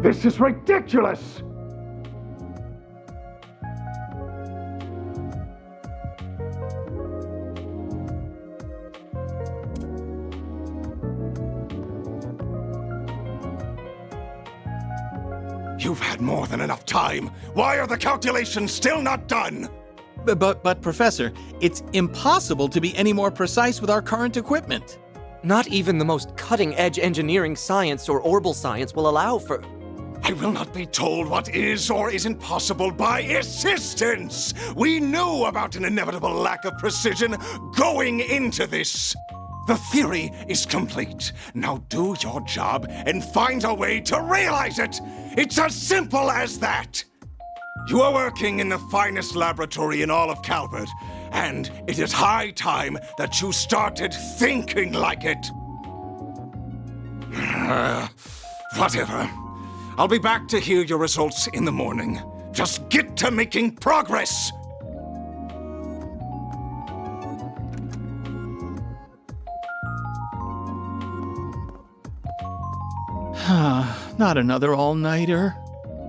This is ridiculous! You've had more than enough time. Why are the calculations still not done? But Professor, it's impossible to be any more precise with our current equipment. Not even the most cutting-edge engineering science or orbal science will allow for... I will not be told what is or isn't possible by assistance! We knew about an inevitable lack of precision going into this! The theory is complete. Now do your job and find a way to realize it! It's as simple as that! You are working in the finest laboratory in all of Calvert, and it is high time that you started thinking like it! Whatever. I'll be back to hear your results in the morning. Just get to making progress! Not another all-nighter.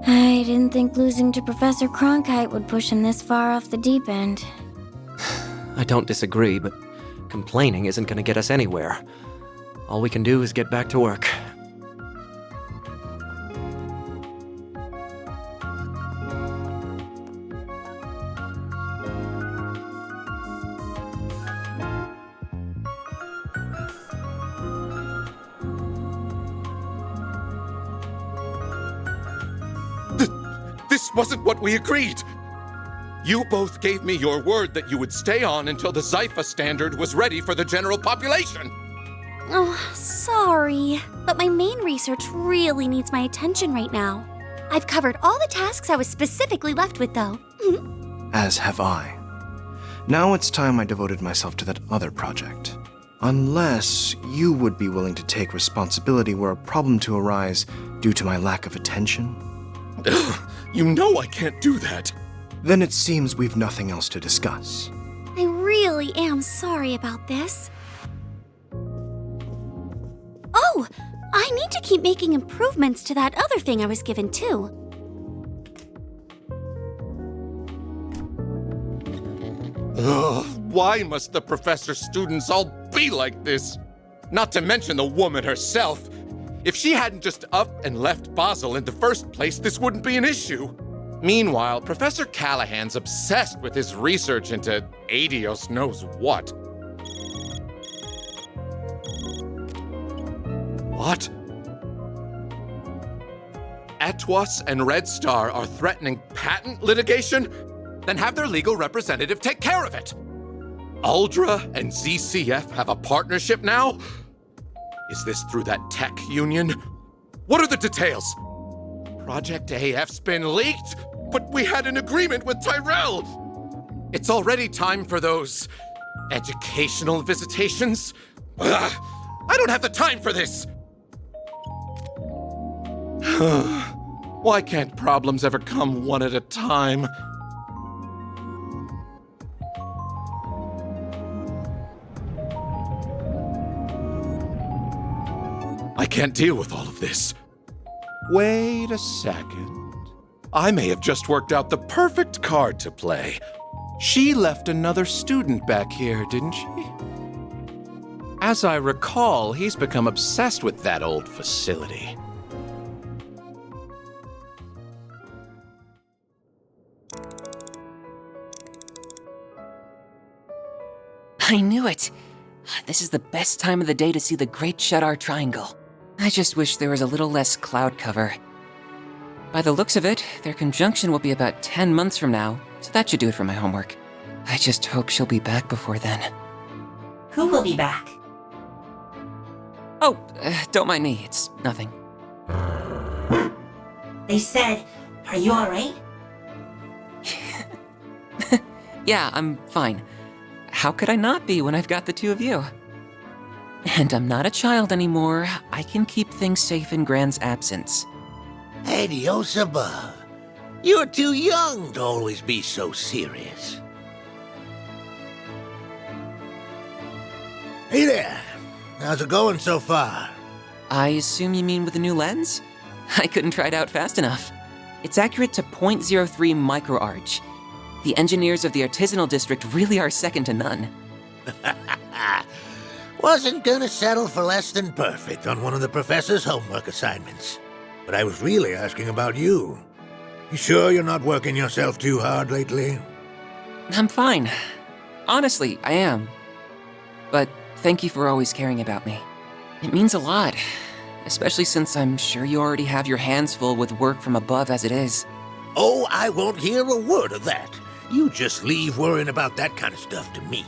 I didn't think losing to Professor Cronkite would push him this far off the deep end. I don't disagree, but complaining isn't gonna get us anywhere. All we can do is get back to work. This wasn't what we agreed! You both gave me your word that you would stay on until the Zypha standard was ready for the general population! Oh, sorry. But my main research really needs my attention right now. I've covered all the tasks I was specifically left with, though. As have I. Now it's time I devoted myself to that other project. Unless you would be willing to take responsibility were a problem to arise due to my lack of attention. You know I can't do that. Then it seems we've nothing else to discuss. I really am sorry about this. Oh, I need to keep making improvements to that other thing I was given, too. Ugh, why must the professor's students all be like this? Not to mention the woman herself. If she hadn't just up and left Basel in the first place, this wouldn't be an issue. Meanwhile, Professor Callahan's obsessed with his research into Adios knows what. What? Atwas and Red Star are threatening patent litigation? Then have their legal representative take care of it. Uldra and ZCF have a partnership now? Is this through that tech union? What are the details? Project AF's been leaked, but we had an agreement with Tyrell. It's already time for those educational visitations. Ugh, I don't have the time for this. Why can't problems ever come one at a time? I can't deal with all of this. Wait a second. I may have just worked out the perfect card to play. She left another student back here, didn't she? As I recall, he's become obsessed with that old facility. I knew it! This is the best time of the day to see the Great Shadar Triangle. I just wish there was a little less cloud cover. By the looks of it, their conjunction will be about 10 months from now, so that should do it for my homework. I just hope she'll be back before then. Who will be back? Oh, don't mind me, it's nothing. They said, are you alright? Yeah, I'm fine. How could I not be when I've got the two of you? And I'm not a child anymore. I can keep things safe in Gran's absence. Adios above. You're too young to always be so serious. Hey there. How's it going so far? I assume you mean with the new lens? I couldn't try it out fast enough. It's accurate to 0.03 microarch. The engineers of the artisanal district really are second to none. Wasn't gonna settle for less than perfect on one of the professor's homework assignments. But I was really asking about you. You sure you're not working yourself too hard lately? I'm fine. Honestly, I am. But thank you for always caring about me. It means a lot, especially since I'm sure you already have your hands full with work from above as it is. Oh, I won't hear a word of that. You just leave worrying about that kind of stuff to me.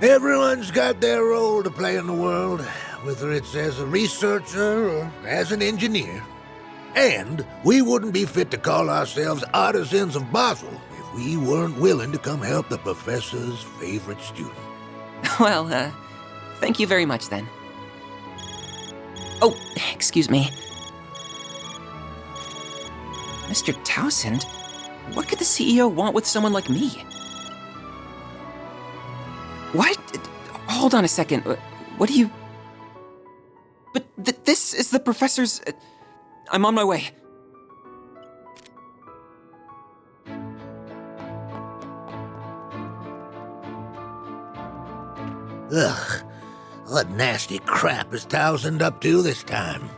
Everyone's got their role to play in the world, whether it's as a researcher or as an engineer. And we wouldn't be fit to call ourselves artisans of Basel if we weren't willing to come help the professor's favorite student. Well, thank you very much then. Oh, excuse me. Mr. Townsend, what could the CEO want with someone like me? What? Hold on a second. What do you... But this is the professor's... I'm on my way. Ugh. What nasty crap is Townsend up to this time?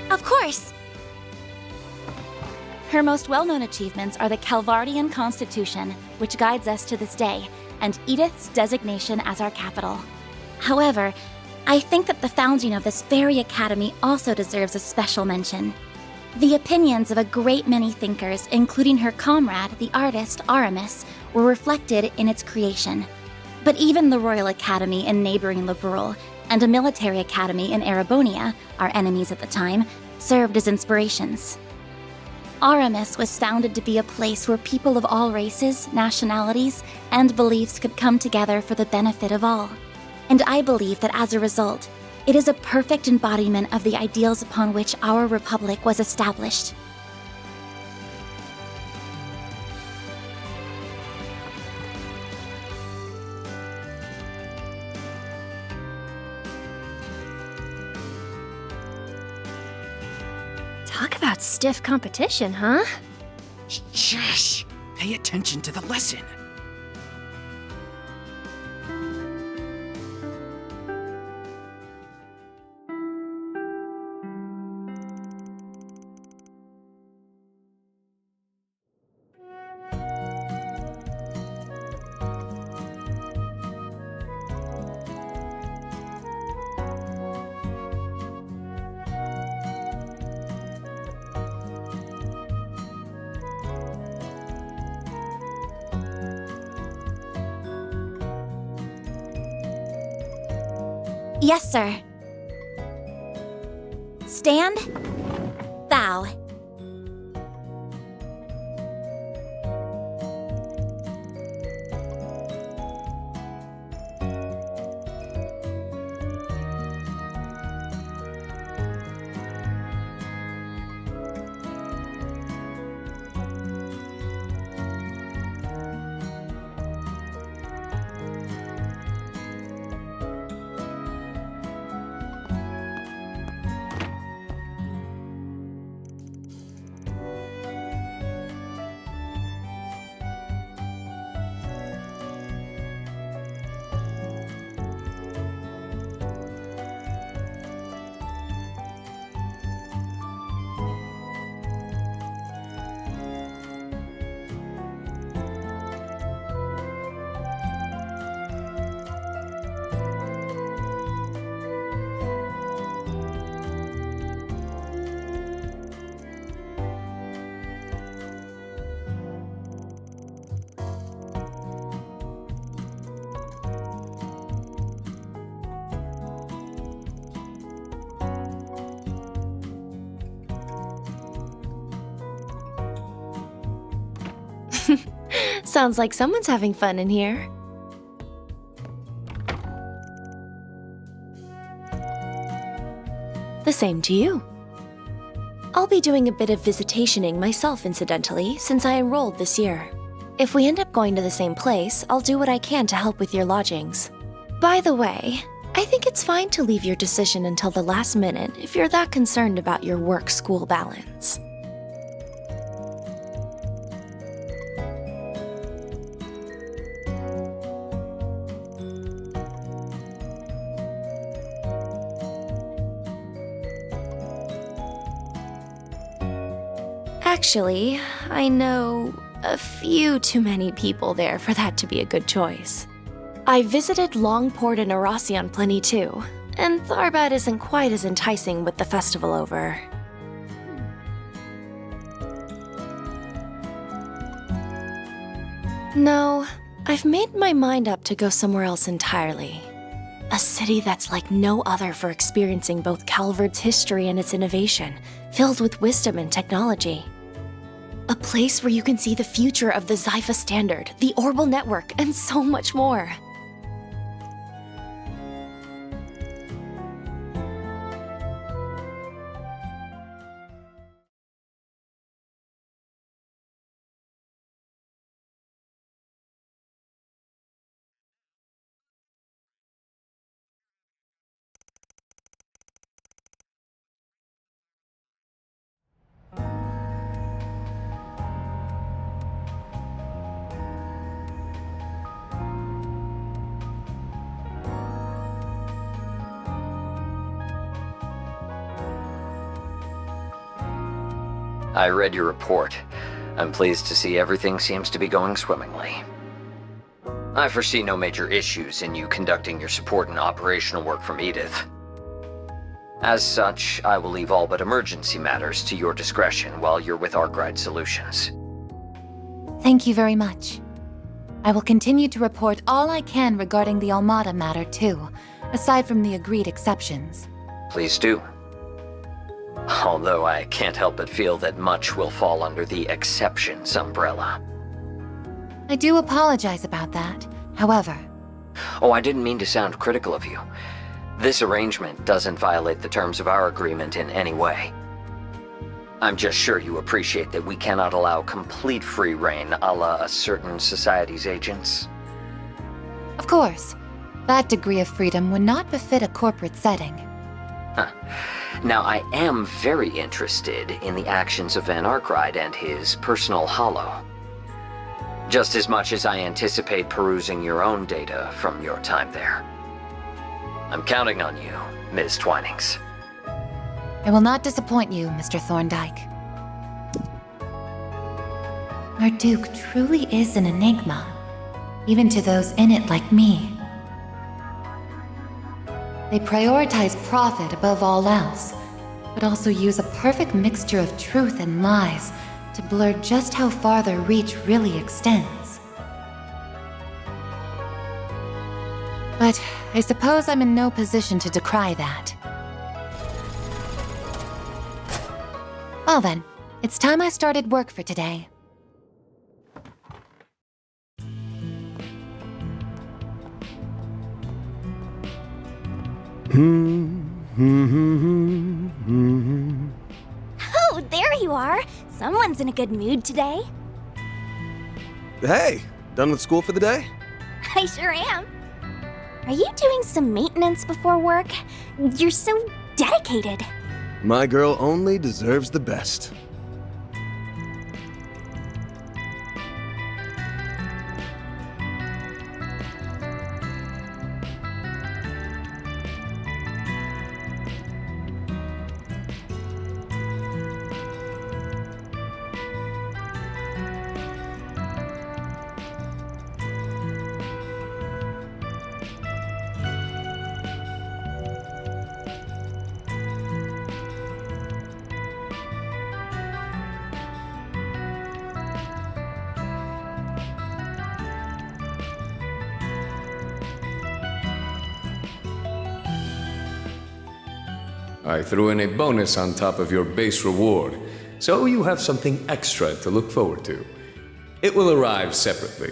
Of course! Her most well-known achievements are the Calvardian Constitution, which guides us to this day, and Edith's designation as our capital. However, I think that the founding of this very academy also deserves a special mention. The opinions of a great many thinkers, including her comrade, the artist Aramis, were reflected in its creation. But even the Royal Academy in neighboring Liberal and a military academy in Erebonia, our enemies at the time, served as inspirations. Aramis was founded to be a place where people of all races, nationalities, and beliefs could come together for the benefit of all. And I believe that as a result, it is a perfect embodiment of the ideals upon which our republic was established. Talk about stiff competition, huh? Shush! Pay attention to the lesson. Yes, sir. Stand. Bow. Sounds like someone's having fun in here. The same to you. I'll be doing a bit of visitationing myself, incidentally, since I enrolled this year. If we end up going to the same place, I'll do what I can to help with your lodgings. By the way, I think it's fine to leave your decision until the last minute if you're that concerned about your work-school balance. Actually, I know a few too many people there for that to be a good choice. I visited Longport and Erasion plenty too, and Tharbad isn't quite as enticing with the festival over. No, I've made my mind up to go somewhere else entirely. A city that's like no other for experiencing both Calvard's history and its innovation, filled with wisdom and technology. A place where you can see the future of the Zypha Standard, the Orbal Network, and so much more. I read your report. I'm pleased to see everything seems to be going swimmingly. I foresee no major issues in you conducting your support and operational work from Edith. As such, I will leave all but emergency matters to your discretion while you're with Arkwright Solutions. Thank you very much. I will continue to report all I can regarding the Almada matter too, aside from the agreed exceptions. Please do. Although I can't help but feel that much will fall under the exceptions umbrella. I do apologize about that, however. Oh, I didn't mean to sound critical of you. This arrangement doesn't violate the terms of our agreement in any way. I'm just sure you appreciate that we cannot allow complete free reign a la a certain society's agents. Of course. That degree of freedom would not befit a corporate setting. Huh. Now, I am very interested in the actions of Van Arkwright and his personal hollow. Just as much as I anticipate perusing your own data from your time there. I'm counting on you, Ms. Twinings. I will not disappoint you, Mr. Thorndyke. Our Duke truly is an enigma, even to those in it like me. They prioritize profit above all else, but also use a perfect mixture of truth and lies to blur just how far their reach really extends. But I suppose I'm in no position to decry that. Well then, it's time I started work for today. Oh, there you are. Someone's in a good mood today. Hey, done with school for the day? I sure am. Are you doing some maintenance before work? You're so dedicated. My girl only deserves the best. I threw in a bonus on top of your base reward, so you have something extra to look forward to. It will arrive separately.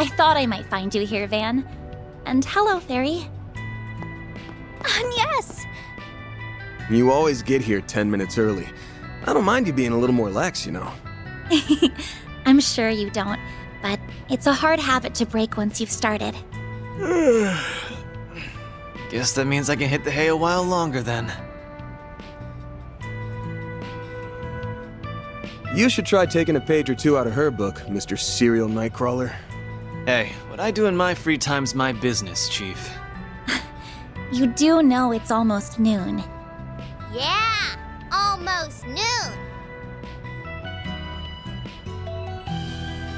I thought I might find you here, Van. And hello, Fairy. Yes! You always get here 10 minutes early. I don't mind you being a little more lax, you know. I'm sure you don't, but it's a hard habit to break once you've started. Guess that means I can hit the hay a while longer then. You should try taking a page or two out of her book, Mr. Serial Nightcrawler. Hey, what I do in my free time's my business, Chief. You do know it's almost noon. Yeah! Almost noon!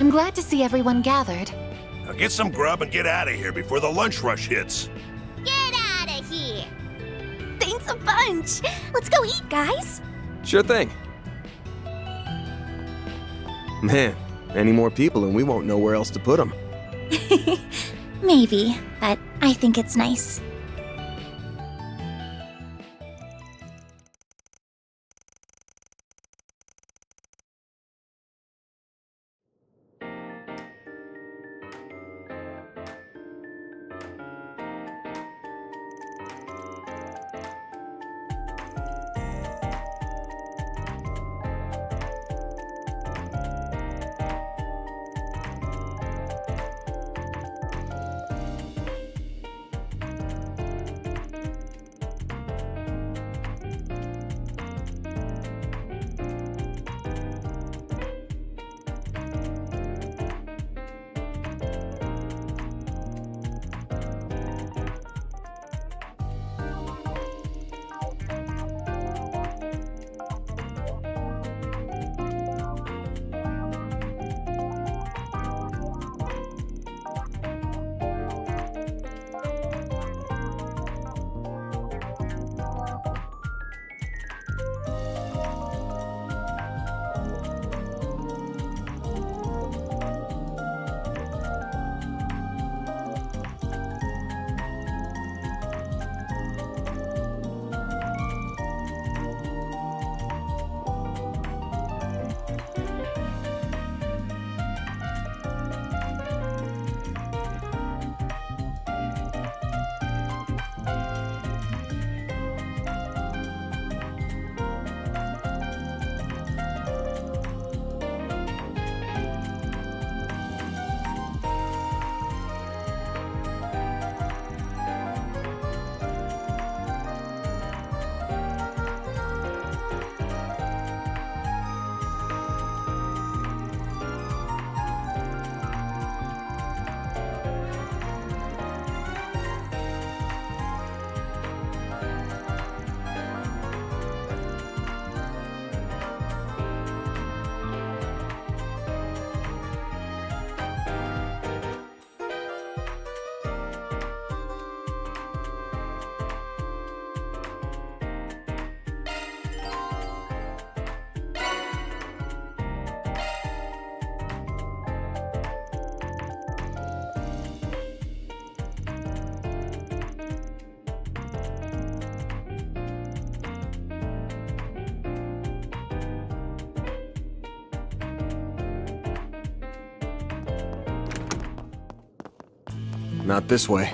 I'm glad to see everyone gathered. Now get some grub and get out of here before the lunch rush hits. Get out of here! Thanks a bunch! Let's go eat, guys! Sure thing. Man, any more people and we won't know where else to put them. Maybe, but I think it's nice. Not this way.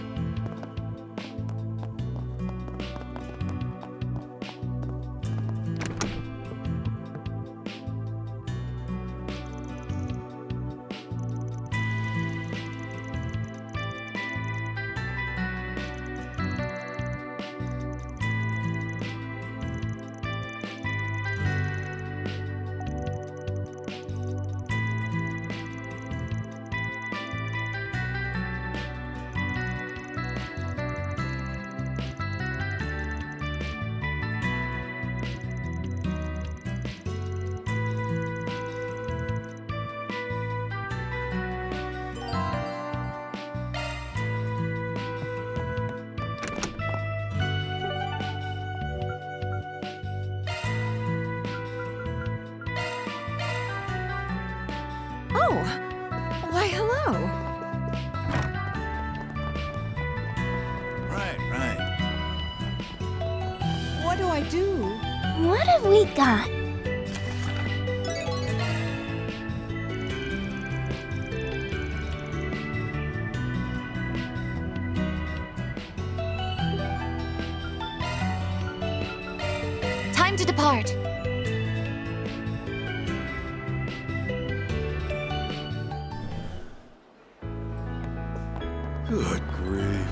Oh, why hello. Right. What do I do? What have we got? Time to depart. Good grief.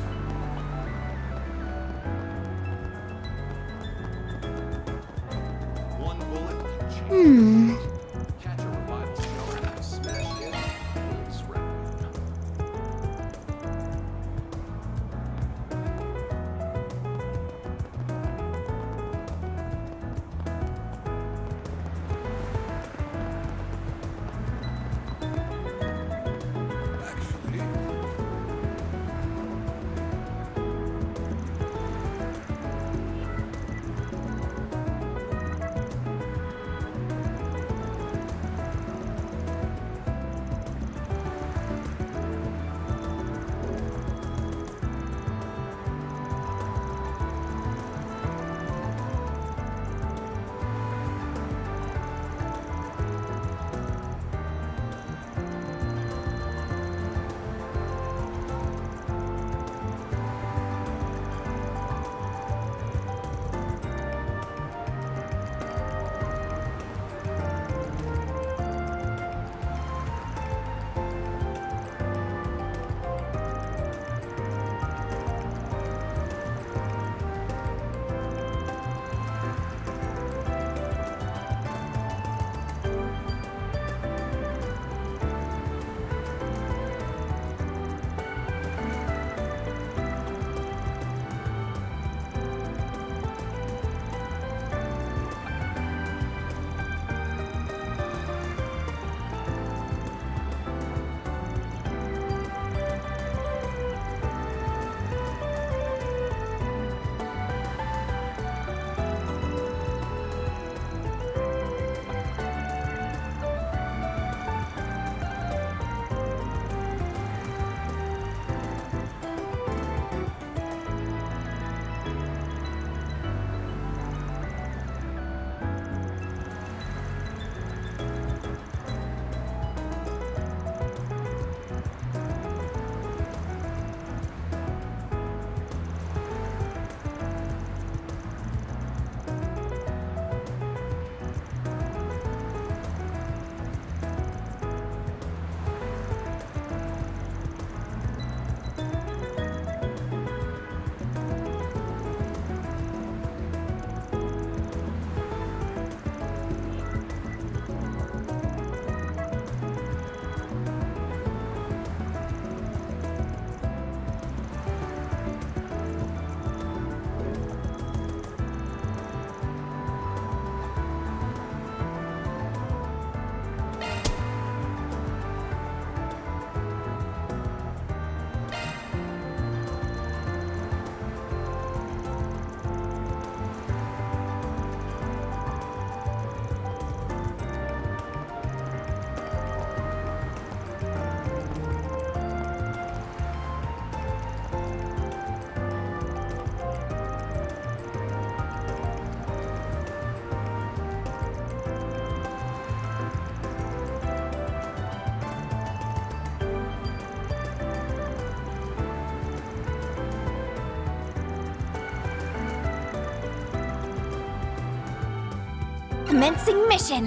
Commencing mission.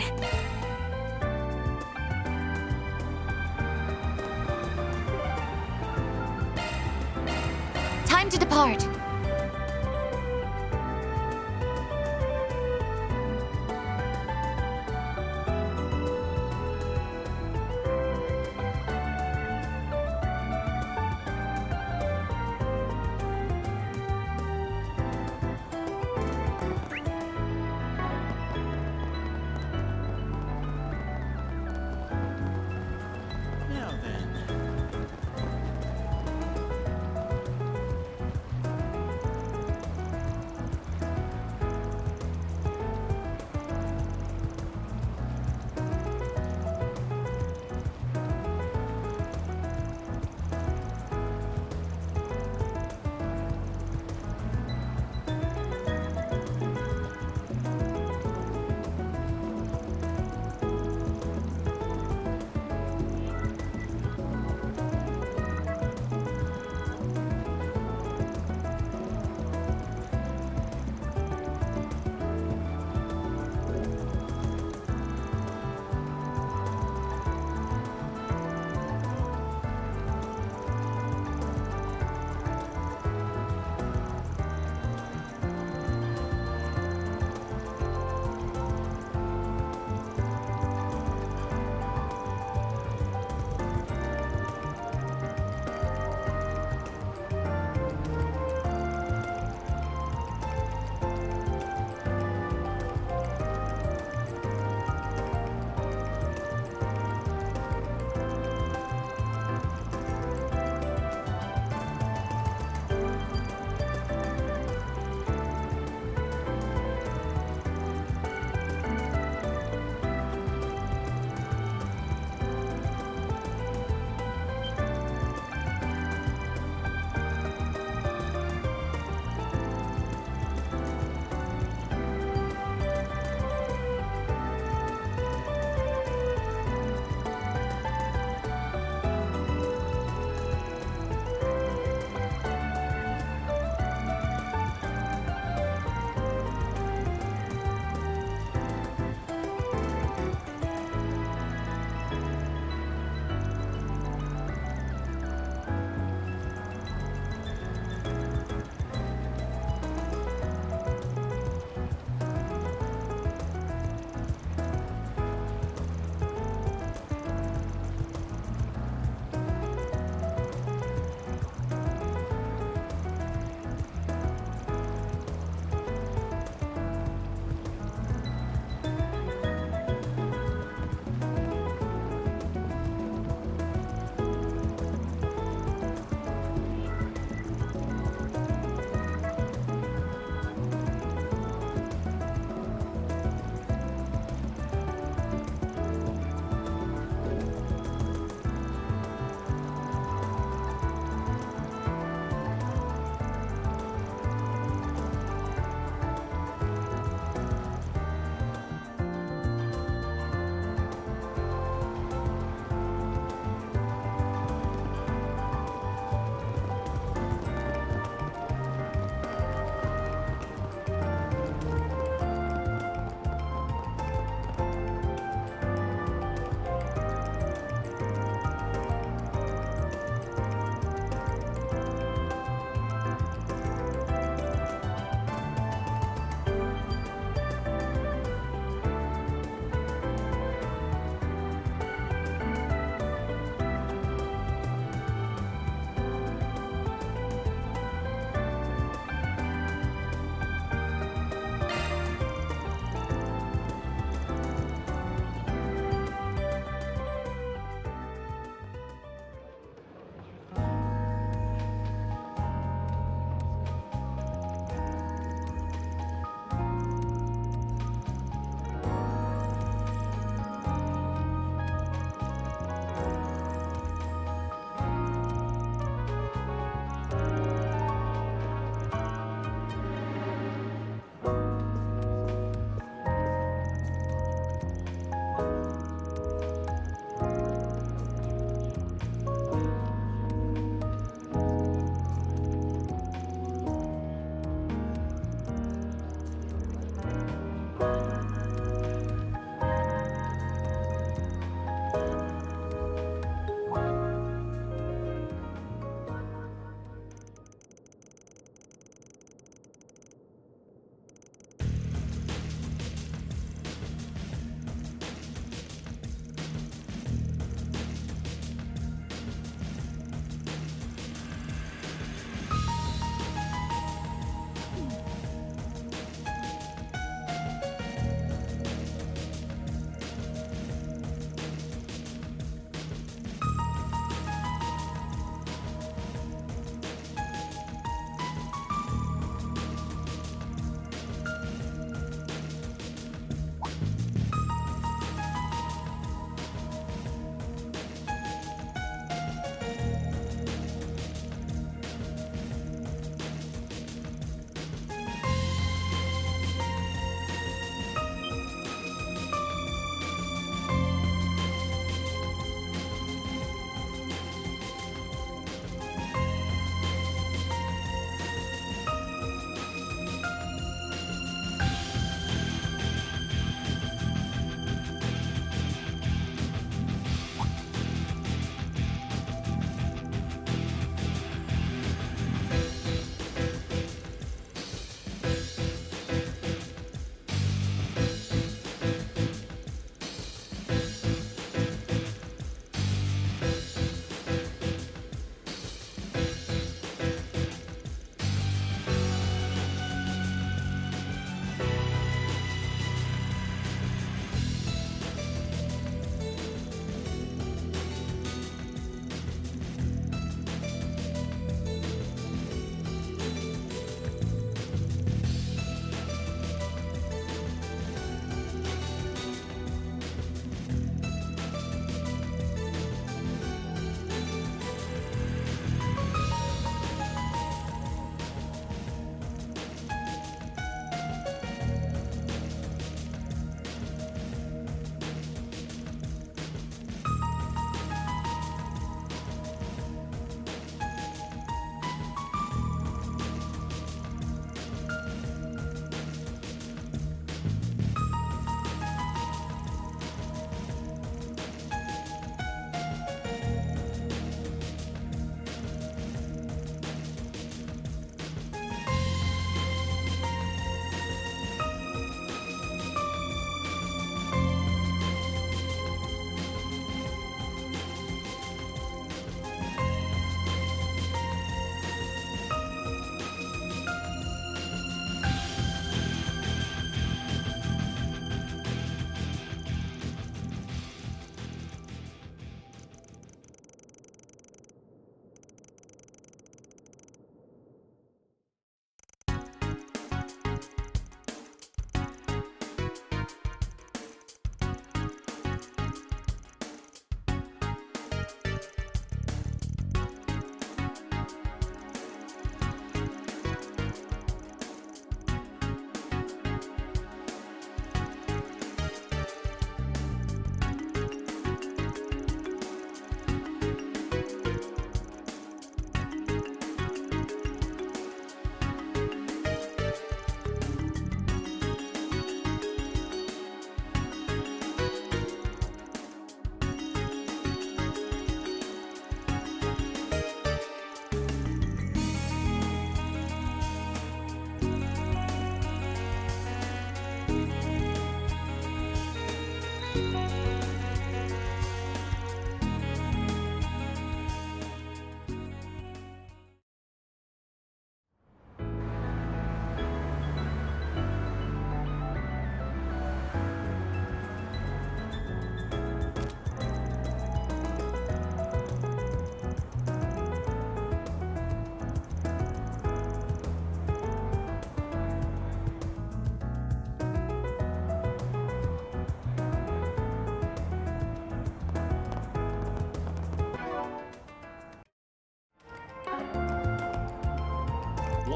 Time to depart. Now then.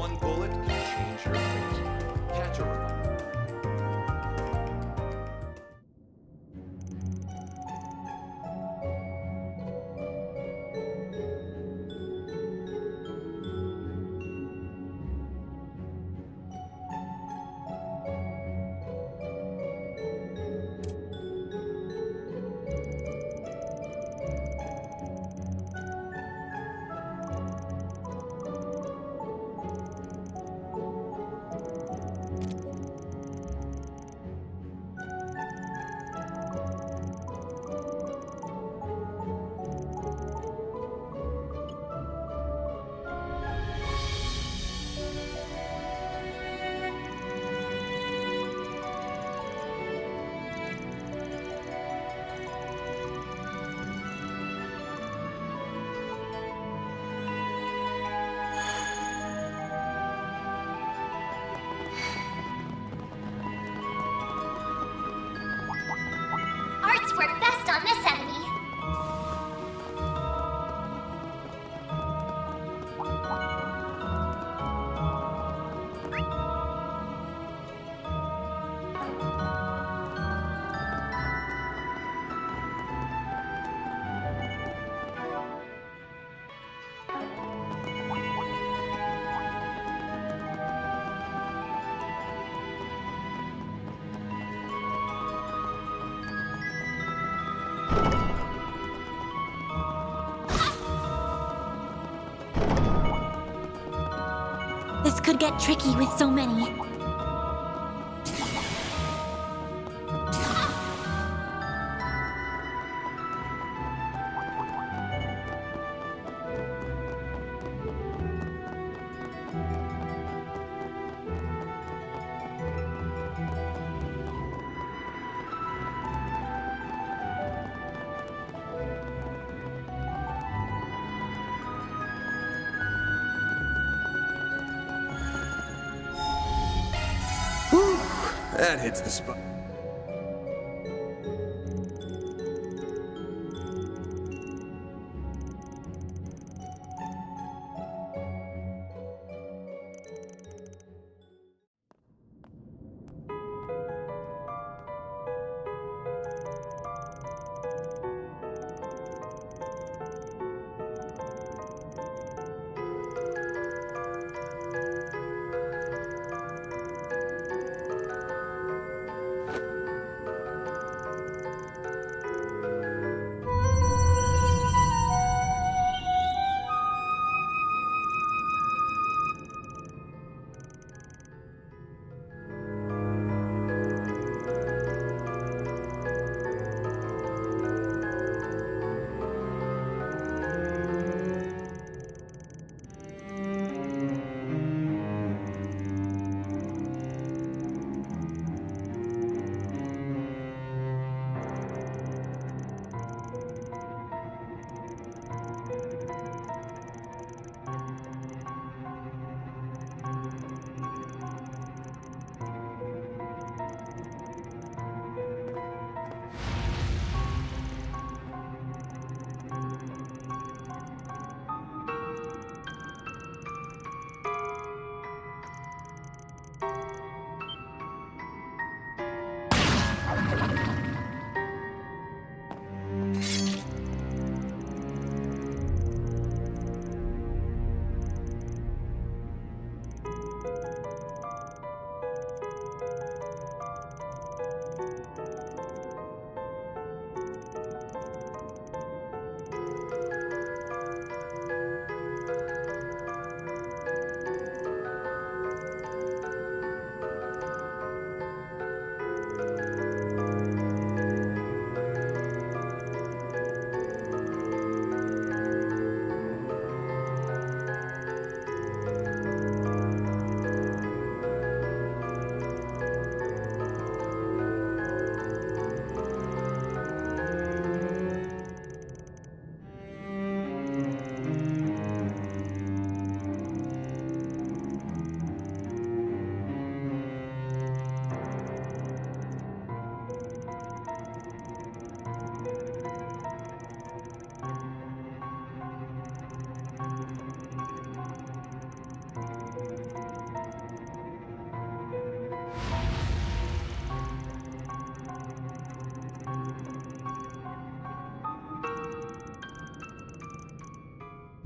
one bullet can change your fate. Catch a revival. Arts work best on this enemy. This could get tricky with so many. That hits the spot.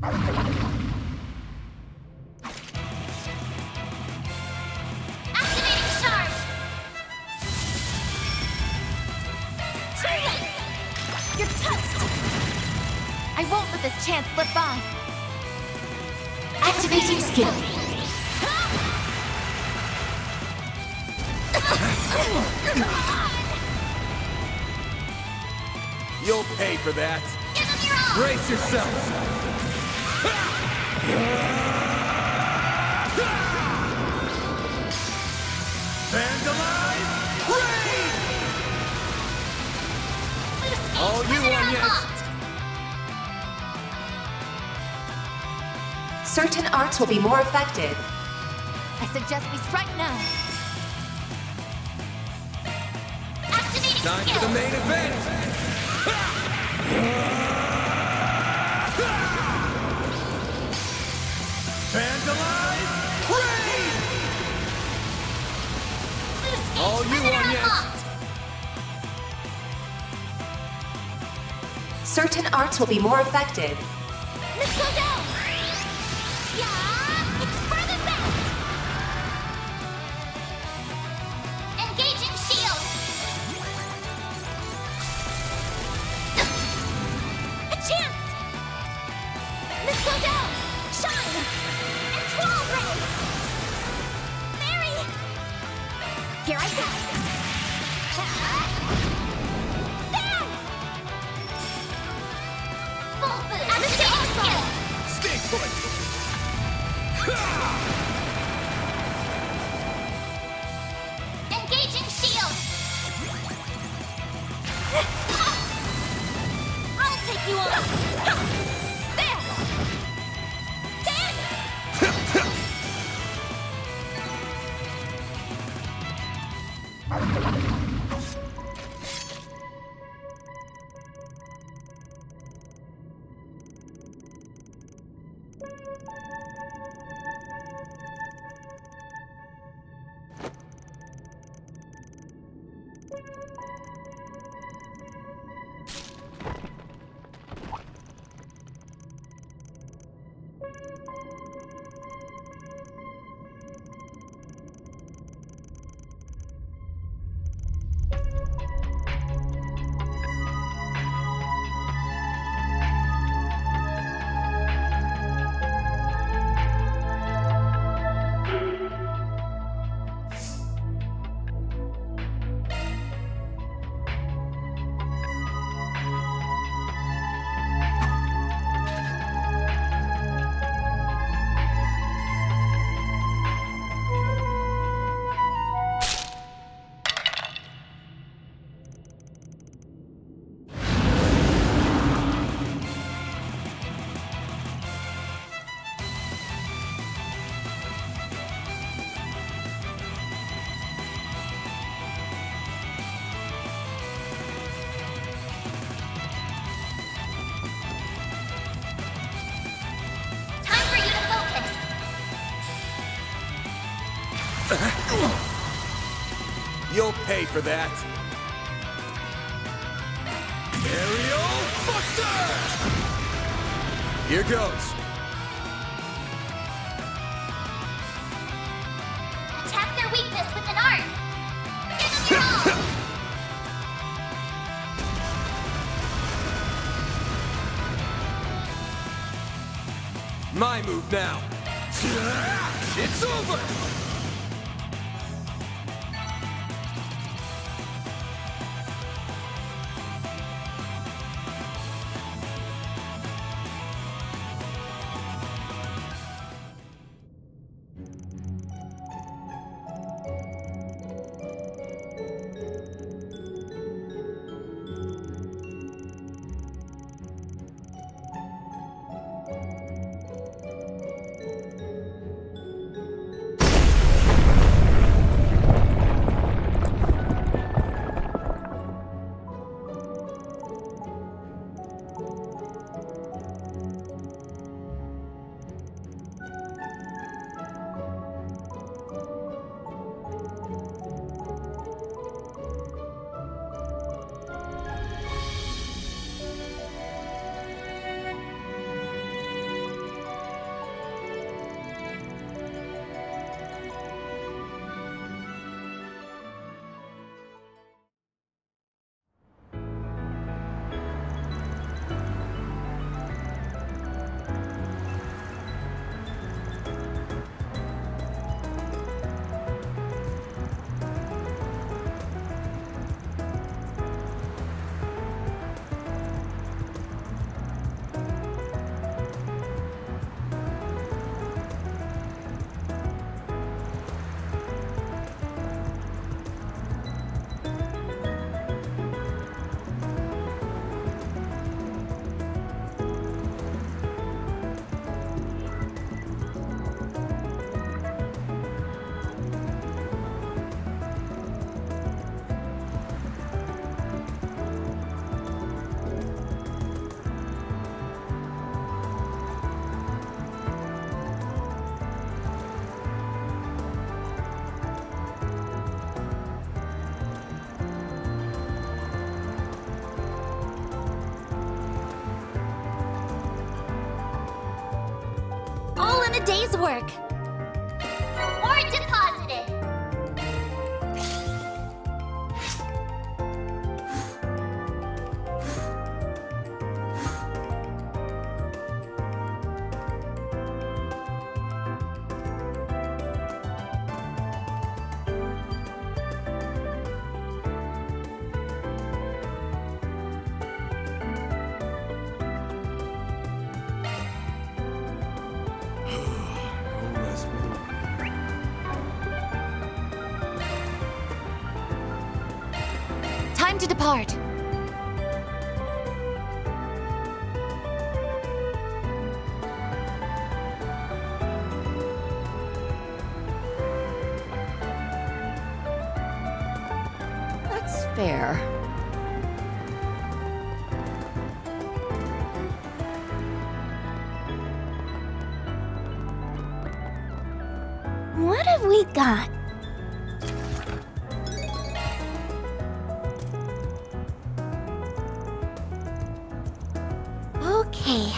Activating shards! Too late! You're toast! I won't let this chance slip by. Activating skill. You'll pay for that. Brace yourself. Vandalize! Rain! All you on yet? Certain arts will be more effective. I suggest we strike now. Activating Time skill! for the main event! Vandalize! Rain! All you on yet? Certain arts will be more effective. Let's go down! Yeah! It's further back! Engaging shield! A chance! Let's go down! Shine! And twirl ray! Mary! Here I go! There! Full boost! Activating skill! Stay put! Engaging shield! I'll take you on! There! Stand! You'll pay for that. Aerial Buster! Here goes. Attack their weakness with an art! Give them your all! My move now. It's over! the day's work. Or deposited. Time to depart. That's fair. What have we got? Okay.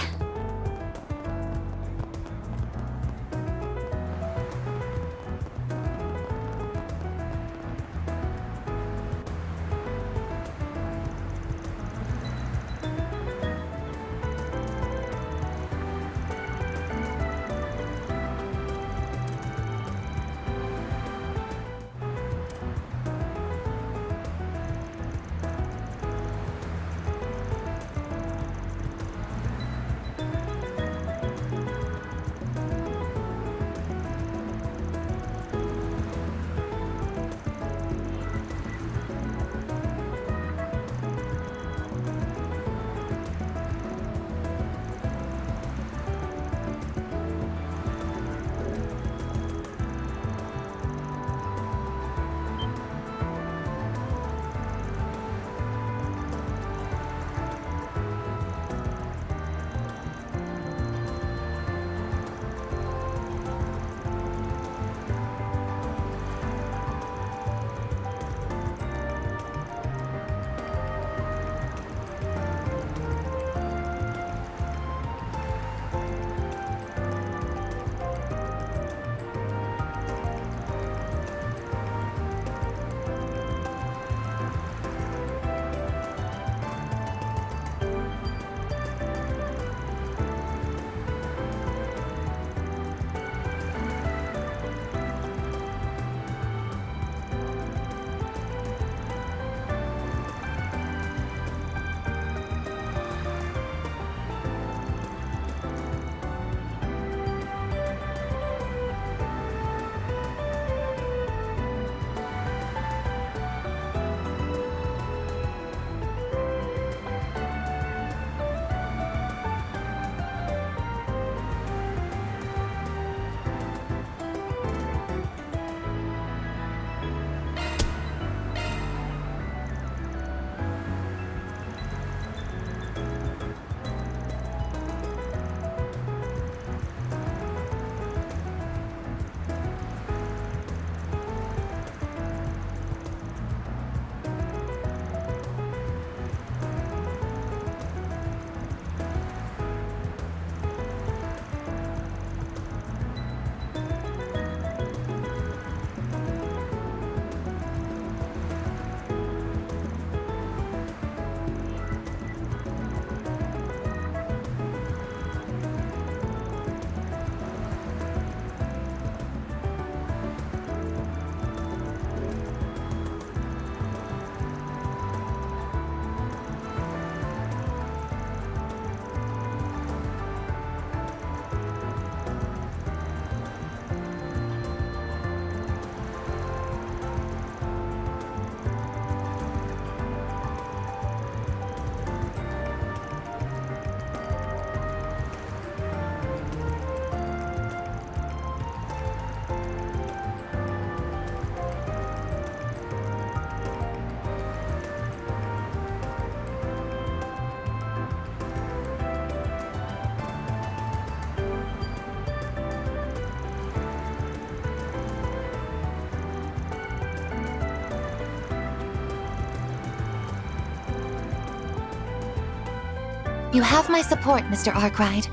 You have my support, Mr. Arkwright.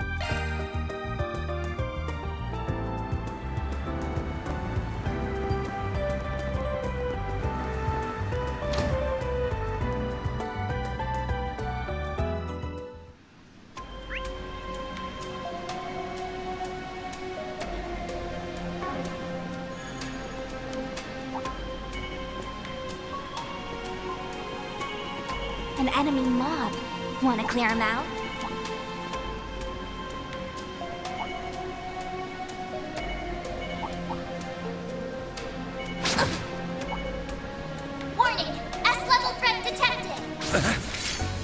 enemy mob. Want to clear him out? Warning! S-level threat detected!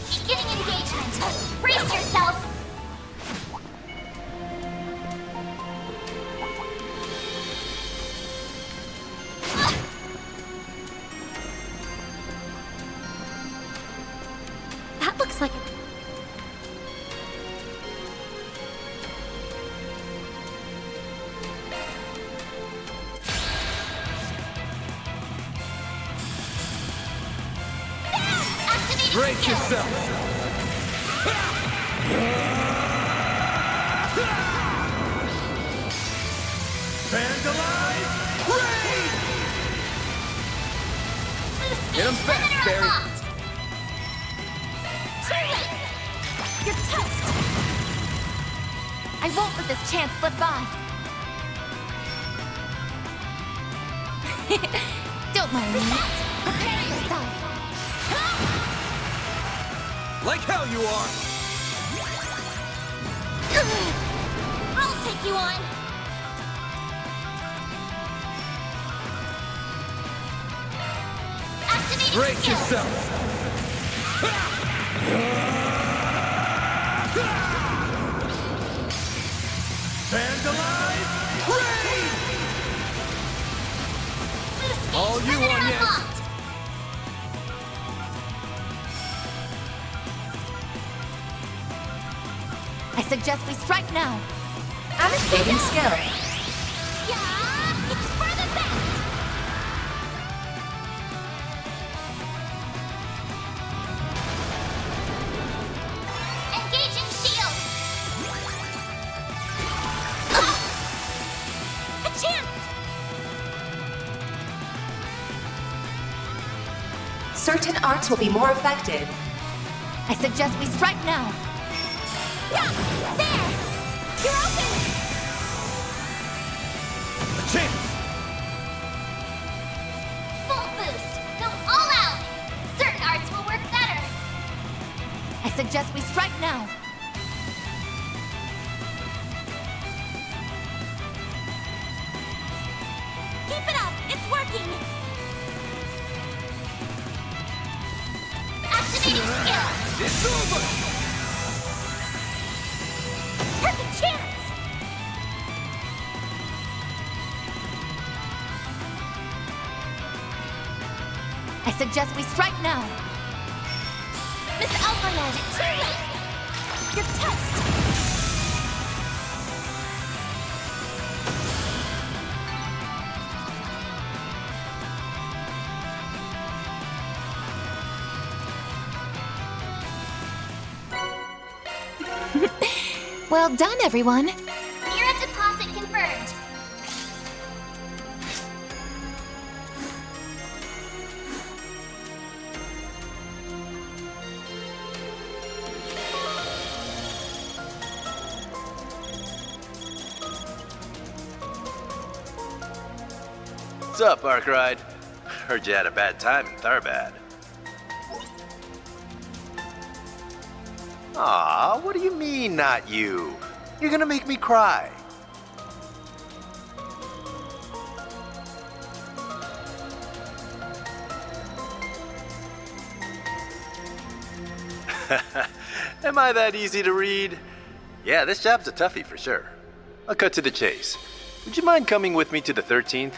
Beginning engagement! Brace yourself! That looks like... Break yourself! Vandalize! Raid! Get him fast, Barry! Too late! You're toast! I won't let this chance slip by. Don't mind me. Prepare yourself. Like hell you are! I'll take you on. Activating Break skill. yourself! Vandalize! Raid! All you on yet? I suggest we strike now. Activating skill. Yeah, it's for the best. Engaging shield. A chance. Certain arts will be more effective. I suggest we strike now. Yeah, there. You're open. A chance! Full boost. Go all out. Certain arts will work better. I suggest we strike now. Keep it up. It's working. Activating skill. It's over! Perfect chance. I suggest we strike now. Miss Alvarez, too late. You're toast. Well done, everyone. Mira deposit confirmed. What's up, Arkride? Heard you had a bad time in Tharbad. Aw, what do you mean, not you? You're gonna make me cry. Am I that easy to read? Yeah, this job's a toughie for sure. I'll cut to the chase. Would you mind coming with me to the 13th?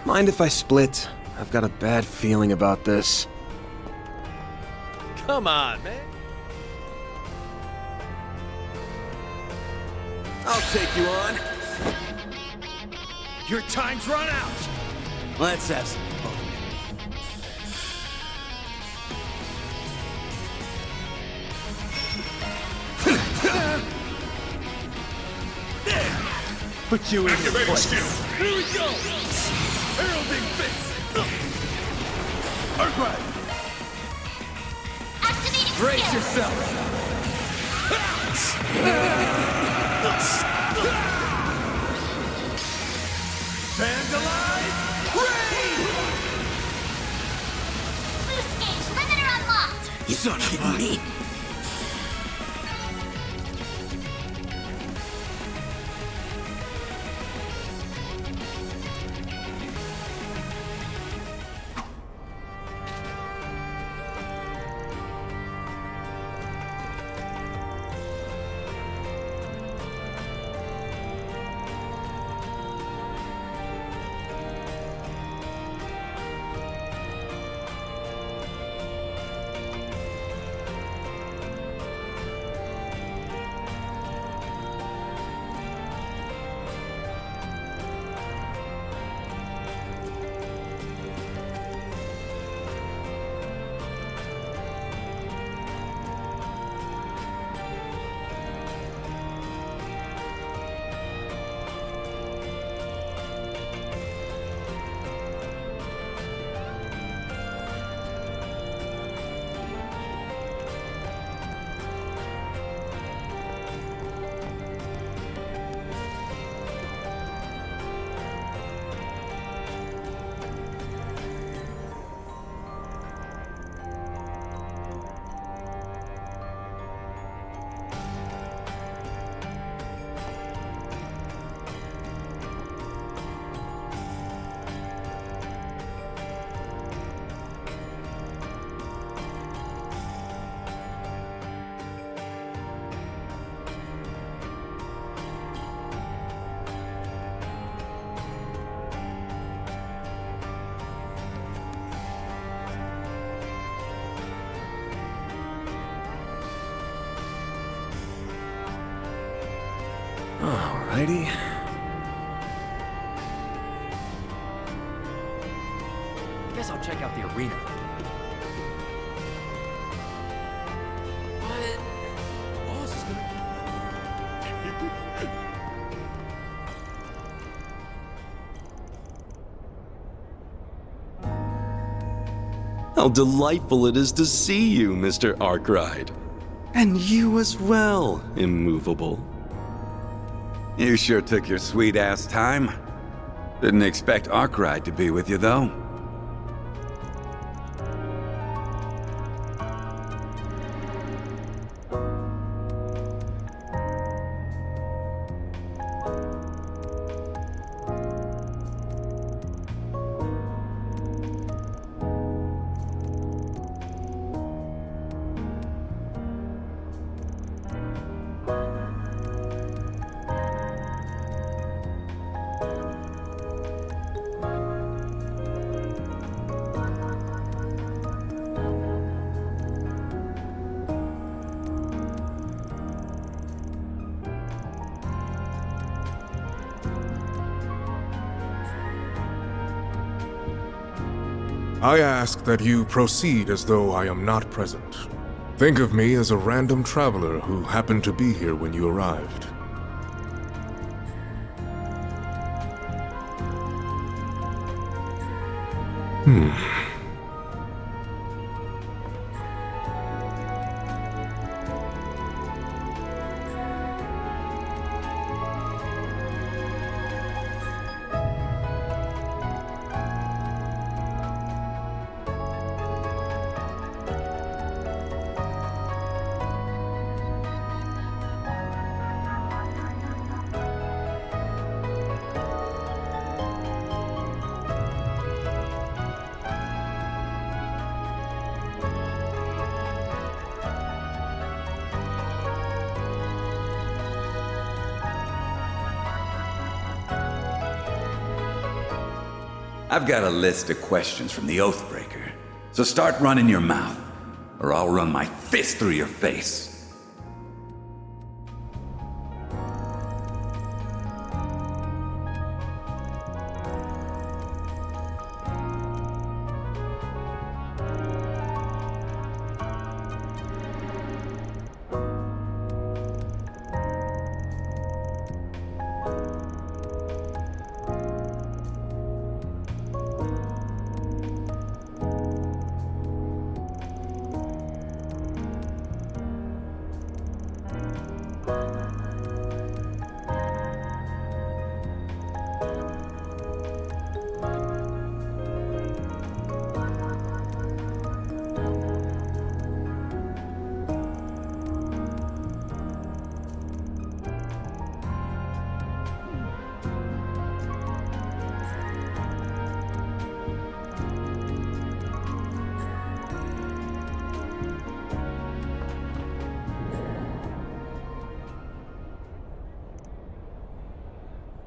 Mind if I split? I've got a bad feeling about this. Come on, man. I'll take you on. Your time's run out. Let's have some fun. Put you in your Activating place. skill. Here we go. Heralding fist. Arkwright. Activating Brace skill. yourself. Vandalize. Raid. Loose gauge limiter unlocked. You kidding me? Alrighty. Guess I'll check out the arena. What? Boss is gonna... How delightful it is to see you, Mr. Arkwright. And you as well, Immovable. You sure took your sweet-ass time. Didn't expect Arkwright to be with you, though. I ask that you proceed as though I am not present. Think of me as a random traveler who happened to be here when you arrived. I've got a list of questions from the Oathbreaker. So start running your mouth, or I'll run my fist through your face.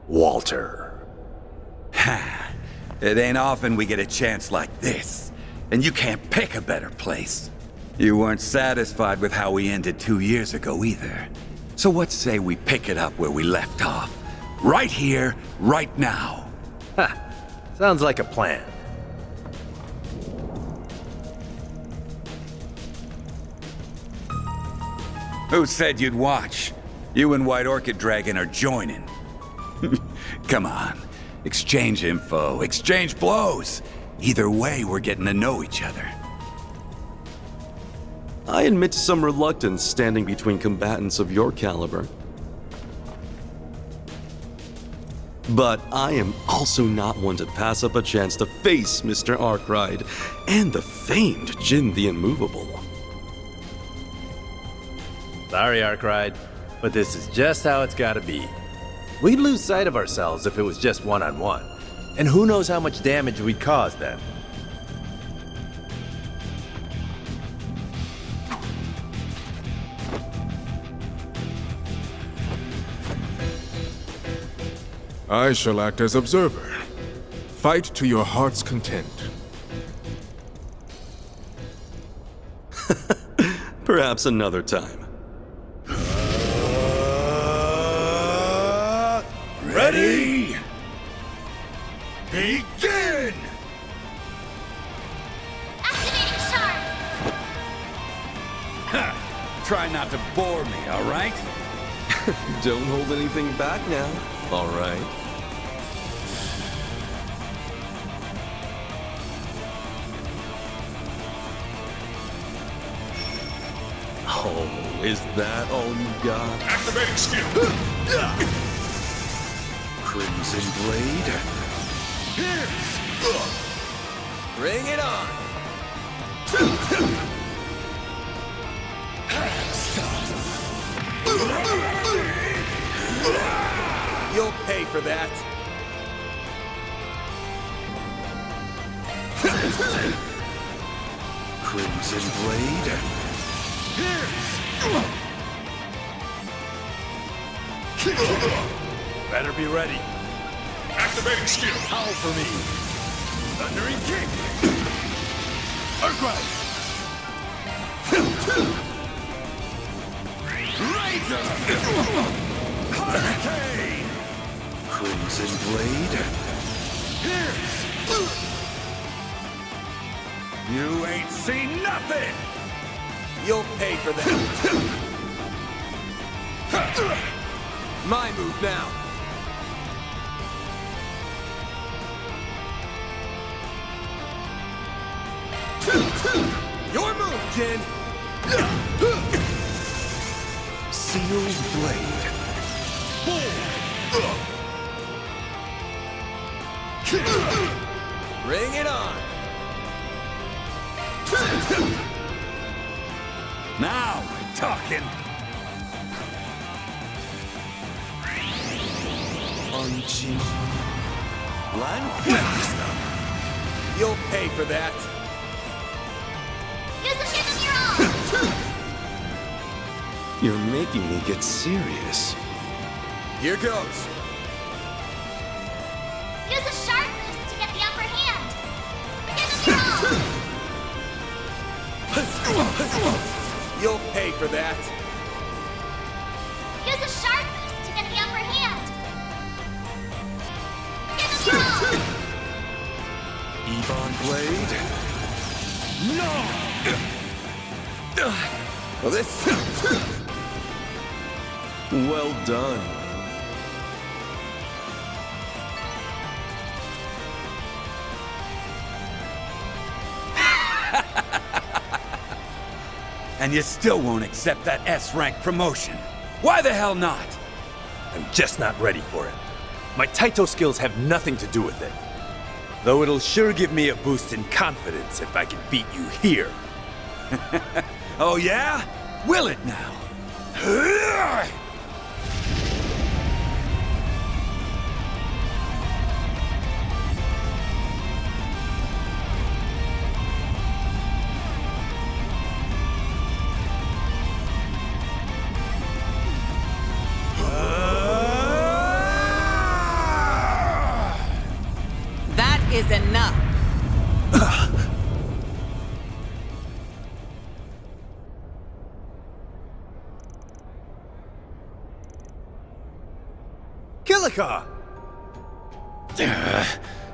Walter. Ha! It ain't often we get a chance like this, and you can't pick a better place. You weren't satisfied with how we ended 2 years ago either. So what say we pick it up where we left off? Right here, right now. Ha! Sounds like a plan. Who said you'd watch? You and White Orchid Dragon are joining. Come on. Exchange info, exchange blows. Either way, we're getting to know each other. I admit to some reluctance standing between combatants of your caliber. But I am also not one to pass up a chance to face Mr. Arkwright and the famed Jin the Immovable. Sorry, Arkwright, but this is just how it's gotta be. We'd lose sight of ourselves if it was just one-on-one. And who knows how much damage we'd cause then. I shall act as observer. Fight to your heart's content. Perhaps another time. Ready? Begin! Activating charm! Try not to bore me, all right? Don't hold anything back now, all right? Oh, is that all you got? Activating skill! Crimson Blade? Bring it on! You'll pay for that. Crimson Blade? Better be ready. Activating skill! Howl for me. Thundering kick! Arkwright! Razor! Hurricane! Crimson Blade? You ain't seen nothing! You'll pay for that. My move now. Your move, Jin. Sealed Blade. Bring it on. Now we're talking. Unchin. You'll pay for that. Use the shape of your own! You're making me get serious. Here goes. Use the sharpness to get the upper hand! You'll pay for that. Use a shark boost to get the upper hand. Give it all! Ebon Blade. No! Well, this... Well done. And you still won't accept that S-rank promotion. Why the hell not? I'm just not ready for it. My Taito skills have nothing to do with it. Though it'll sure give me a boost in confidence if I can beat you here. Oh yeah? Will it now? That is enough. Kilika!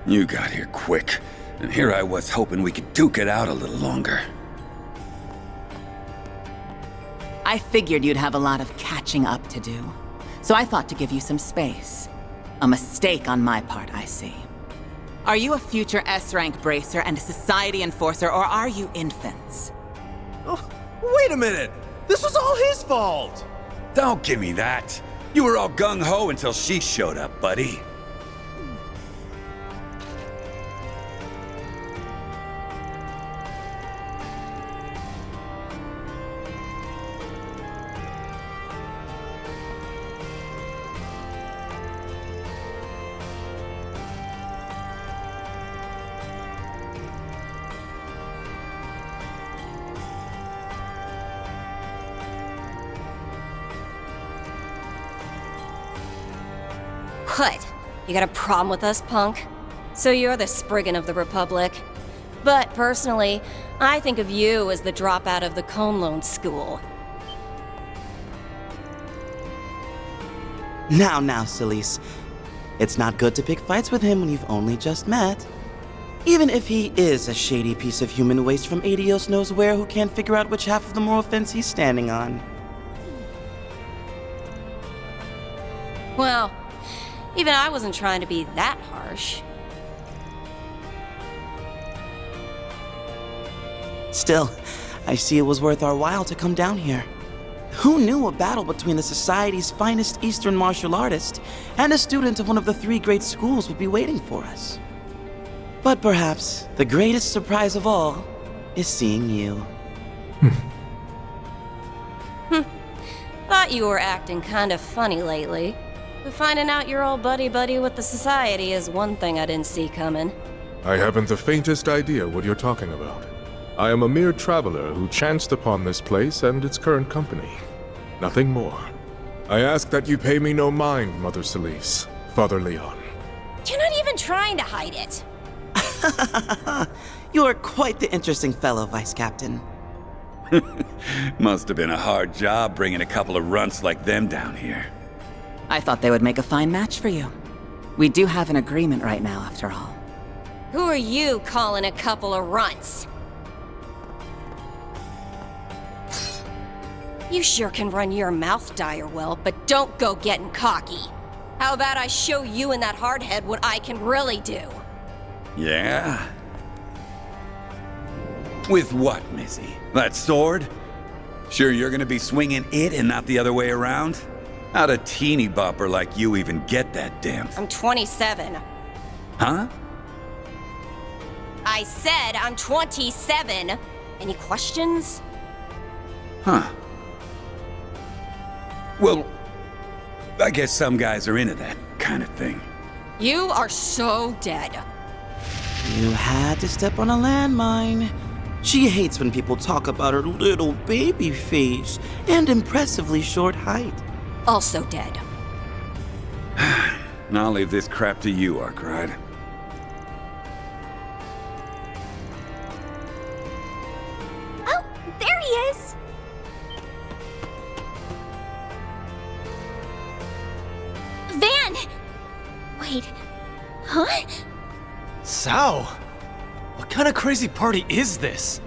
You got here quick, and here I was hoping we could duke it out a little longer. I figured you'd have a lot of catching up to do, so I thought to give you some space. A mistake on my part, I see. Are you a future S-rank bracer and a society enforcer, or are you infants? Oh, wait a minute! This was all his fault! Don't give me that! You were all gung-ho until she showed up, buddy. What? You got a problem with us, punk? So you're the Spriggan of the Republic. But personally, I think of you as the dropout of the Conlone School. Now, Celise. It's not good to pick fights with him when you've only just met. Even if he is a shady piece of human waste from Adios knows where who can't figure out which half of the moral fence he's standing on. Well, even I wasn't trying to be that harsh. Still, I see it was worth our while to come down here. Who knew a battle between the Society's finest Eastern martial artist and a student of one of the 3 great schools would be waiting for us? But perhaps the greatest surprise of all is seeing you. Thought you were acting kind of funny lately. But finding out you're all buddy-buddy with the Society is one thing I didn't see coming. I haven't the faintest idea what you're talking about. I am a mere traveler who chanced upon this place and its current company. Nothing more. I ask that you pay me no mind, Mother Celise, Father Leon. You're not even trying to hide it. You are quite the interesting fellow, Vice Captain. Must have been a hard job bringing a couple of runts like them down here. I thought they would make a fine match for you. We do have an agreement right now, after all. Who are you calling a couple of runts? You sure can run your mouth dire well, but don't go getting cocky. How about I show you and that hardhead what I can really do? Yeah? With what, Missy? That sword? Sure you're gonna be swinging it and not the other way around? How'd a teeny bopper like you even get that damn... I'm 27. Huh? I said I'm 27. Any questions? Huh. Well, I guess some guys are into that kind of thing. You are so dead. You had to step on a landmine. She hates when people talk about her little baby face and impressively short height. Also dead. I'll leave this crap to you, Arkride. Oh, there he is! Huh? Sao? What kind of crazy party is this?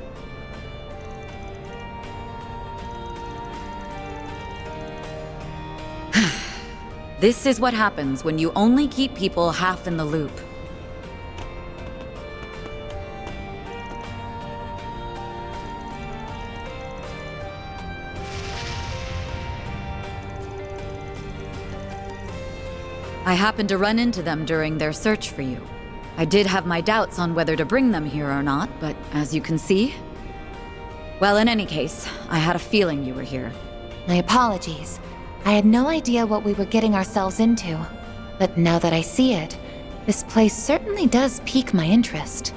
This is what happens when you only keep people half in the loop. I happened to run into them during their search for you. I did have my doubts on whether to bring them here or not, but as you can see... Well, in any case, I had a feeling you were here. My apologies. I had no idea what we were getting ourselves into. But now that I see it, this place certainly does pique my interest.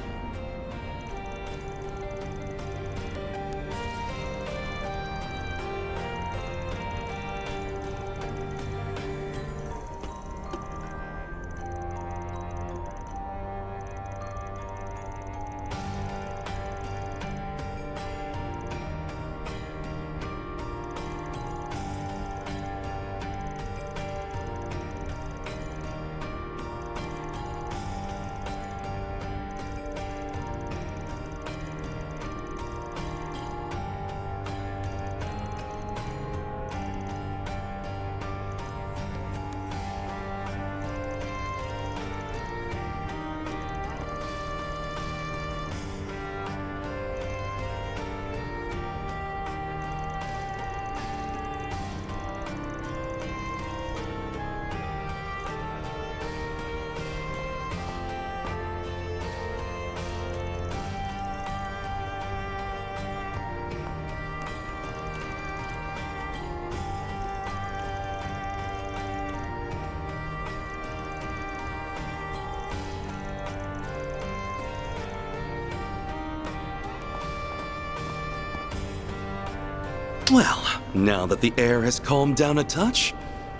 Well, now that the air has calmed down a touch,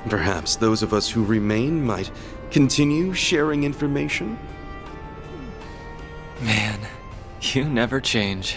perhaps those of us who remain might continue sharing information? Man, you never change.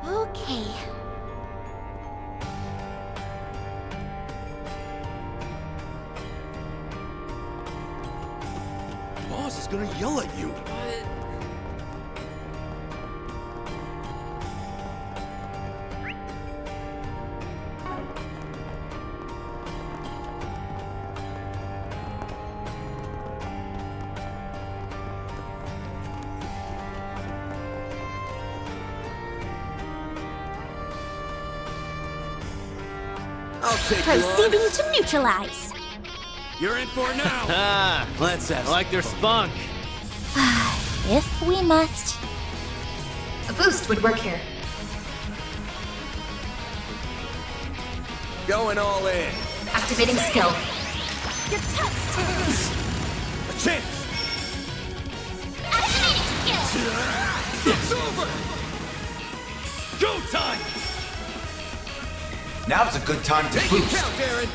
Okay. Boss is gonna yell at you. I'll take Proceeding to neutralize. You're in for it now. Ah, Let's have I like their spunk. If we must. A boost would work here. Going all in. Activating skill. Your text. A chance. Activating skill. It's over. Go time. Now's a good time to Take boost. it count, Aaron.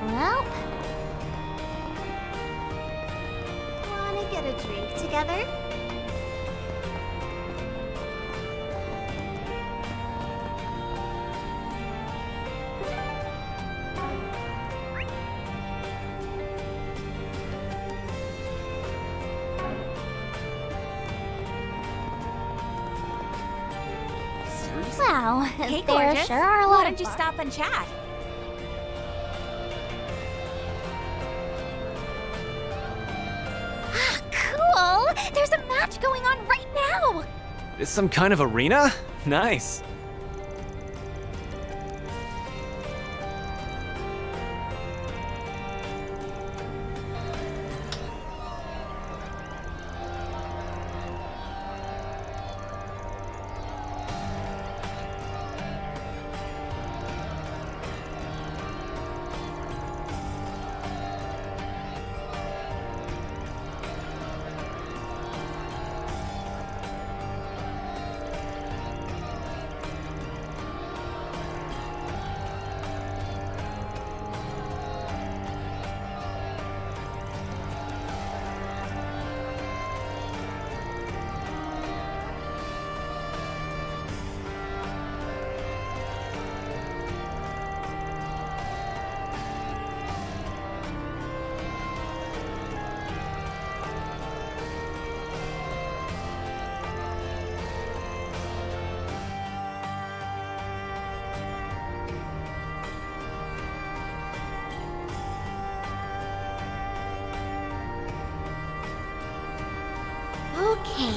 Well, wanna get a drink together? Wow, Hey, there gorgeous. sure are a Why lot don't of you fun. stop and chat? Cool! There's a match going on right now! Is some kind of arena? Nice. Okay.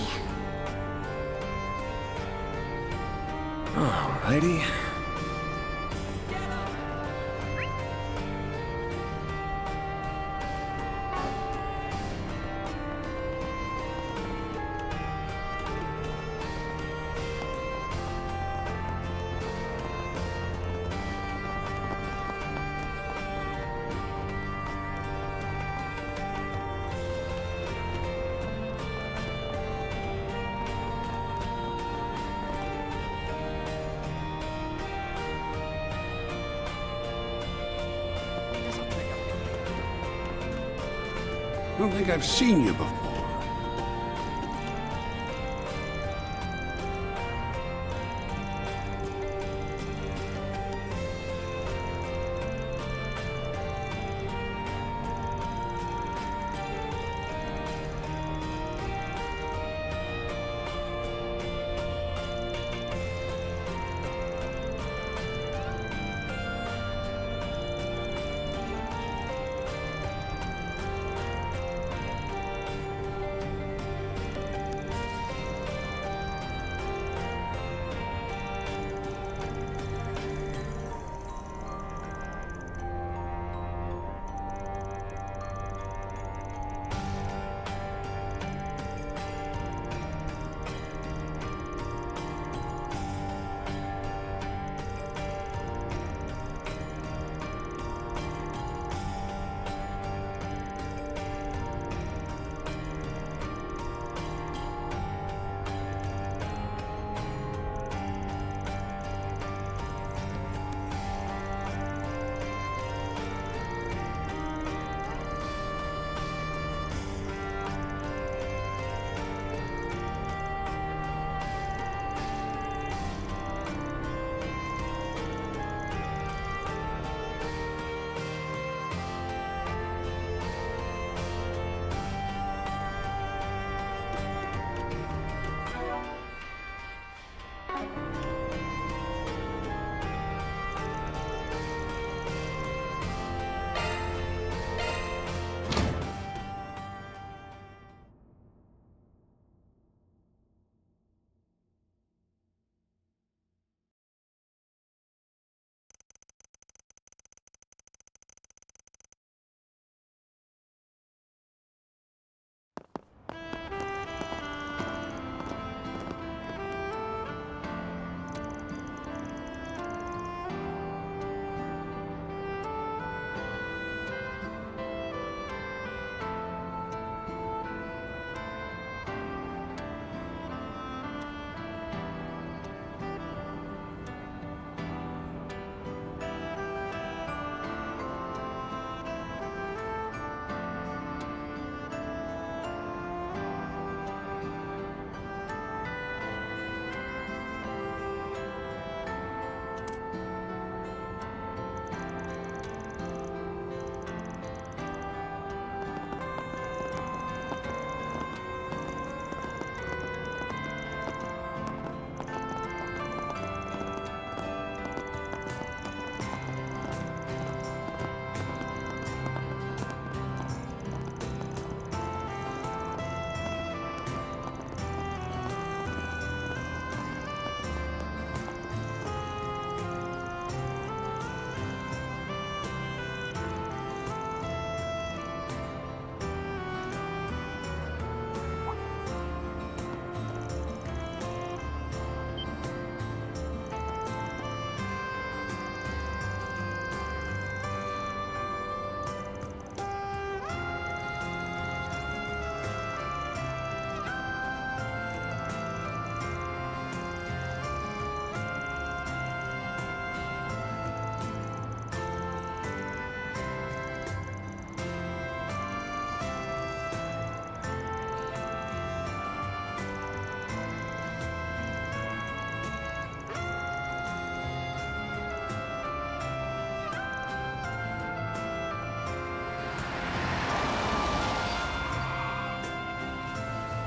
Alrighty. Don't think I've seen you before.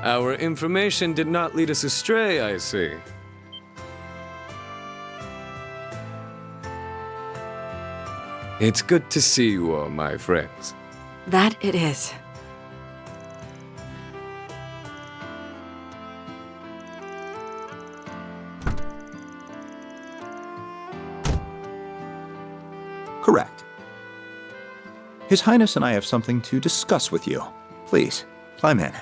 Our information did not lead us astray, I see. It's good to see you all, my friends. That it is. Correct. His Highness and I have something to discuss with you. Please, climb in.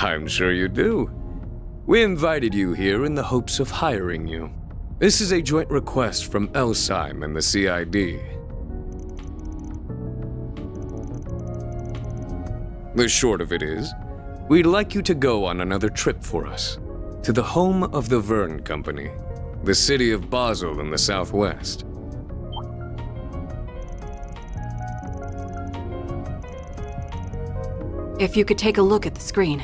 I'm sure you do. We invited you here in the hopes of hiring you. This is a joint request from Elsheim and the CID. The short of it is, we'd like you to go on another trip for us, to the home of the Verne Company, the city of Basel in the southwest. If you could take a look at the screen.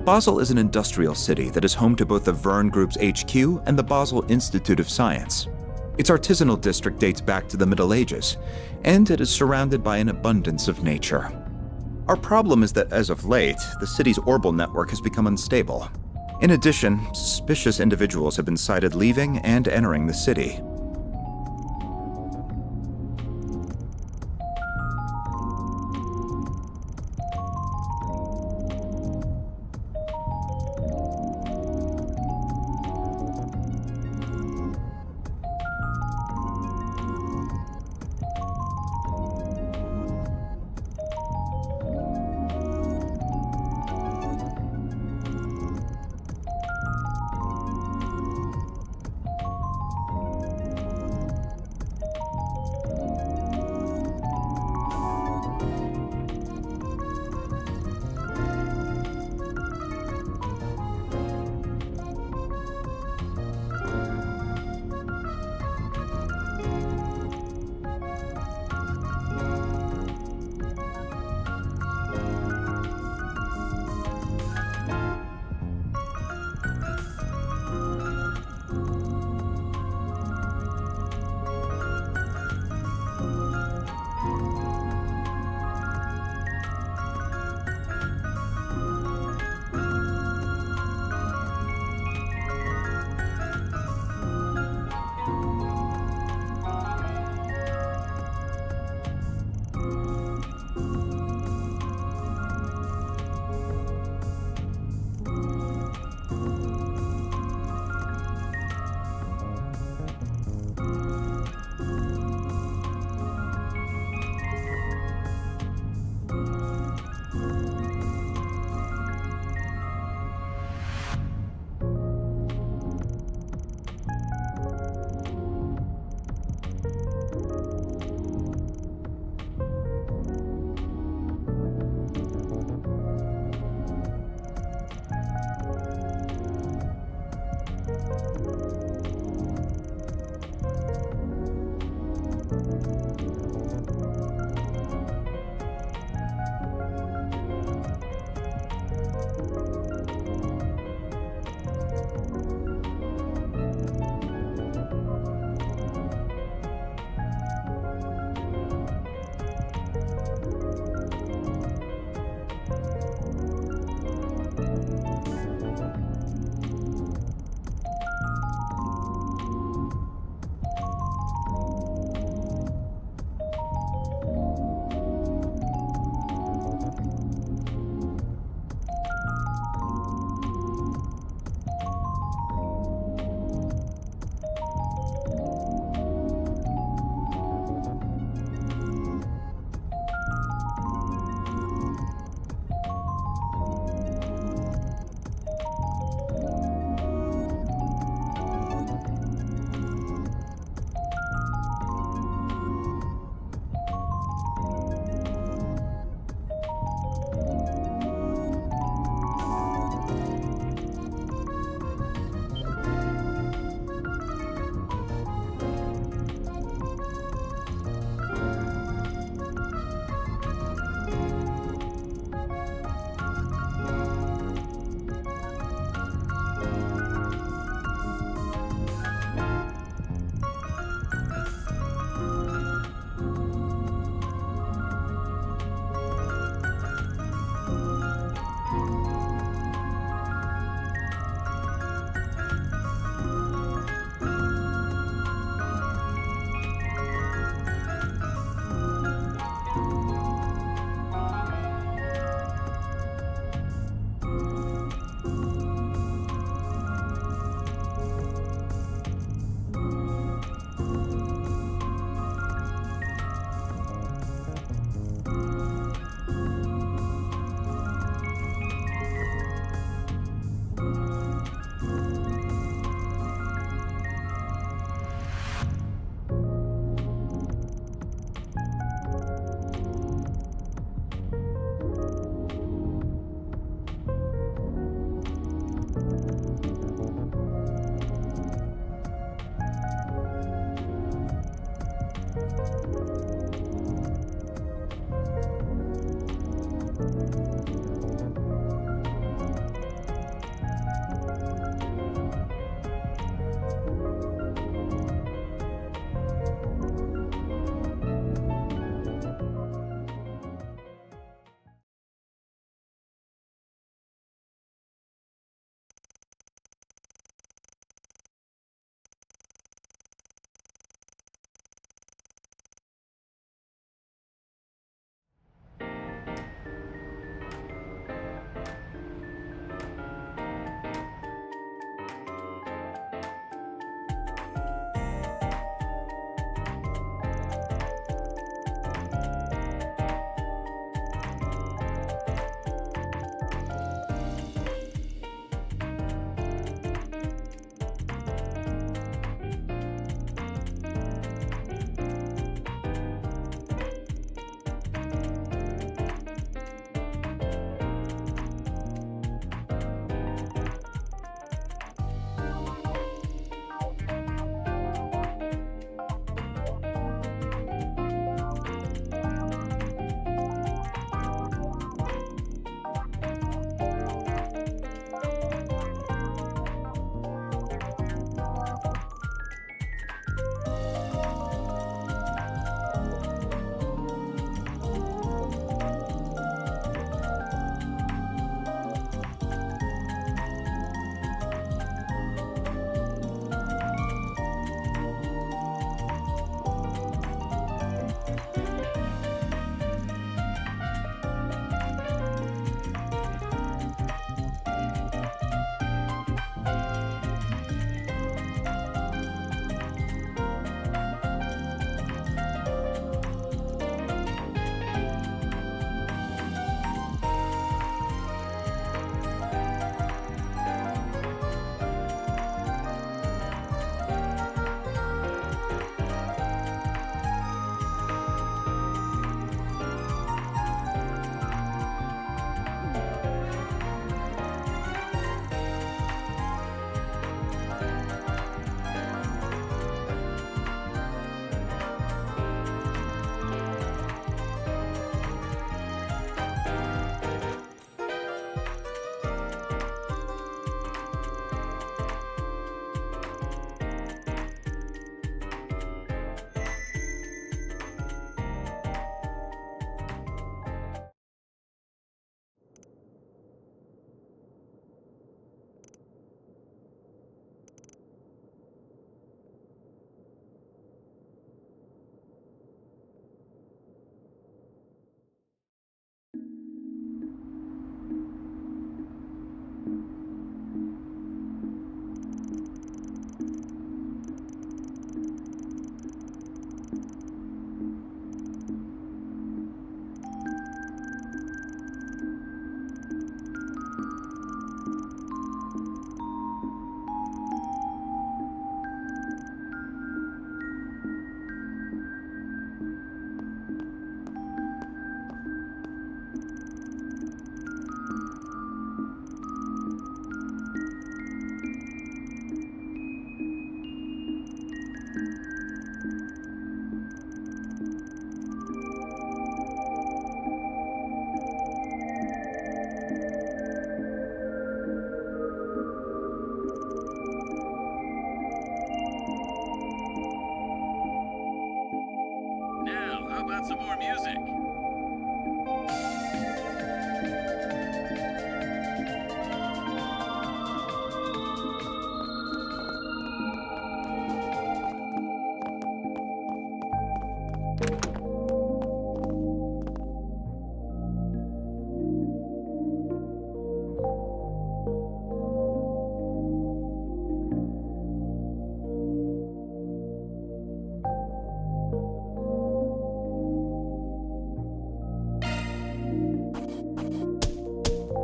Basel is an industrial city that is home to both the Verne Group's HQ and the Basel Institute of Science. Its artisanal district dates back to the Middle Ages, and it is surrounded by an abundance of nature. Our problem is that as of late, the city's orbital network has become unstable. In addition, suspicious individuals have been sighted leaving and entering the city.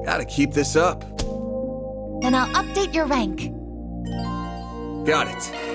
Gotta keep this up. Then I'll update your rank. Got it.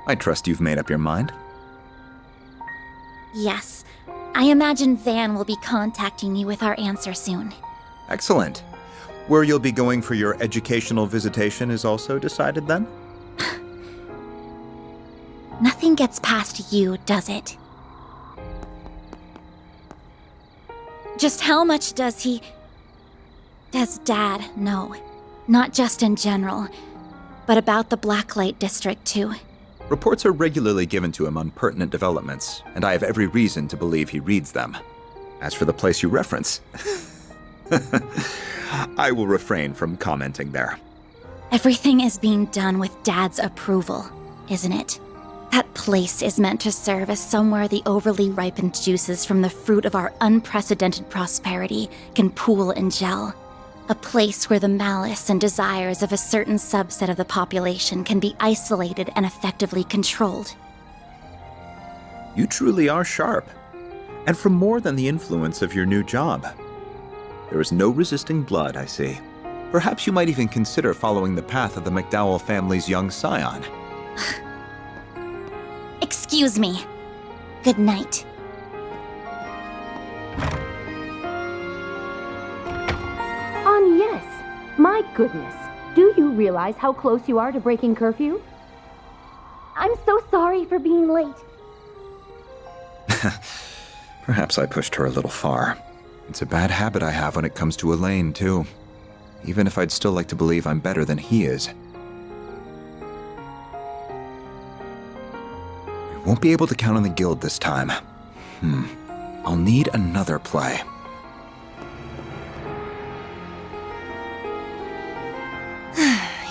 I trust you've made up your mind. Yes. I imagine Van will be contacting you with our answer soon. Excellent. Where you'll be going for your educational visitation is also decided then? Nothing gets past you, does it? Just how much does Dad know? Not just in general, but about the Blacklight District too. Reports are regularly given to him on pertinent developments, and I have every reason to believe he reads them. As for the place you reference, I will refrain from commenting there. Everything is being done with Dad's approval, isn't it? That place is meant to serve as somewhere the overly ripened juices from the fruit of our unprecedented prosperity can pool and gel. A place where the malice and desires of a certain subset of the population can be isolated and effectively controlled. You truly are sharp, and from more than the influence of your new job. There is no resisting blood, I see. Perhaps you might even consider following the path of the McDowell family's young scion. Excuse me. Good night. Yes. My goodness. Do you realize how close you are to breaking curfew? I'm so sorry for being late. Perhaps I pushed her a little far. It's a bad habit I have when it comes to Elaine, too. Even if I'd still like to believe I'm better than he is. I won't be able to count on the guild this time. I'll need another play.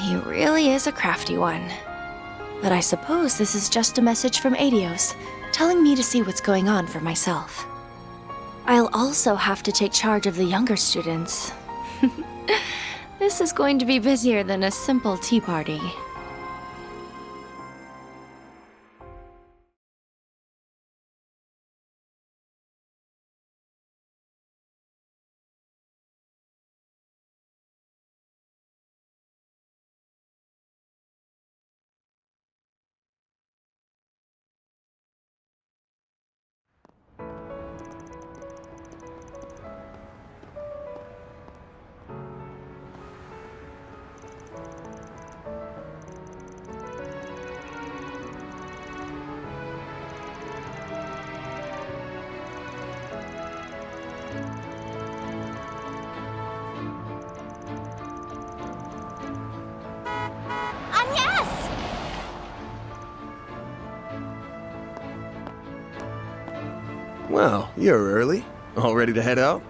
He really is a crafty one. But I suppose this is just a message from Adios, telling me to see what's going on for myself. I'll also have to take charge of the younger students. This is going to be busier than a simple tea party. Wow, you're early. All ready to head out?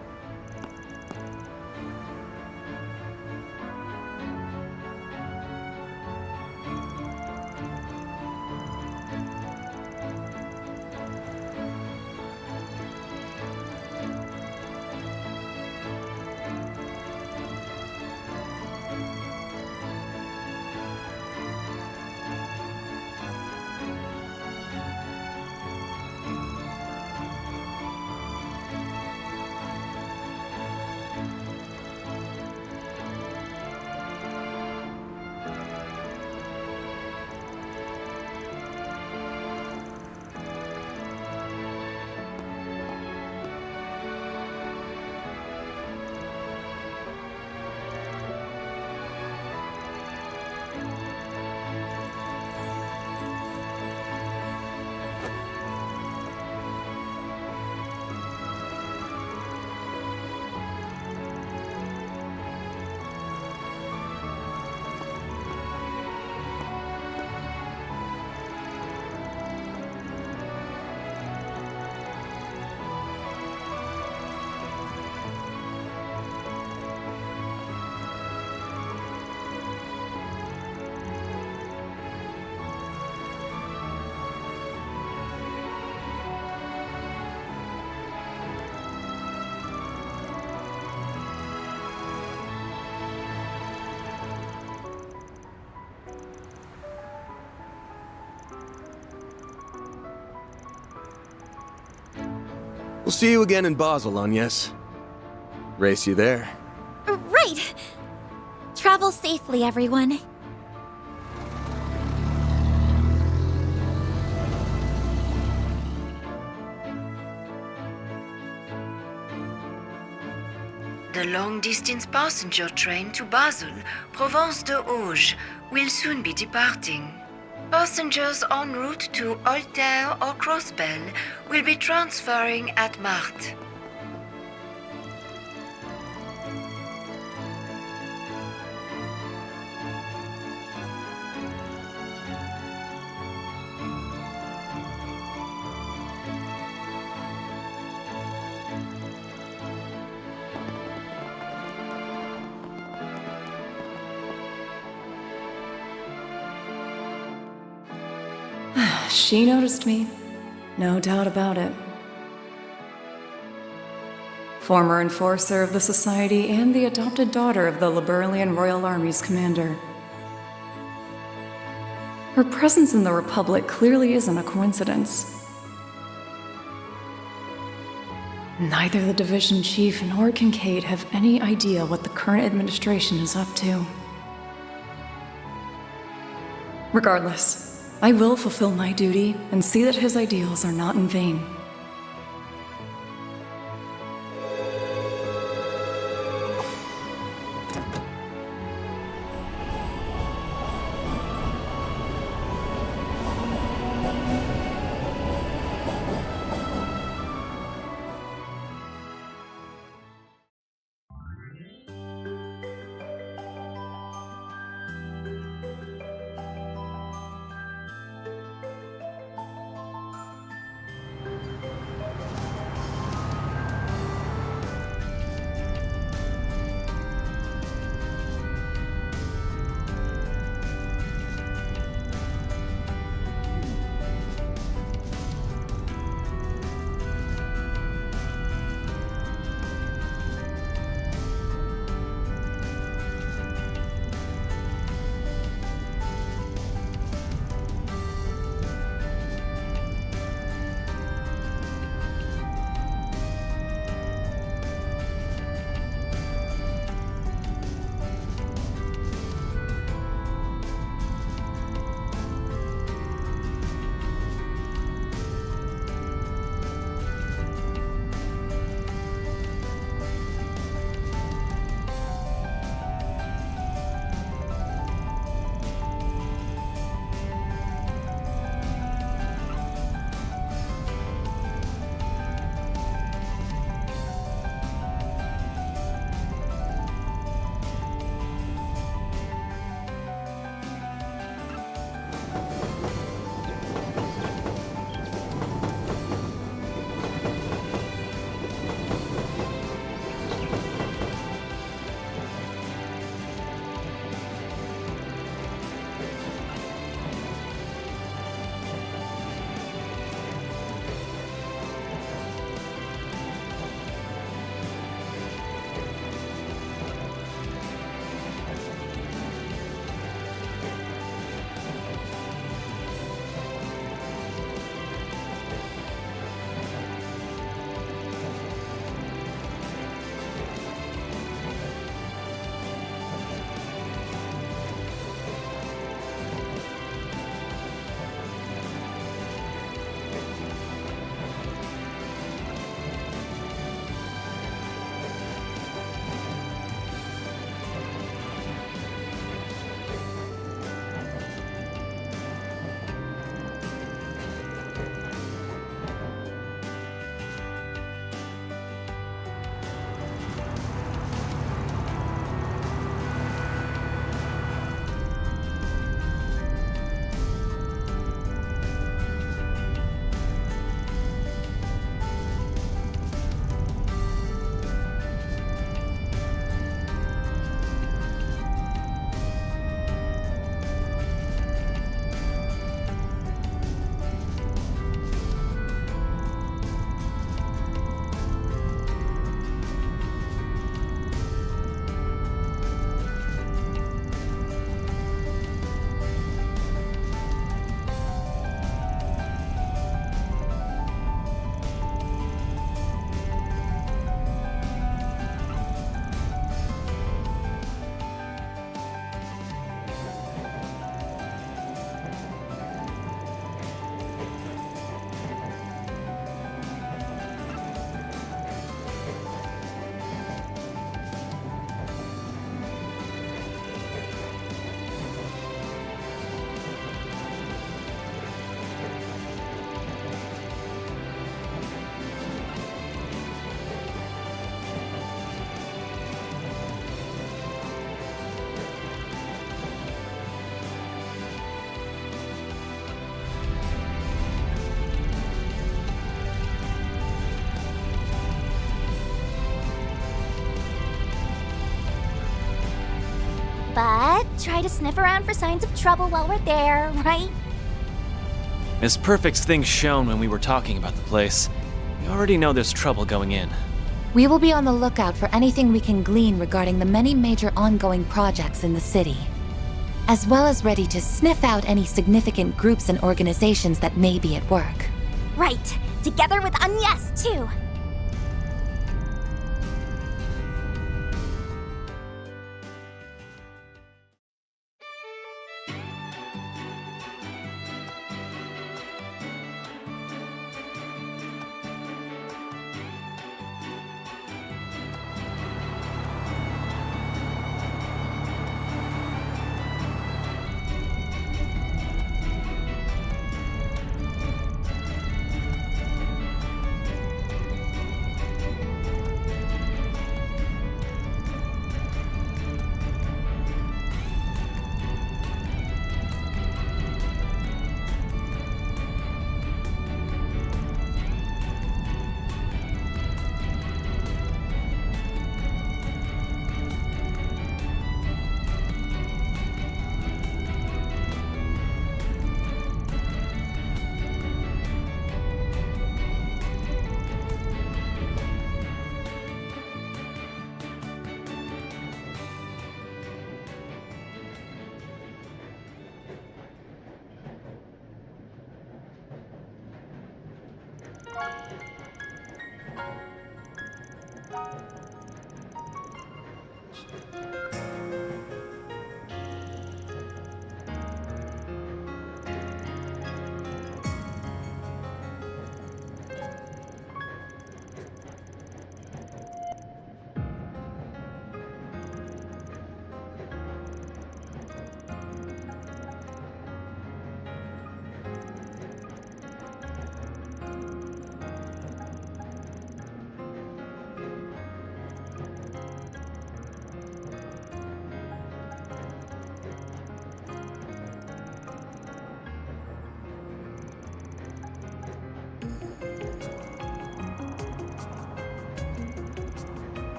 We'll see you again in Basel, Agnes. Race you there. Right! Travel safely, everyone. The long-distance passenger train to Basel, Provence de Auge, will soon be departing. Passengers en route to Altair or Crossbell will be transferring at Marthe. She noticed me. No doubt about it. Former enforcer of the Society and the adopted daughter of the Liberalian Royal Army's commander. Her presence in the Republic clearly isn't a coincidence. Neither the division chief nor Kincaid have any idea what the current administration is up to. Regardless, I will fulfill my duty and see that his ideals are not in vain. try to sniff around for signs of trouble while we're there, right? Miss Perfect's things shown when we were talking about the place. We already know there's trouble going in. We will be on the lookout for anything we can glean regarding the many major ongoing projects in the city, as well as ready to sniff out any significant groups and organizations that may be at work. Right, together with Agnes, too.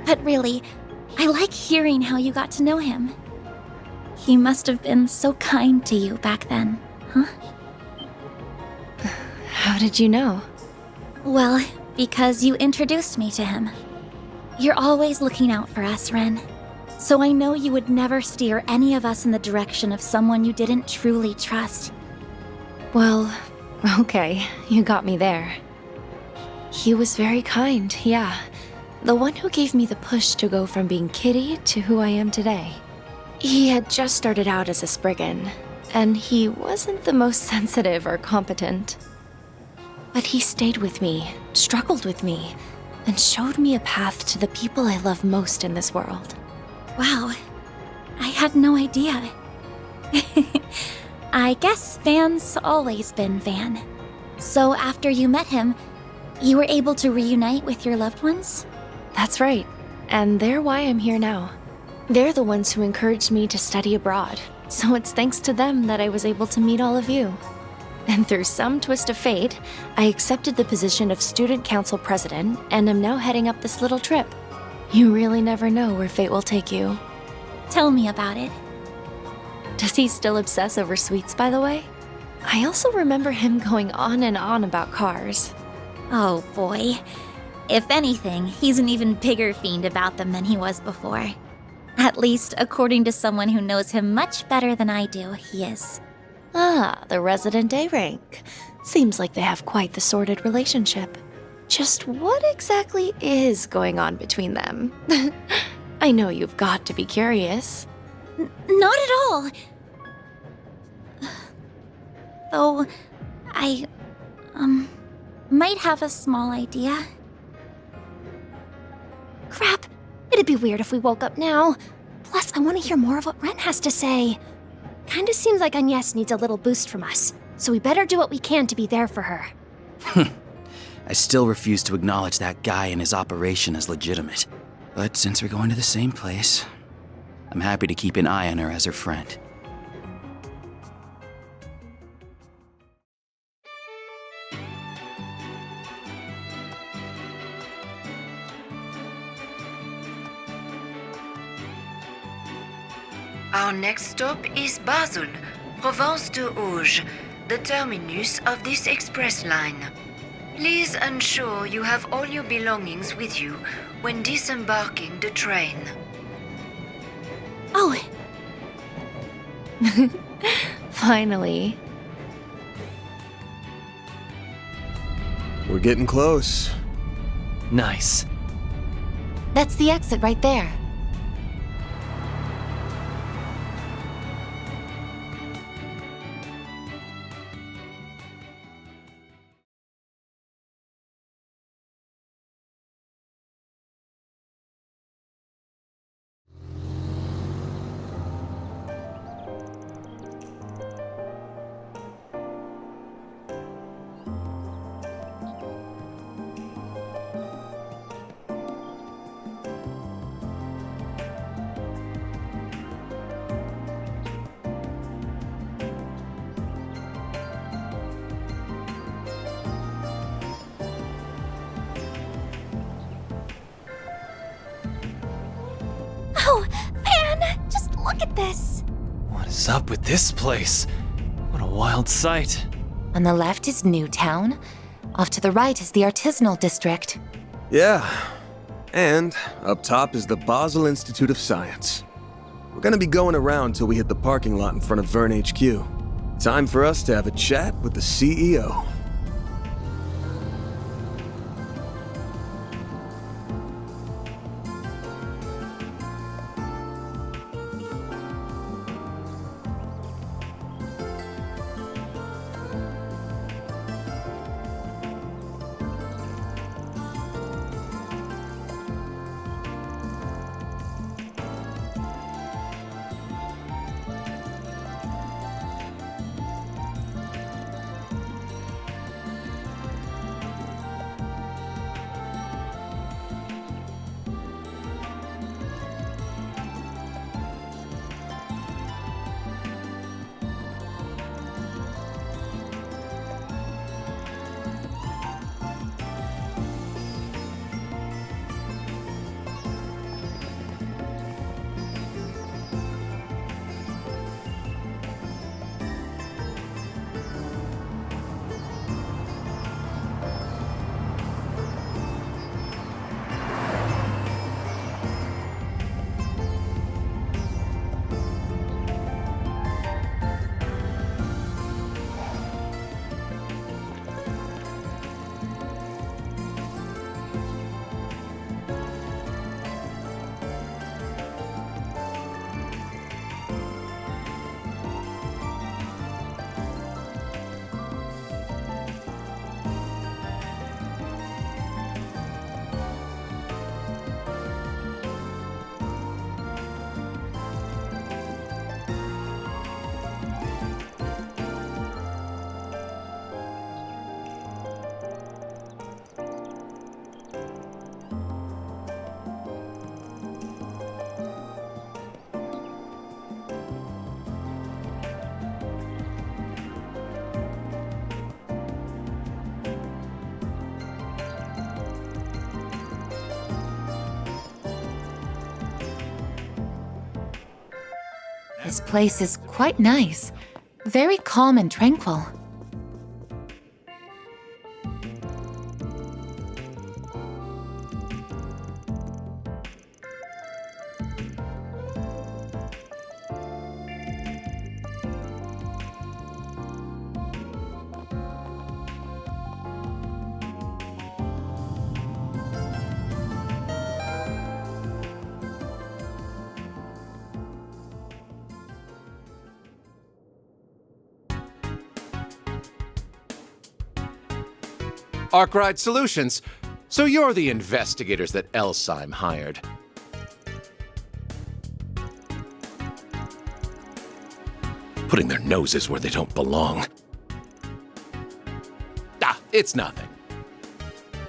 But really, I like hearing how you got to know him. He must have been so kind to you back then, huh? How did you know? Well, because you introduced me to him. You're always looking out for us, Ren. So I know you would never steer any of us in the direction of someone you didn't truly trust. Well, okay, you got me there. He was very kind, yeah. The one who gave me the push to go from being Kitty to who I am today. He had just started out as a Spriggan, and he wasn't the most sensitive or competent. But he stayed with me, struggled with me, and showed me a path to the people I love most in this world. Wow, I had no idea. I guess Van's always been Van. So after you met him, you were able to reunite with your loved ones? That's right, and they're why I'm here now. They're the ones who encouraged me to study abroad, so it's thanks to them that I was able to meet all of you. And through some twist of fate, I accepted the position of student council president and am now heading up this little trip. You really never know where fate will take you. Tell me about it. Does he still obsess over sweets, by the way? I also remember him going on and on about cars. Oh boy. If anything, he's an even bigger fiend about them than he was before. At least, according to someone who knows him much better than I do, he is. Ah, the resident A-rank. Seems like they have quite the sordid relationship. Just what exactly is going on between them? I know you've got to be curious. Not at all! Though, I, might have a small idea. Crap! It It'd be weird if we woke up now. Plus, I want to hear more of what Ren has to say. Kinda seems like Agnes needs a little boost from us, so we better do what we can to be there for her. I still refuse to acknowledge that guy and his operation as legitimate. But since we're going to the same place, I'm happy to keep an eye on her as her friend. Our next stop is Basel, Province de Auge, the terminus of this express line. Please ensure you have all your belongings with you when disembarking the train. Oh! Finally. We're getting close. Nice. That's the exit right there. Oh, Van! Just look at this! What is up with this place? What a wild sight. On the left is Newtown. Off to the right is the artisanal district. Yeah. And up top is the Basel Institute of Science. We're gonna be going around till we hit the parking lot in front of Vern HQ. Time for us to have a chat with the CEO. This place is quite nice. Very calm and tranquil. Arkwright Solutions. So you're the investigators that Elsheim hired. putting their noses where they don't belong. Ah, it's nothing.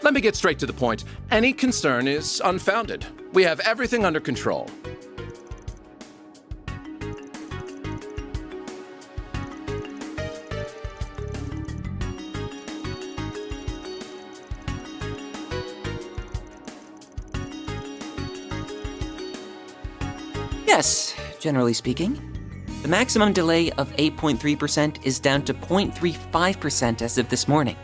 Let me get straight to the point. Any concern is unfounded. We have everything under control. Yes, generally speaking. The maximum delay of 8.3% is down to 0.35% as of this morning.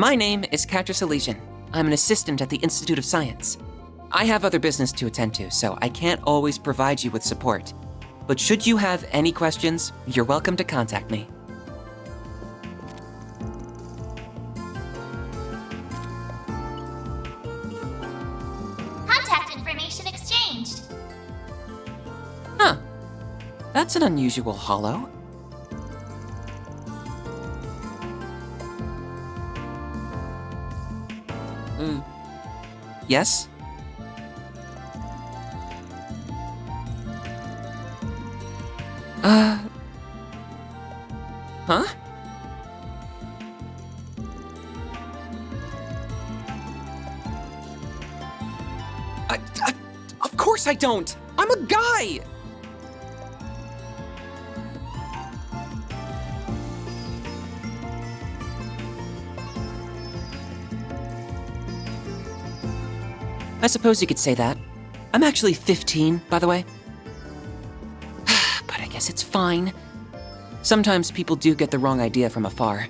My name is Catrus Elysian. I'm an assistant at the Institute of Science. I have other business to attend to, so I can't always provide you with support. But should you have any questions, you're welcome to contact me. Contact information exchanged. Huh. That's an unusual holo. Yes? Huh? Of course I don't! I'm a guy! I suppose you could say that. I'm actually 15, by the way. But I guess it's fine. Sometimes people do get the wrong idea from afar.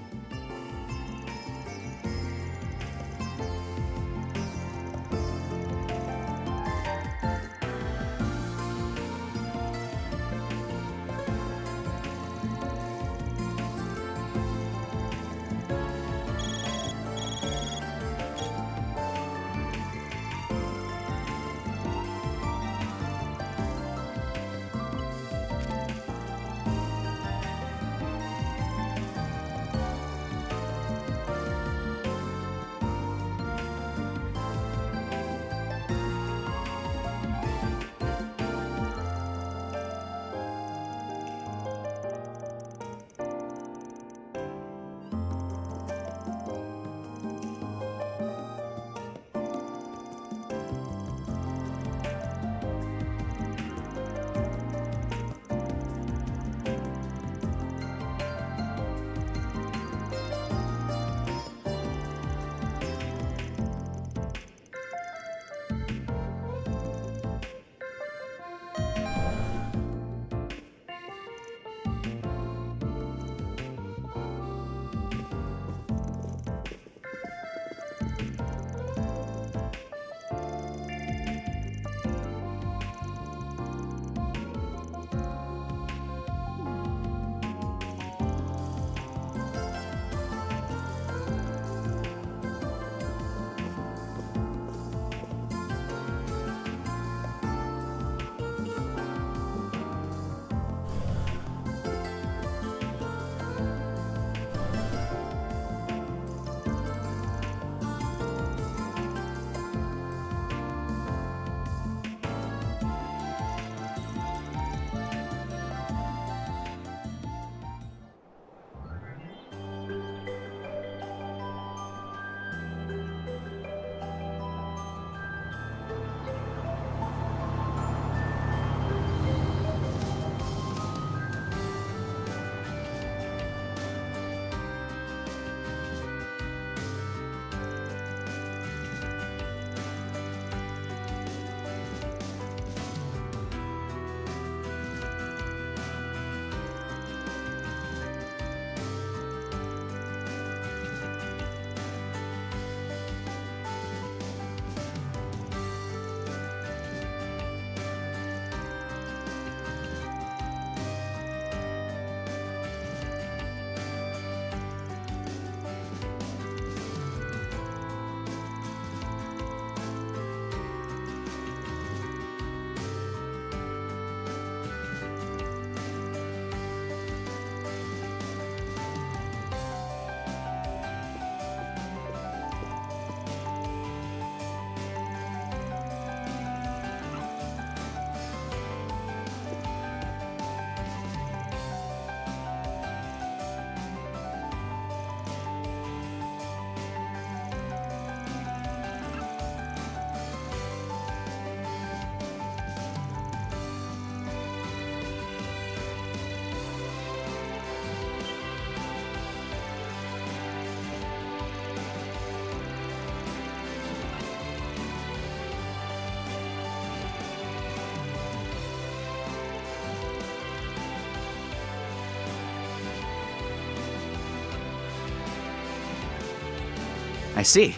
I see.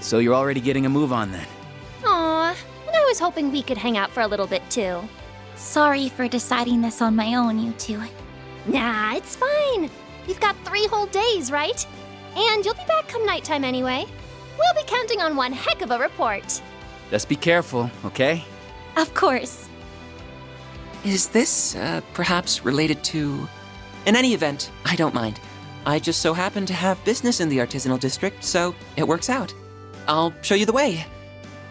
So you're already getting a move on then. Aw, and I was hoping we could hang out for a little bit too. Sorry for deciding this on my own, you two. Nah, it's fine. We've got 3 whole days, right? And you'll be back come nighttime anyway. We'll be counting on one heck of a report. Just be careful, okay? Of course. Is this, perhaps related to... In any event, I don't mind. I just so happen to have business in the artisanal district, so it works out. I'll show you the way.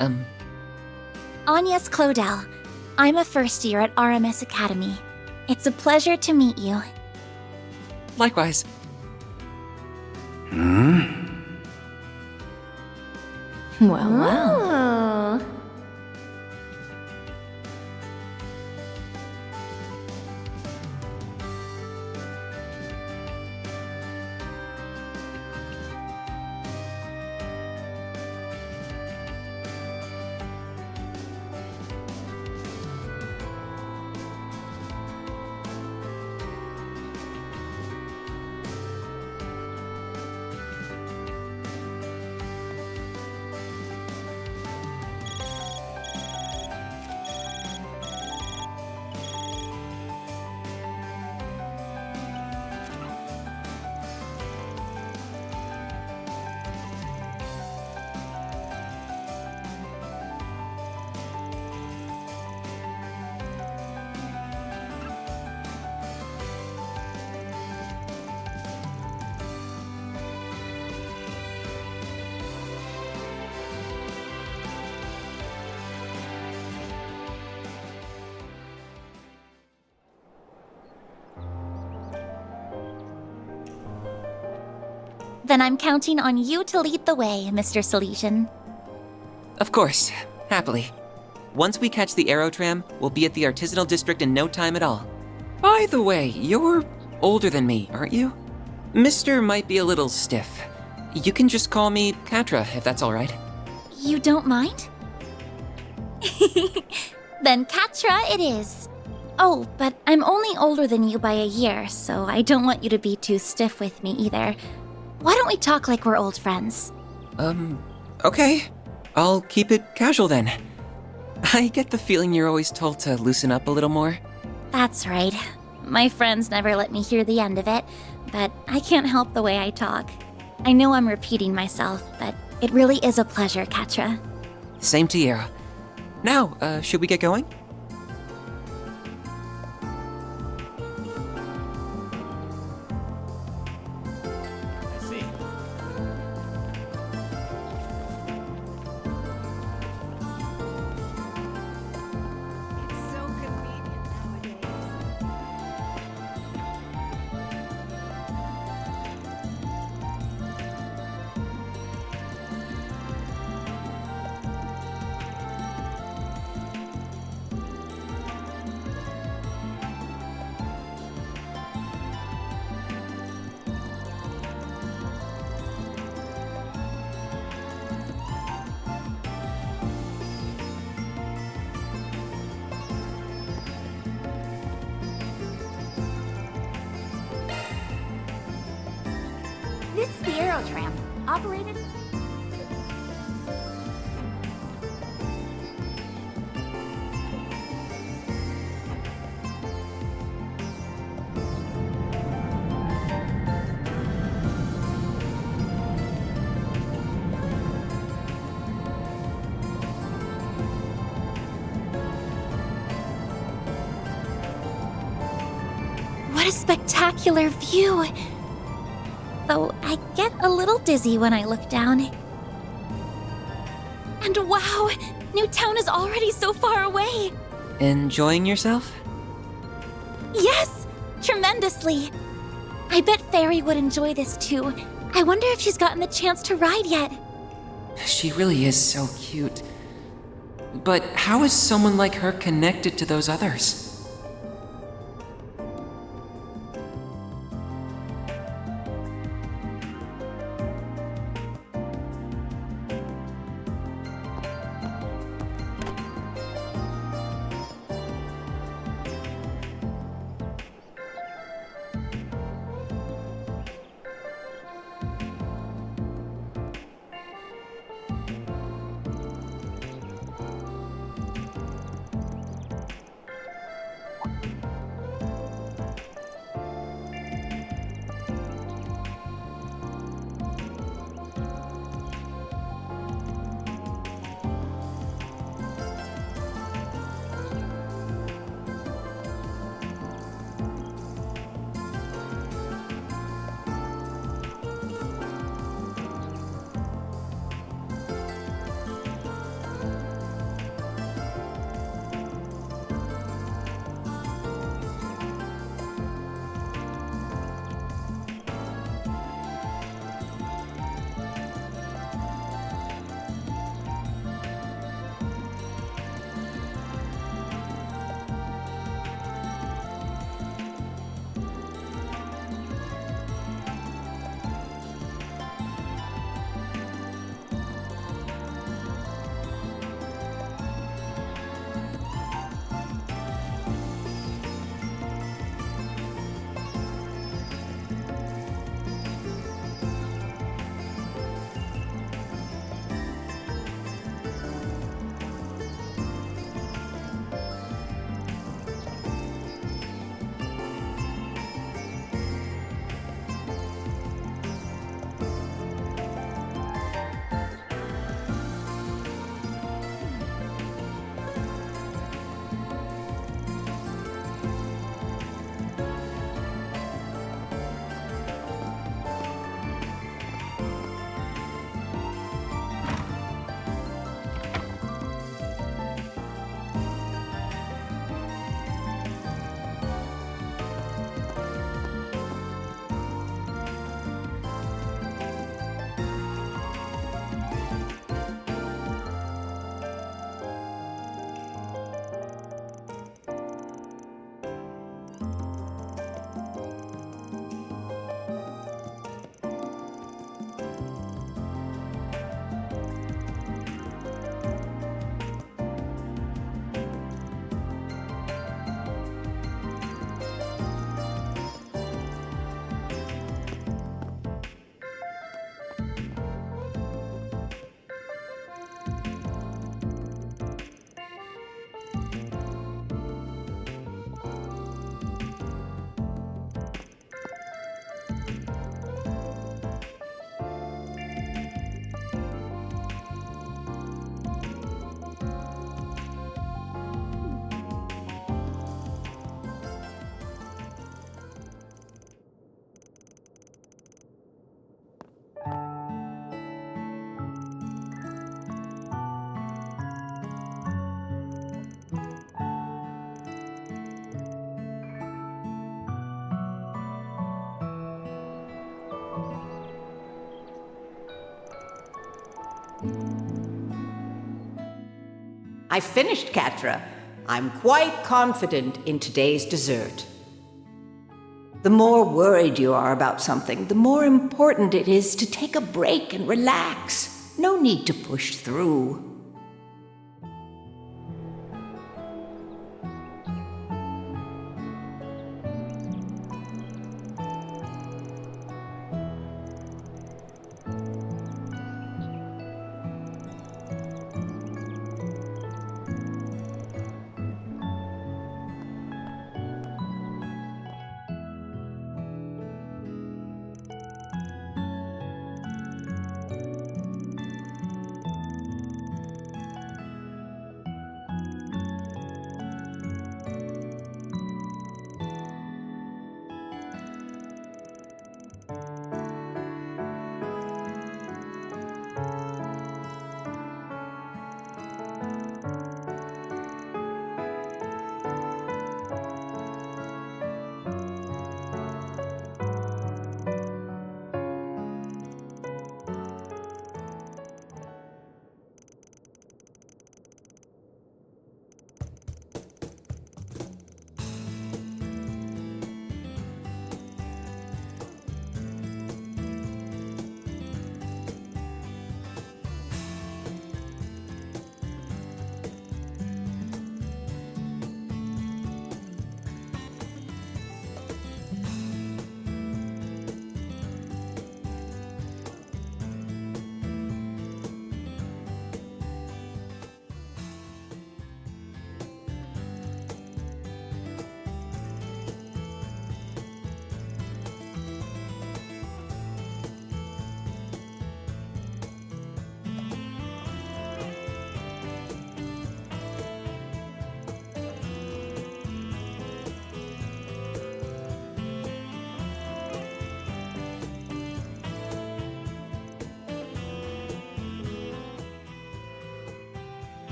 Agnes Claudel. I'm a first year at RMS Academy. It's a pleasure to meet you. Likewise. Well. Then I'm counting on you to lead the way, Mr. Salesian. Of course, happily. Once we catch the Aerotram, we'll be at the artisanal district in no time at all. By the way, you're older than me, aren't you? Mister might be a little stiff. You can just call me Katra, if that's all right. You don't mind? Then Katra it is. Oh, but I'm only older than you by a year, so I don't want you to be too stiff with me either. Why don't we talk like we're old friends? Okay. I'll keep it casual then. I get the feeling you're always told to loosen up a little more. That's right. My friends never let me hear the end of it, but I can't help the way I talk. I know I'm repeating myself, but it really is a pleasure, Katra. Same to you. Now, should we get going? This is the Aerotram. Operated? What a spectacular view! Though I get a little dizzy when I look down. And wow! Newtown is already so far away! Enjoying yourself? Yes! Tremendously! I bet Fairy would enjoy this too. I wonder if she's gotten the chance to ride yet. She really is so cute. But how is someone like her connected to those others? I finished, Catra. I'm quite confident in today's dessert. The more worried you are about something, the more important it is to take a break and relax. No need to push through.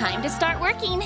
Time to start working.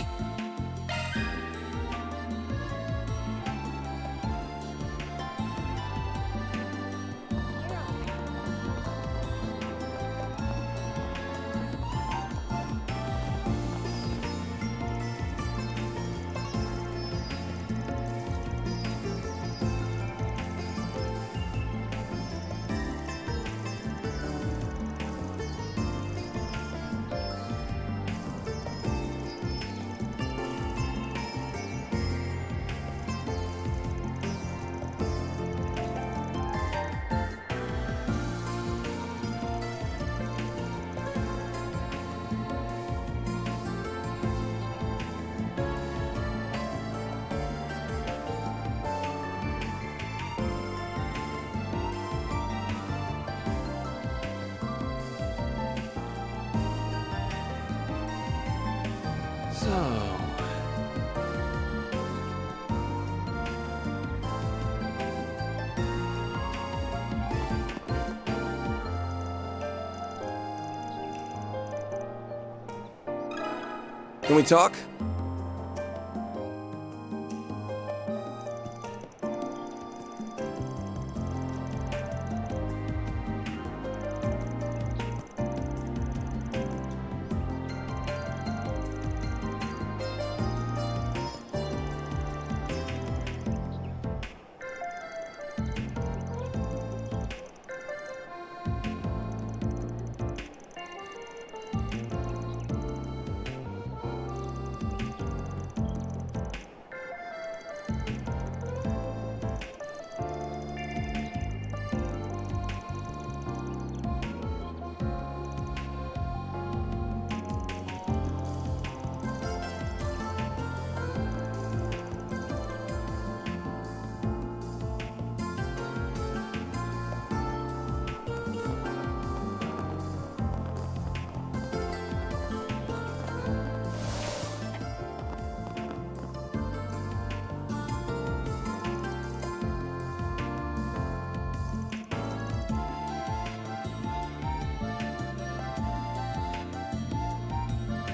Can we talk?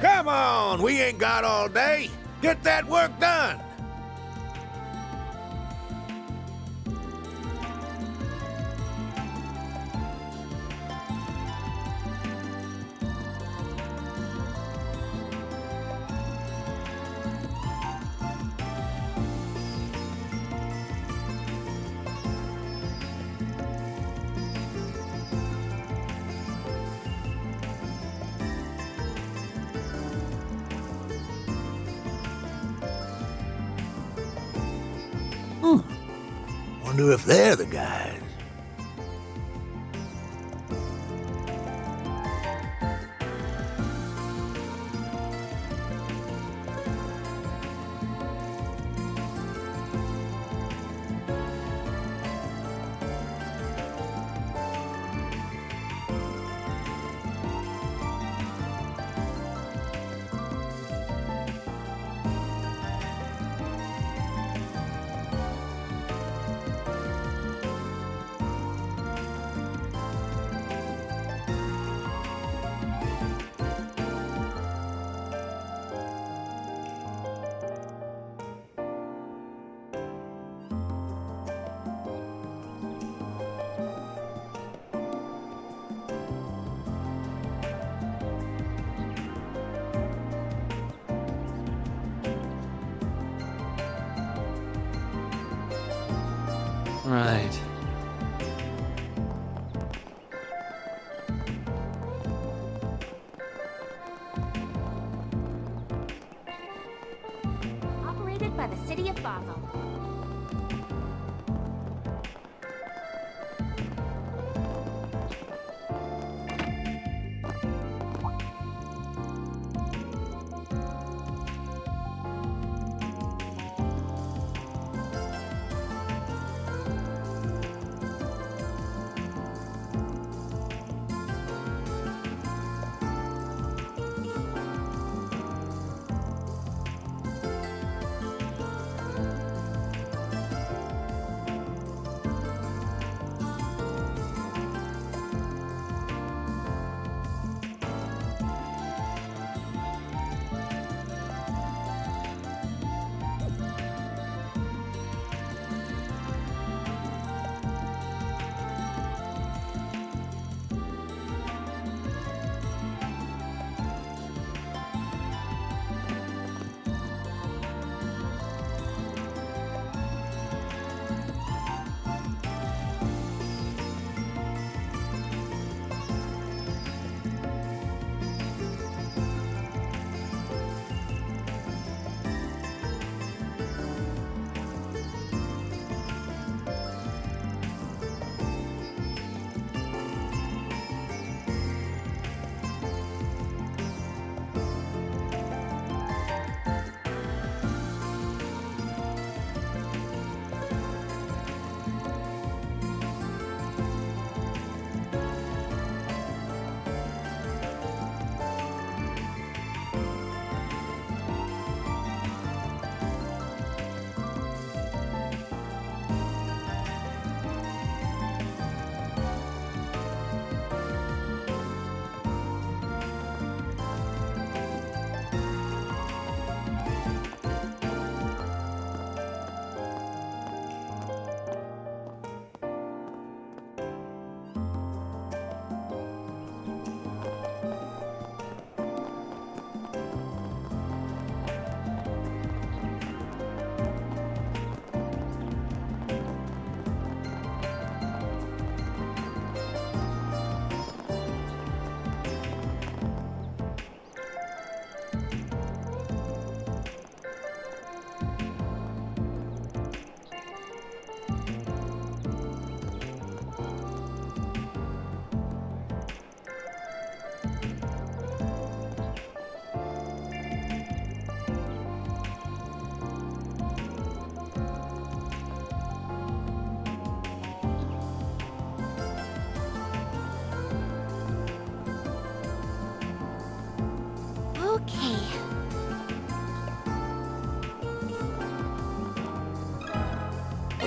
Come on, we ain't got all day. Get that work done. Wonder if they're the guys. Right. Operated by the City of Basel.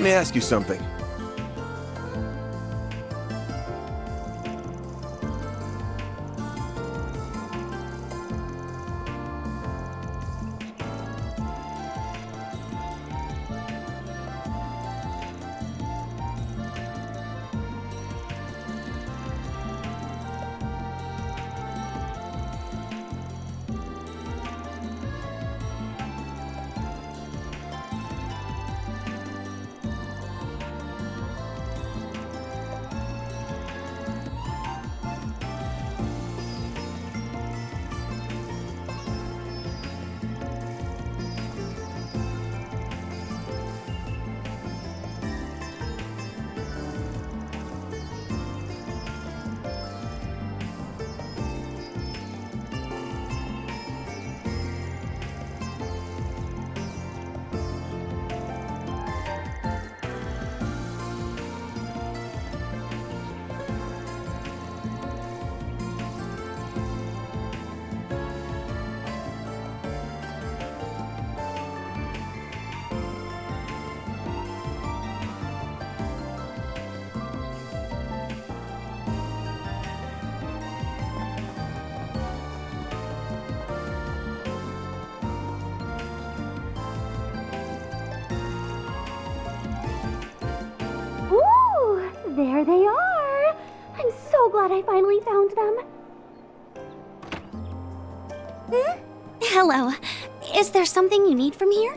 me ask you something. Ooh, there they are! I'm so glad I finally found them. Hello. Is there something you need from here?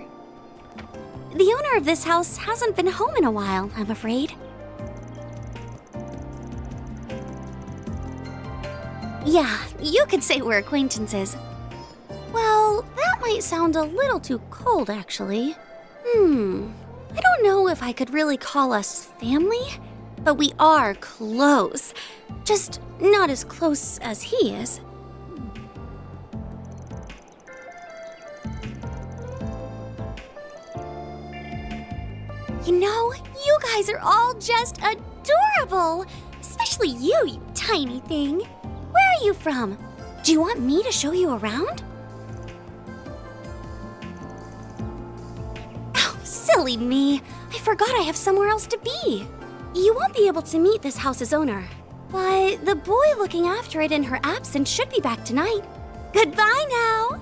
The owner of this house hasn't been home in a while, I'm afraid. Yeah, you could say we're acquaintances. Well, that might sound a little too cold, actually. I don't know if I could really call us family, but we are close. Just not as close as he is. You know, you guys are all just adorable! Especially you tiny thing. Where are you from? Do you want me to show you around? Oh, silly me. I forgot I have somewhere else to be. You won't be able to meet this house's owner, but the boy looking after it in her absence should be back tonight. Goodbye now!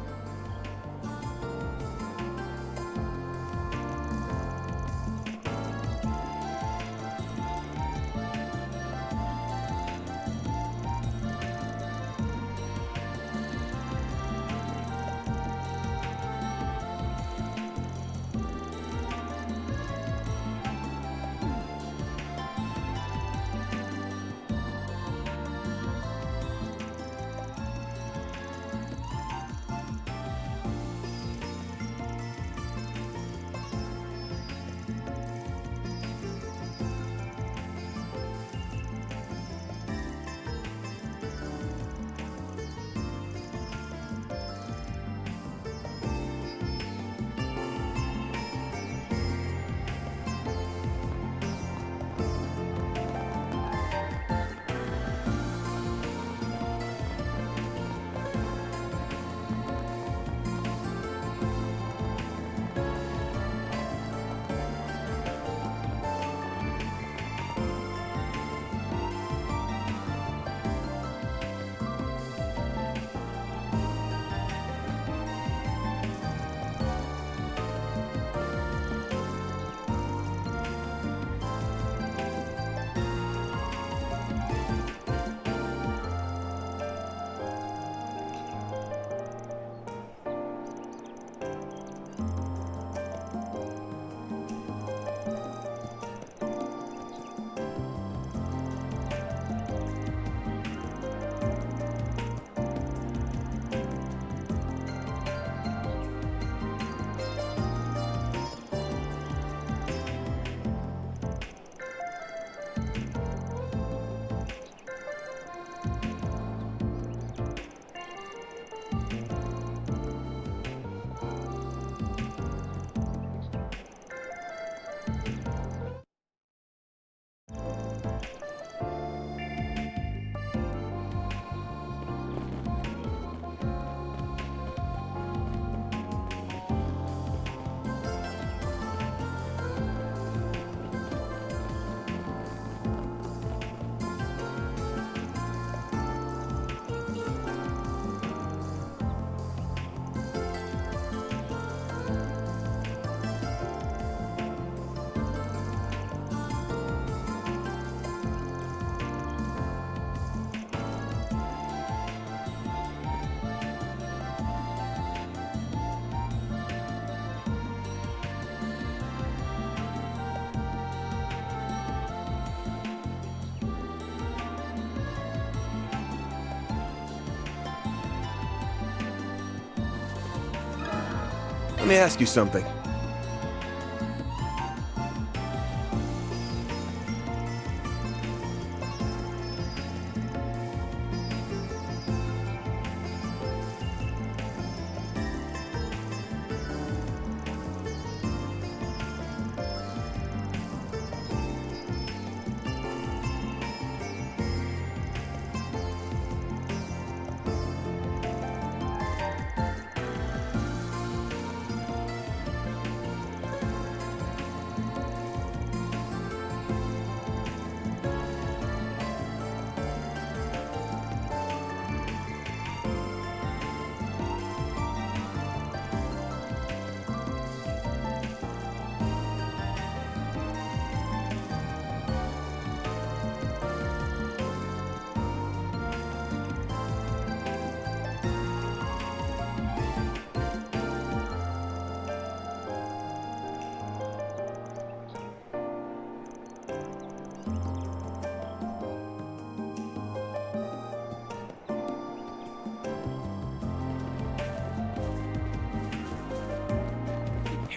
Let me ask you something.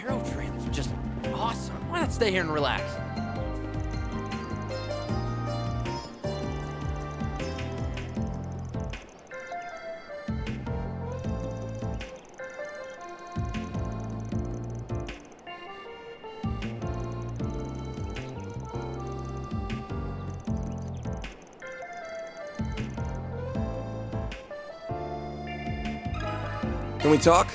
Aerotrains are just awesome. Why not stay here and relax? Can we talk?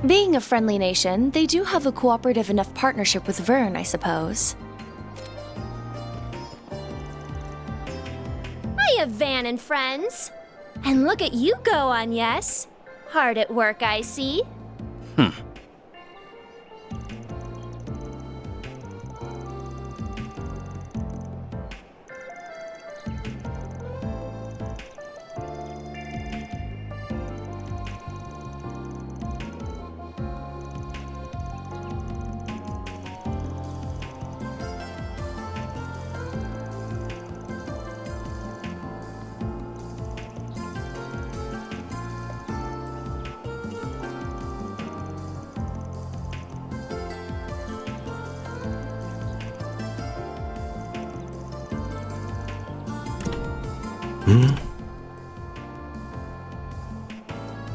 Being a friendly nation, they do have a cooperative enough partnership with Vern, I suppose. Hiya, Van and friends. And look at you go, Agnes. Hard at work, I see.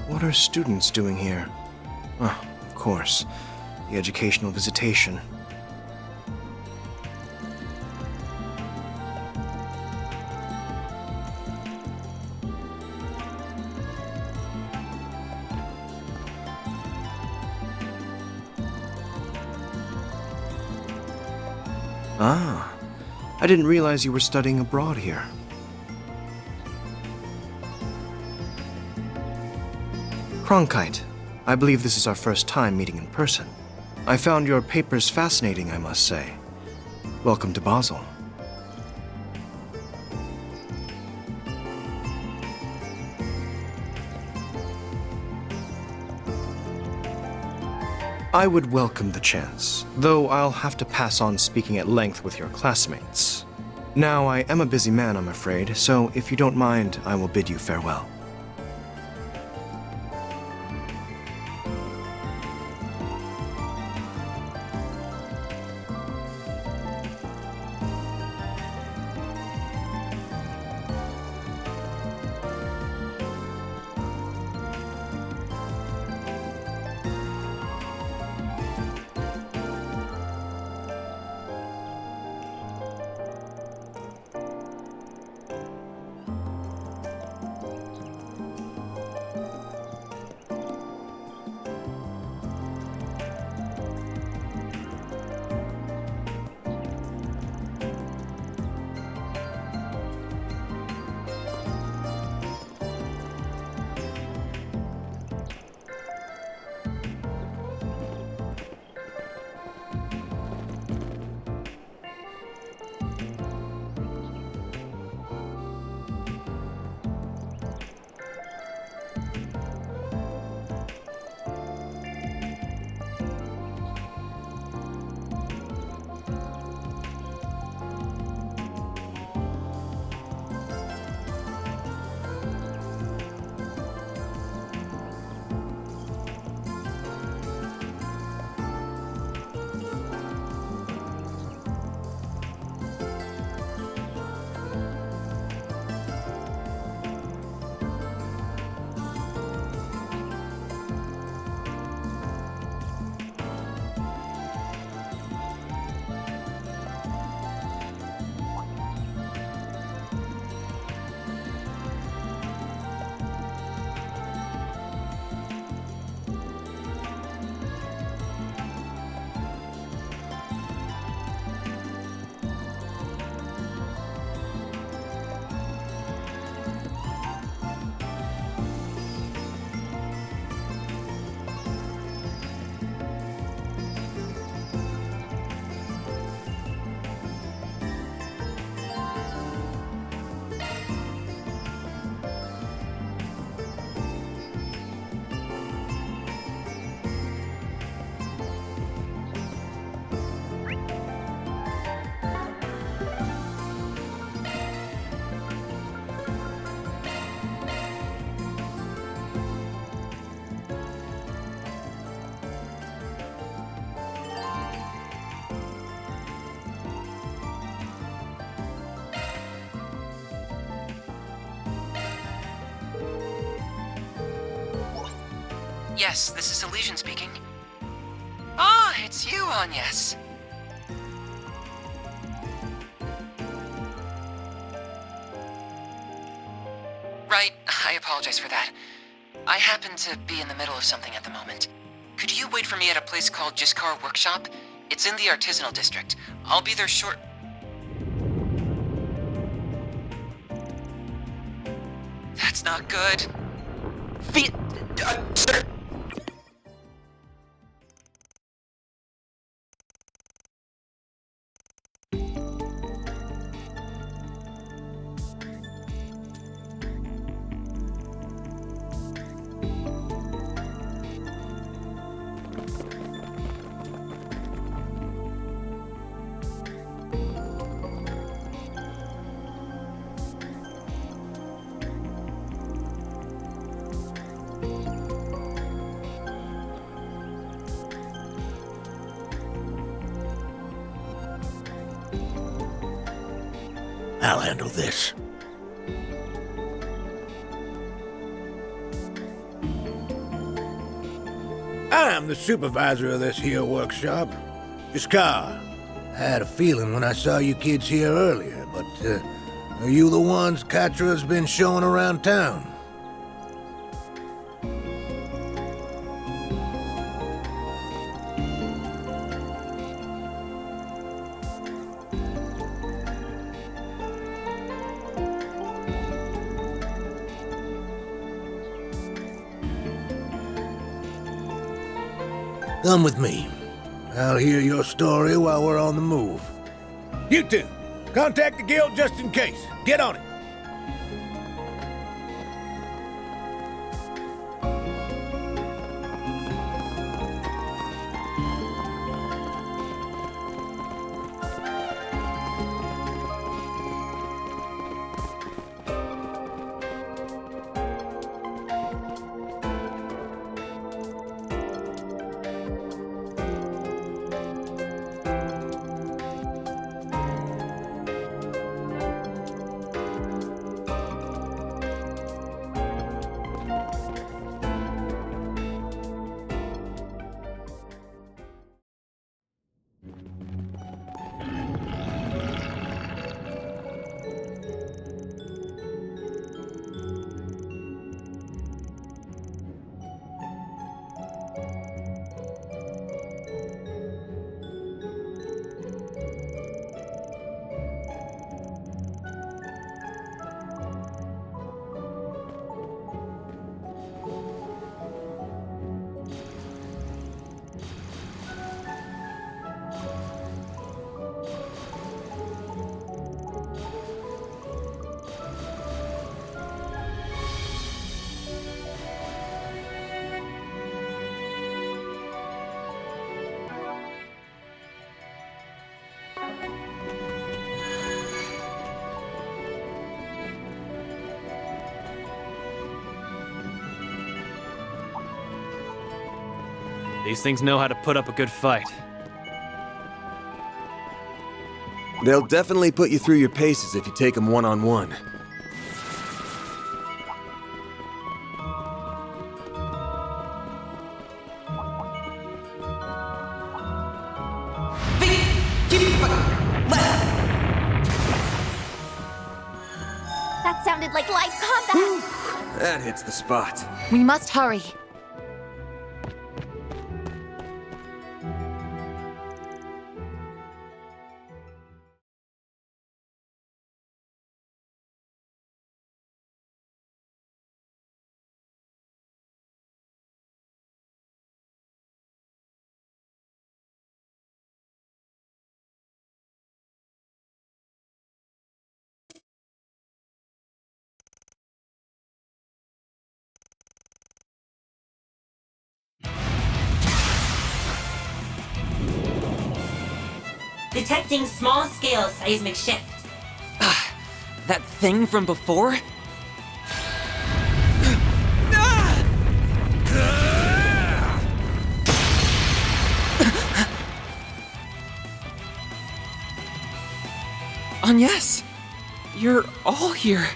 What are students doing here? Oh, of course. The educational visitation. Ah, I didn't realize you were studying abroad here. Cronkite, I believe this is our first time meeting in person. I found your papers fascinating, I must say. Welcome to Basel. I would welcome the chance, though I'll have to pass on speaking at length with your classmates. Now, I am a busy man, I'm afraid, so if you don't mind, I will bid you farewell. Yes, this is Elysian speaking. Ah, it's you, Agnes. Right, I apologize for that. I happen to be in the middle of something at the moment. Could you wait for me at a place called Jiskar Workshop? It's in the artisanal district. I'll be there short. That's not good. Sir. I'll handle this. I'm the supervisor of this here workshop. Jiskar. I had a feeling when I saw you kids here earlier, but, are you the ones Katra's been showing around town? Come with me. I'll hear your story while we're on the move. You two, contact the guild just in case. Get on it. These things know how to put up a good fight. They'll definitely put you through your paces if you take them one-on-one. That sounded like live combat! That hits the spot. We must hurry. Detecting small-scale seismic shift. That thing from before? Agnes, you're all here.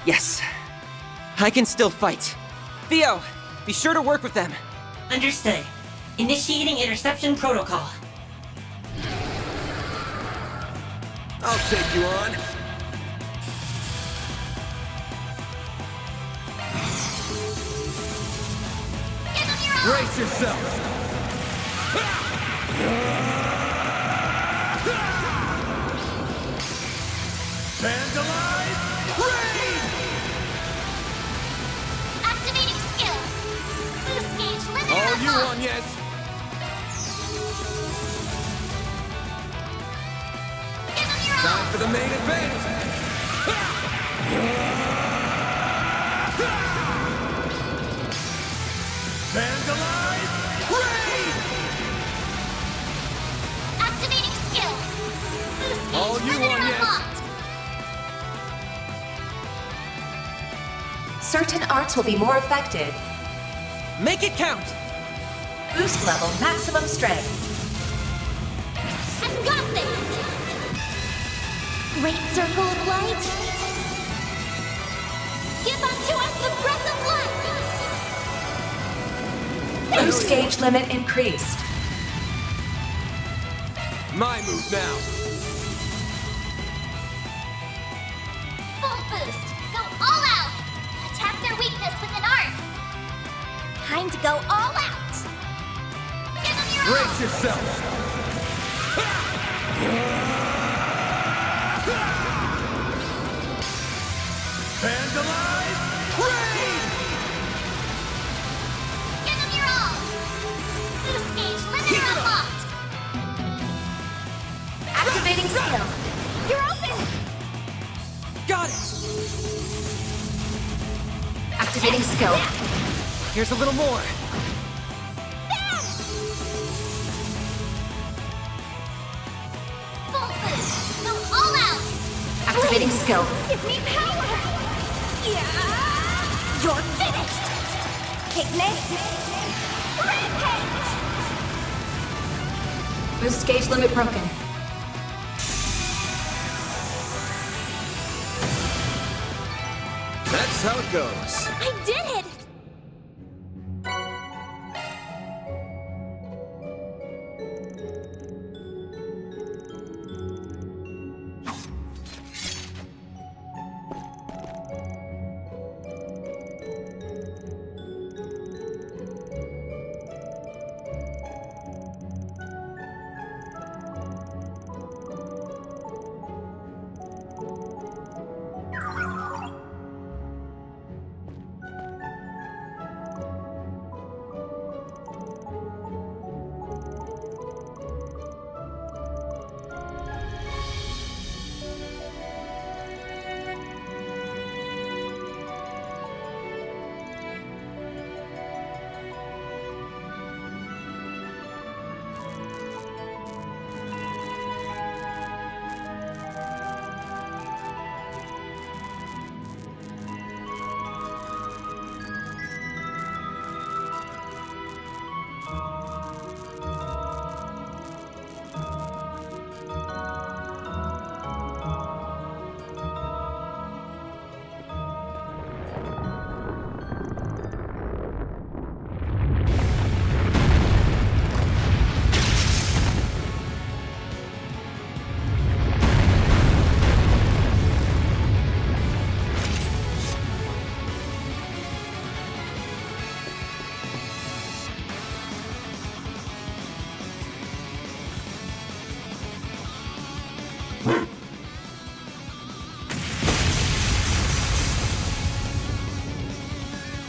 Yes, I can still fight. Theo, Be sure to work with them. Understood. Initiating interception protocol. I'll take you on. Brace yourself! Vandalize! Raid! Activating skill. Boost gauge limit All you unlocked. want, yes? Give them your Time for the main event! Vandalize! Raid! Activating skill. Boost gauge All you limit want, yes? unlocked. Certain arts will be more effective. Make it count! Boost level maximum strength. I've got this. Great circle of light. Give unto us the breath of life. Boost gauge limit increased. My move now. Full boost. Go all out. Attack their weakness with an art. Time to go all out. Give them your Brace all. yourself! Vandalize! Raid! Give them your all. Boost gauge limit unlocked. Activating skill. You're open. Got it! Activating skill. Here's a little more. Full boost. Go all out. Activating skill. Give me power. Yeah. You're finished. Ignis. Rampage. Boost gauge limit broken. That's how it goes. I did it.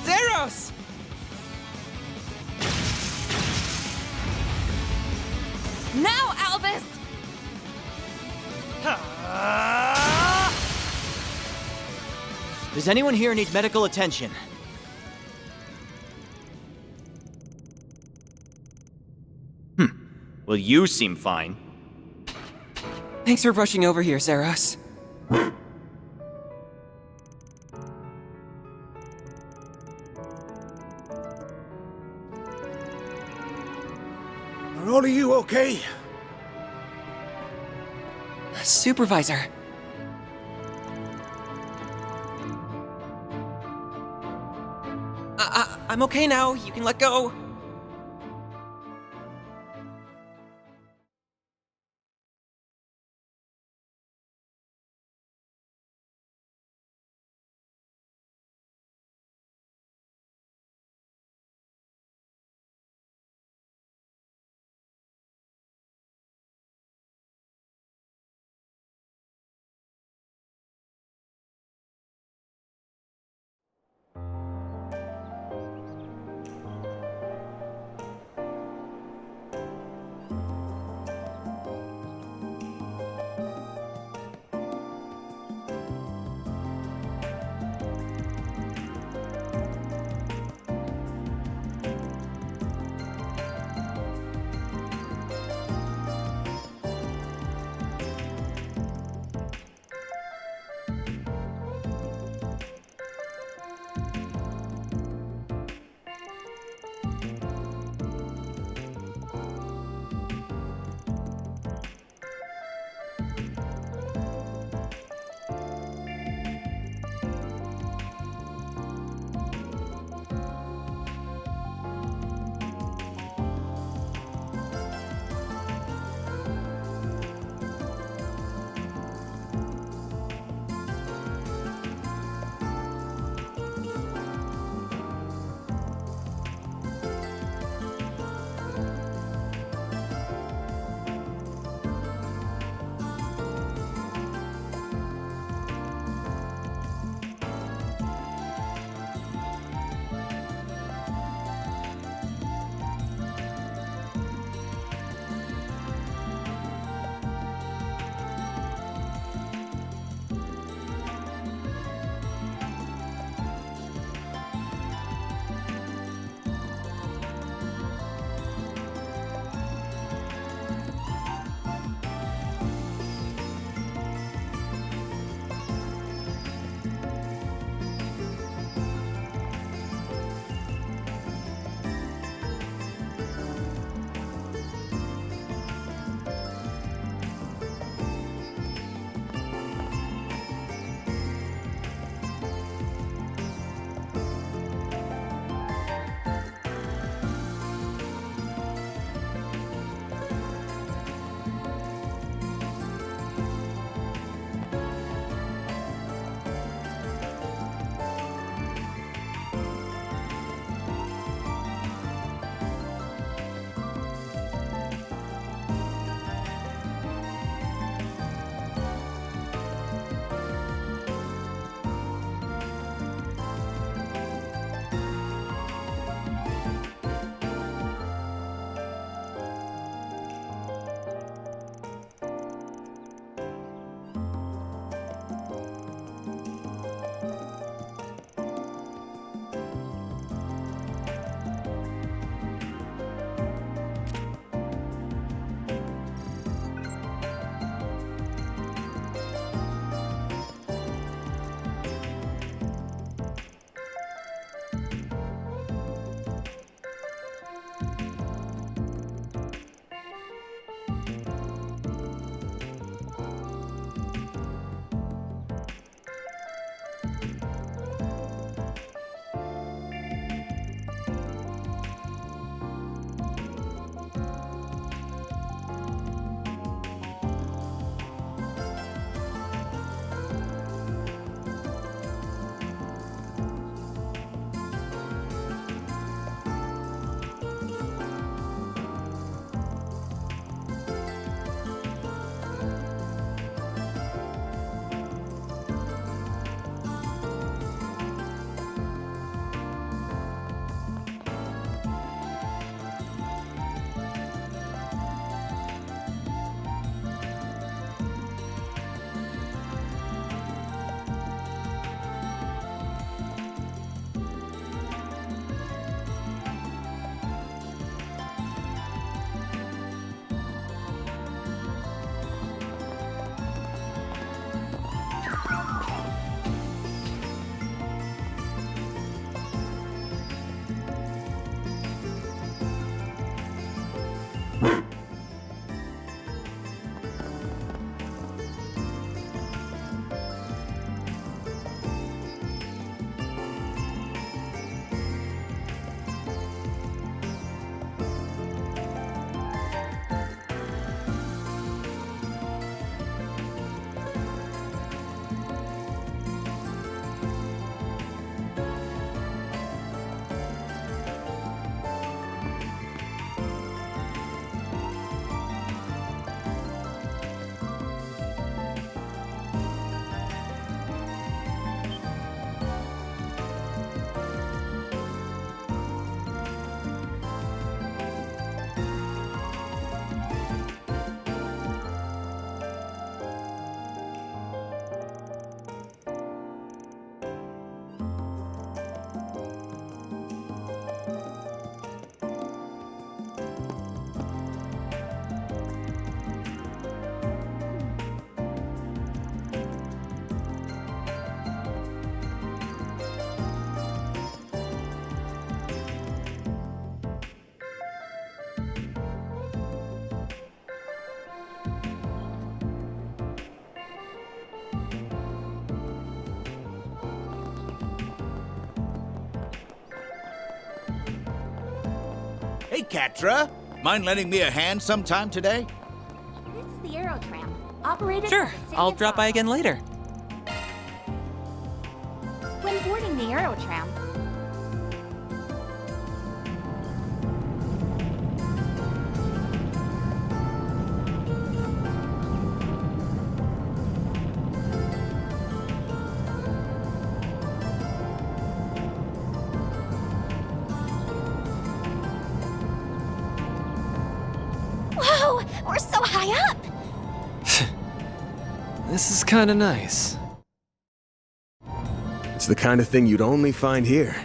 Zeros! Now, Albus! Does anyone here need medical attention? Well, you seem fine. Thanks for rushing over here, Zeros. Are all of you okay? I'm okay now. You can let go. Hey, Catra. Mind lending me a hand sometime today? This is the Aerotram, operated Sure, by the city I'll of drop by again later. When boarding the Aerotram, Whoa! We're so high up! This is kinda nice. It's the kind of thing you'd only find here.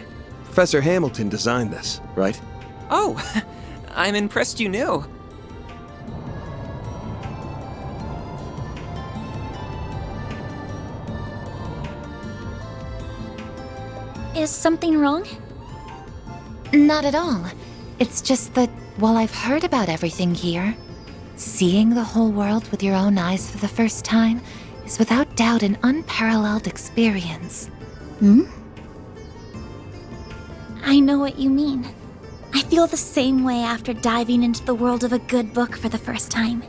Professor Hamilton designed this, right? Oh, I'm impressed you knew. Is something wrong? Not at all. It's just that while I've heard about everything here, seeing the whole world with your own eyes for the first time is without doubt an unparalleled experience. I know what you mean. I feel the same way after diving into the world of a good book for the first time.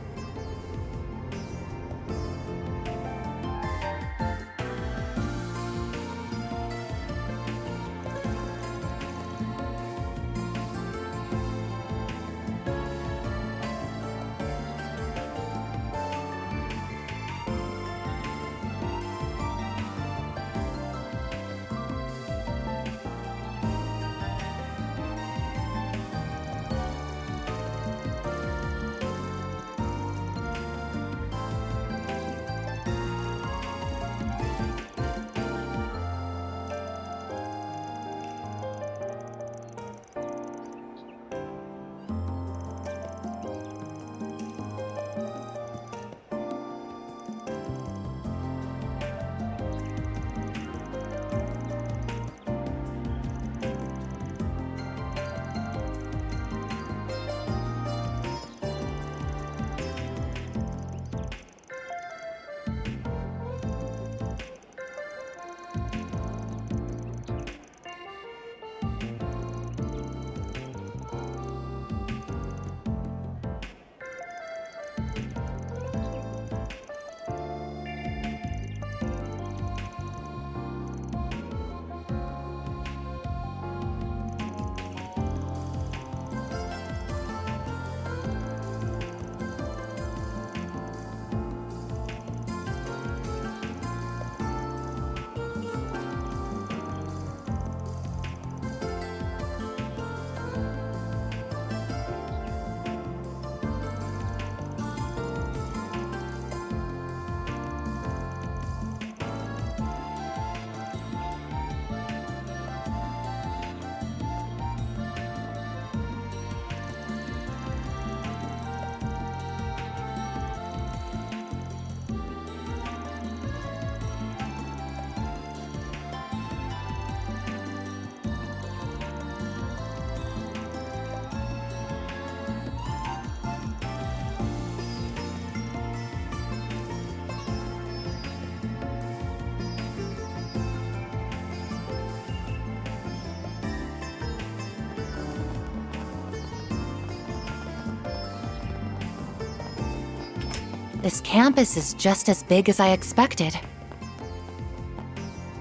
This campus is just as big as I expected.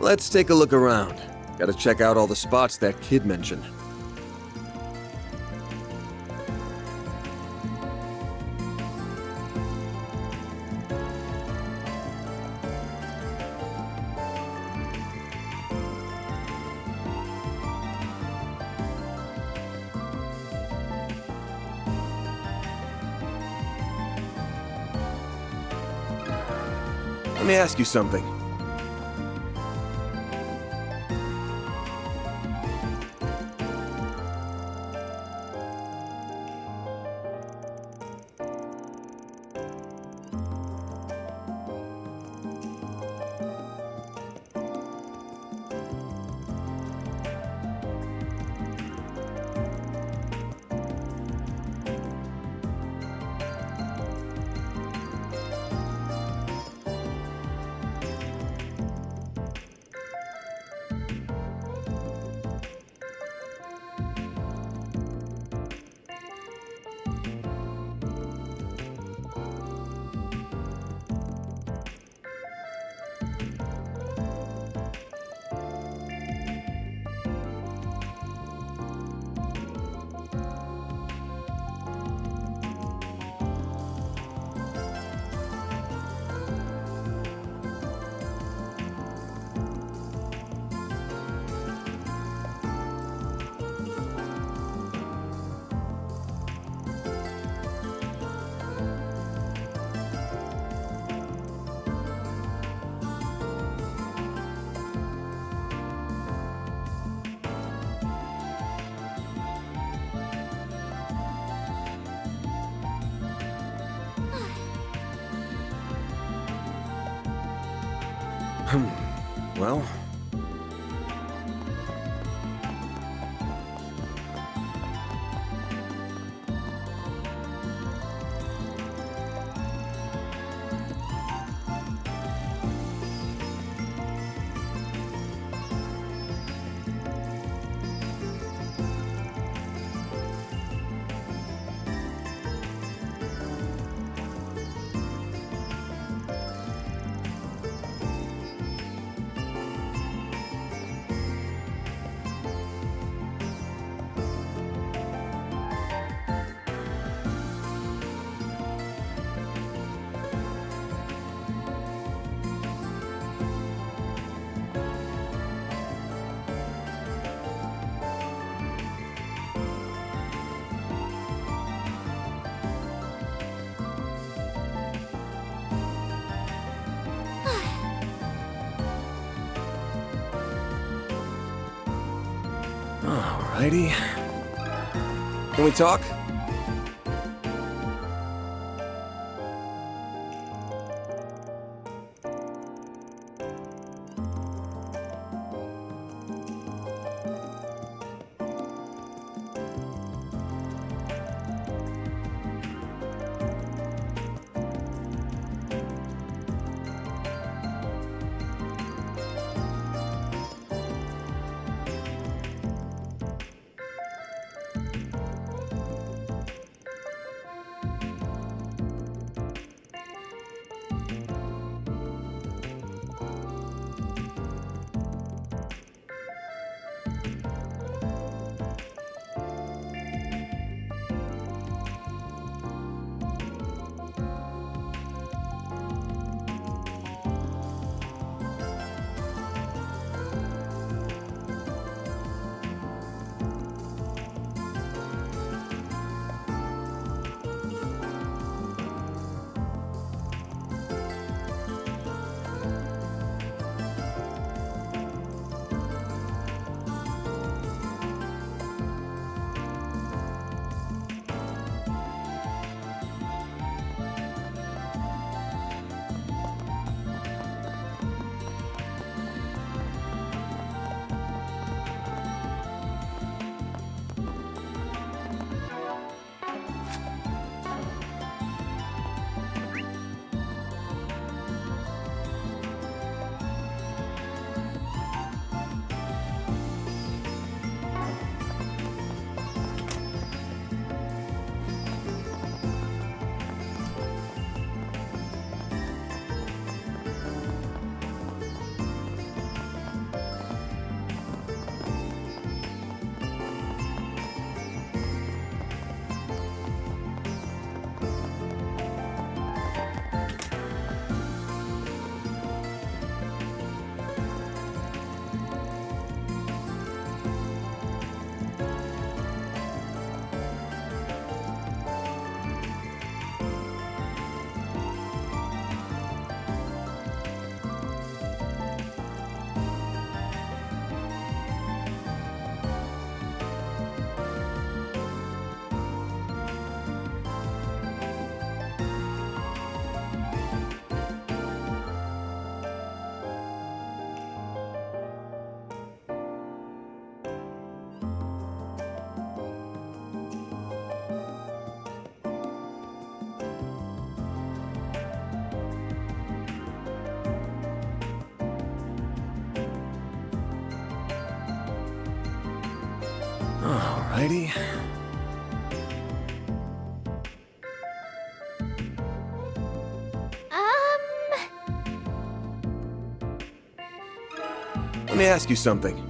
Let's take a look around. Gotta check out all the spots that kid mentioned. Let me ask you something. Well... Alrighty. Can we talk? Alrighty. Let me ask you something.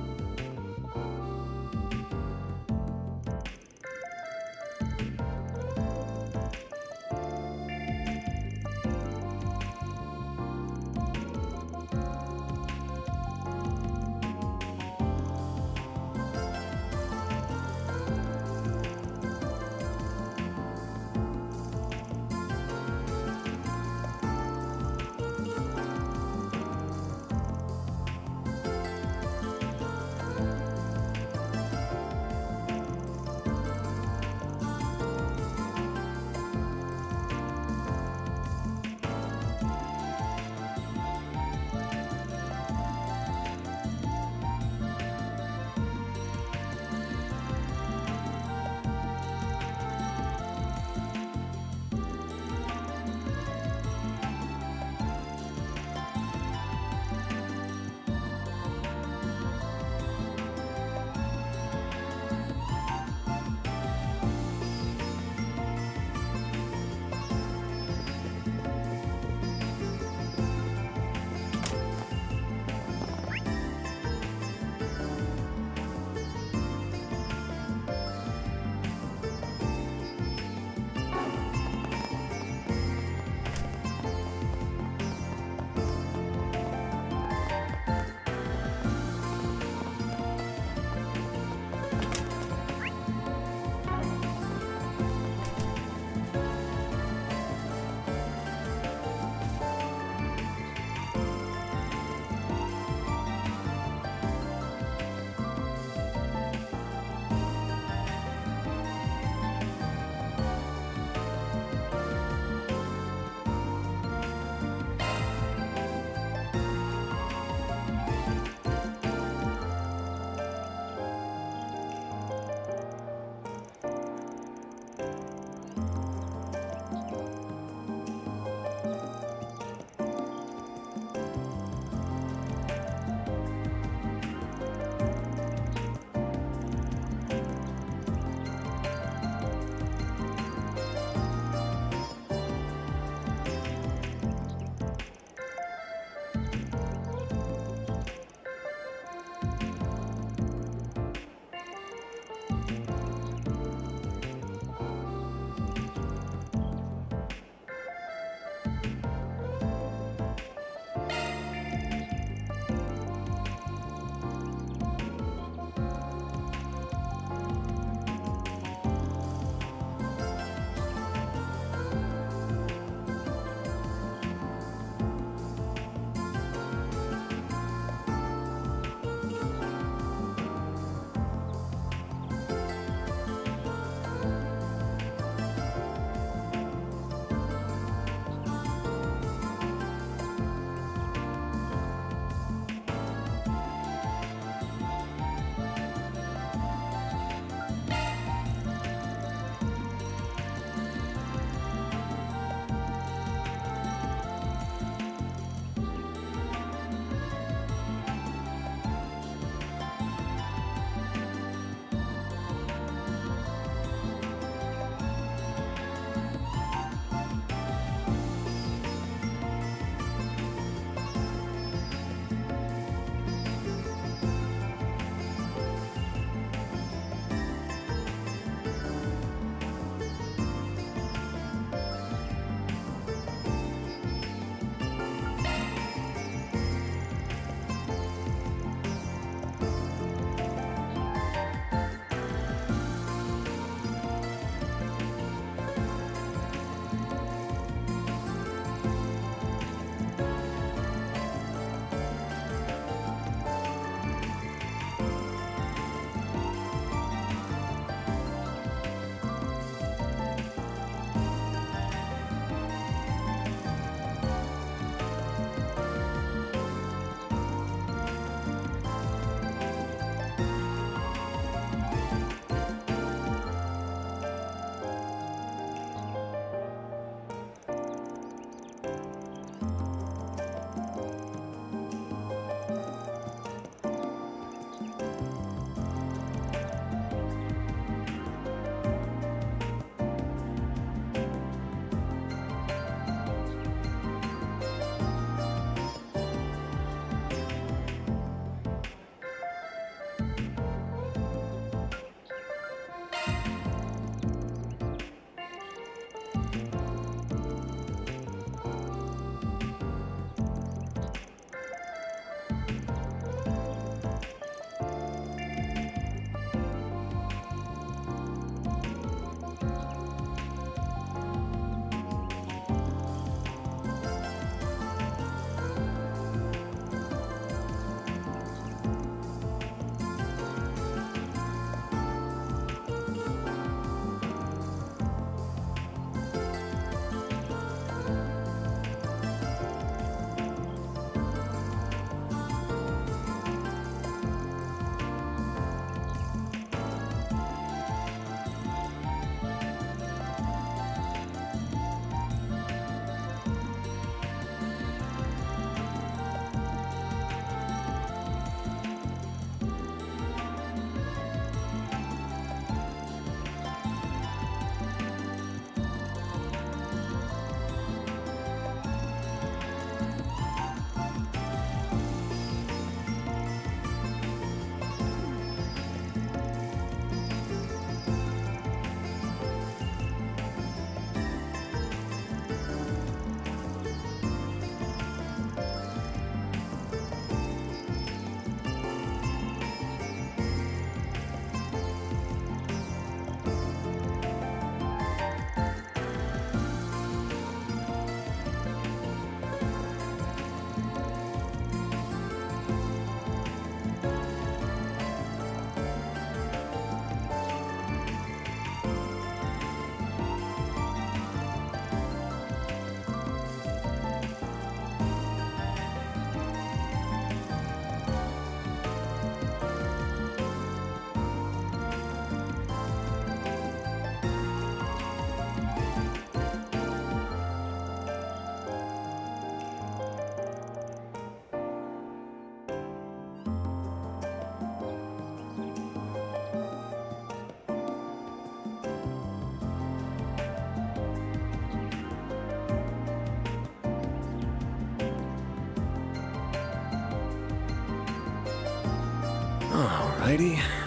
Alrighty.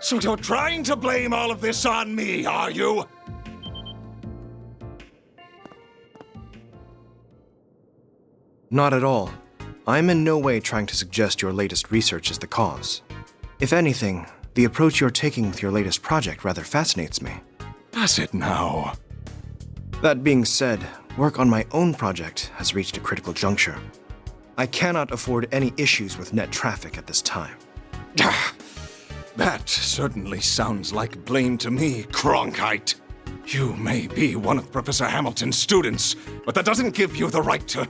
So you're trying to blame all of this on me, are you? Not at all. I'm in no way trying to suggest your latest research is the cause. If anything, the approach you're taking with your latest project rather fascinates me. Does it now? That being said, work on my own project has reached a critical juncture. I cannot afford any issues with net traffic at this time. That certainly sounds like blame to me, Cronkite. You may be one of Professor Hamilton's students, but that doesn't give you the right to...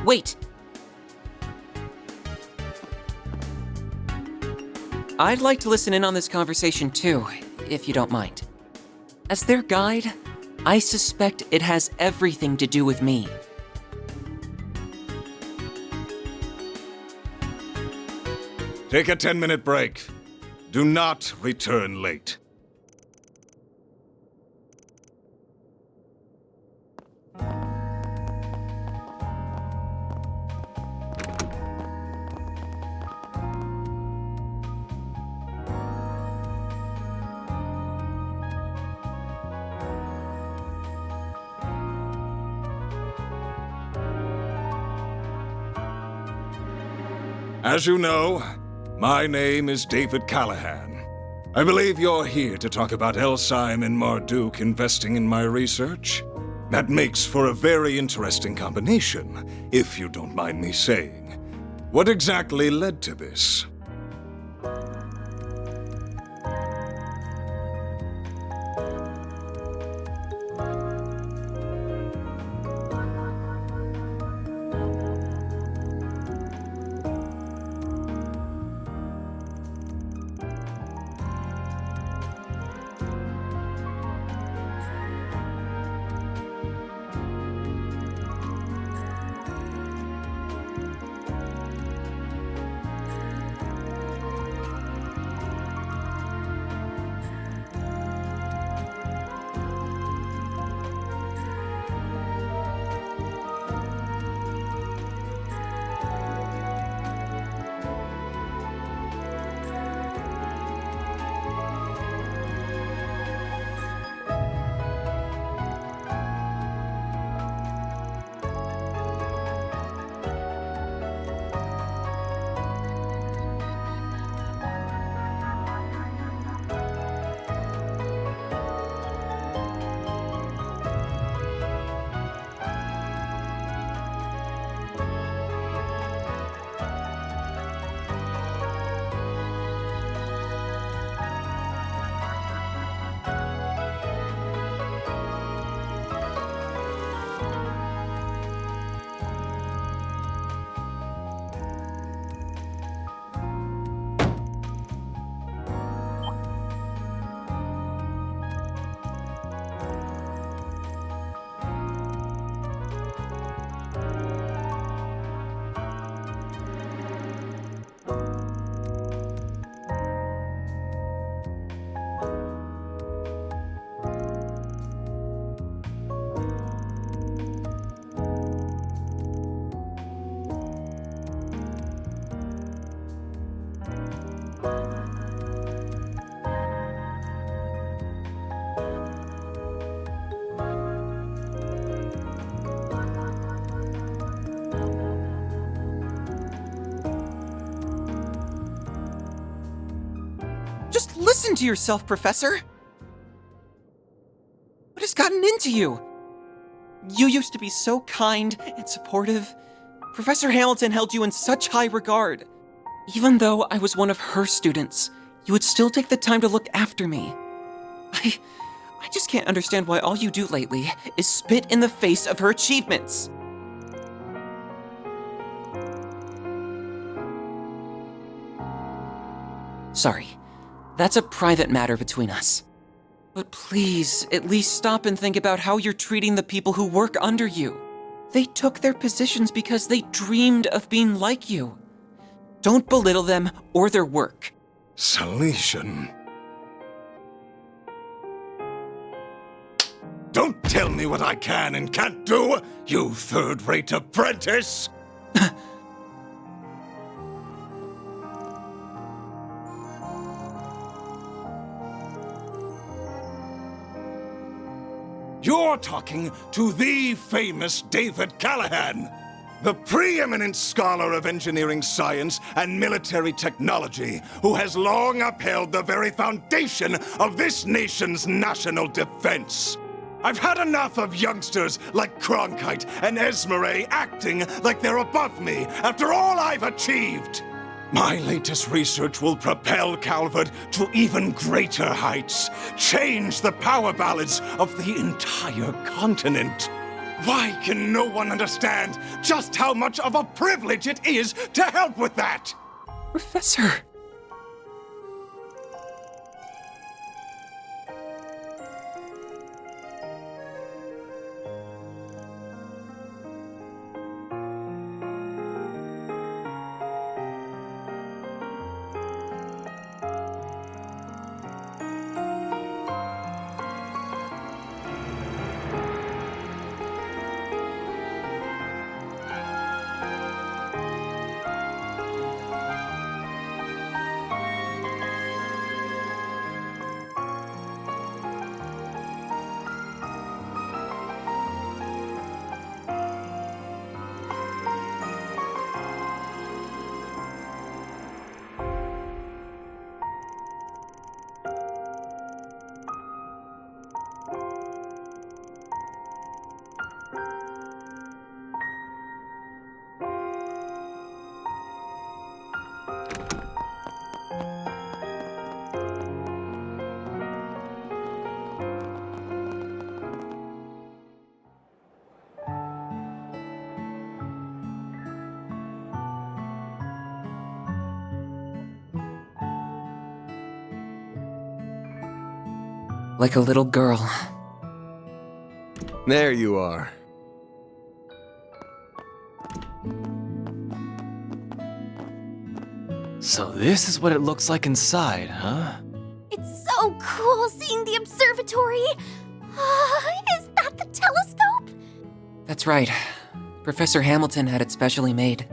Wait! I'd like to listen in on this conversation too, if you don't mind. As their guide, I suspect it has everything to do with me. Take a 10-minute break. Do not return late. As you know, my name is David Callahan. I believe you're here to talk about Elsyme and Marduk investing in my research. That makes for a very interesting combination, if you don't mind me saying. What exactly led to this? Just listen to yourself, Professor! What has gotten into you? You used to be so kind and supportive. Professor Hamilton held you in such high regard. Even though I was one of her students, you would still take the time to look after me. I just can't understand why all you do lately is spit in the face of her achievements. Sorry, that's a private matter between us. But please, at least stop and think about how you're treating the people who work under you. They took their positions because they dreamed of being like you. Don't belittle them or their work. Salesian. Don't tell me what I can and can't do, you third-rate apprentice! You're talking to the famous David Callahan, the preeminent scholar of engineering science and military technology, who has long upheld the very foundation of this nation's national defense. I've had enough of youngsters like Cronkite and Esmeralda acting like they're above me after all I've achieved. My latest research will propel Calvert to even greater heights, change the power balance of the entire continent. Why can no one understand just how much of a privilege it is to help with that? Professor. Like a little girl. There you are. So this is what it looks like inside, huh? It's so cool seeing the observatory. Is that the telescope? That's right. Professor Hamilton had it specially made.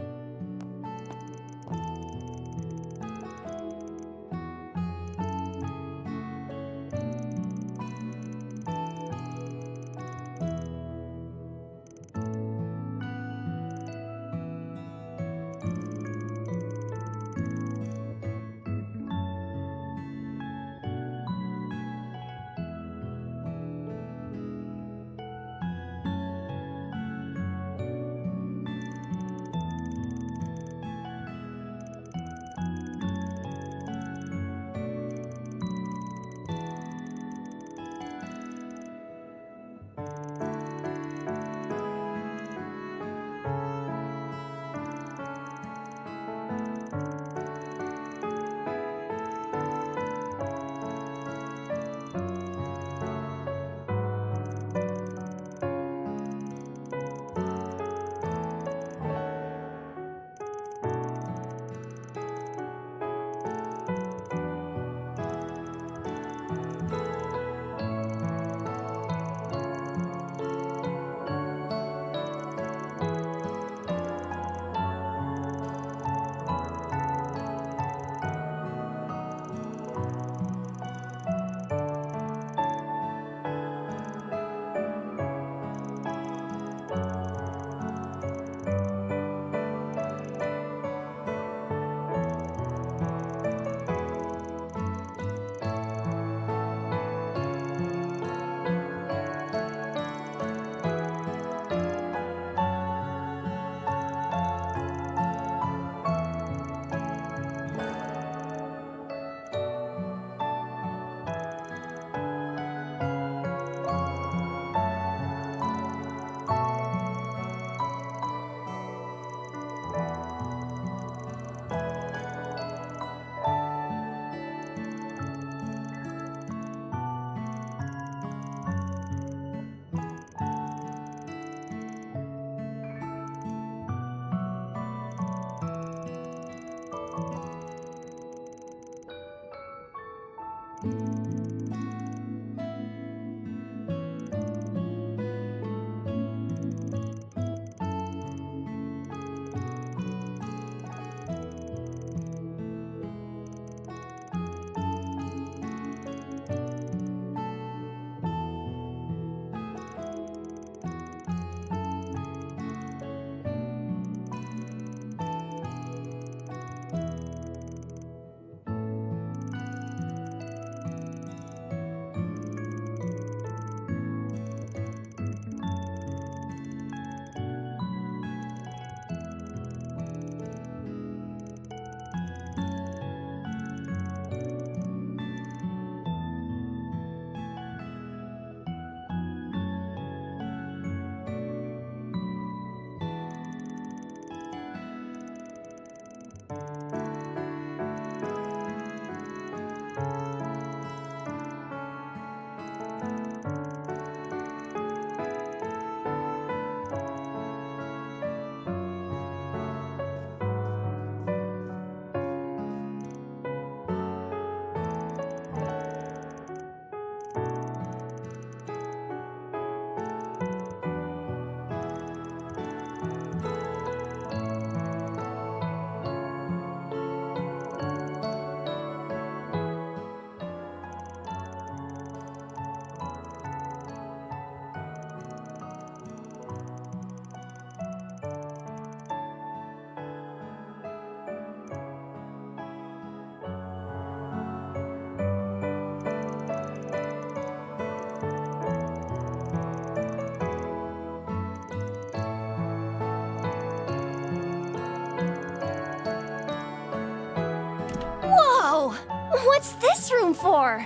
What's this room for?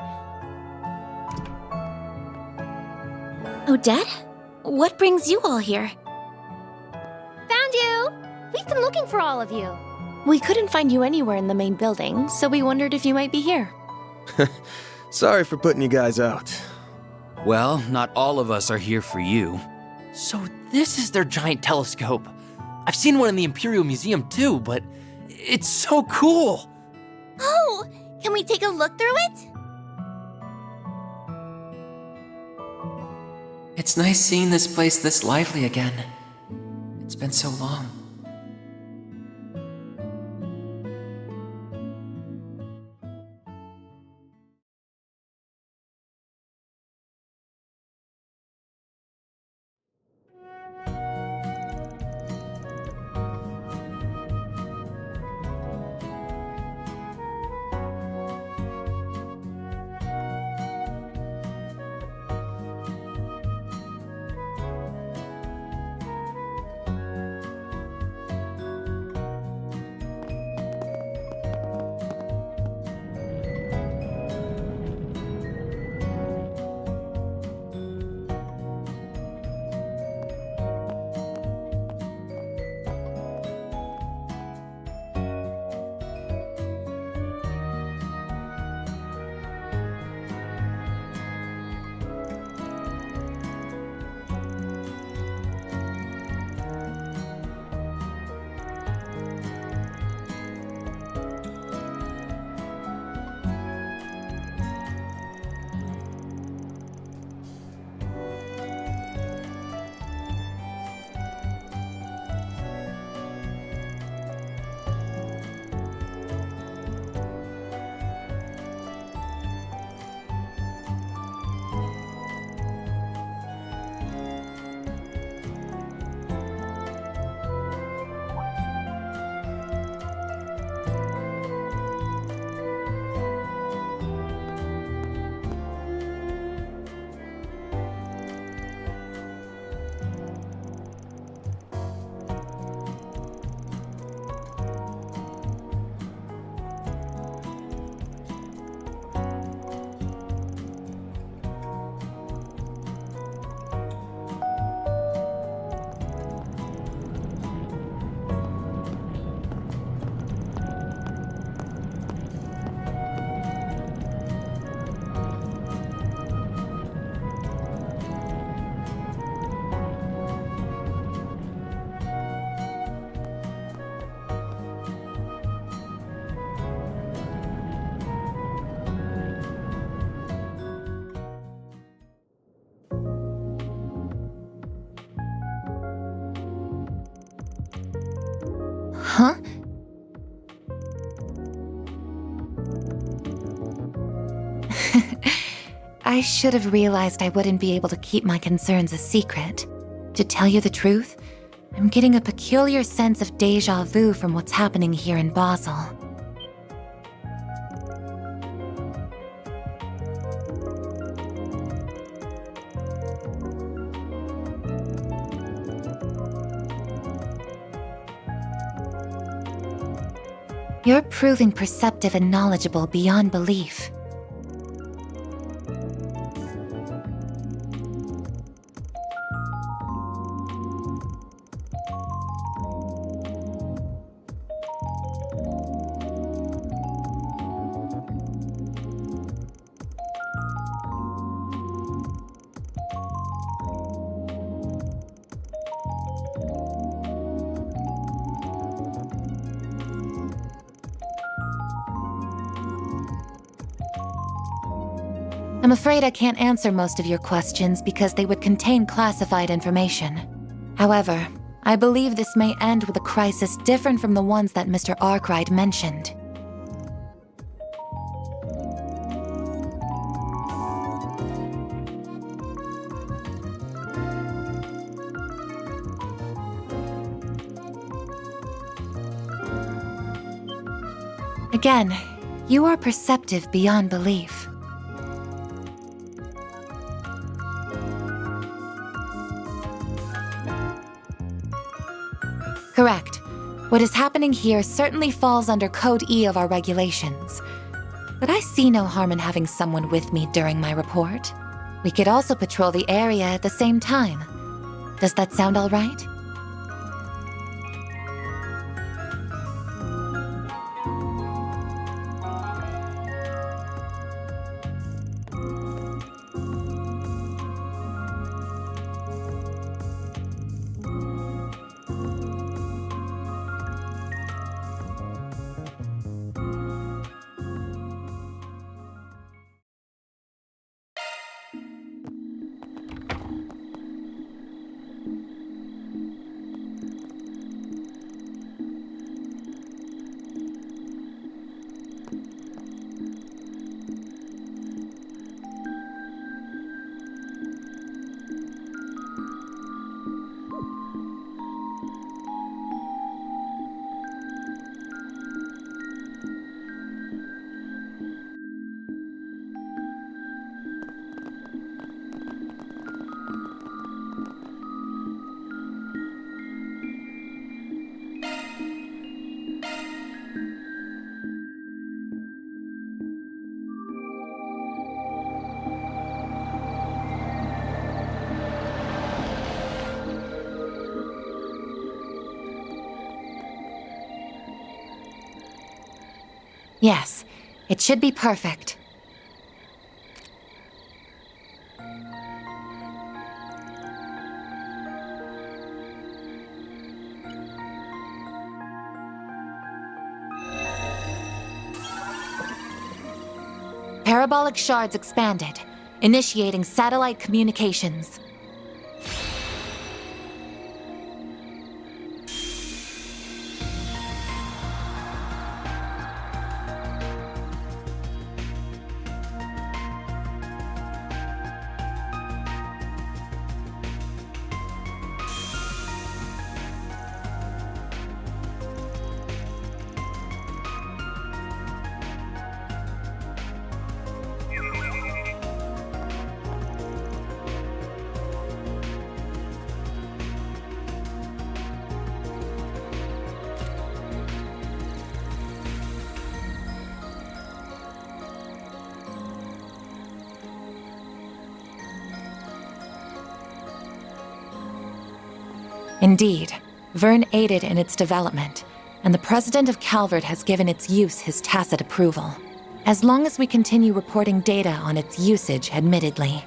Odette? What brings you all here? Found you! We've been looking for all of you. We couldn't find you anywhere in the main building, so we wondered if you might be here. Sorry for putting you guys out. Well, not all of us are here for you. So this is their giant telescope. I've seen one in the Imperial Museum too, but it's so cool. Oh, can we take a look through it? It's nice seeing this place this lively again. It's been so long. Huh? I should have realized I wouldn't be able to keep my concerns a secret. To tell you the truth, I'm getting a peculiar sense of déjà vu from what's happening here in Basel. You're proving perceptive and knowledgeable beyond belief. I'm afraid I can't answer most of your questions because they would contain classified information. However, I believe this may end with a crisis different from the ones that Mr. Arkwright mentioned. Again, you are perceptive beyond belief. Correct. What is happening here certainly falls under Code E of our regulations. But I see no harm in having someone with me during my report. We could also patrol the area at the same time. Does that sound all right? Yes, it should be perfect. Parabolic shards expanded, initiating satellite communications. Indeed, Vern aided in its development, and the president of Calvert has given its use his tacit approval. As long as we continue reporting data on its usage, admittedly.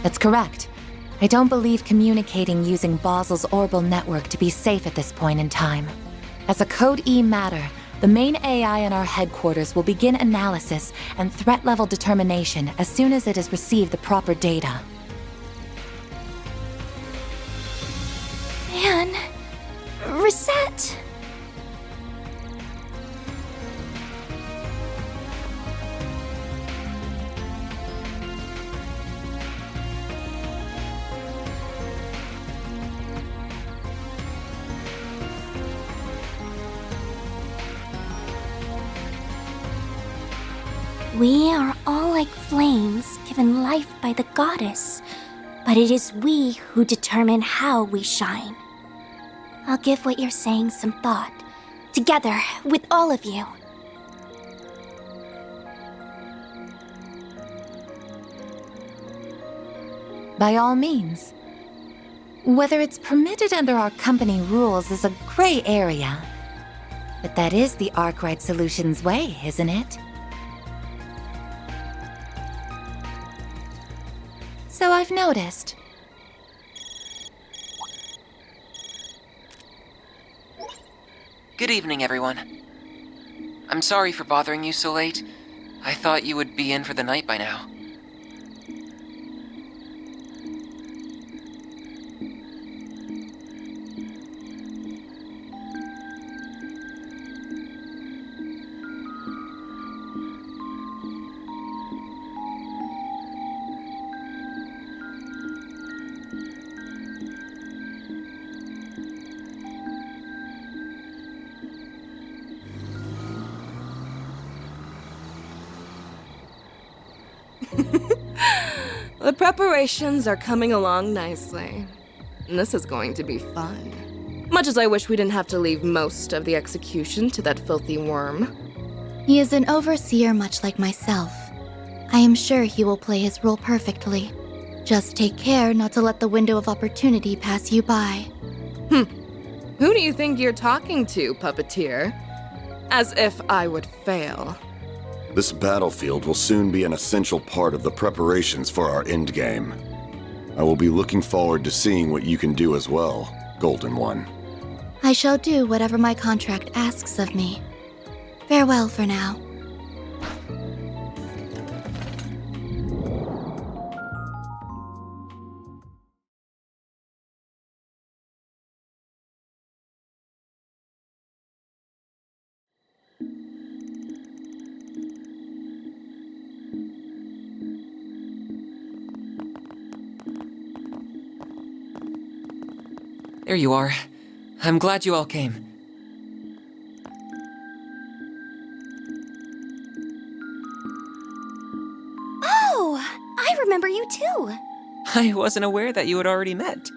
That's correct. I don't believe communicating using Basel's orbital network to be safe at this point in time. As a Code E matter, the main AI in our headquarters will begin analysis and threat level determination as soon as it has received the proper data. Man, reset. We are all like flames given life by the goddess, but it is we who determine how we shine. I'll give what you're saying some thought, together with all of you. By all means. Whether it's permitted under our company rules is a gray area. But that is the Arkwright Solutions way, isn't it? So I've noticed. Good evening, everyone. I'm sorry for bothering you so late. I thought you would be in for the night by now. The preparations are coming along nicely. This is going to be fun. Much as I wish we didn't have to leave most of the execution to that filthy worm. He is an overseer much like myself. I am sure he will play his role perfectly. Just take care not to let the window of opportunity pass you by. Who do you think you're talking to, puppeteer? As if I would fail. This battlefield will soon be an essential part of the preparations for our endgame. I will be looking forward to seeing what you can do as well, Golden One. I shall do whatever my contract asks of me. Farewell for now. There you are. I'm glad you all came. Oh, I remember you too. I wasn't aware that you had already met.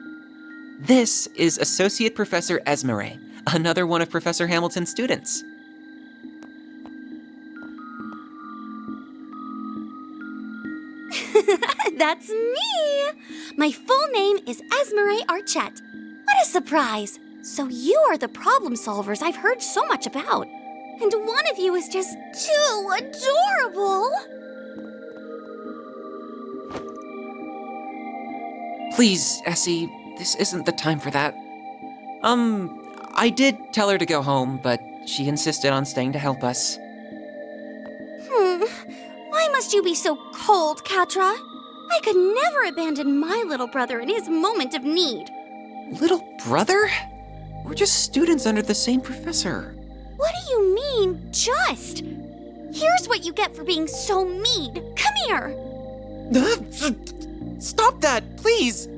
This is Associate Professor Esmeralda, another one of Professor Hamilton's students. That's me! My full name is Esmeralda Archette. What a surprise! So you are the problem solvers I've heard so much about. And one of you is just too adorable. Please, Essie, this isn't the time for that. I did tell her to go home, but she insisted on staying to help us. Why must you be so cold, Katra? I could never abandon my little brother in his moment of need. Little brother? We're just students under the same professor. What do you mean, just? Here's what you get for being so mean. Come here. Stop that, please!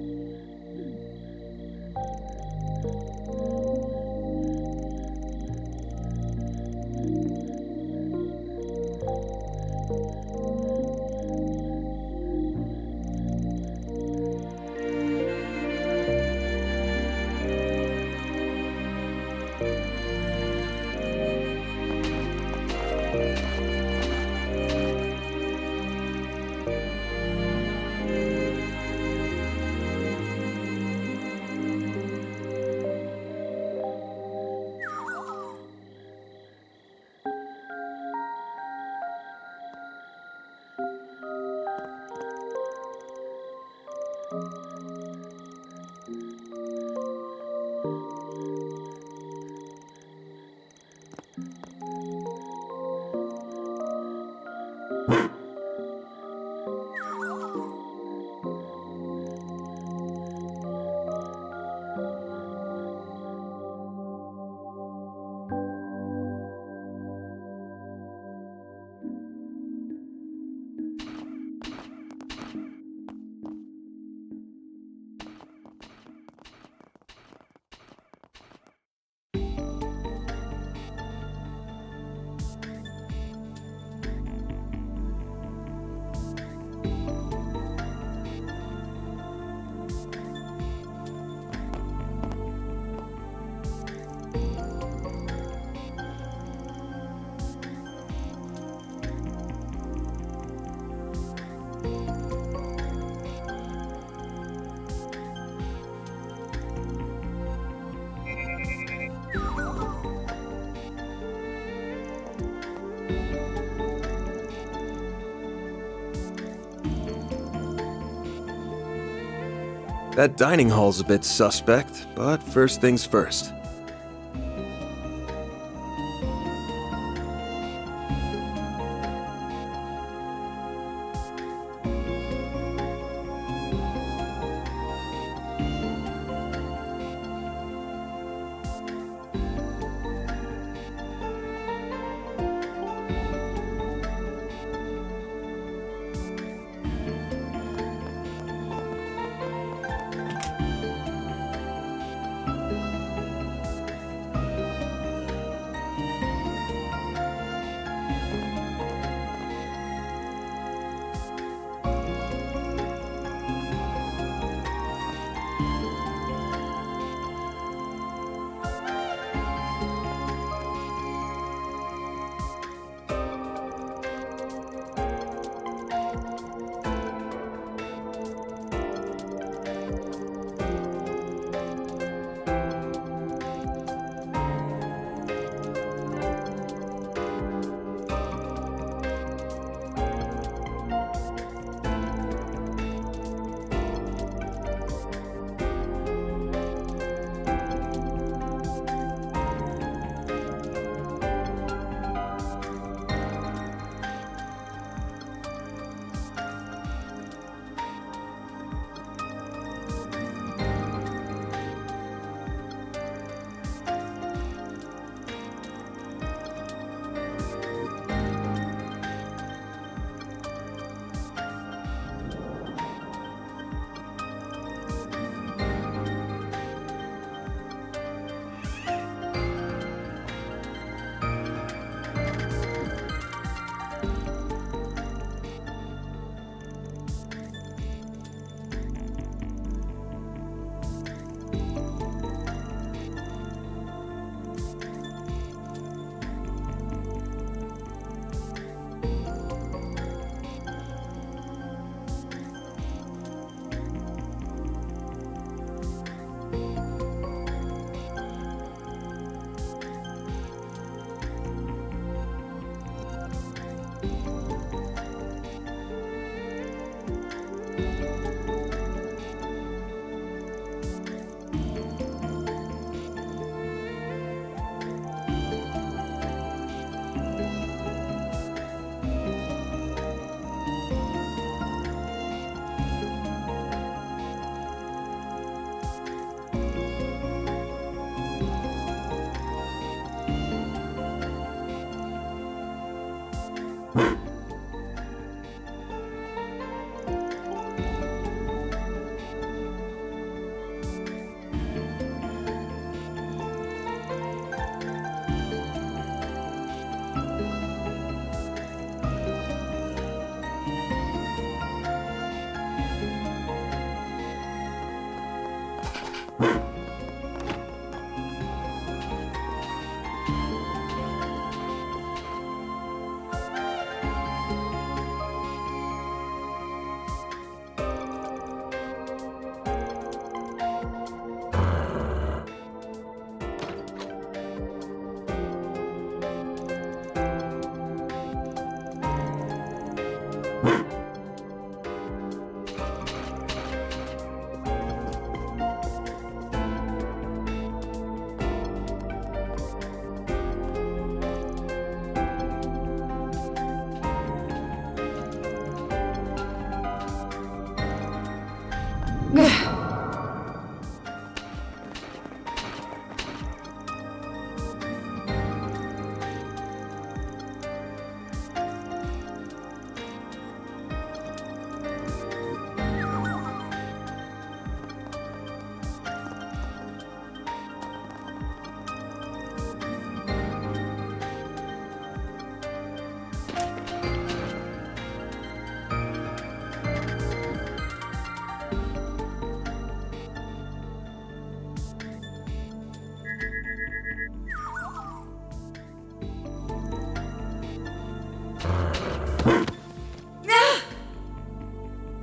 That dining hall's a bit suspect, but first things first.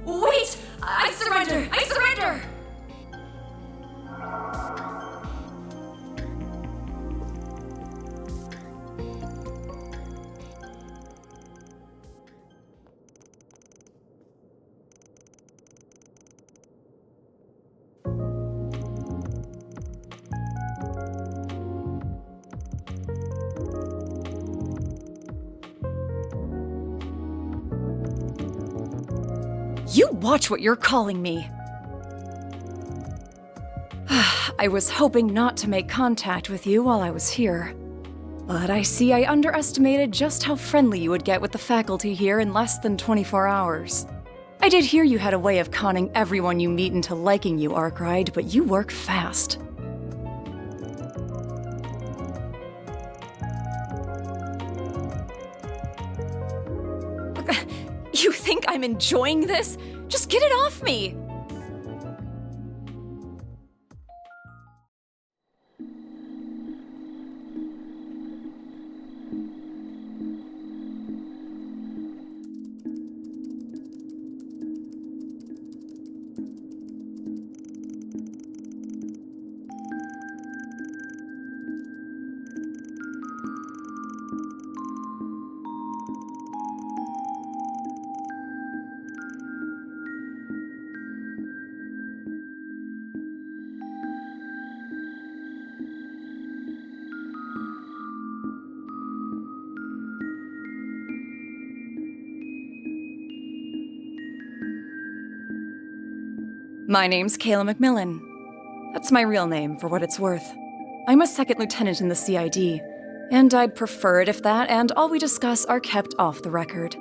Wait! I surrender! I surrender! You watch what you're calling me. I was hoping not to make contact with you while I was here. But I see I underestimated just how friendly you would get with the faculty here in less than 24 hours. I did hear you had a way of conning everyone you meet into liking you, Arkwright, but you work fast. You think I'm enjoying this? Just get it off me! My name's Kayla McMillan. That's my real name, for what it's worth. I'm a second lieutenant in the CID, and I'd prefer it if that and all we discuss are kept off the record.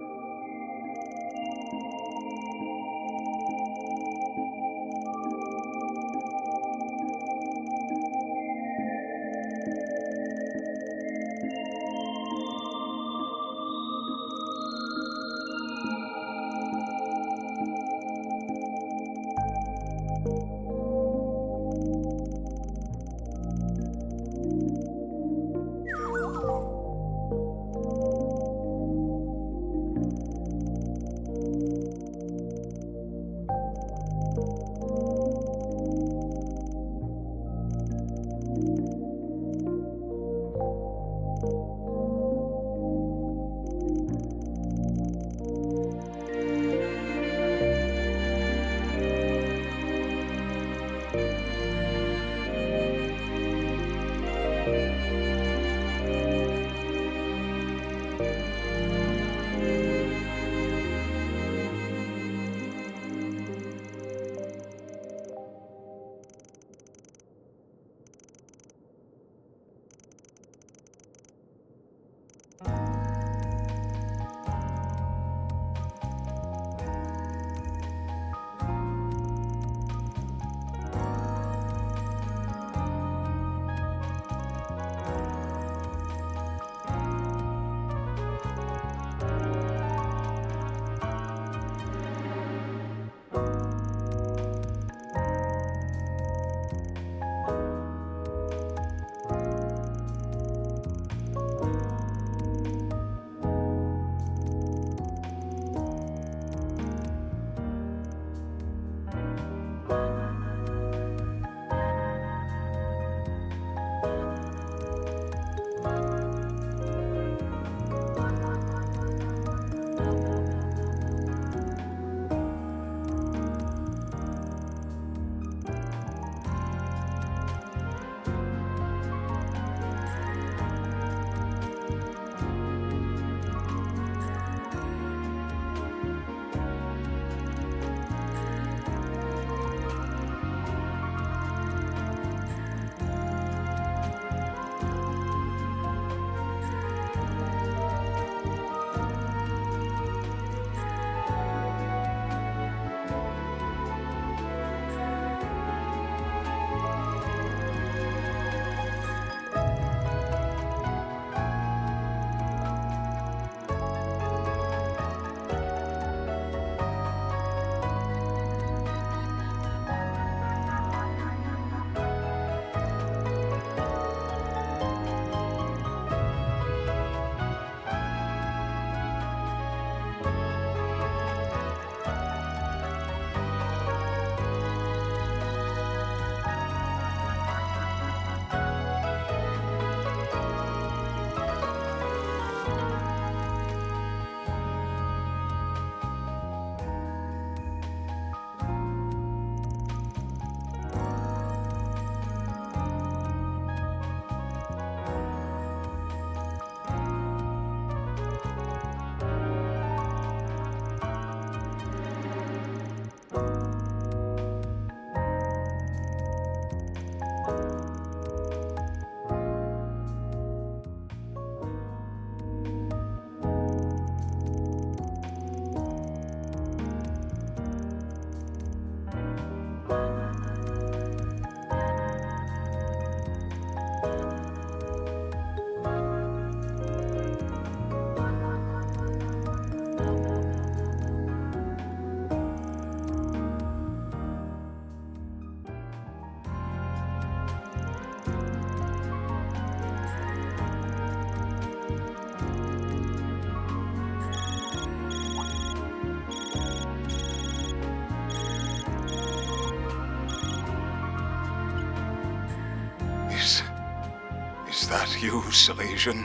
Is that you, Silesian?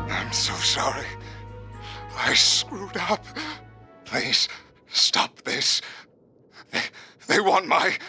I'm so sorry. I screwed up. Please, stop this. They want my...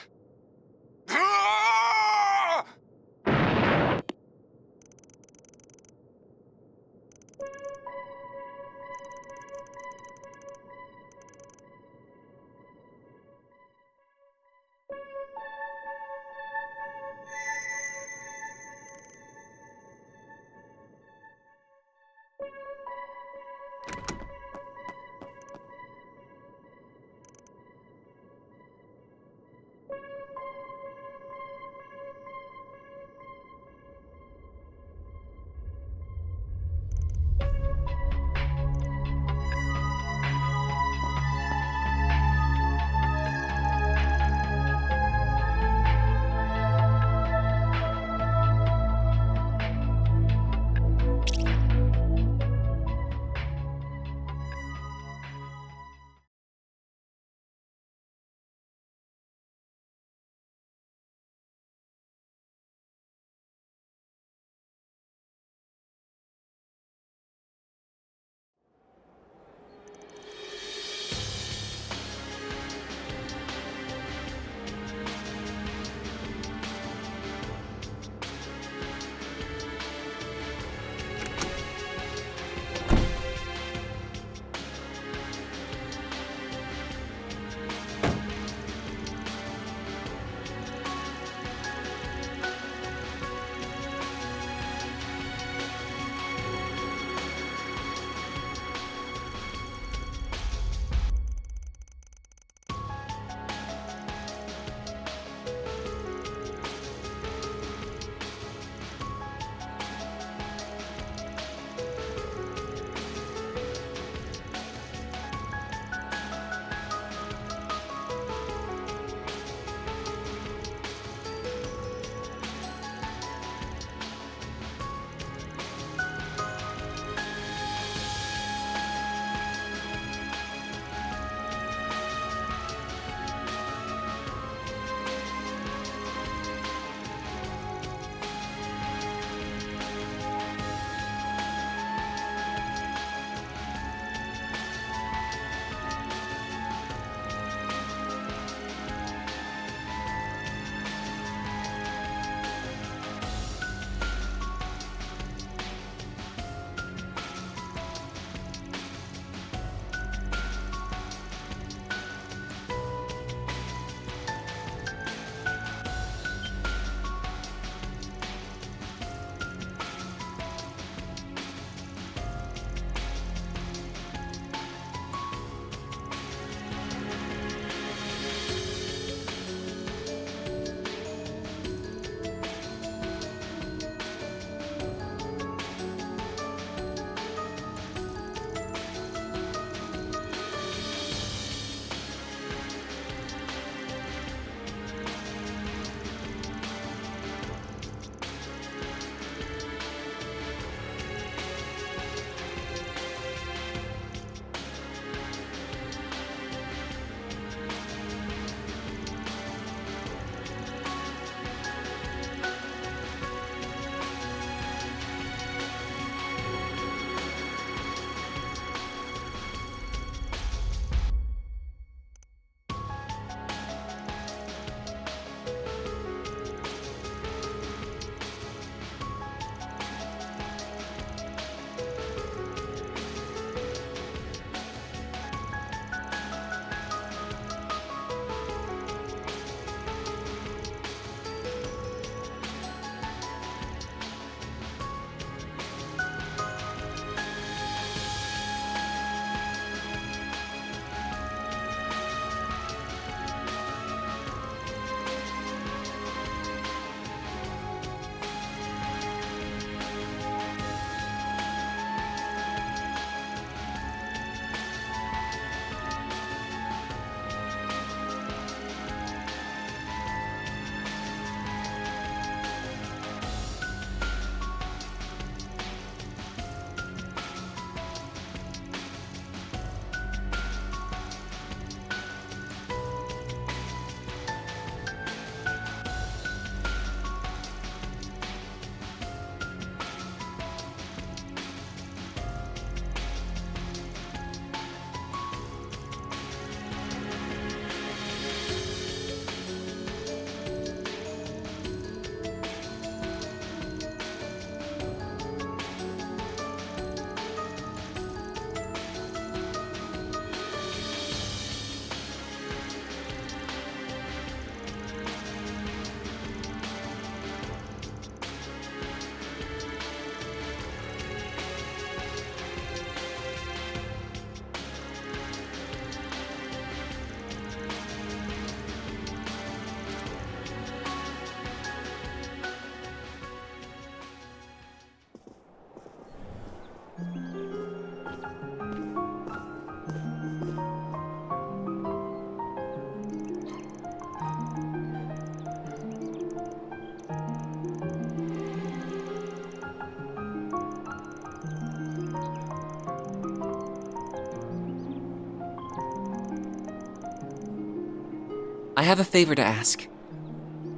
I have a favor to ask.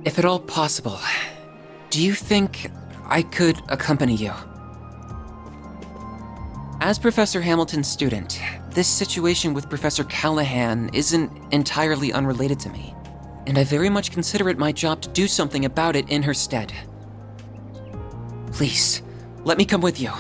If at all possible, do you think I could accompany you? As Professor Hamilton's student, this situation with Professor Callahan isn't entirely unrelated to me, and I very much consider it my job to do something about it in her stead. Please, let me come with you.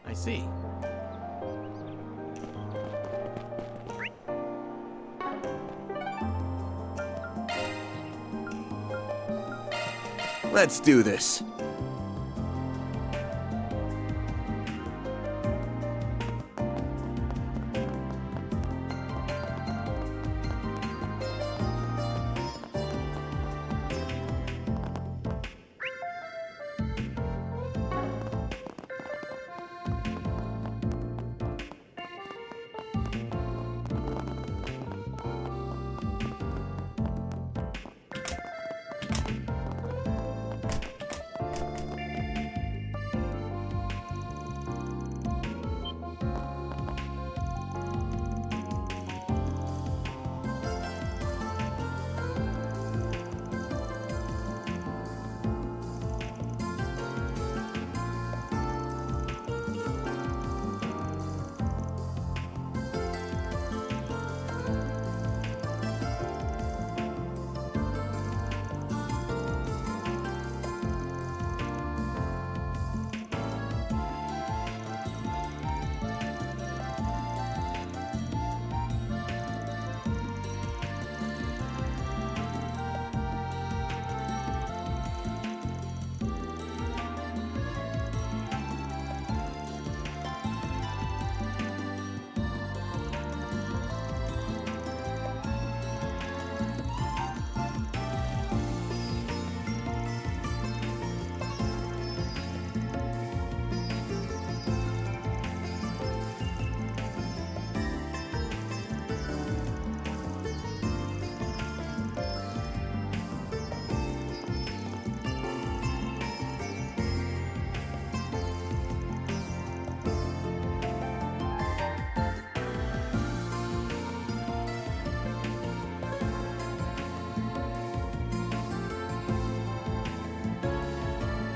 I see. Let's do this.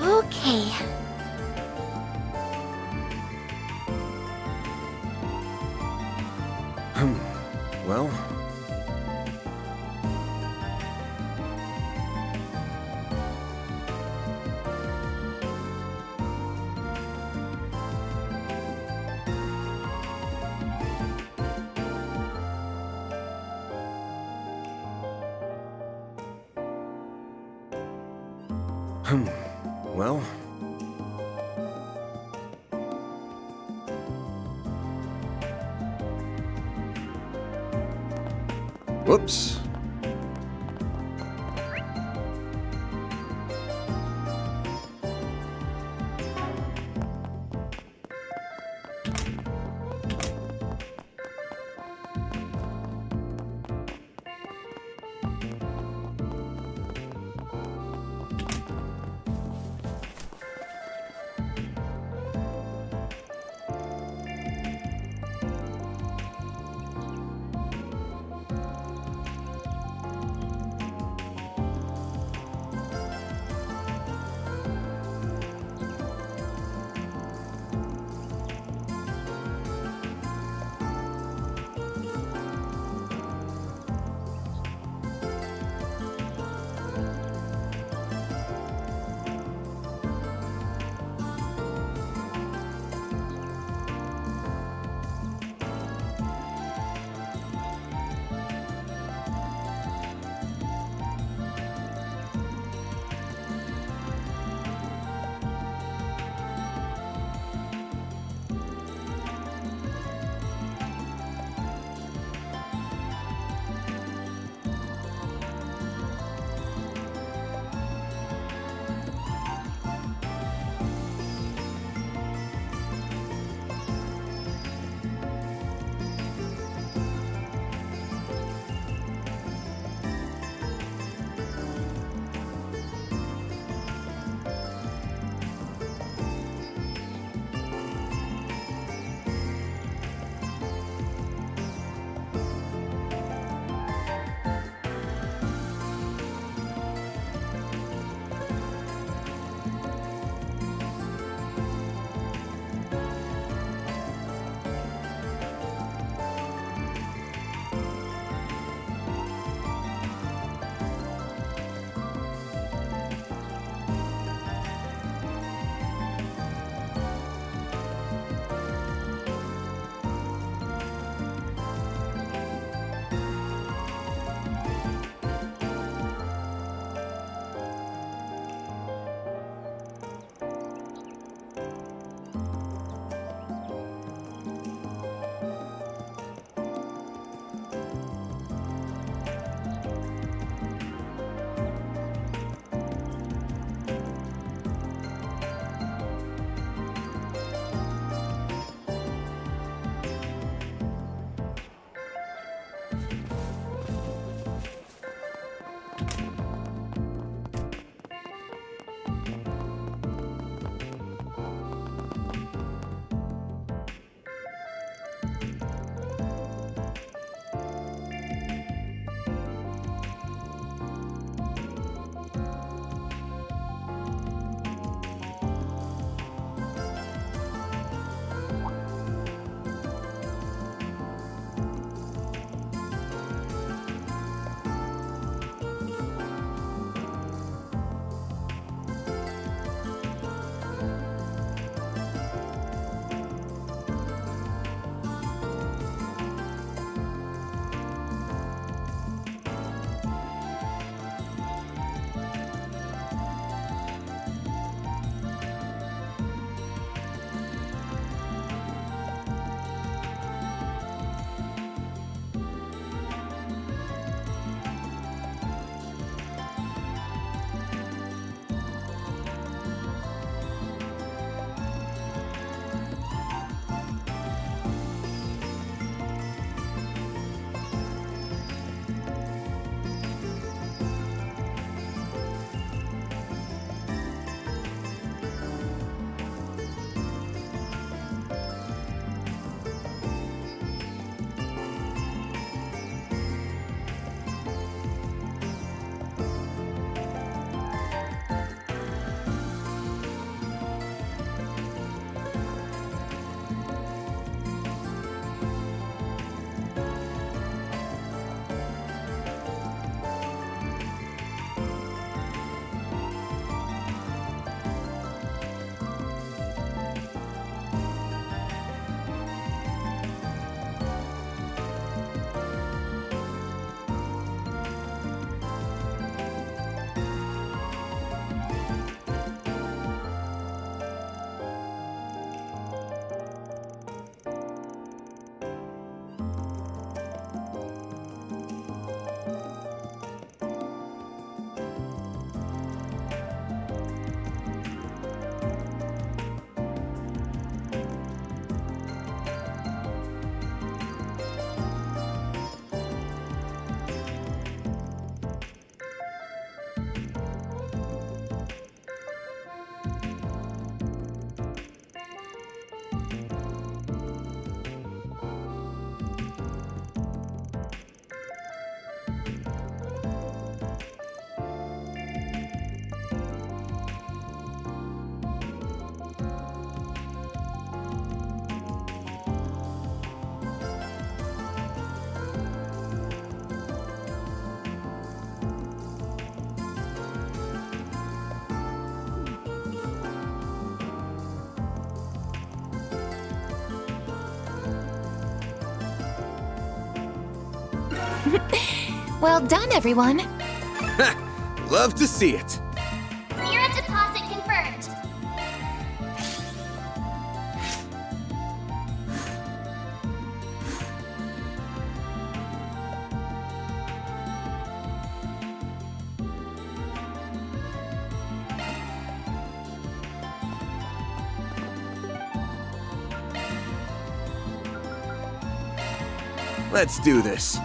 Okay. Well... Well... Whoops. Well done, everyone. Love to see it. Mira deposit confirmed. Let's do this.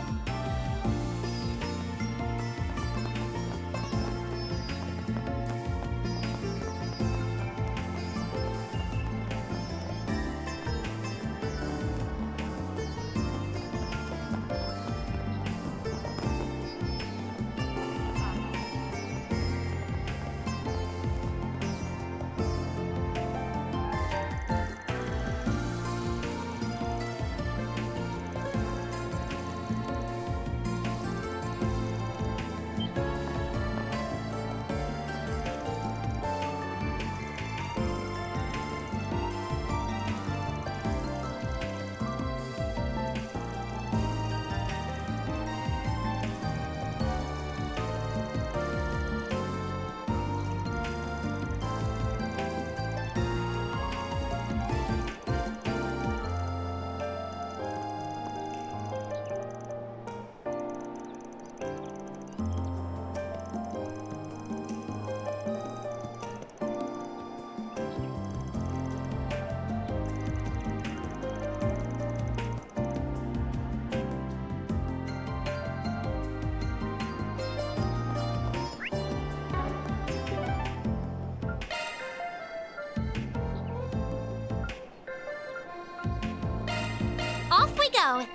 Off we go.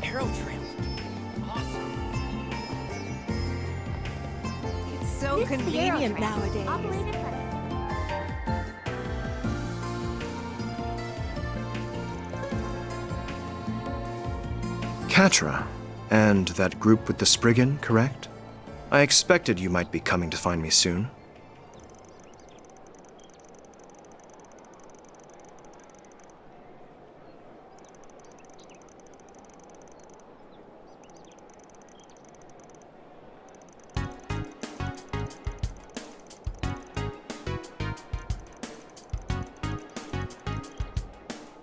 Arrow trail. Awesome. It's so convenient nowadays. Katra, and that group with the Spriggan, correct? I expected you might be coming to find me soon.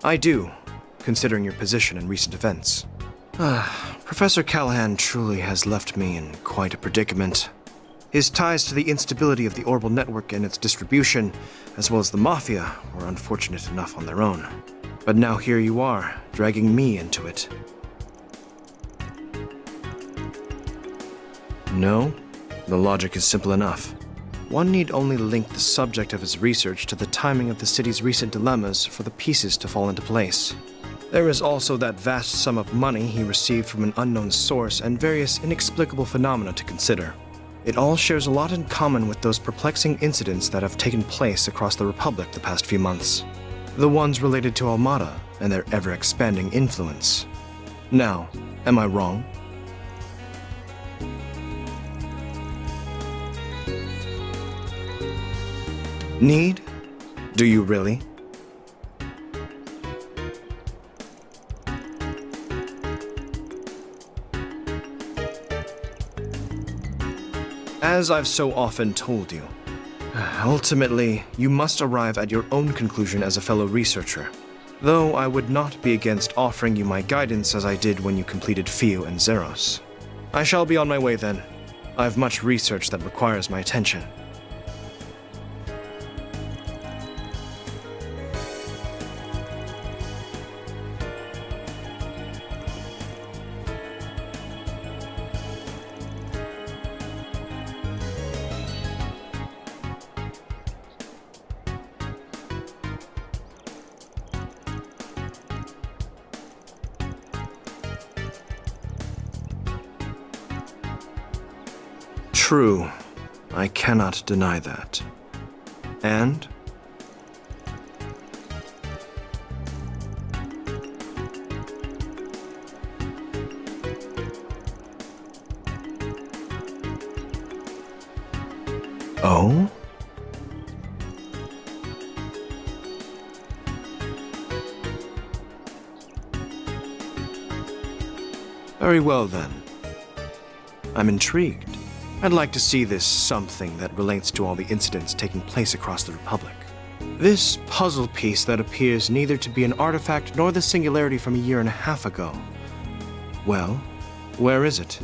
I do, considering your position in recent events. Professor Callahan truly has left me in quite a predicament. His ties to the instability of the Orbital Network and its distribution, as well as the Mafia, were unfortunate enough on their own. But now here you are, dragging me into it. No, the logic is simple enough. One need only link the subject of his research to the timing of the city's recent dilemmas for the pieces to fall into place. There is also that vast sum of money he received from an unknown source and various inexplicable phenomena to consider. It all shares a lot in common with those perplexing incidents that have taken place across the Republic the past few months. The ones related to Almada and their ever-expanding influence. Now, am I wrong? Need? Do you really? As I've so often told you, ultimately, you must arrive at your own conclusion as a fellow researcher. Though I would not be against offering you my guidance as I did when you completed Fio and Zeros. I shall be on my way then. I have much research that requires my attention. True, I cannot deny that. And? Oh? Very well then. I'm intrigued. I'd like to see this something that relates to all the incidents taking place across the Republic. This puzzle piece that appears neither to be an artifact nor the singularity from a year and a half ago. Well, where is it?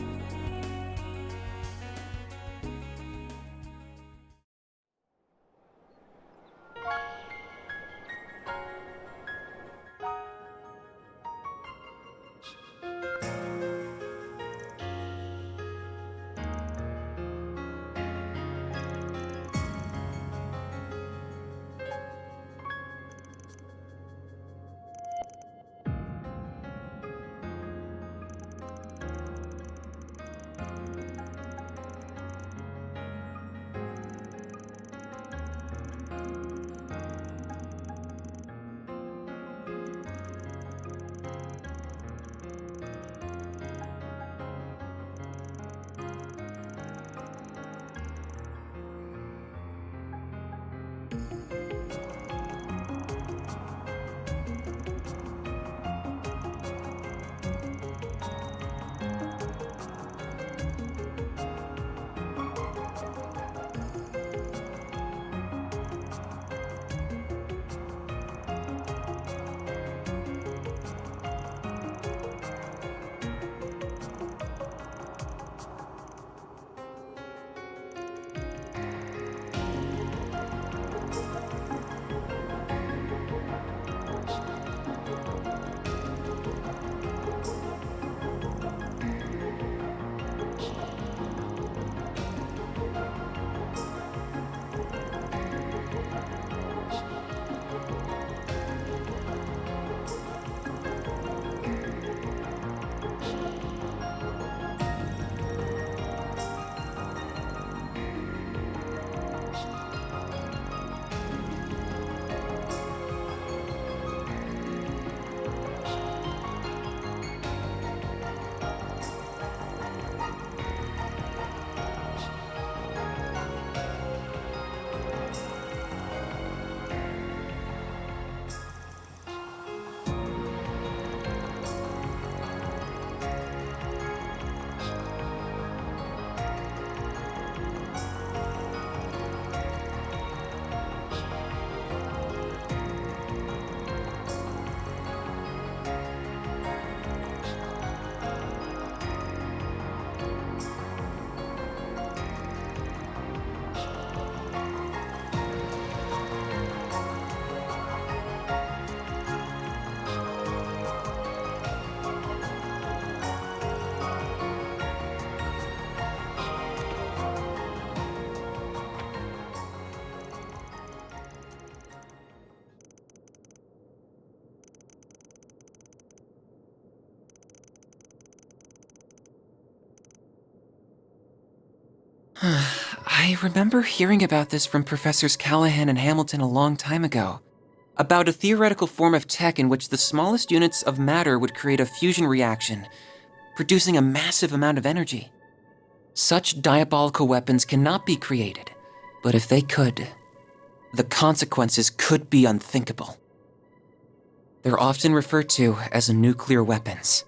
I remember hearing about this from Professors Callahan and Hamilton a long time ago. About a theoretical form of tech in which the smallest units of matter would create a fusion reaction, producing a massive amount of energy. Such diabolical weapons cannot be created, but if they could, the consequences could be unthinkable. They're often referred to as nuclear weapons.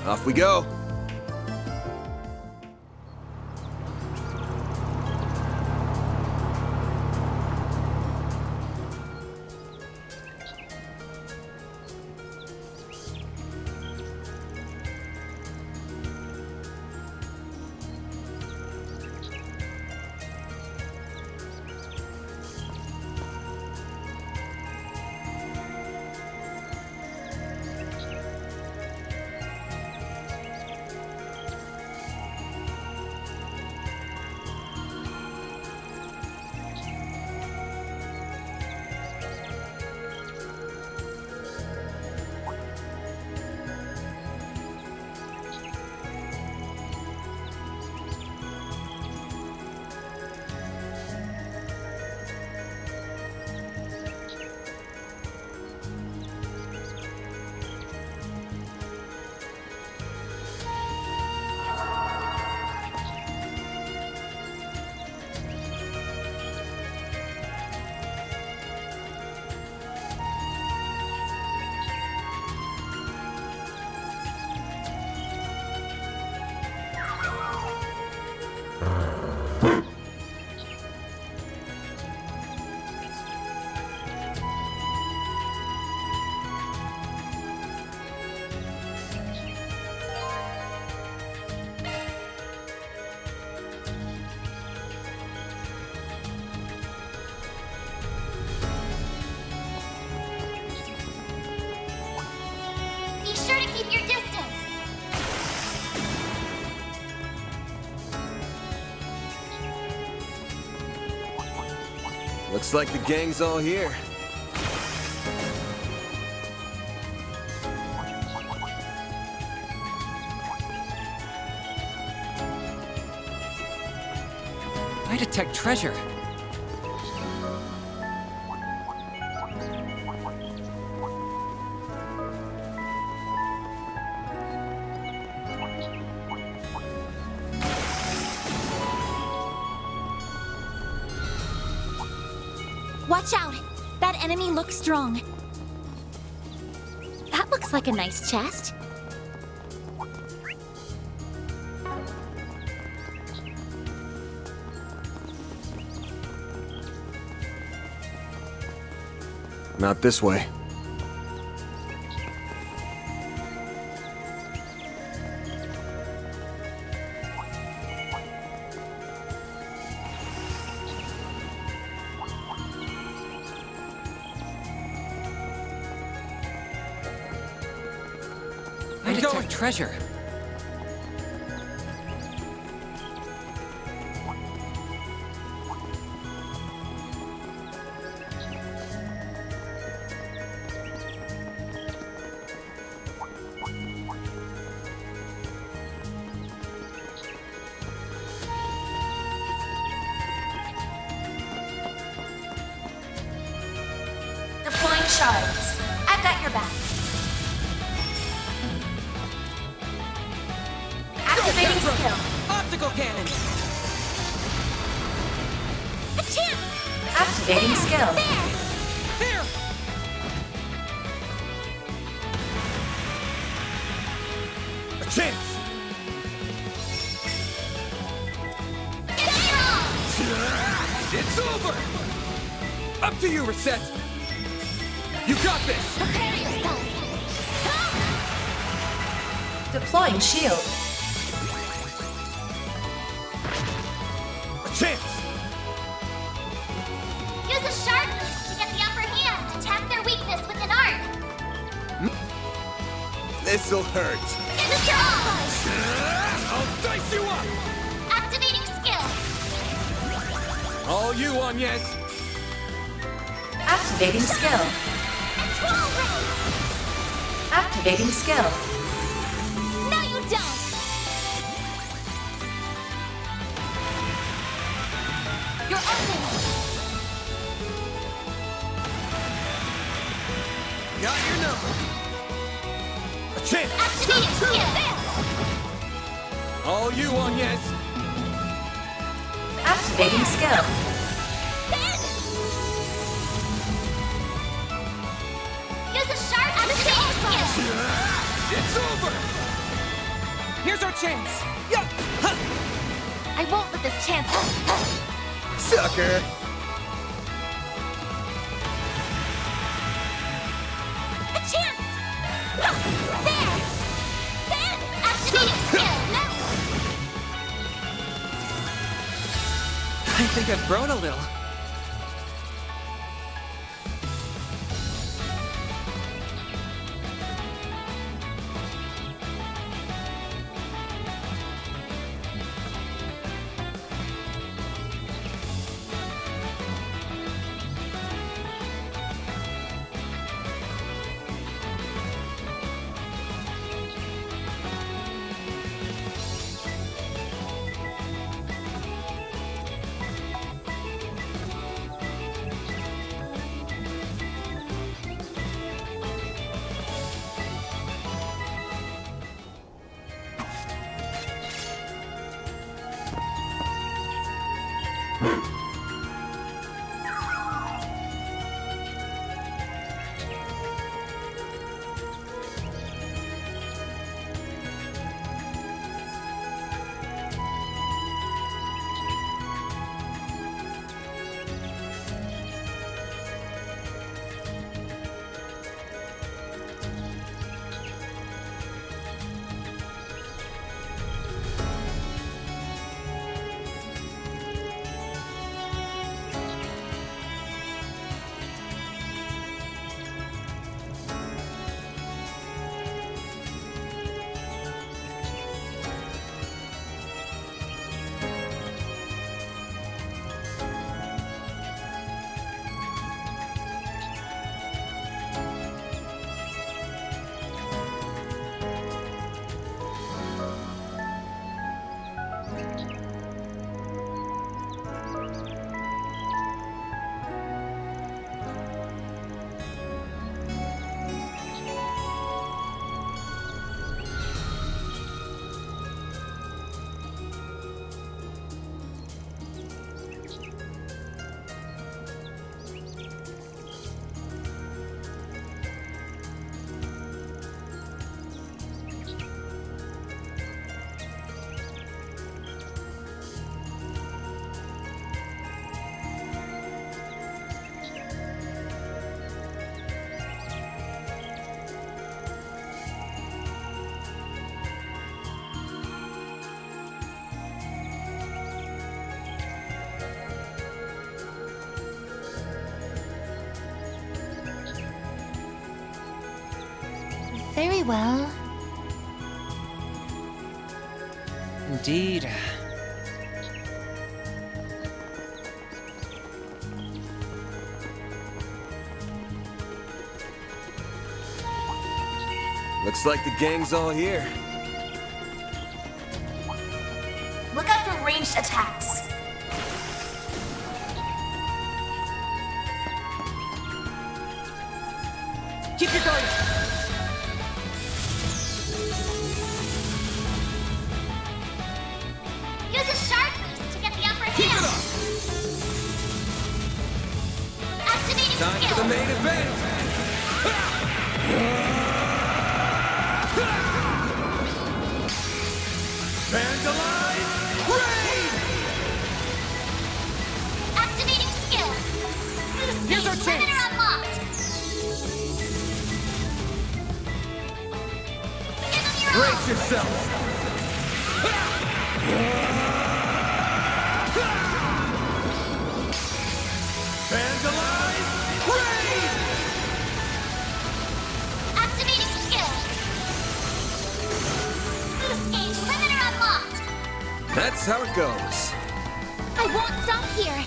Off we go. Be sure to keep your distance. Looks like the gang's all here. I detect treasure. Watch out! That enemy looks strong. That looks like a nice chest. Not this way. I detect treasure. Deploying shards. I've got your back. Activating skill. Optical cannon. A chance. Activating skill. Here. A chance! It's over! Up to you, Reset! You got this! Prepare yourself. Deploying shield. A chance! Use a shard boost to get the upper hand. Attack their weakness with an arc. This'll hurt. Use your push. I'll dice you up! Activating skill. All you, Agnes! Activating skill. Control ray. Activating skill. No, you don't. You're open. Got your number. A chance! Activating skill. All you, Agnes! Activating skill. Use a shard activating skill. It's over! chance! I won't let this chance. Sucker! A chance! There! Then! Activating skill! No! I think I've grown a little. Very well. Indeed. Looks like the gang's all here. Look out for ranged attacks. Keep your guard! Use a sharp boost to get the upper hand. Activating Time skill. for the main event! Vandalize! Raid! Activating skill. Here's our chance. Limiter unlocked. Give them your Brace yourself! Vandalize! Raid! Activating skill. Boost gauge limiter unlocked. That's how it goes. I won't stop here.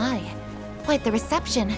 my. Quite the reception.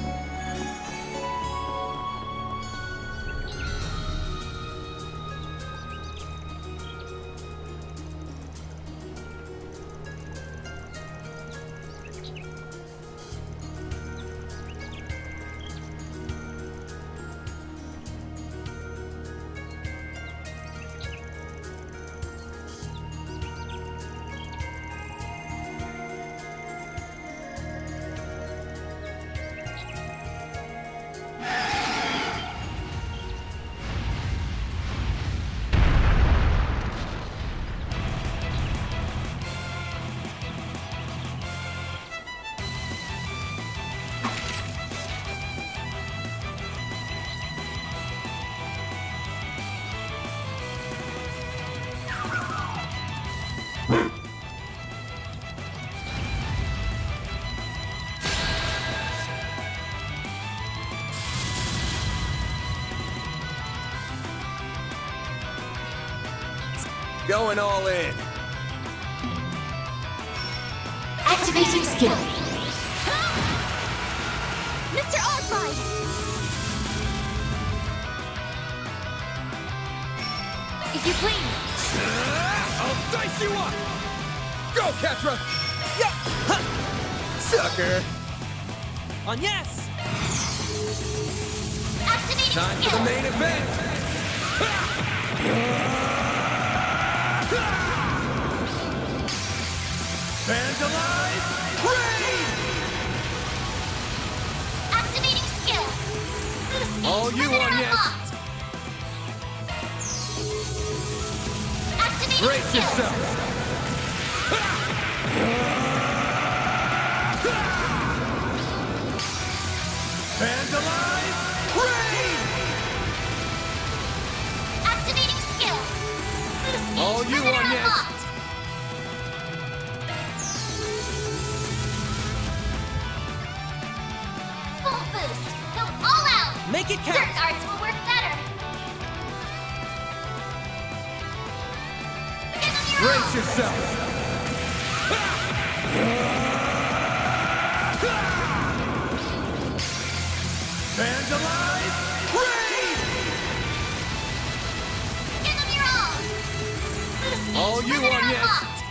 Going all in. Activating skill. Mr. Oddride! If you please. I'll dice you up! Go, Catra! Yeah! Ha! Sucker! On yes! Activating Time skill. for the main event! Vandalize! Raid! Activating skill. Boost All gauge you limiter on, yes. unlocked. Activating Brace skill. yourself! Vandalize! Raid! Activating skill. Boost gauge All you limiter on, yes. unlocked. Full boost. Go all out. Make it count! Certain arts will work better. Give them your Brace all. yourself! Vandalize! Raid! Give them your all. Boost gauge All you limiter on, yes. unlocked.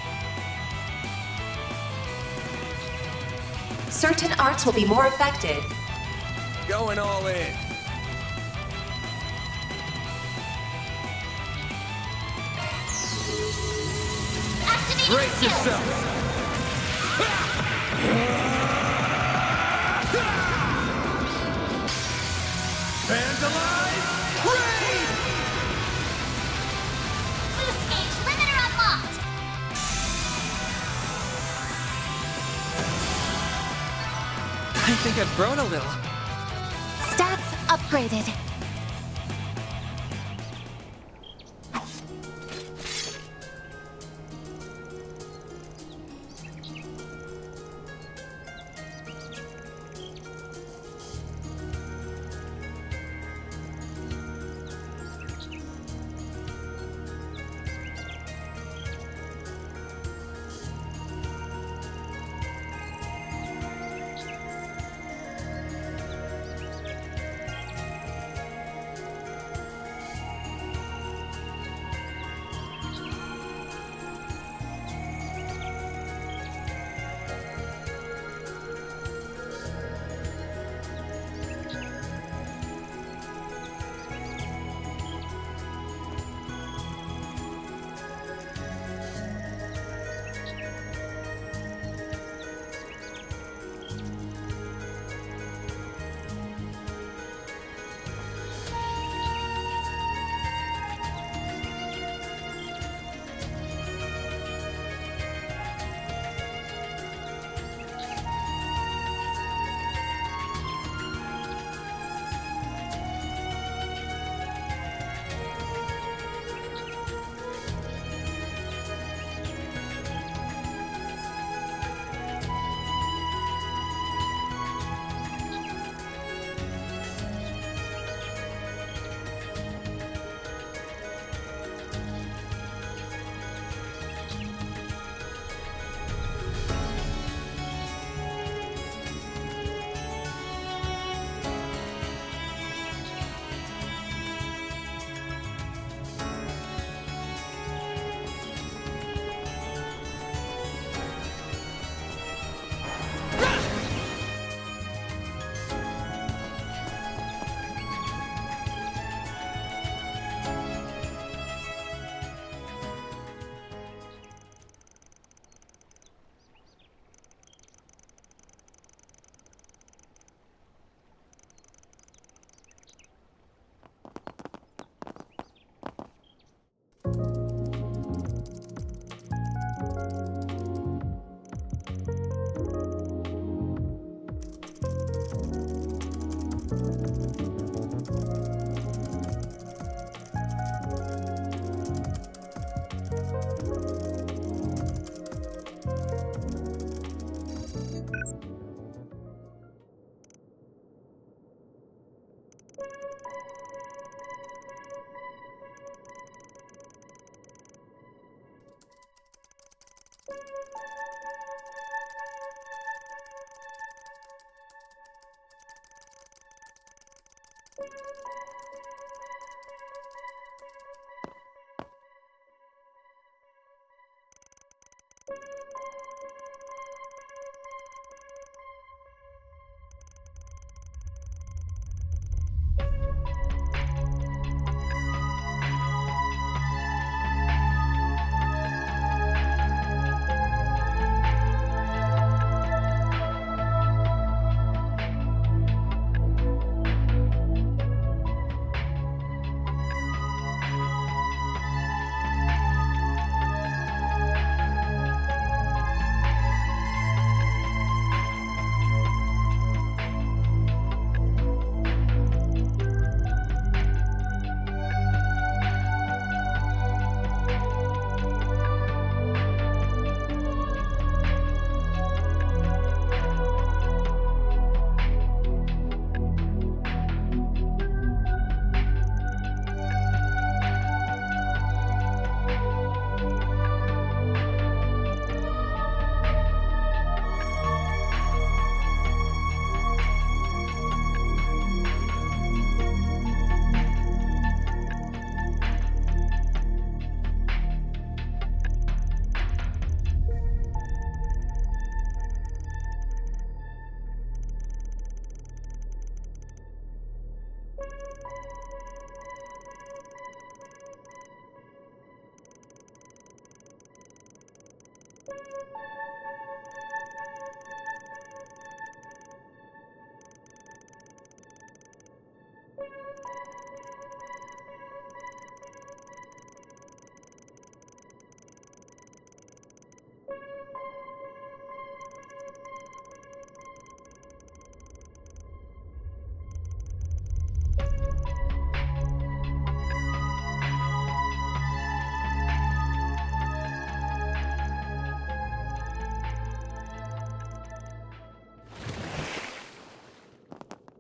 Certain arts will be more effective. Going all in. Activating Brace skill. yourself! Vandalize! Raid! Boost gauge limiter unlocked. I think I've grown a little. Stats upgraded.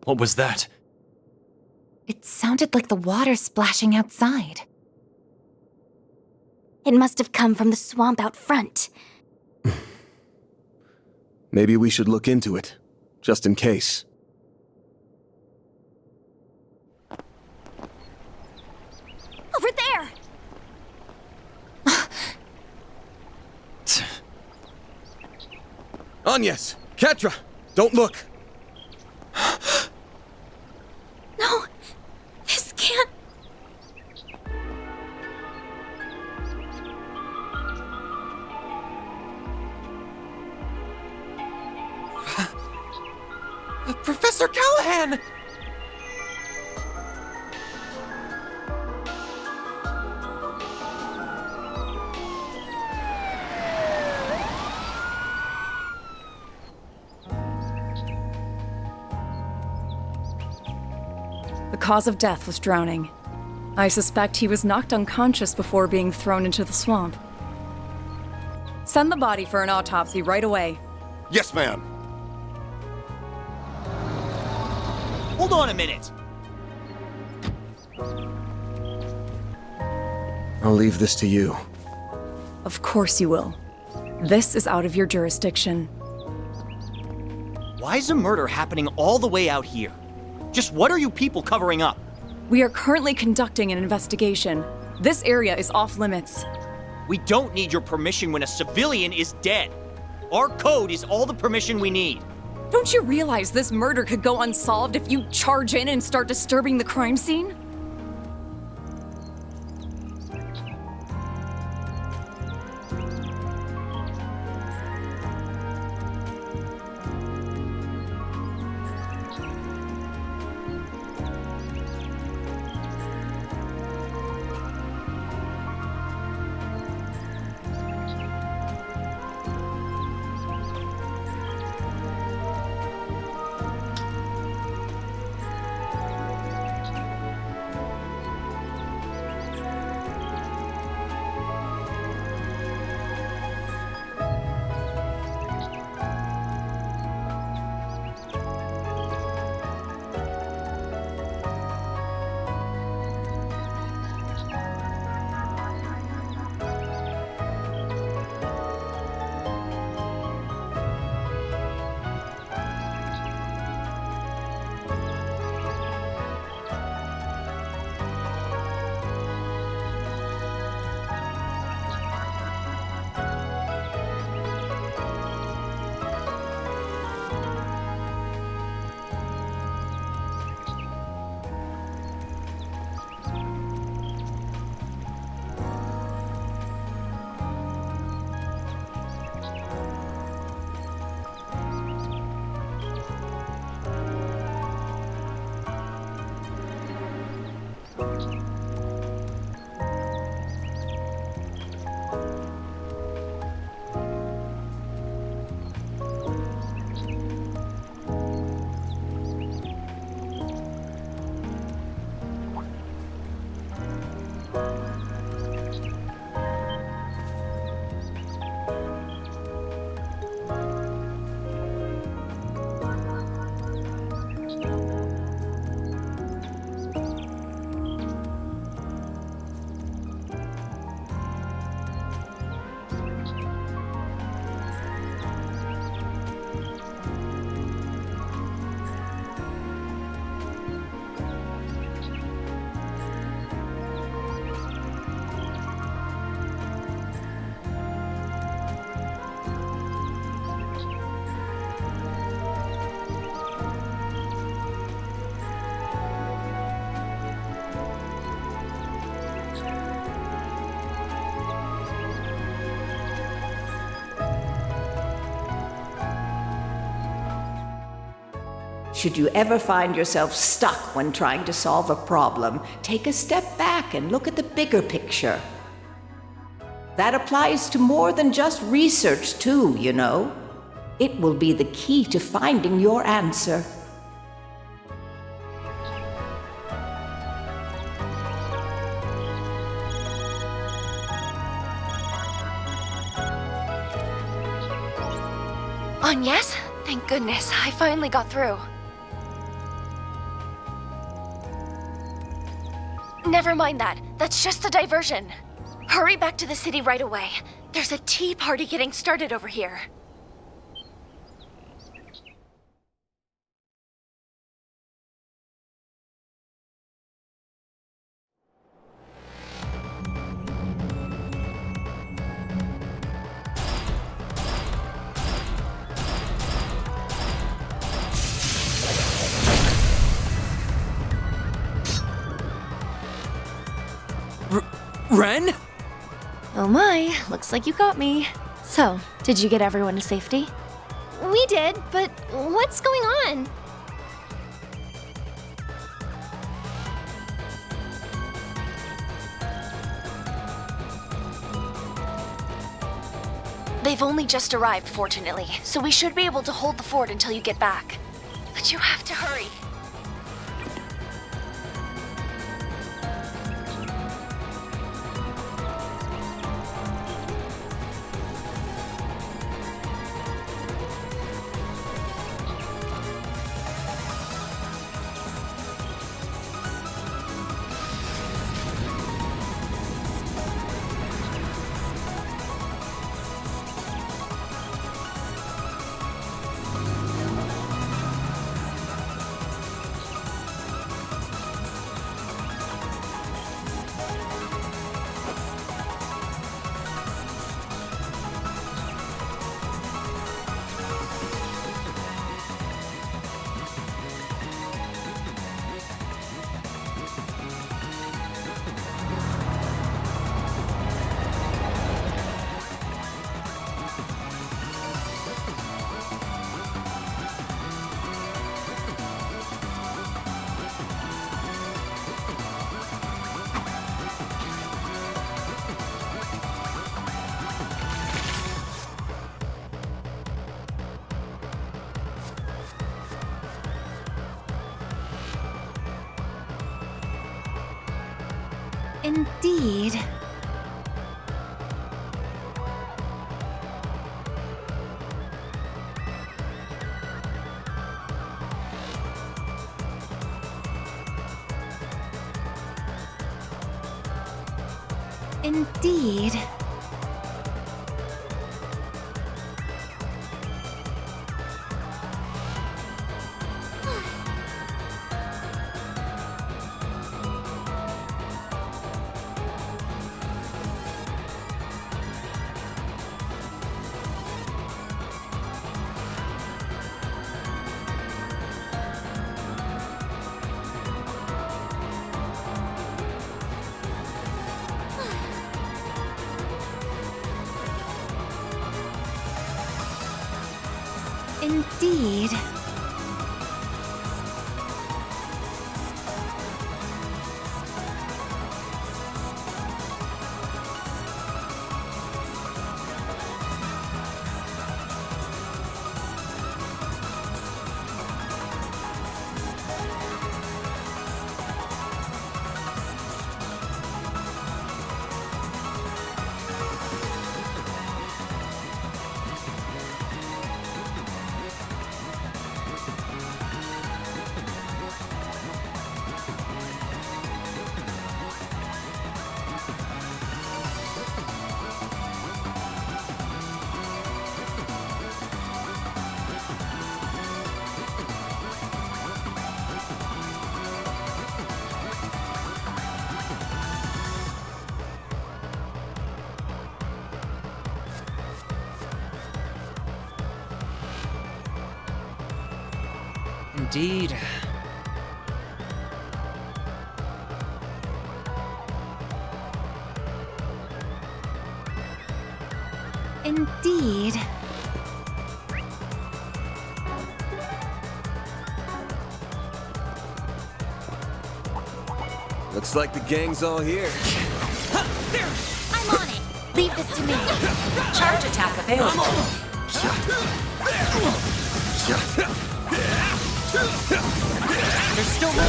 What was that? It sounded like the water splashing outside. It must have come from the swamp out front. Maybe we should look into it, just in case. Over there! Agnes! Catra! Don't look! No! This can't... Professor Callahan! The cause of death was drowning. I suspect he was knocked unconscious before being thrown into the swamp. Send the body for an autopsy right away. Yes, ma'am. Hold on a minute. I'll leave this to you. Of course you will. This is out of your jurisdiction. Why is a murder happening all the way out here? Just what are you people covering up? We are currently conducting an investigation. This area is off limits. We don't need your permission when a civilian is dead. Our code is all the permission we need. Don't you realize this murder could go unsolved if you charge in and start disturbing the crime scene? Should you ever find yourself stuck when trying to solve a problem, take a step back and look at the bigger picture. That applies to more than just research, too, you know. It will be the key to finding your answer. Yes? Thank goodness, I finally got through. Never mind that. That's just a diversion. Hurry back to the city right away. There's a tea party getting started over here. Ren? Oh my, looks like you got me. So, did you get everyone to safety? We did, but what's going on? They've only just arrived, fortunately, so we should be able to hold the fort until you get back. But you have to hurry. Indeed. Indeed. Indeed. Indeed. Indeed. Looks like the gang's all here. I'm on it. Leave this to me. Charge attack available. There's still more!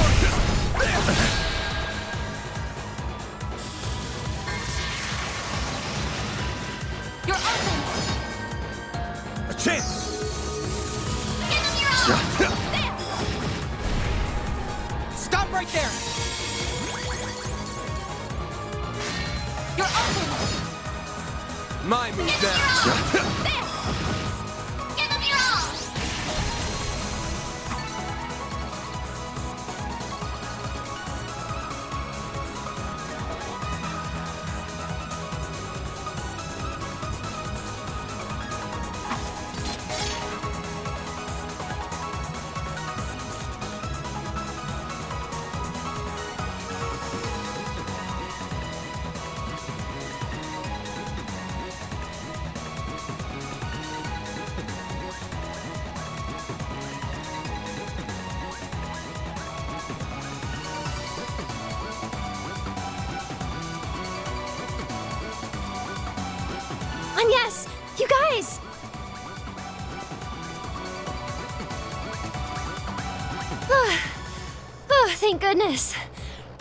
You're open. A chance! Stop right there! You're open. My move now. Give them your all! Yes! You guys! Oh, thank goodness.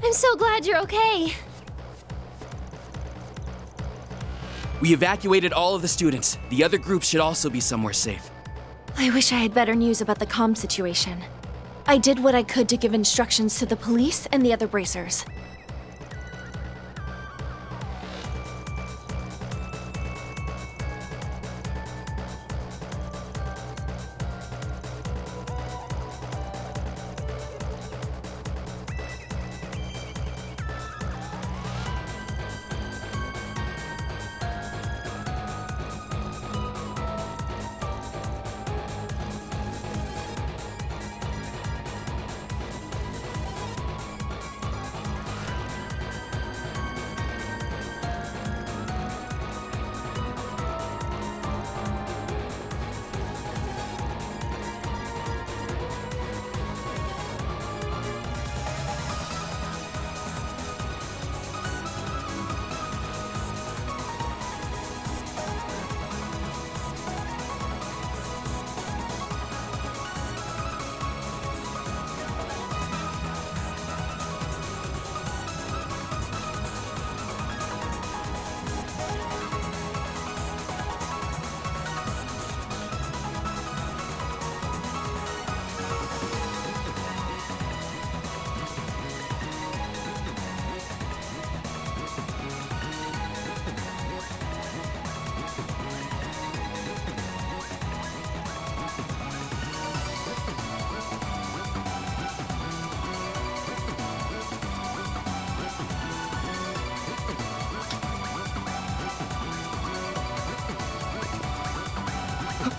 I'm so glad you're okay. We evacuated all of the students. The other groups should also be somewhere safe. I wish I had better news about the comm situation. I did what I could to give instructions to the police and the other bracers.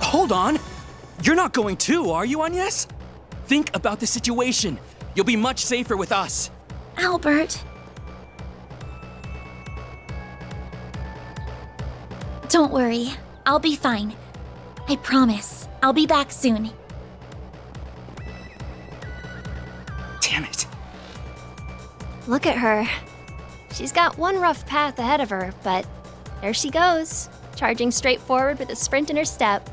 Hold on! You're not going too, are you, Agnes? Think about the situation. You'll be much safer with us. Albert. Don't worry. I'll be fine. I promise. I'll be back soon. Damn it. Look at her. She's got one rough path ahead of her, but there she goes, charging straight forward with a sprint in her step.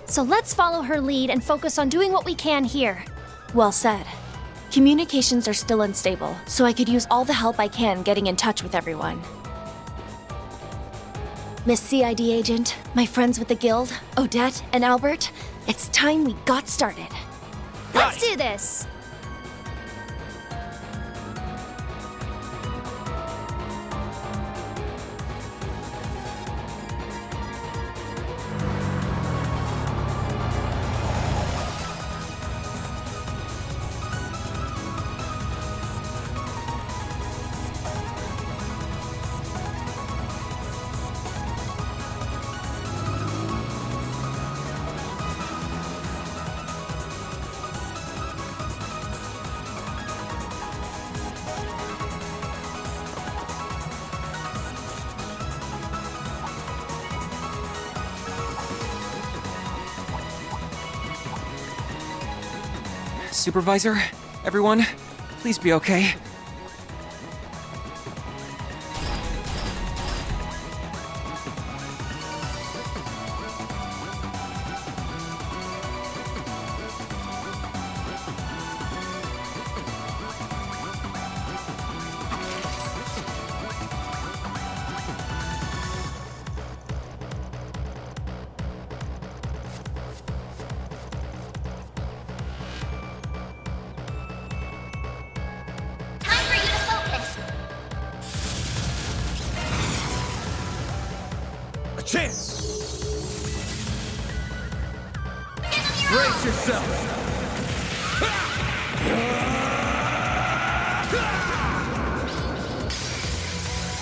So let's follow her lead and focus on doing what we can here. Well said. Communications are still unstable, so I could use all the help I can getting in touch with everyone. Miss CID Agent, my friends with the Guild, Odette, and Albert, it's time we got started. Let's do this! Supervisor, everyone, please be okay. A chance! Brace yourself!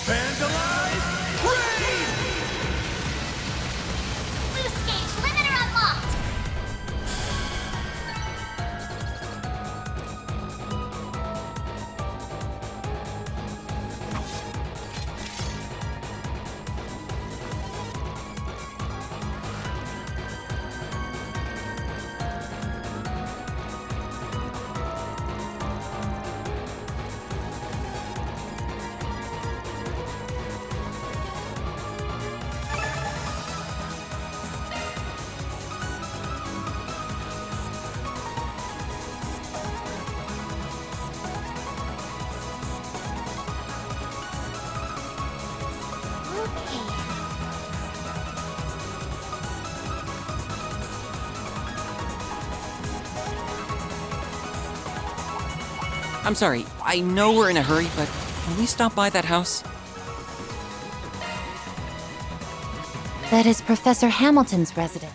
Vandalize! Raid! Loose gauge limiter unlocked! I'm sorry, I know we're in a hurry, but can we stop by that house? That is Professor Hamilton's residence.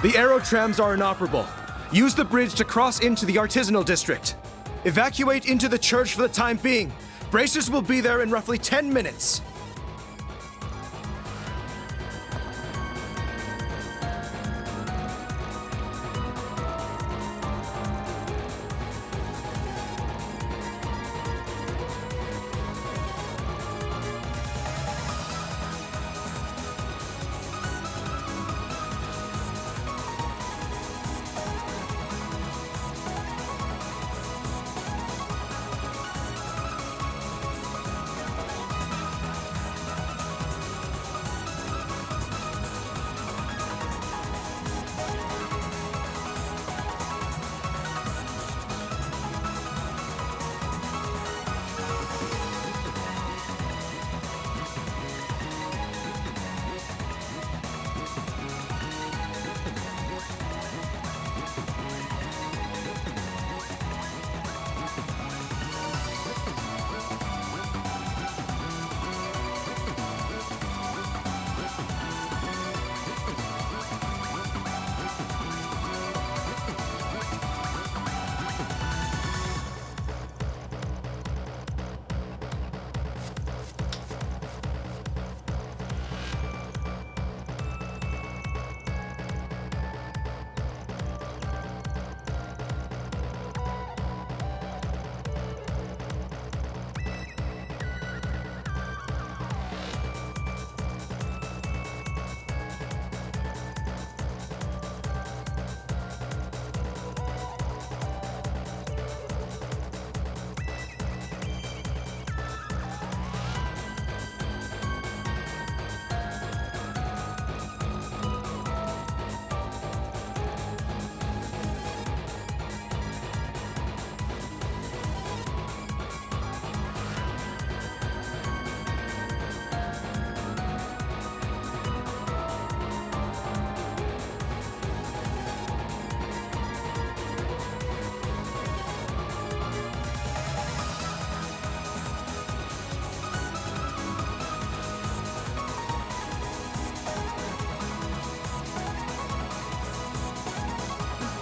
The aerotrams are inoperable. Use the bridge to cross into the artisanal district. Evacuate into the church for the time being. Bracers will be there in roughly 10 minutes.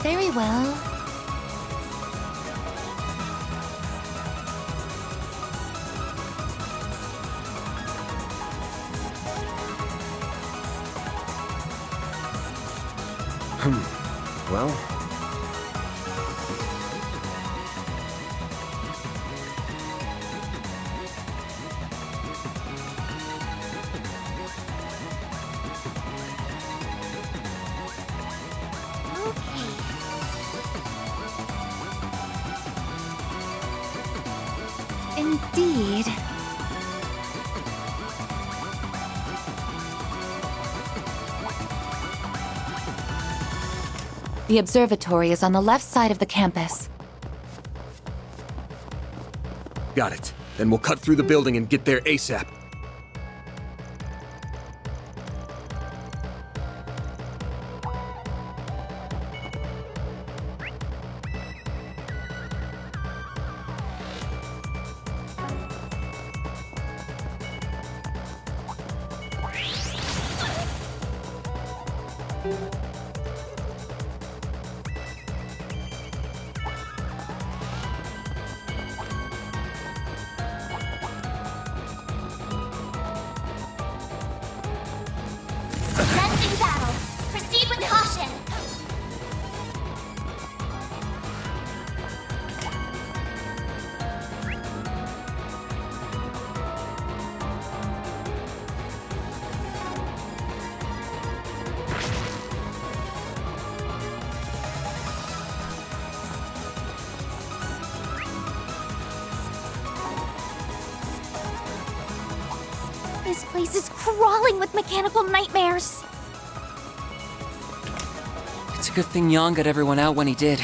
Very well. Well... Indeed. The observatory is on the left side of the campus. Got it. Then we'll cut through the building and get there ASAP. Sensing battle. Proceed with caution. This place is crawling with mechanical nightmares. It's a good thing Yang got everyone out when he did.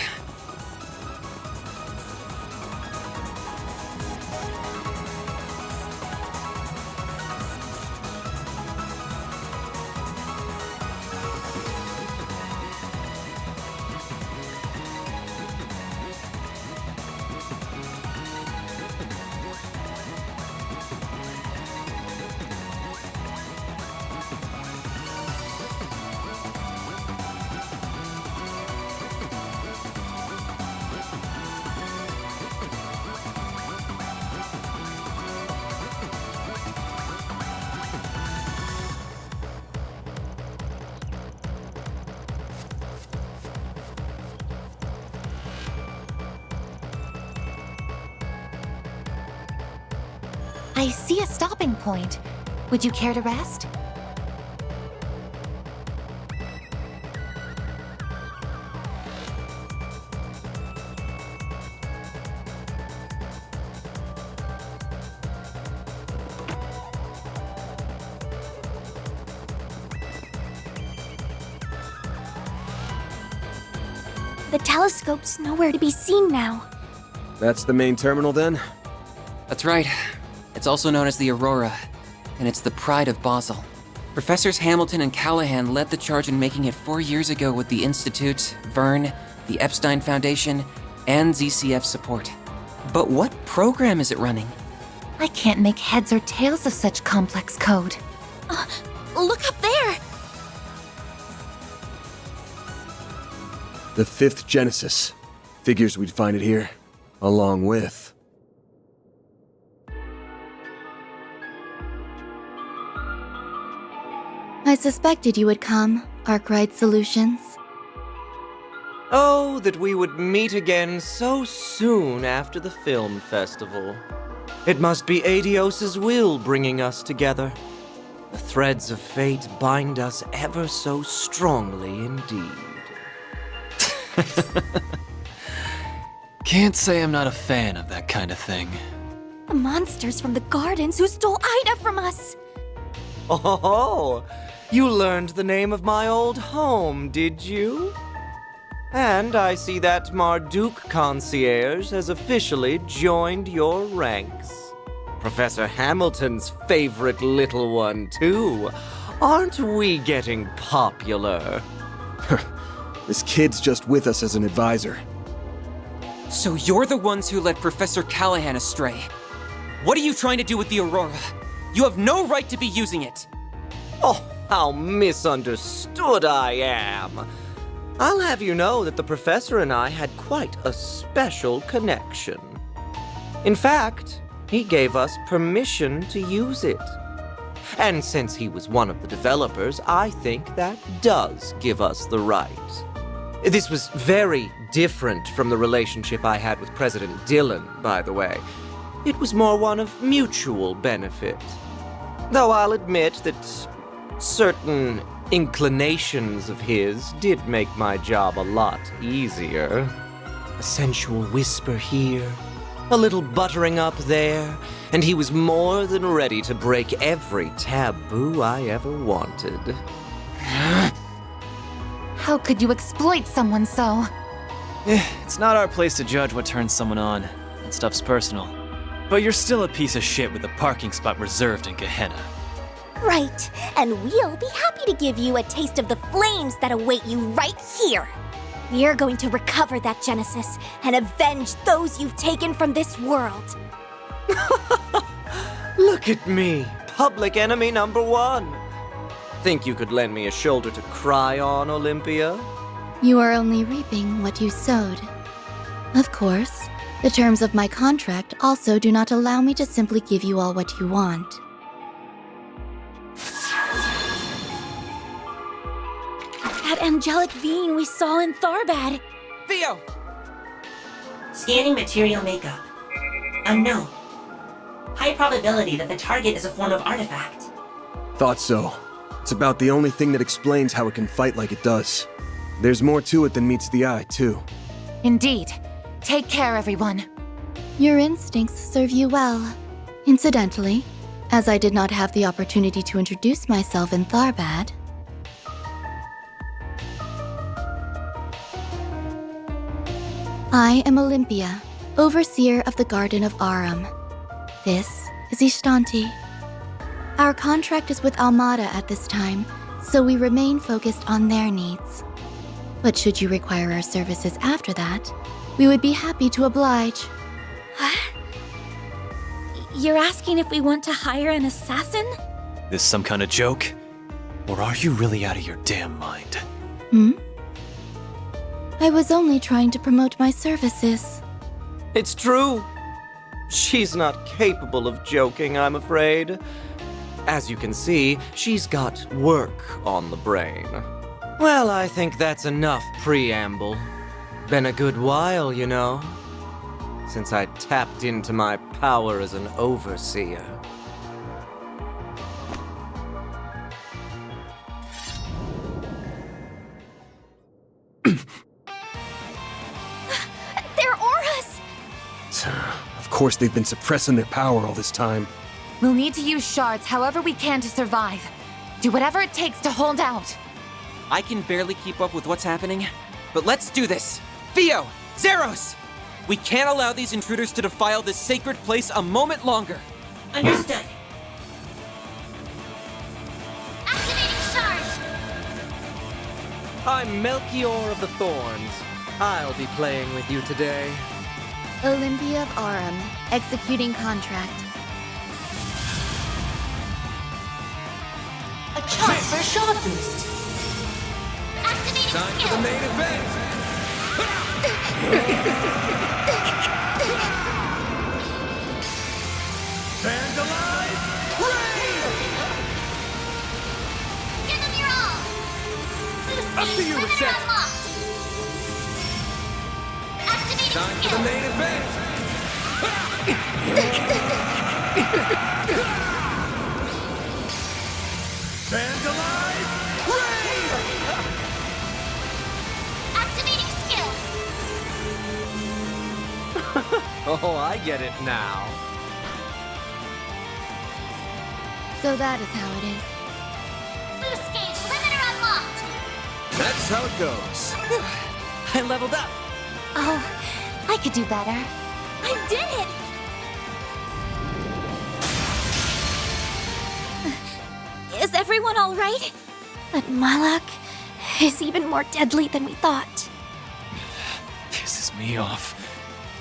I see a stopping point. Would you care to rest? The telescope's nowhere to be seen now. That's the main terminal then? That's right. It's also known as the Aurora, and it's the pride of Basel. Professors Hamilton and Callahan led the charge in making it 4 years ago with the Institute, Vern, the Epstein Foundation, and ZCF support. But what program is it running? I can't make heads or tails of such complex code. Look up there! The 5th Genesis. Figures we'd find it here, along with... I suspected you would come, Arkwright Solutions. Oh, that we would meet again so soon after the film festival. It must be Adios's will bringing us together. The threads of fate bind us ever so strongly indeed. Can't say I'm not a fan of that kind of thing. The monsters from the gardens who stole Ida from us! Oh, you learned the name of my old home, did you? And I see that Marduk concierge has officially joined your ranks. Professor Hamilton's favorite little one, too. Aren't we getting popular? This kid's just with us as an advisor. So you're the ones who led Professor Callahan astray. What are you trying to do with the Aurora? You have no right to be using it! Oh, how misunderstood I am! I'll have you know that the professor and I had quite a special connection. In fact, he gave us permission to use it. And since he was one of the developers, I think that does give us the right. This was very different from the relationship I had with President Dillon, by the way. It was more one of mutual benefit. Though I'll admit that certain inclinations of his did make my job a lot easier. A sensual whisper here, a little buttering up there, and he was more than ready to break every taboo I ever wanted. How could you exploit someone so? It's not our place to judge what turns someone on. That stuff's personal. But you're still a piece of shit with a parking spot reserved in Gehenna. Right, and we'll be happy to give you a taste of the flames that await you right here. We're going to recover that Genesis and avenge those you've taken from this world. Look at me, public enemy number one. Think you could lend me a shoulder to cry on, Olympia? You are only reaping what you sowed. Of course, the terms of my contract also do not allow me to simply give you all what you want. That angelic being we saw in Tharbad. Theo! Scanning material makeup. Unknown. High probability that the target is a form of artifact. Thought so. It's about the only thing that explains how it can fight like it does. There's more to it than meets the eye, too. Indeed. Take care, everyone. Your instincts serve you well. Incidentally, as I did not have the opportunity to introduce myself in Tharbad, I am Olympia, overseer of the Garden of Aram. This is Ishtanti. Our contract is with Almada at this time, so we remain focused on their needs. But should you require our services after that, we would be happy to oblige. You're asking if we want to hire an assassin? This some kind of joke? Or are you really out of your damn mind? I was only trying to promote my services. It's true. She's not capable of joking, I'm afraid. As you can see, she's got work on the brain. Well, I think that's enough preamble. Been a good while, you know, since I tapped into my power as an overseer. They're auras! Of course they've been suppressing their power all this time. We'll need to use shards however we can to survive. Do whatever it takes to hold out. I can barely keep up with what's happening, but let's do this. Theo! Zeros! We can't allow these intruders to defile this sacred place a moment longer. Understood. Activating shards! I'm Melchior of the Thorns. I'll be playing with you today. Olympia of Aram, executing contract. A chance for a shard boost. Activating Time skill. for the main event! Vandalize! Give them your all. Boost Up to you, limiter Reset. unlocked. Activating Time for skill. the main event! Vandalize! Activating skill. Oh, I get it now. So that is how it is. Boost gauge limiter unlocked. That's how it goes. I leveled up. Oh, I could do better. I did it! Is everyone all right? But Malak is even more deadly than we thought. Pisses me off.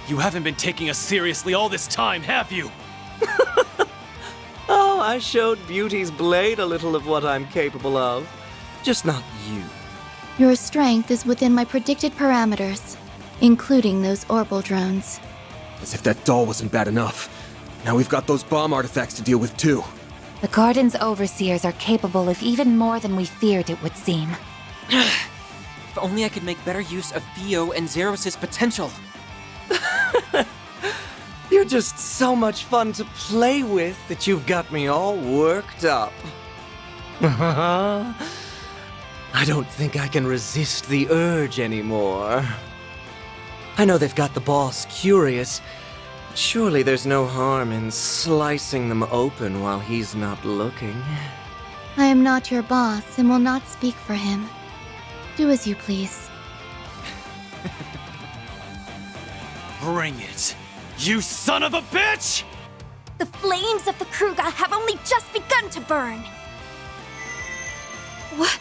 You haven't been taking us seriously all this time, have you? Oh, I showed Beauty's blade a little of what I'm capable of. Just not you. Your strength is within my predicted parameters, including those orbital drones. As if that doll wasn't bad enough. Now we've got those bomb artifacts to deal with too. The garden's overseers are capable of even more than we feared it would seem. If only I could make better use of Theo and Zeros' potential. You're just so much fun to play with that you've got me all worked up. I don't think I can resist the urge anymore. I know they've got the boss curious, but surely there's no harm in slicing them open while he's not looking. I am not your boss and will not speak for him. Do as you please. Bring it, you son of a bitch! The flames of the Kruga have only just begun to burn. What?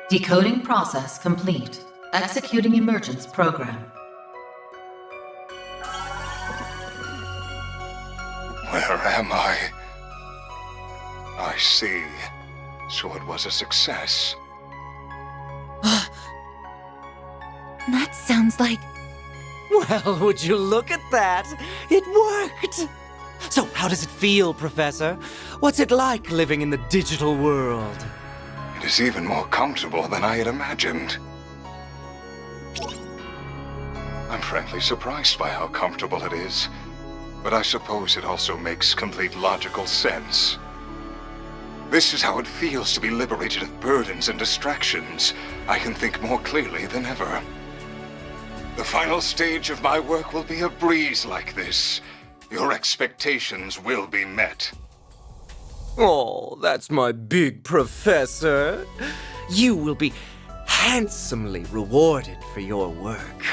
Decoding process complete. Executing emergence program. Where am I? I see. So it was a success. That sounds like... Well, would you look at that? It worked! So how does it feel, Professor? What's it like living in the digital world? It is even more comfortable than I had imagined. I'm frankly surprised by how comfortable it is, but I suppose it also makes complete logical sense. This is how it feels to be liberated of burdens and distractions. I can think more clearly than ever. The final stage of my work will be a breeze like this. Your expectations will be met. Oh, that's my big professor. You will be handsomely rewarded for your work.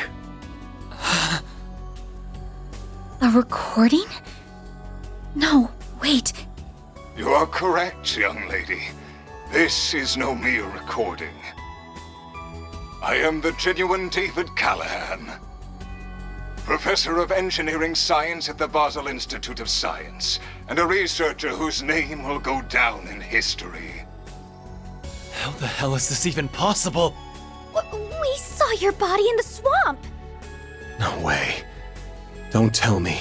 A recording? No, wait. You are correct, young lady. This is no mere recording. I am the genuine David Callahan, Professor of Engineering Science at the Basel Institute of Science, and a researcher whose name will go down in history. How the hell is this even possible? We saw your body in the swamp. No way. Don't tell me.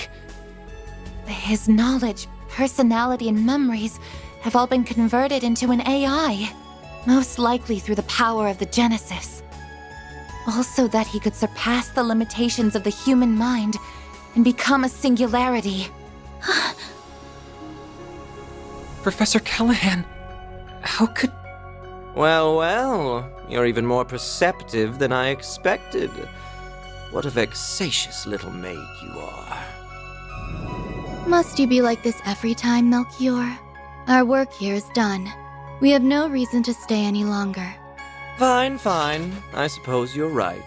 His knowledge, personality, and memories have all been converted into an AI. Most likely through the power of the Genesis. Also that he could surpass the limitations of the human mind and become a singularity. Professor Callahan, how could... Well, you're even more perceptive than I expected. What a vexatious little maid you are. Must you be like this every time, Melchior? Our work here is done. We have no reason to stay any longer. Fine. I suppose you're right.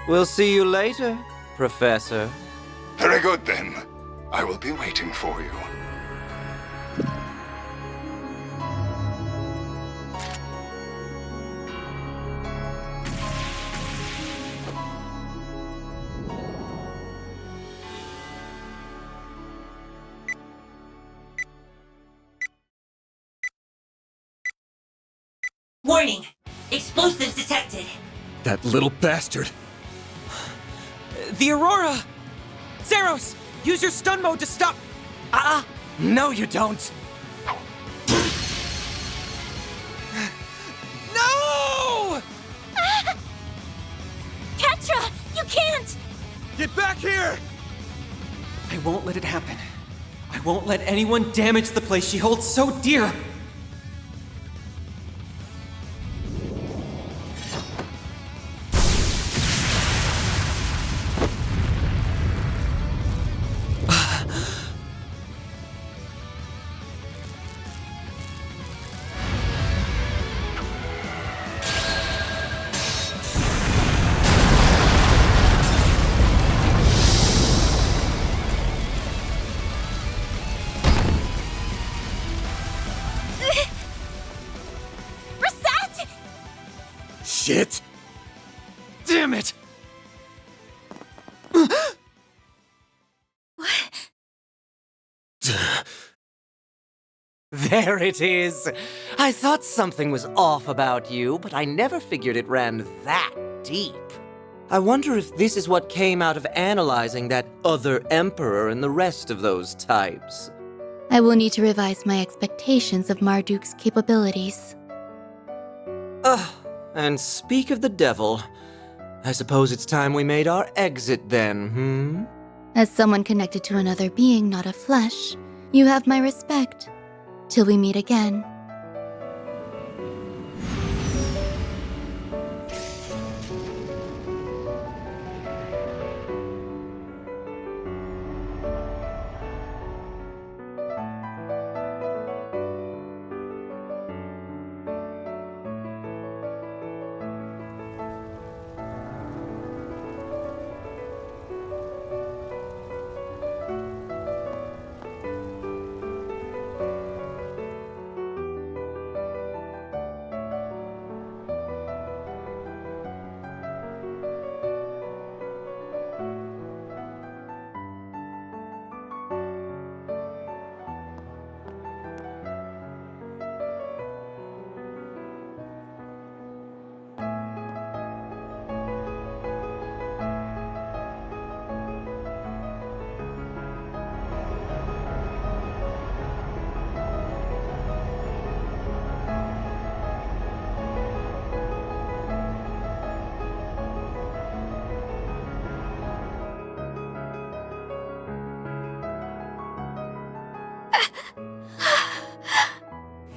We'll see you later, Professor. Very good, then. I will be waiting for you. Warning! Explosives detected! That little bastard! The Aurora! Zeros! Use your stun mode to stop... No you don't! No! Ketra, you can't! Get back here! I won't let it happen. I won't let anyone damage the place she holds so dear. Shit! Damn it! There it is! I thought something was off about you, but I never figured it ran that deep. I wonder if this is what came out of analyzing that other emperor and the rest of those types. I will need to revise my expectations of Marduk's capabilities. And speak of the devil, I suppose it's time we made our exit then, As someone connected to another being, not of flesh, you have my respect. Till we meet again.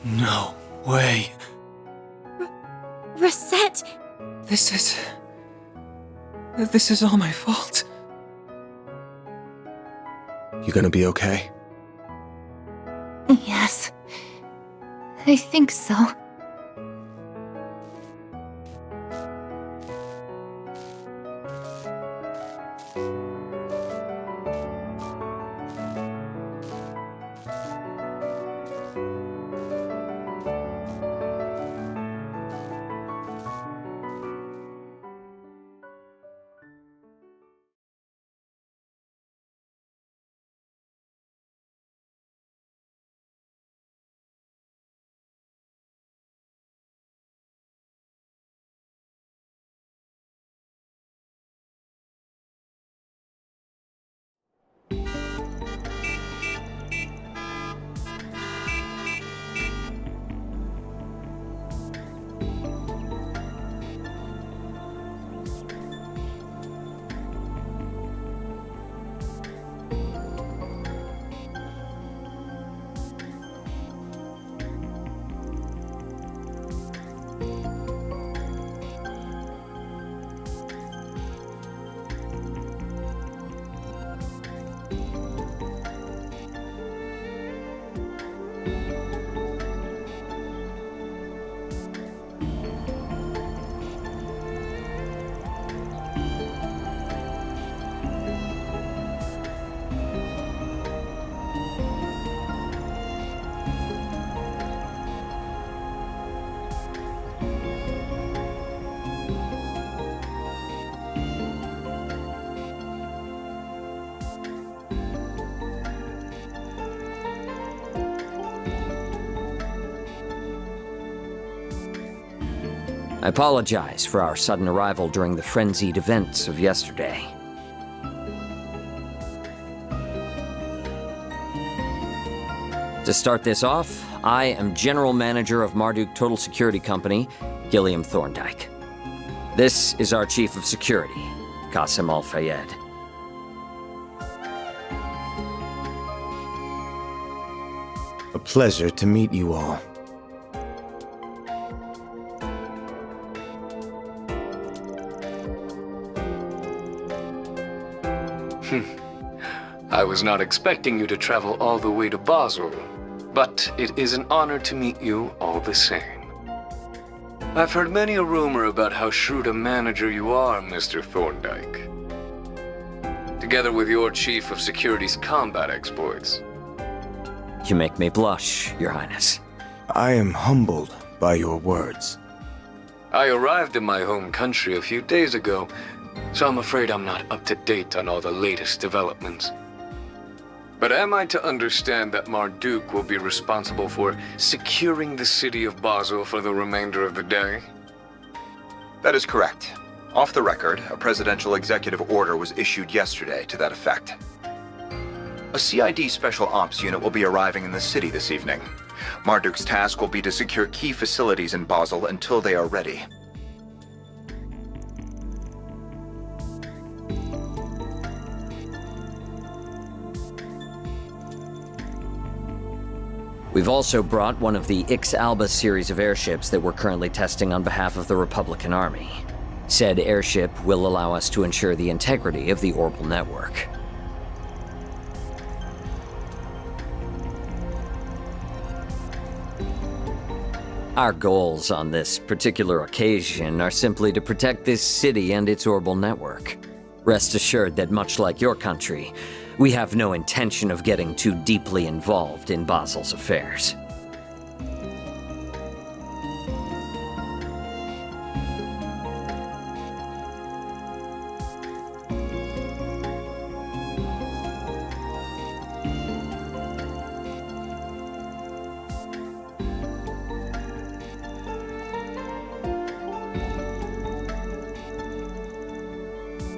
No way. Reset! This is all my fault. You gonna be okay? Yes. I think so. I apologize for our sudden arrival during the frenzied events of yesterday. To start this off, I am General Manager of Marduk Total Security Company, Gilliam Thorndyke. This is our Chief of Security, Qasim Al-Fayed. A pleasure to meet you all. I was not expecting you to travel all the way to Basel, but it is an honor to meet you all the same. I've heard many a rumor about how shrewd a manager you are, Mr. Thorndyke. Together with your Chief of Security's combat exploits. You make me blush, Your Highness. I am humbled by your words. I arrived in my home country a few days ago, so I'm afraid I'm not up to date on all the latest developments. But am I to understand that Marduk will be responsible for securing the city of Basel for the remainder of the day? That is correct. Off the record, a presidential executive order was issued yesterday to that effect. A CID Special Ops unit will be arriving in the city this evening. Marduk's task will be to secure key facilities in Basel until they are ready. We've also brought one of the Ix Alba series of airships that we're currently testing on behalf of the Republican Army. Said airship will allow us to ensure the integrity of the orbital network. Our goals on this particular occasion are simply to protect this city and its orbital network. Rest assured that much like your country, we have no intention of getting too deeply involved in Basel's affairs.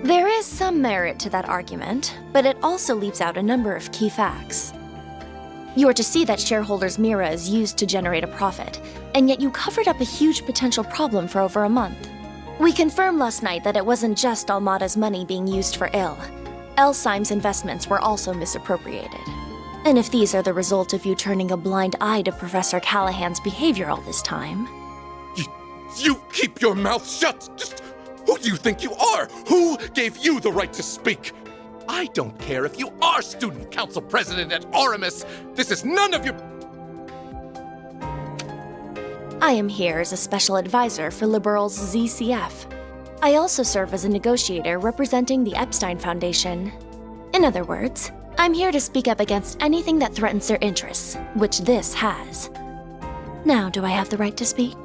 There is some merit to that argument, but it also leaves out a number of key facts. You are to see that shareholders' Mira is used to generate a profit, and yet you covered up a huge potential problem for over a month. We confirmed last night that it wasn't just Almada's money being used for ill. Elsime's investments were also misappropriated. And if these are the result of you turning a blind eye to Professor Callahan's behavior all this time... You keep your mouth shut! Just who do you think you are? Who gave you the right to speak? I don't care if you are student council president at Aramis. This is none of your... I am here as a special advisor for Liberal's ZCF. I also serve as a negotiator representing the Epstein Foundation. In other words, I'm here to speak up against anything that threatens their interests, which this has. Now, do I have the right to speak?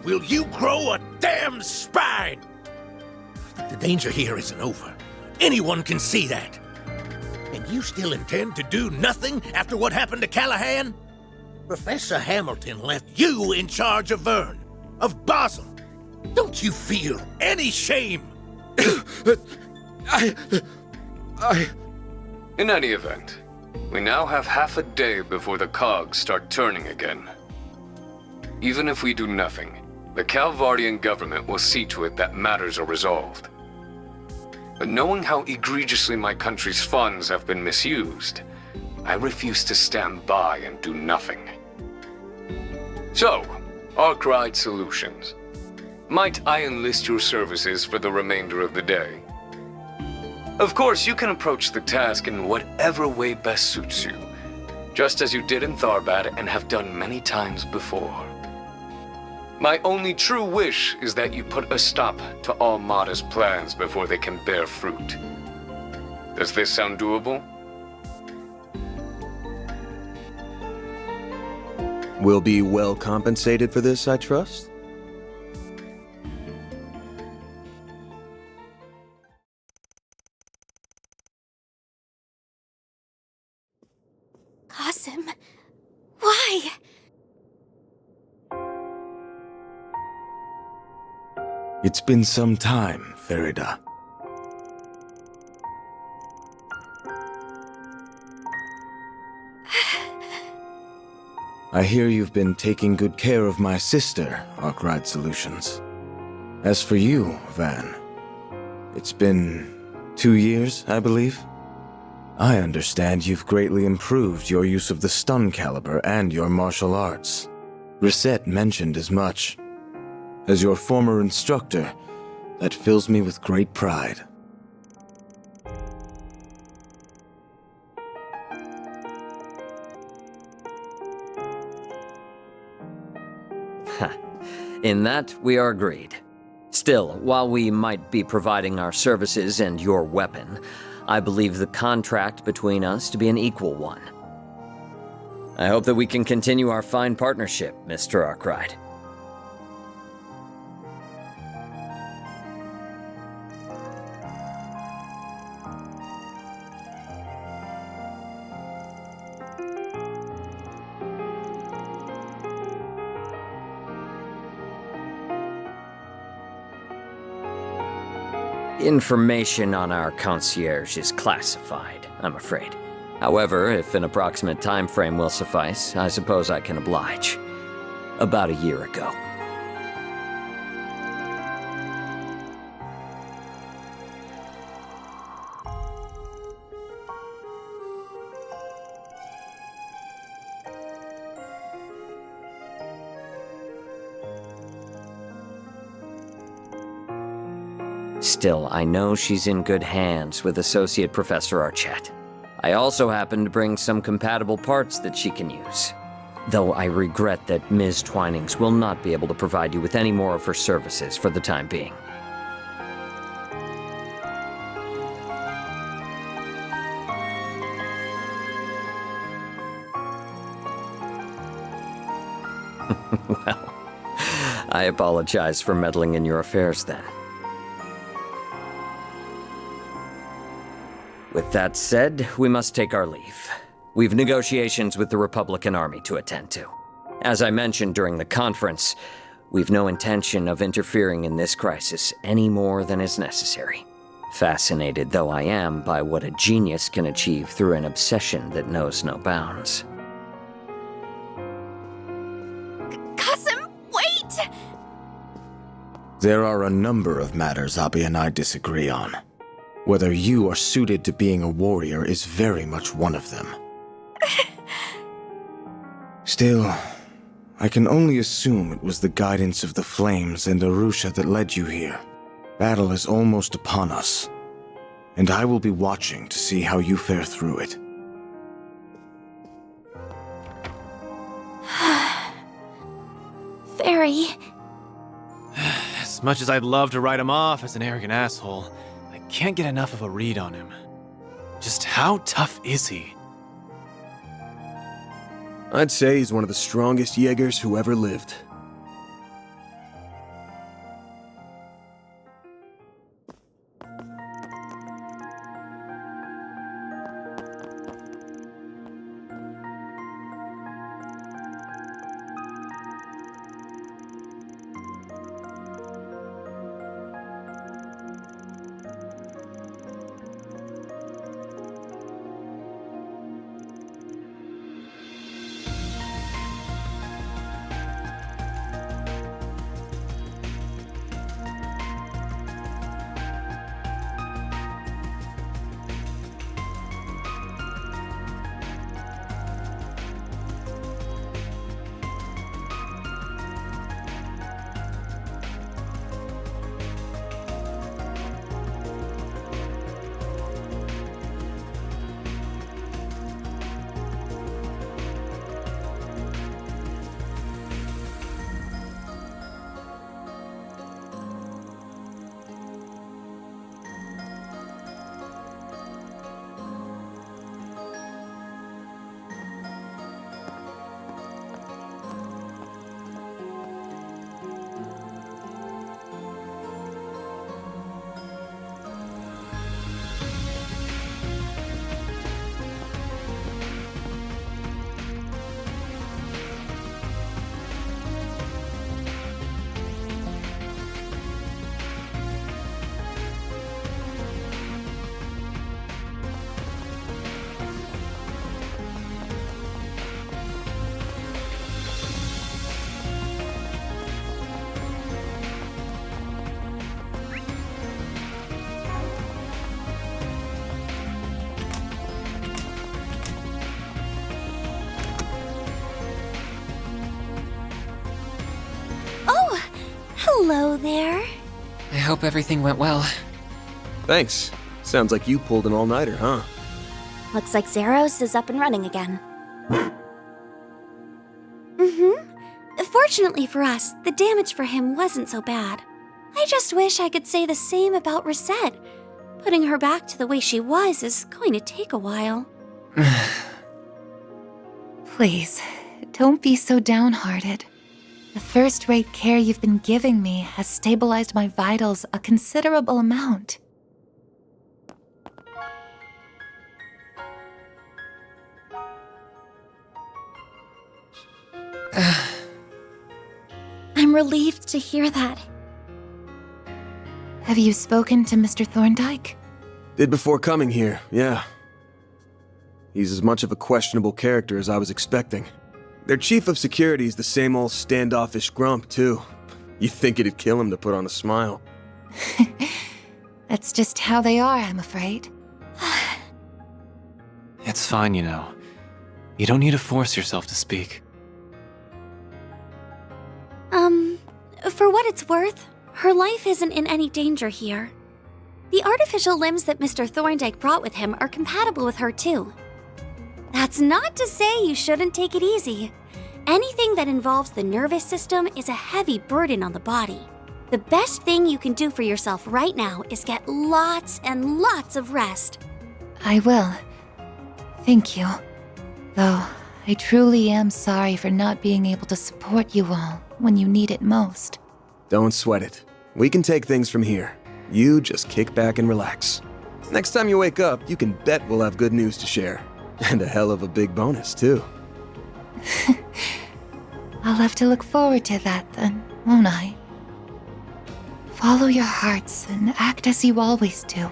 Will you grow a damn spine? The danger here isn't over. Anyone can see that. And you still intend to do nothing after what happened to Callahan? Professor Hamilton left you in charge of Vern, of Basel. Don't you feel any shame? In any event, we now have half a day before the cogs start turning again. Even if we do nothing, the Calvardian government will see to it that matters are resolved. But knowing how egregiously my country's funds have been misused, I refuse to stand by and do nothing. So, Arkwright Solutions. Might I enlist your services for the remainder of the day? Of course, you can approach the task in whatever way best suits you, just as you did in Tharbad and have done many times before. My only true wish is that you put a stop to Almada's plans before they can bear fruit. Does this sound doable? We'll be well compensated for this, I trust? Qasim, why? It's been some time, Farida. I hear you've been taking good care of my sister, Arkwright Solutions. As for you, Van, it's been 2 years, I believe? I understand you've greatly improved your use of the stun caliber and your martial arts. Reset mentioned as much. As your former instructor, that fills me with great pride. In that, we are agreed. Still, while we might be providing our services and your weapon, I believe the contract between us to be an equal one. I hope that we can continue our fine partnership, Mr. Arkwright. Information on our concierge is classified, I'm afraid. However, if an approximate time frame will suffice, I suppose I can oblige. About a year ago. Still, I know she's in good hands with Associate Professor Archett. I also happen to bring some compatible parts that she can use. Though I regret that Ms. Twinings will not be able to provide you with any more of her services for the time being. Well, I apologize for meddling in your affairs then. With that said, we must take our leave. We've negotiations with the Republican Army to attend to. As I mentioned during the conference, we've no intention of interfering in this crisis any more than is necessary. Fascinated though I am by what a genius can achieve through an obsession that knows no bounds. Qasim, wait! There are a number of matters Abi and I disagree on. Whether you are suited to being a warrior is very much one of them. Still, I can only assume it was the guidance of the flames and Arusha that led you here. Battle is almost upon us, and I will be watching to see how you fare through it. Very. As much as I'd love to write him off as an arrogant asshole, I can't get enough of a read on him. Just how tough is he? I'd say he's one of the strongest Jaegers who ever lived. Hello there. I hope everything went well. Thanks. Sounds like you pulled an all-nighter, huh? Looks like Zeros is up and running again. Fortunately for us, the damage for him wasn't so bad. I just wish I could say the same about Reset. Putting her back to the way she was is going to take a while. Please, don't be so downhearted. The first-rate care you've been giving me has stabilized my vitals a considerable amount. I'm relieved to hear that. Have you spoken to Mr. Thorndyke? Did before coming here, yeah. He's as much of a questionable character as I was expecting. Their chief of security is the same old standoffish grump, too. You'd think it'd kill him to put on a smile. That's just how they are, I'm afraid. It's fine, you know. You don't need to force yourself to speak. For what it's worth, her life isn't in any danger here. The artificial limbs that Mr. Thorndyke brought with him are compatible with her, too. That's not to say you shouldn't take it easy. Anything that involves the nervous system is a heavy burden on the body. The best thing you can do for yourself right now is get lots and lots of rest. I will. Thank you. Though, I truly am sorry for not being able to support you all when you need it most. Don't sweat it. We can take things from here. You just kick back and relax. Next time you wake up, you can bet we'll have good news to share. And a hell of a big bonus, too. I'll have to look forward to that then, won't I? Follow your hearts and act as you always do.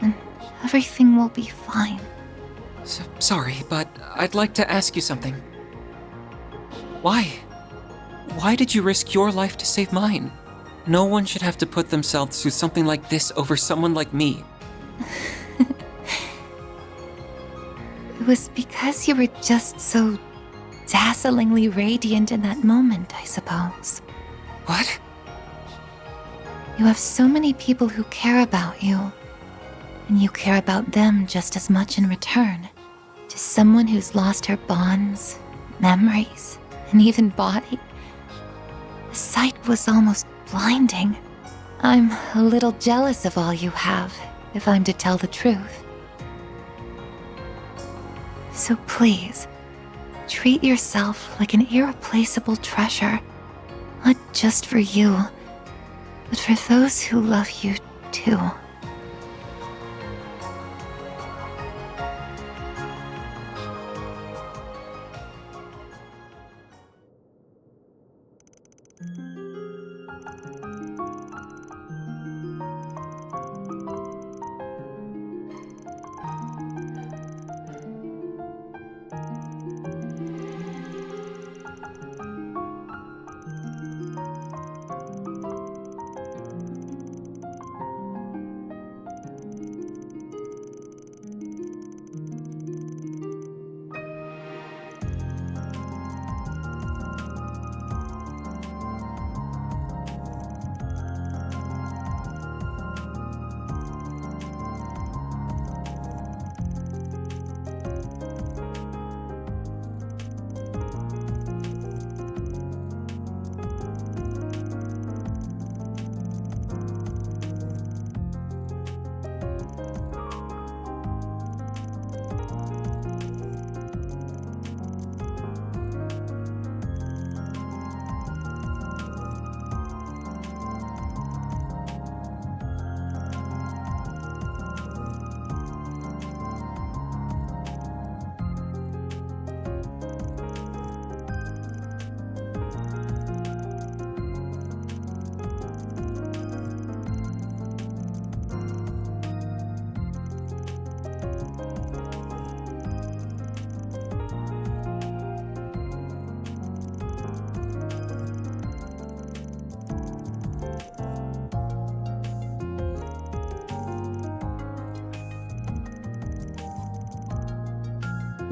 And everything will be fine. Sorry, but I'd like to ask you something. Why? Why did you risk your life to save mine? No one should have to put themselves through something like this over someone like me. It was because you were just so dazzlingly radiant in that moment, I suppose. What? You have so many people who care about you, and you care about them just as much in return. To someone who's lost her bonds, memories, and even body, the sight was almost blinding. I'm a little jealous of all you have, if I'm to tell the truth. So please, treat yourself like an irreplaceable treasure. Not just for you, but for those who love you too.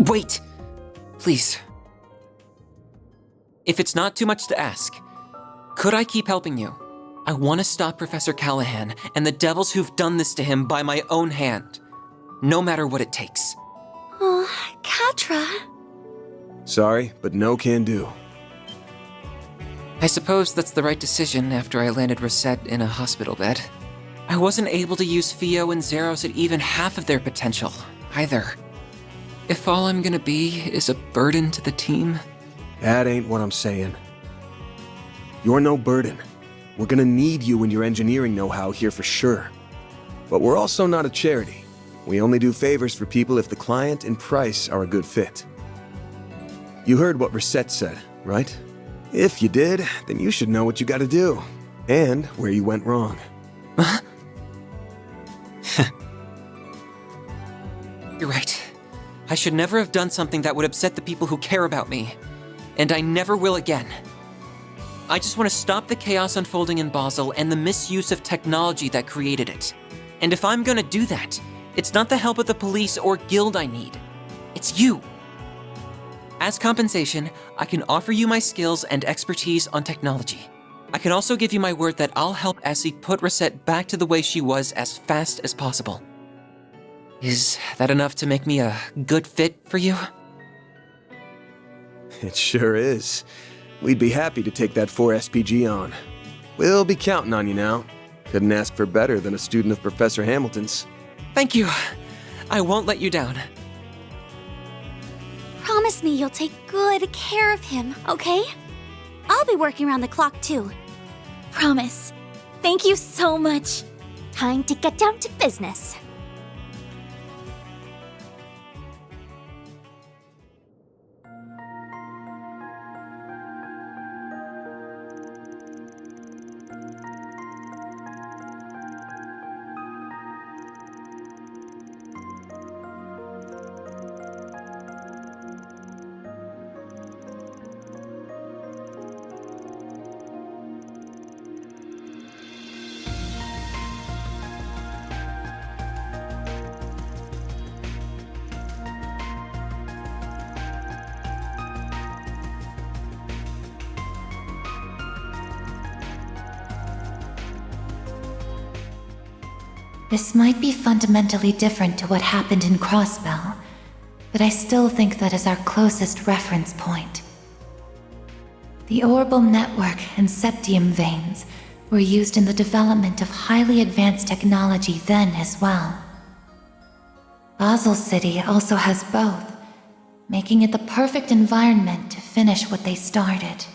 Wait! Please. If it's not too much to ask, could I keep helping you? I want to stop Professor Callahan and the devils who've done this to him by my own hand. No matter what it takes. Oh, Katra. Sorry, but no can do. I suppose that's the right decision after I landed Rosette in a hospital bed. I wasn't able to use Fio and Zeros at even half of their potential, either. If all I'm gonna be is a burden to the team? That ain't what I'm saying. You're no burden. We're gonna need you and your engineering know-how here for sure. But we're also not a charity. We only do favors for people if the client and price are a good fit. You heard what Reset said, right? If you did, then you should know what you gotta do. And where you went wrong. You're right. I should never have done something that would upset the people who care about me. And I never will again. I just want to stop the chaos unfolding in Basel and the misuse of technology that created it. And if I'm gonna do that, it's not the help of the police or guild I need. It's you. As compensation, I can offer you my skills and expertise on technology. I can also give you my word that I'll help Essie put Reset back to the way she was as fast as possible. Is that enough to make me a good fit for you? It sure is. We'd be happy to take that 4 SPG on. We'll be counting on you now. Couldn't ask for better than a student of Professor Hamilton's. Thank you. I won't let you down. Promise me you'll take good care of him, okay? I'll be working around the clock too. Promise. Thank you so much. Time to get down to business. This might be fundamentally different to what happened in Crossbell, but I still think that is our closest reference point. The Orbital Network and Septium veins were used in the development of highly advanced technology then as well. Basel City also has both, making it the perfect environment to finish what they started.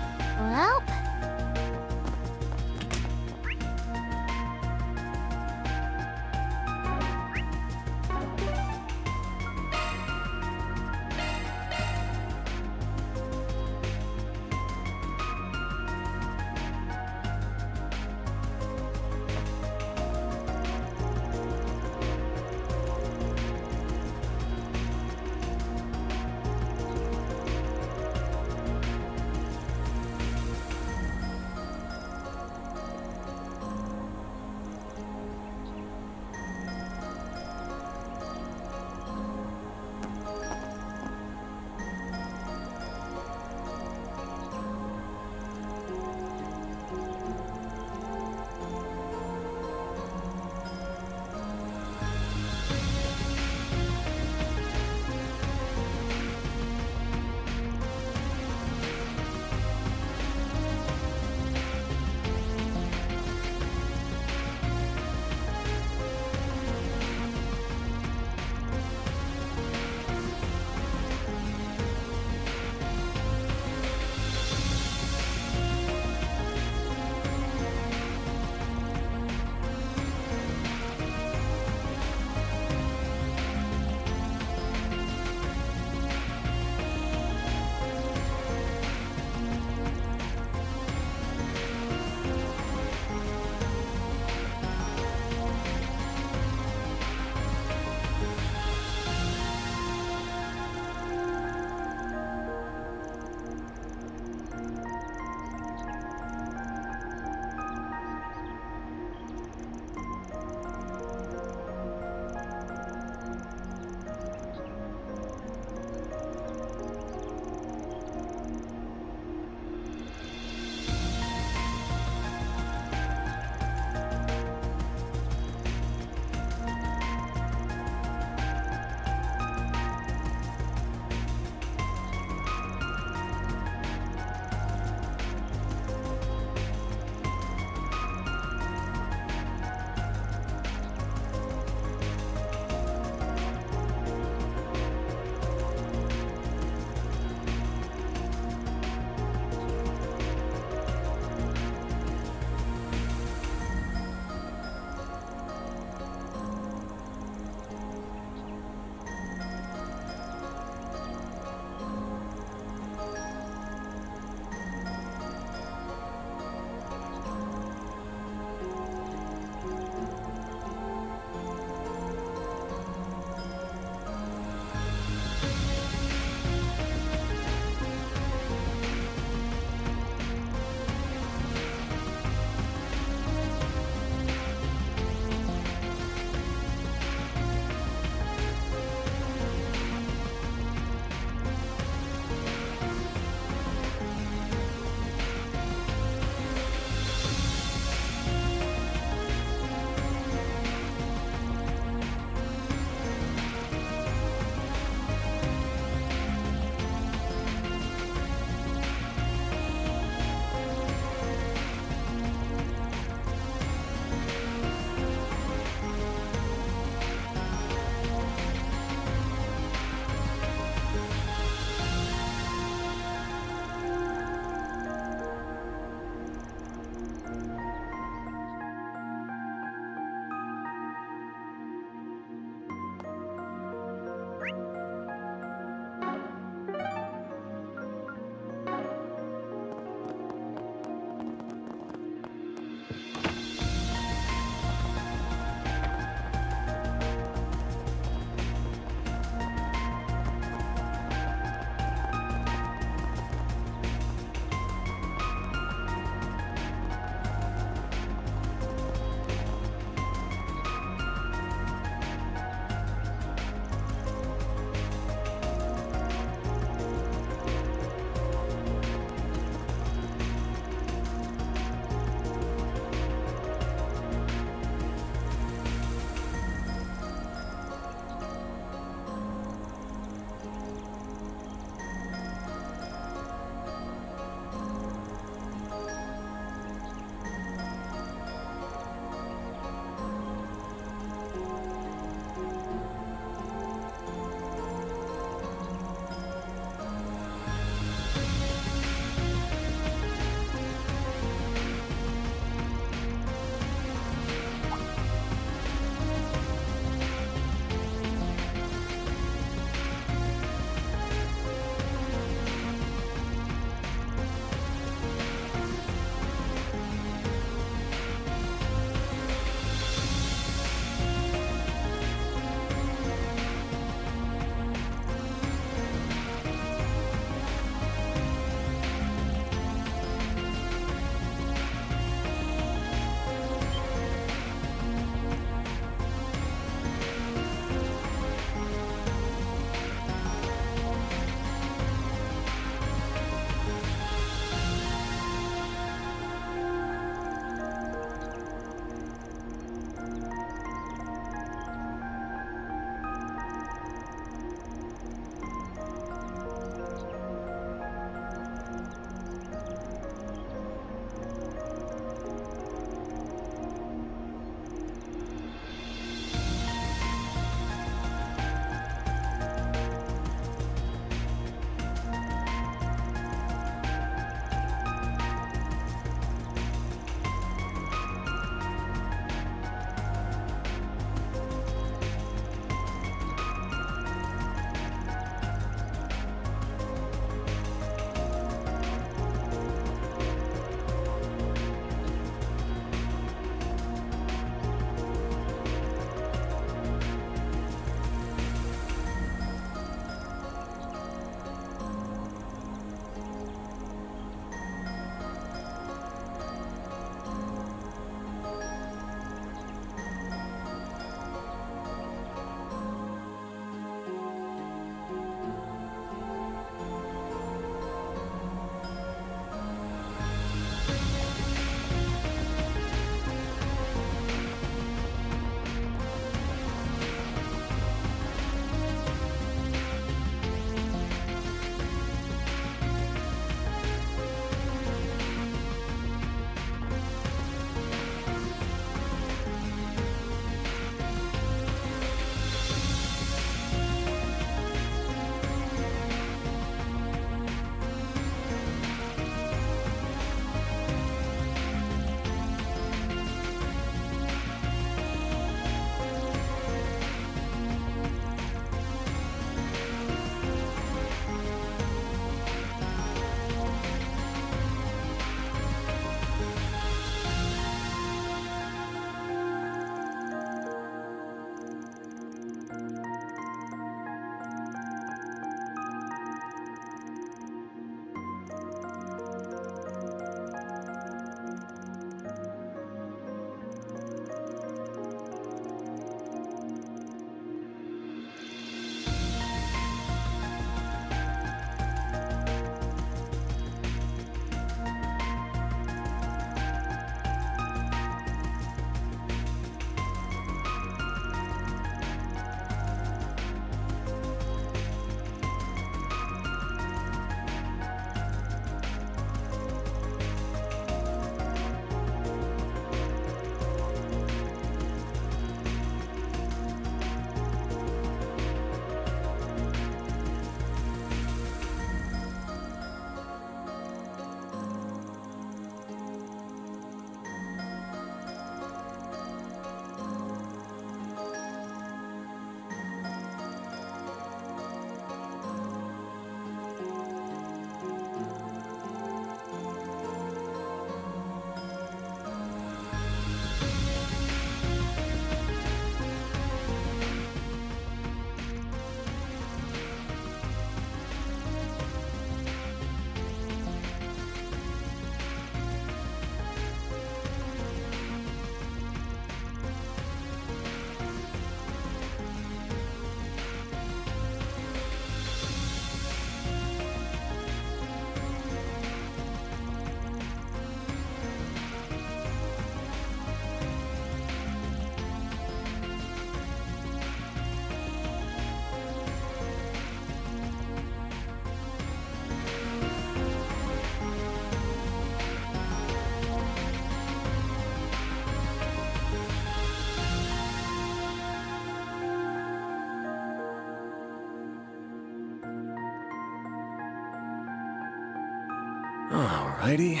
Alrighty.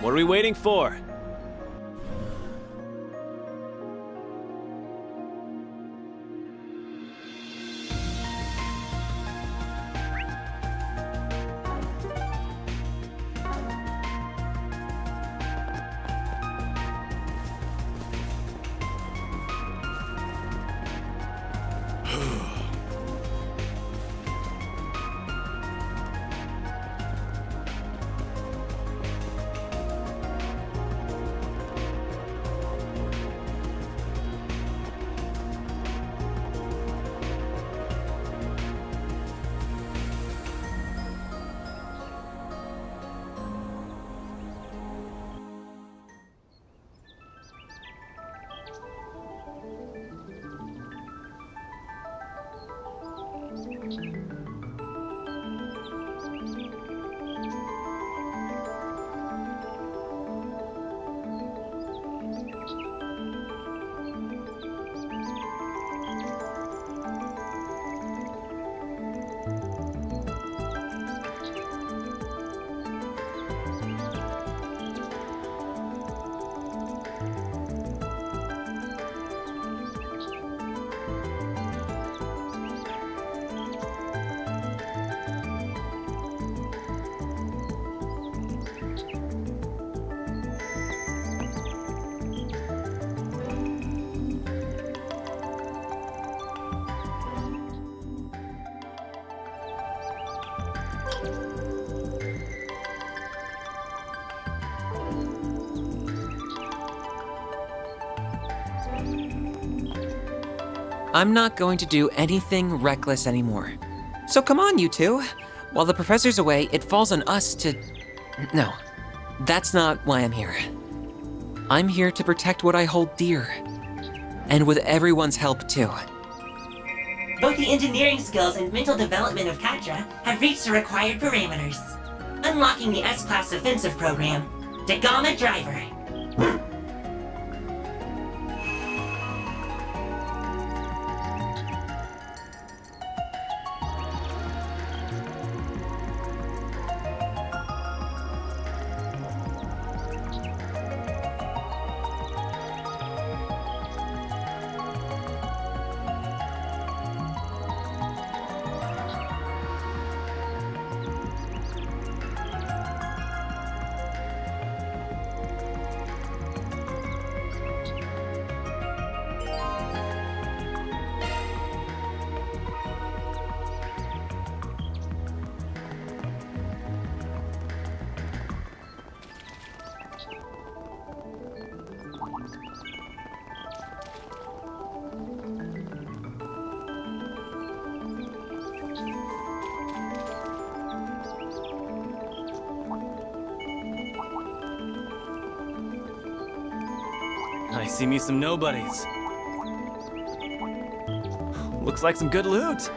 What are we waiting for? I'm not going to do anything reckless anymore. So come on, you two. While the professor's away, it falls on us to... No, that's not why I'm here. I'm here to protect what I hold dear. And with everyone's help, too. Both the engineering skills and mental development of Katra have reached the required parameters. Unlocking the S-Class offensive program. Dagama Driver. I see me some nobodies. Looks like some good loot.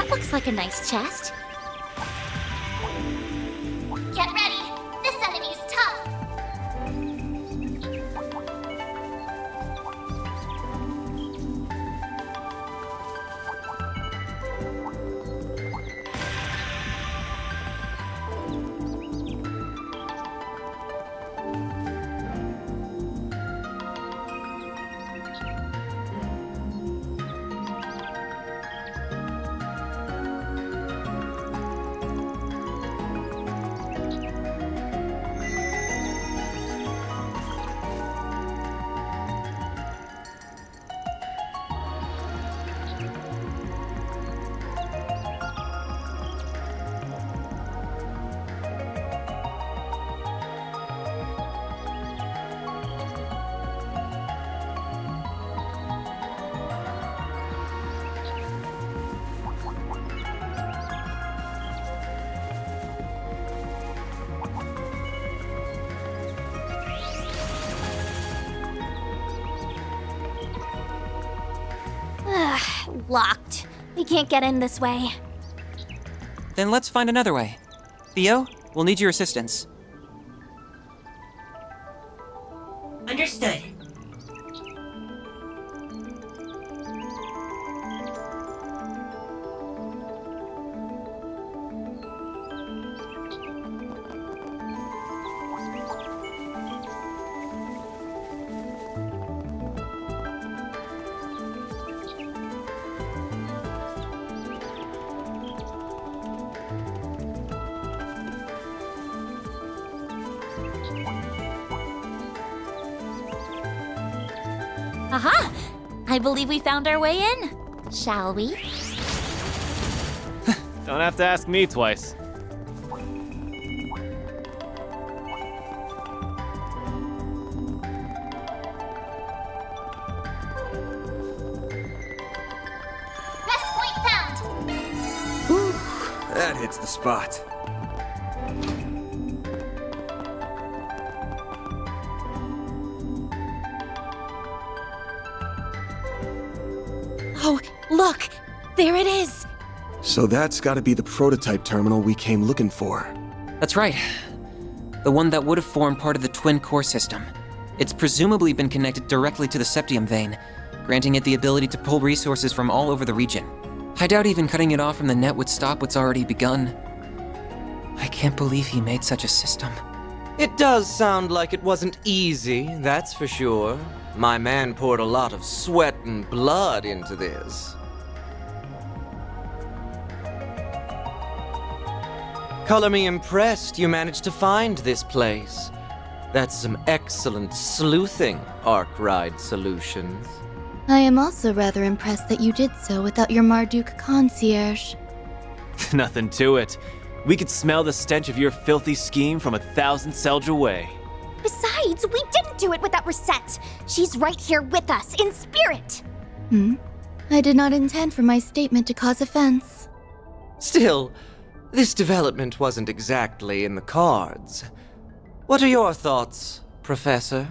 Looks like a nice chest. Get ready! This enemy's tough! Locked. We can't get in this way. Then let's find another way. Theo, we'll need your assistance. Understood. Aha! I believe we found our way in. Shall we? Don't have to ask me twice. Best point found! That hits the spot. Oh, look! There it is! So that's gotta be the prototype terminal we came looking for. That's right. The one that would have formed part of the twin core system. It's presumably been connected directly to the septium vein, granting it the ability to pull resources from all over the region. I doubt even cutting it off from the net would stop what's already begun. I can't believe he made such a system. It does sound like it wasn't easy, that's for sure. My man poured a lot of sweat and blood into this. Color me impressed you managed to find this place. That's some excellent sleuthing, Arkwright Solutions. I am also rather impressed that you did so without your Marduk concierge. Nothing to it. We could smell the stench of your filthy scheme from 1,000 Selge away. Besides, we didn't do it without Reset. She's right here with us, in spirit. I did not intend for my statement to cause offense. Still, this development wasn't exactly in the cards. What are your thoughts, Professor?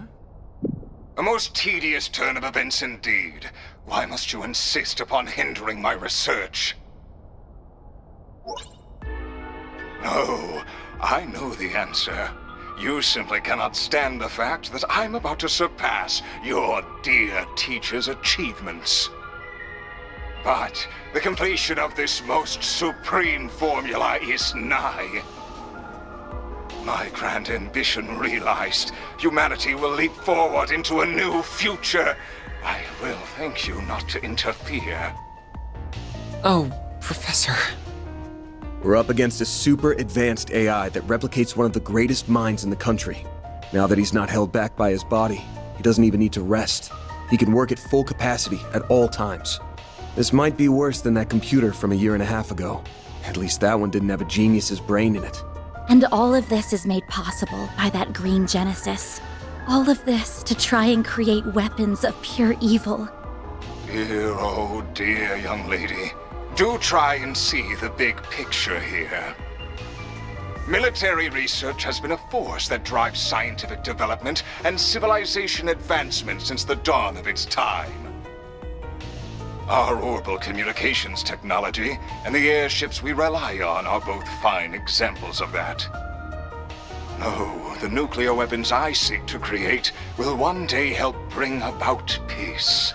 A most tedious turn of events indeed. Why must you insist upon hindering my research? No, I know the answer. You simply cannot stand the fact that I'm about to surpass your dear teacher's achievements. But the completion of this most supreme formula is nigh. My grand ambition realized, humanity will leap forward into a new future. I will thank you not to interfere. Oh, Professor. We're up against a super advanced AI that replicates one of the greatest minds in the country. Now that he's not held back by his body, he doesn't even need to rest. He can work at full capacity at all times. This might be worse than that computer from a year and a half ago. At least that one didn't have a genius's brain in it. And all of this is made possible by that green Genesis. All of this to try and create weapons of pure evil. Dear, oh dear, young lady. Do try and see the big picture here. Military research has been a force that drives scientific development and civilization advancement since the dawn of its time. Our orbital communications technology and the airships we rely on are both fine examples of that. No, the nuclear weapons I seek to create will one day help bring about peace.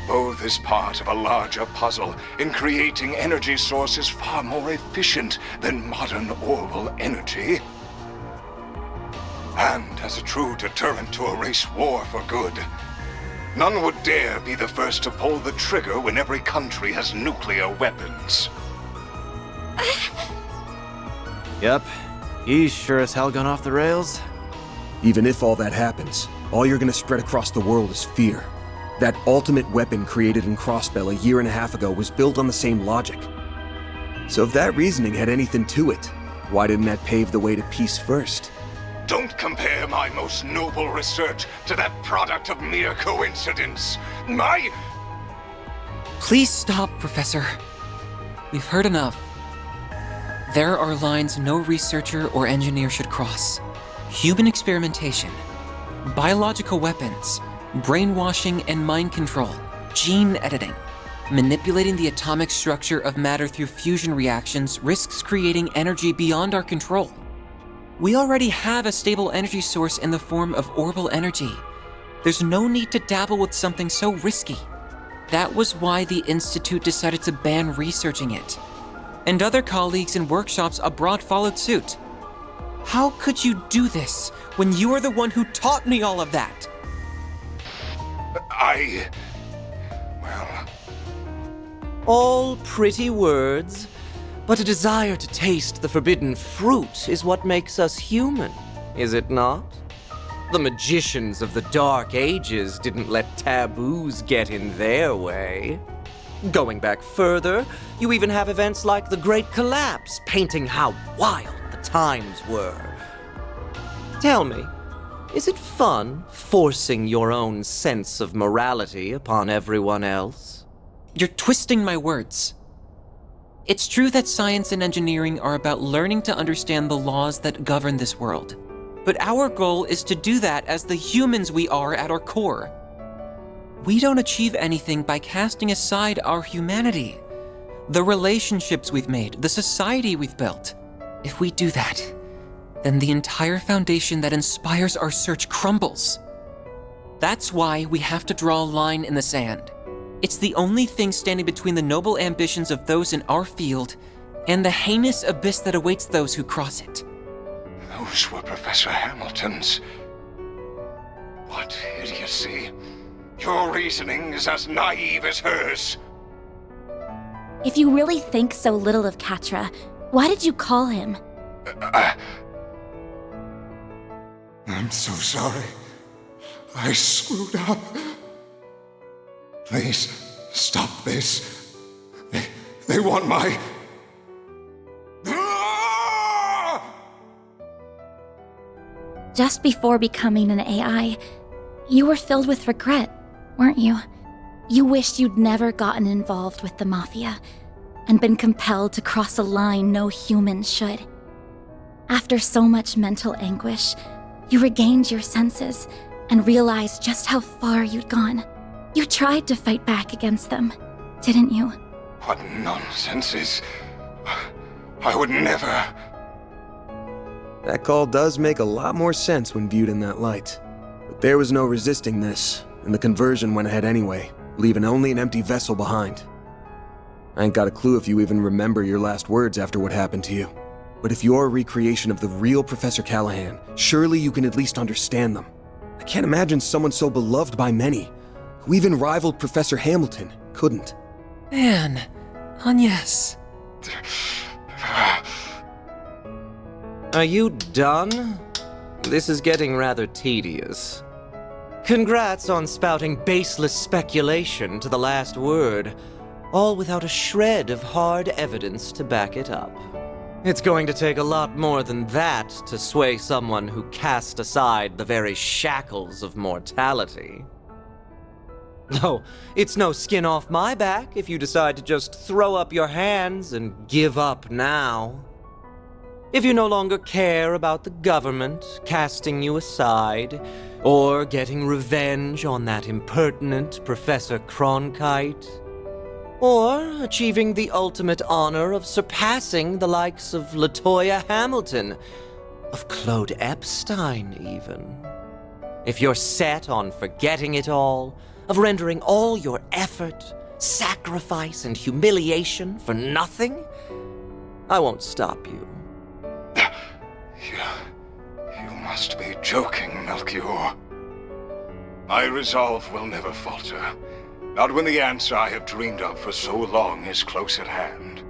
Both is part of a larger puzzle in creating energy sources far more efficient than modern orbital energy. And as a true deterrent to erase war for good, none would dare be the first to pull the trigger when every country has nuclear weapons. Yep, he's sure as hell gone off the rails. Even if all that happens, all you're gonna spread across the world is fear. That ultimate weapon created in Crossbell a year and a half ago was built on the same logic. So if that reasoning had anything to it, why didn't that pave the way to peace first? Don't compare my most noble research to that product of mere coincidence. Please stop, Professor. We've heard enough. There are lines no researcher or engineer should cross. Human experimentation, biological weapons, brainwashing and mind control, gene editing. Manipulating the atomic structure of matter through fusion reactions risks creating energy beyond our control. We already have a stable energy source in the form of orbital energy. There's no need to dabble with something so risky. That was why the Institute decided to ban researching it. And other colleagues in workshops abroad followed suit. How could you do this when you are the one who taught me all of that? Well... All pretty words, but a desire to taste the forbidden fruit is what makes us human, is it not? The magicians of the Dark Ages didn't let taboos get in their way. Going back further, you even have events like the Great Collapse painting how wild the times were. Tell me, is it fun forcing your own sense of morality upon everyone else? You're twisting my words. It's true that science and engineering are about learning to understand the laws that govern this world. But our goal is to do that as the humans we are at our core. We don't achieve anything by casting aside our humanity, the relationships we've made, the society we've built. If we do that, then the entire foundation that inspires our search crumbles. That's why we have to draw a line in the sand. It's the only thing standing between the noble ambitions of those in our field and the heinous abyss that awaits those who cross it. Those were Professor Hamilton's. What idiocy. Your reasoning is as naive as hers. If you really think so little of Katra, why did you call him? I'm so sorry. I screwed up. Please, stop this. They want my... Just before becoming an AI, you were filled with regret, weren't you? You wished you'd never gotten involved with the Mafia, and been compelled to cross a line no human should. After so much mental anguish, you regained your senses and realized just how far you'd gone. You tried to fight back against them, didn't you? What nonsense. I would never... That call does make a lot more sense when viewed in that light. But there was no resisting this, and the conversion went ahead anyway, leaving only an empty vessel behind. I ain't got a clue if you even remember your last words after what happened to you. But if you're a recreation of the real Professor Callahan, surely you can at least understand them. I can't imagine someone so beloved by many, who even rivaled Professor Hamilton, couldn't. Man, Agnes. Are you done? This is getting rather tedious. Congrats on spouting baseless speculation to the last word, all without a shred of hard evidence to back it up. It's going to take a lot more than that to sway someone who cast aside the very shackles of mortality. Though, it's no skin off my back if you decide to just throw up your hands and give up now. If you no longer care about the government casting you aside, or getting revenge on that impertinent Professor Cronkite, or achieving the ultimate honor of surpassing the likes of LaToya Hamilton, of Claude Epstein even. If you're set on forgetting it all, of rendering all your effort, sacrifice, and humiliation for nothing, I won't stop you. You must be joking, Melchior. My resolve will never falter. Not when the answer I have dreamed of for so long is close at hand.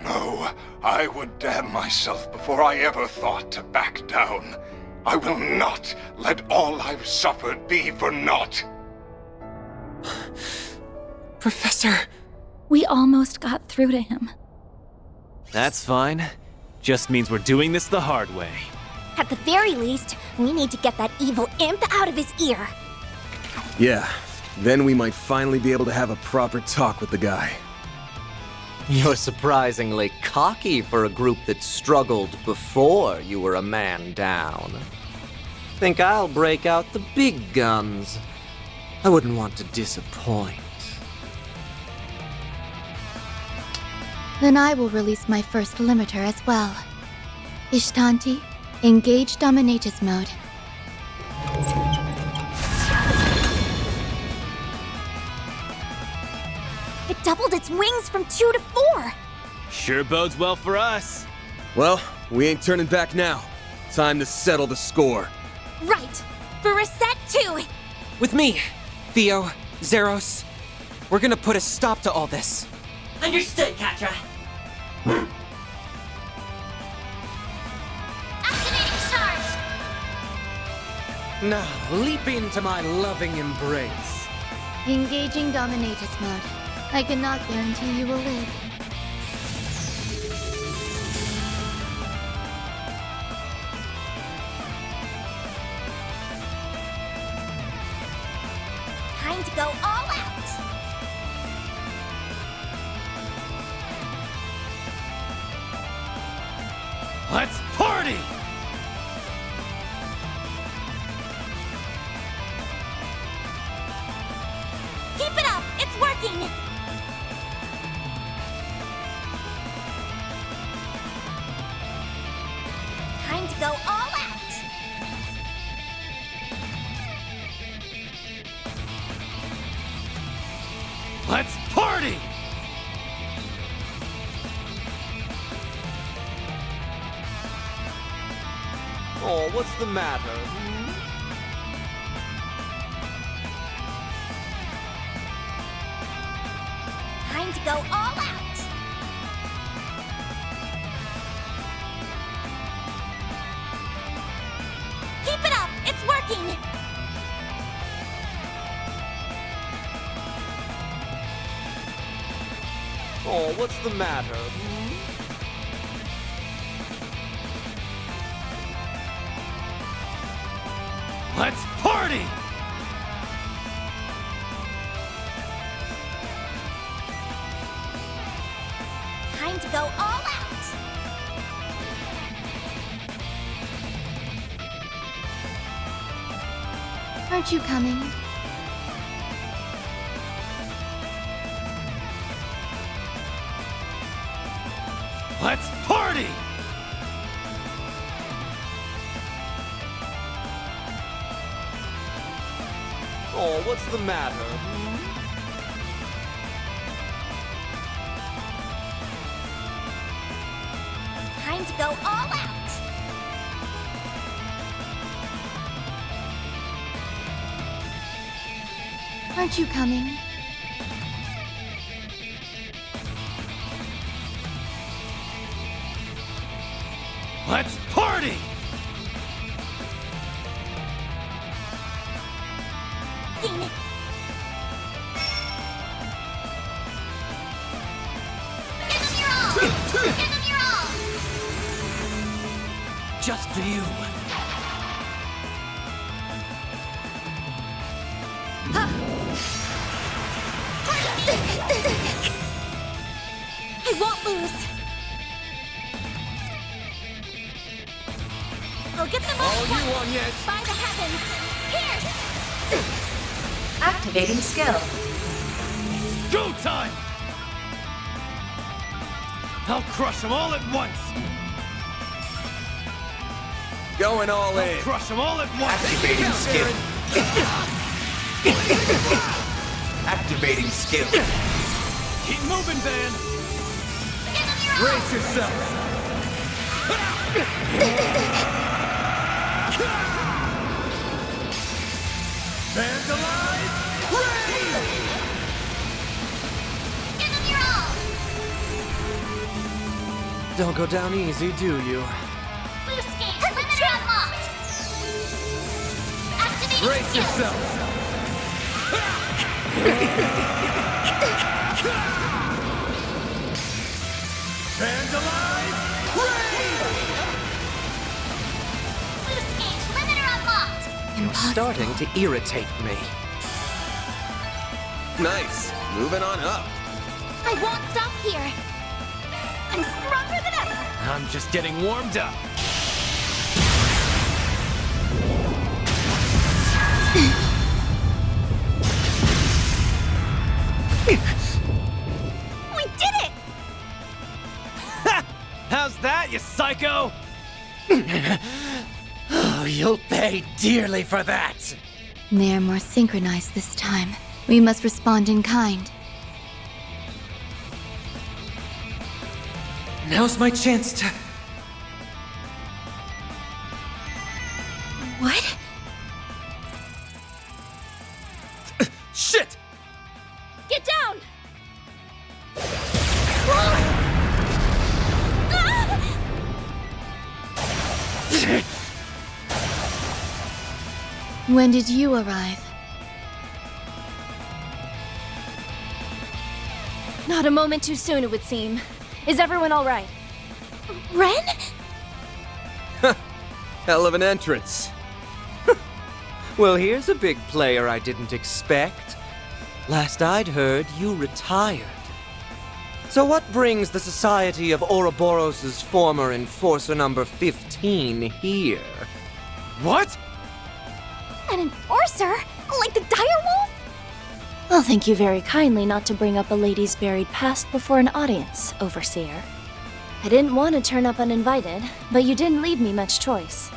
No, I would damn myself before I ever thought to back down. I will not let all I've suffered be for naught. Professor... We almost got through to him. That's fine. Just means we're doing this the hard way. At the very least, we need to get that evil imp out of his ear. Yeah, then we might finally be able to have a proper talk with the guy. You're surprisingly cocky for a group that struggled before you were a man down. Think I'll break out the big guns. I wouldn't want to disappoint. Then I will release my first limiter as well. Ishtanti, engage Dominatus mode. It doubled its wings from 2 to 4! Sure bodes well for us. Well, we ain't turning back now. Time to settle the score. Right! For Reset 2! With me, Theo, Zeros. We're gonna put a stop to all this. Understood, Katra. Activating charge! Now, leap into my loving embrace. Engaging Dominatus mode. I cannot guarantee you will live. Time to go all out! Let's party! Keep it up! It's working! Time to go all out! Let's party! Oh, what's the matter? Time to go all out! Keep it up! It's working! Oh, what's the matter? Let's party! Time to go all out! Aren't you coming? Let's party! Oh, what's the matter? Time to go all out! Aren't you coming? Let's party! Just for you. I won't lose! I'll get them all you on yet? By the heavens! Here! Activating skill. Go time! I'll crush them all at once! Going all in. I'll crush them all at once! Activating skill. Activating skill. Keep moving, Van! Brace yourself! Van's alive! Give them your all! Don't go down easy, do you? Loose gate, limiter unlocked! Activating Brace skill. yourself! Van's alive! Loose gate, limiter unlocked! You're starting to irritate me. Nice. Moving on up. I won't stop here! I'm stronger than ever! I'm just getting warmed up. We did it! Oh, you'll pay dearly for that! They're more synchronized this time. We must respond in kind. Now's my chance to... What? Shit! Get down! When did you arrive? Not a moment too soon, it would seem. Is everyone all right? Ren? Hell of an entrance. Well, here's a big player I didn't expect. Last I'd heard, you retired. So what brings the Society of Ouroboros' former Enforcer number 15 here? What? An enforcer? Like the direwolf? I'll thank you very kindly not to bring up a lady's buried past before an audience, Overseer. I didn't want to turn up uninvited, but you didn't leave me much choice.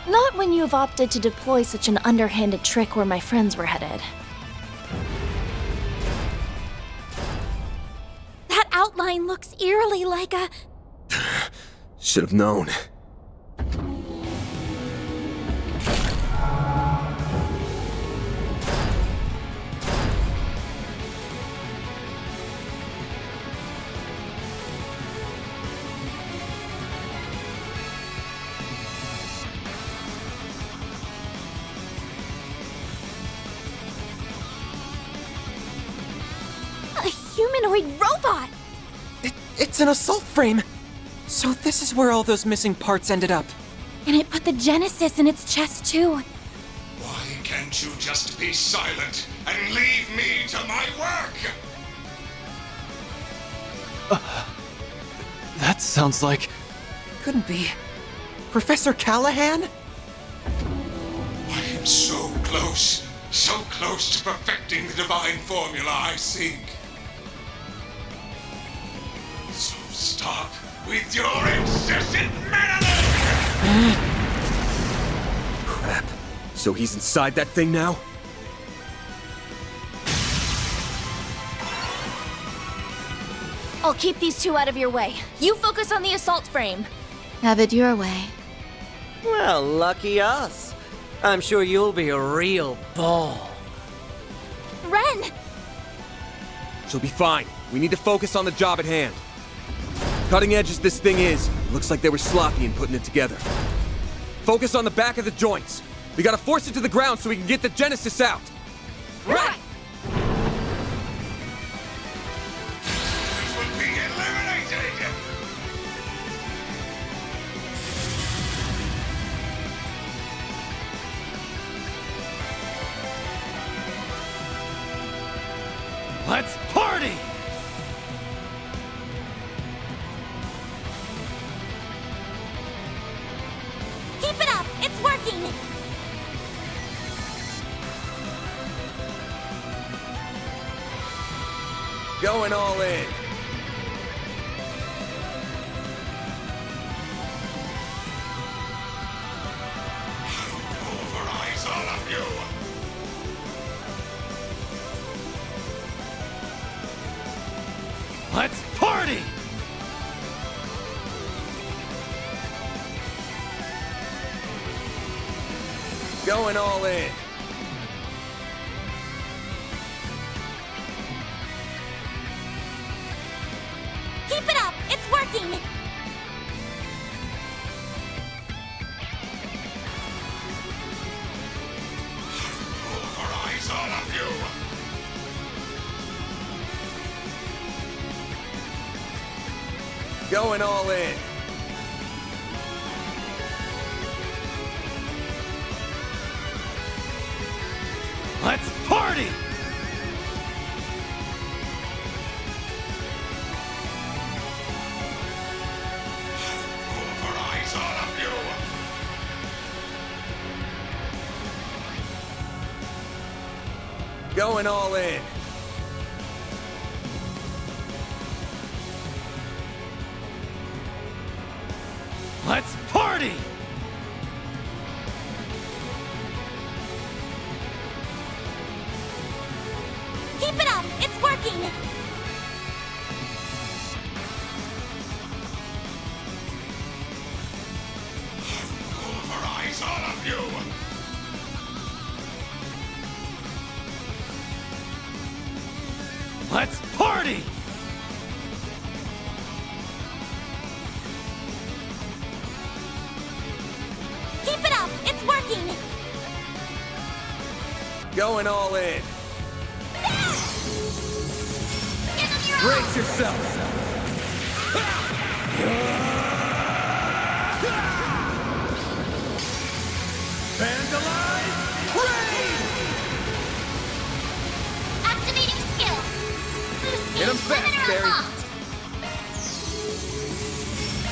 Not when you have opted to deploy such an underhanded trick where my friends were headed. That outline looks eerily like a... Should have known. humanoid robot! It's an assault frame! So this is where all those missing parts ended up. And it put the Genesis in its chest, too. Why can't you just be silent and leave me to my work? That sounds like... Couldn't be. Professor Callahan? I am so close to perfecting the divine formula I seek. So stop with your incessant meddling! Crap. So he's inside that thing now? I'll keep these two out of your way. You focus on the assault frame. Have it your way. Well, lucky us. I'm sure you'll be a real ball. Ren! She'll be fine. We need to focus on the job at hand. Cutting edge as this thing is, looks like they were sloppy in putting it together. Focus on the back of the joints. We gotta force it to the ground so we can get the Genesis out. Right! This will be eliminated! Let's party! Keep it up! It's working! Going all in. Pulverize all of you! Let's party! Going all in. Keep it up! It's working! Pulverize all of you! Going all in. Let's party! Pulverize all of you! Going all in. Let's party! Keep it up! It's working! Pulverize all of you! Let's party! Keep it up! It's working! Going all in. Brace yourself! Vandalize! Rain! Activating skill! Hit him fast, Barry.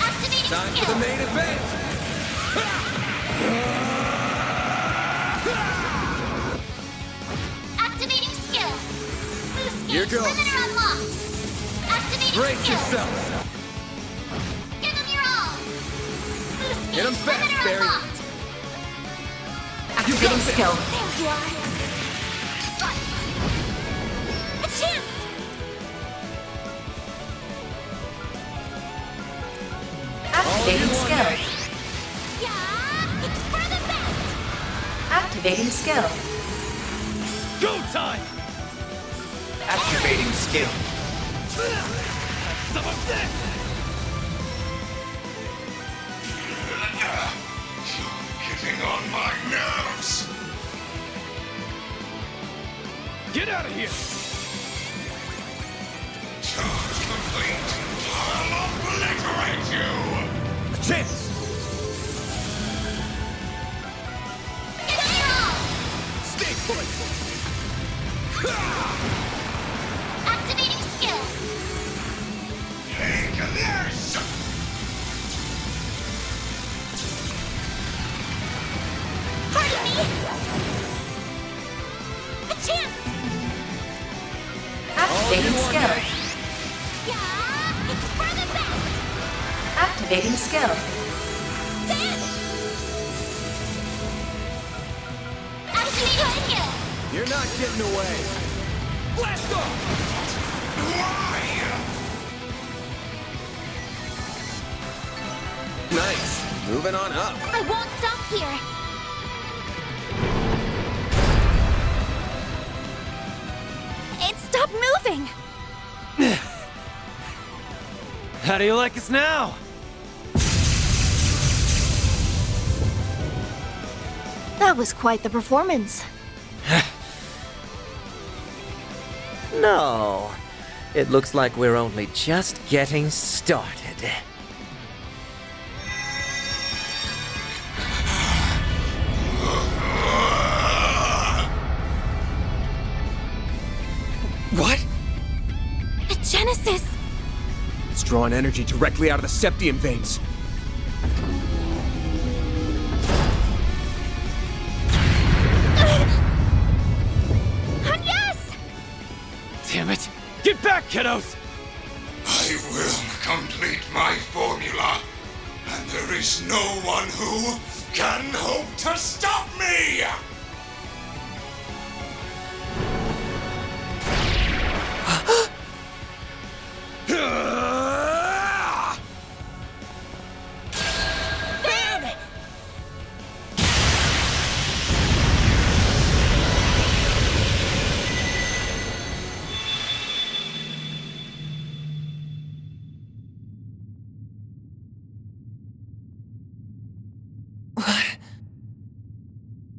Activating Time skill! for the main event! Activating skill! Boost Here gauge goes. limiter unlocked! Activating Brace skill! yourself! Give him your all! Boost Hit him gauge fast, limiter Barry. unlocked! Activating skill. There you are! Slice! A chance! Activating skill. Yeah! It's for the best! Activating skill. Go time! Activating skill. Some of that! You're getting on my nerves! Get out of here! Charge complete! I'll obliterate you! A chance! Stay put! Activating skill! Take this! Pardon me! A chance! Activating skill. Yeah! It's for the best! Activating skill. Then! Activating skill! You're not getting away! Blast off! Why? Nice. Moving on up. I won't stop here! It stopped moving! How do you like us now? That was quite the performance. No. It looks like we're only just getting started. What? A Genesis! It's drawing energy directly out of the Septium veins. Yes! Damn it! Get back, kiddos! I will complete my formula, and there is no one who can hope to stop me!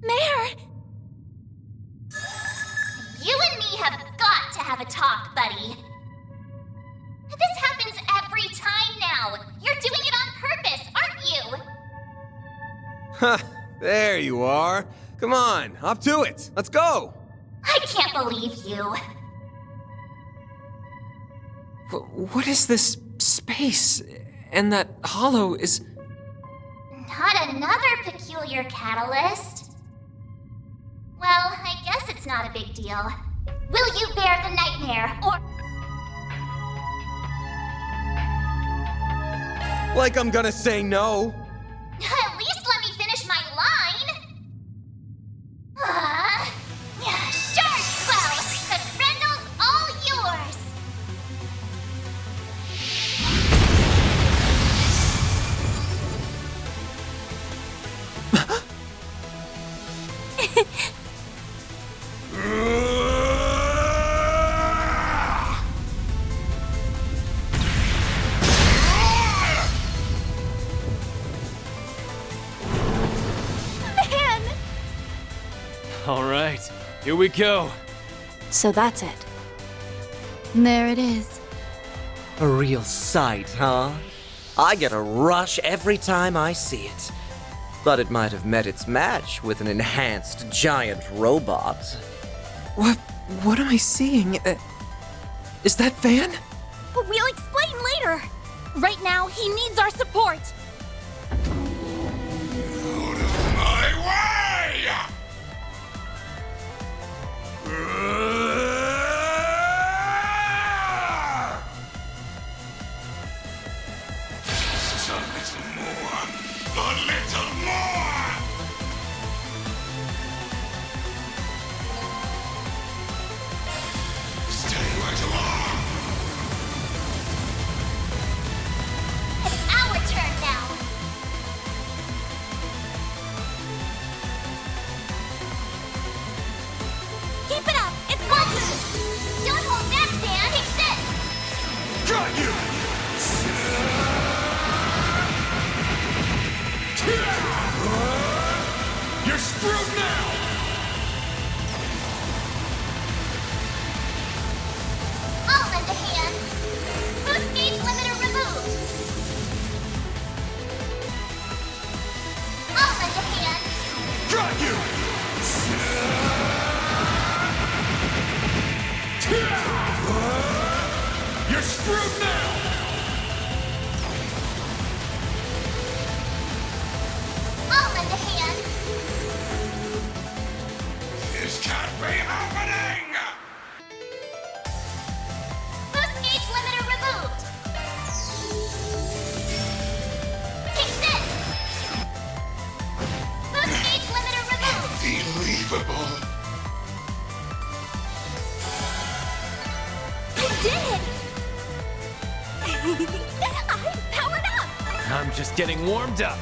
Mayor! You and me have got to have a talk, buddy. This happens every time now. You're doing it on purpose, aren't you? Huh. There you are. Come on, up to it. Let's go. I can't believe you. What is this space? And that hollow is... Not another peculiar catalyst. Well, I guess it's not a big deal. Will you bear the nightmare, or... Like I'm gonna say no. At least let me finish my line! Sure, well, but Rendell's Man! All right, here we go. So that's it. There it is. A real sight, huh? I get a rush every time I see it. But it might have met its match with an enhanced giant robot. What am I seeing? Is that Van? We'll explain later. Right now, he needs our support. My way! Just a little more. A little more! Stay where you are! It's our turn now. Keep it up. It's working. Don't hold back, Dan. Take this. Got you! You're screwed now! I'll lend a hand. Boost gauge limiter removed. I'll lend a hand. Got you! You're screwed now! I'll lend a hand. This can't be happening! Boost gauge limiter removed. Take this. Boost gauge limiter removed. Unbelievable! I did it! I'm powered up! I'm just getting warmed up.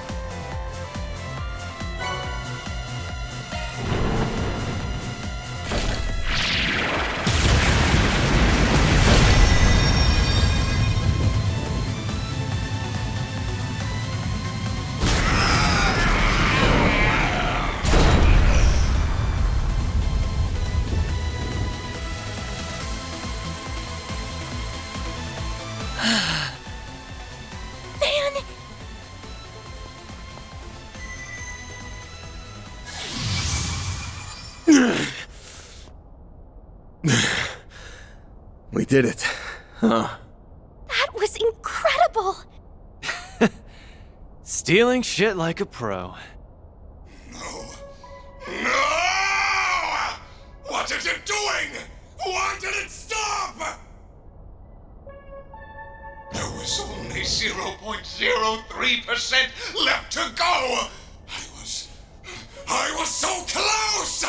Man! We did it. Huh. That was incredible! Stealing shit like a pro. No! What is it doing? Why did it stop? There was only 0.03% left to go! I was so close!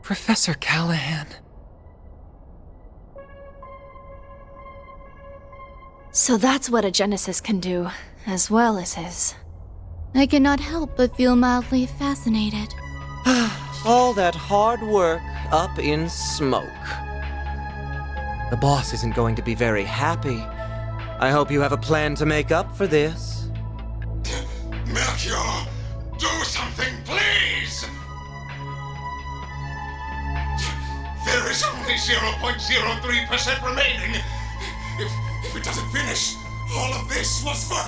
Professor Callahan. So that's what a Genesis can do, as well as his. I cannot help but feel mildly fascinated. All that hard work up in smoke. The boss isn't going to be very happy. I hope you have a plan to make up for this. Melchior, do something, please! There is only 0.03% remaining. If it doesn't finish, all of this was for...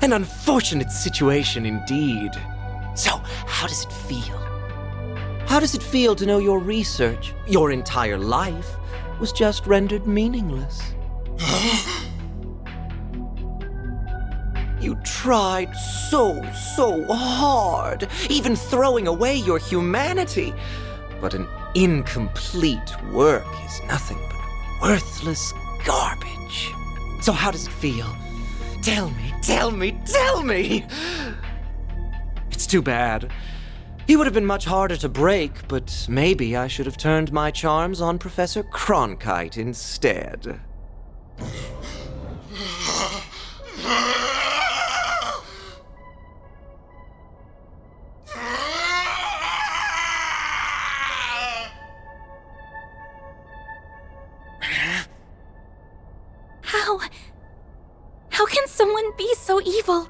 An unfortunate situation indeed. So, how does it feel? How does it feel to know your research, your entire life, was just rendered meaningless? You tried so hard, even throwing away your humanity. But an incomplete work is nothing but worthless garbage. So how does it feel? Tell me, tell me, tell me! It's too bad. He would have been much harder to break, but maybe I should have turned my charms on Professor Cronkite instead. How can someone be so evil?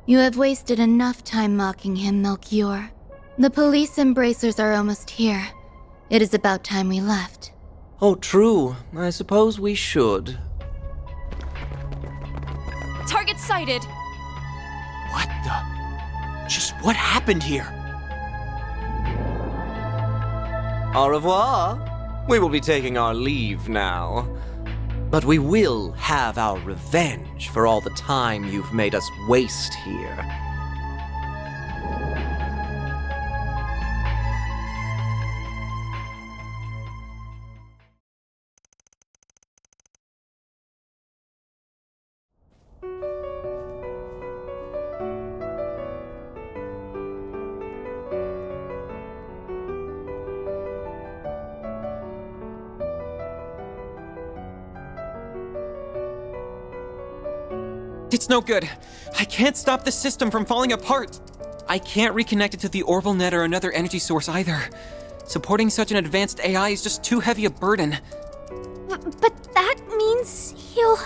You have wasted enough time mocking him, Melchior. The police embracers are almost here. It is about time we left. Oh, true. I suppose we should. Target sighted. What the? Just what happened here? Au revoir. We will be taking our leave now. But we will have our revenge for all the time you've made us waste here. It's no good. I can't stop the system from falling apart. I can't reconnect it to the orbital net or another energy source either. Supporting such an advanced AI is just too heavy a burden. But that means he'll...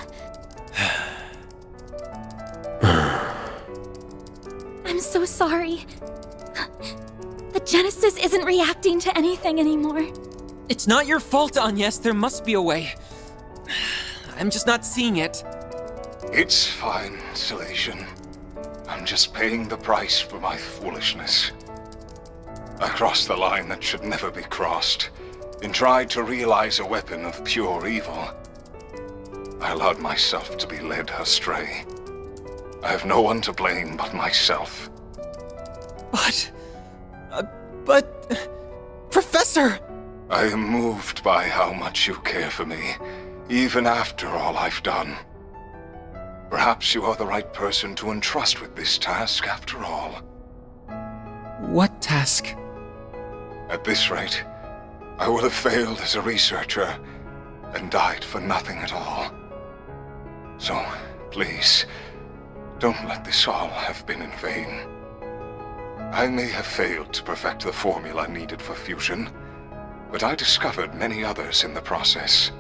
I'm so sorry. The Genesis isn't reacting to anything anymore. It's not your fault, Agnes. There must be a way. I'm just not seeing it. It's fine, Salesian. I'm just paying the price for my foolishness. I crossed the line that should never be crossed, and tried to realize a weapon of pure evil. I allowed myself to be led astray. I have no one to blame but myself. But... Professor! I am moved by how much you care for me, even after all I've done. Perhaps you are the right person to entrust with this task after all. What task? At this rate, I will have failed as a researcher and died for nothing at all. So, please, don't let this all have been in vain. I may have failed to perfect the formula needed for fusion, but I discovered many others in the process.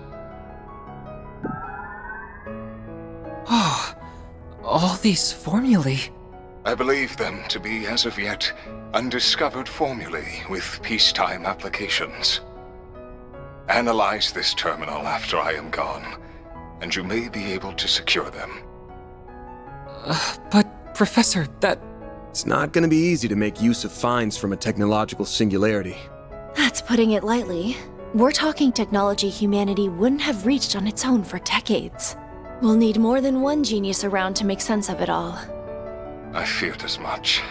Oh, all these formulae. I believe them to be, as of yet, undiscovered formulae with peacetime applications. Analyze this terminal after I am gone, and you may be able to secure them. But, Professor, that... It's not gonna be easy to make use of finds from a technological singularity. That's putting it lightly. We're talking technology humanity wouldn't have reached on its own for decades. We'll need more than one genius around to make sense of it all. I feared as much.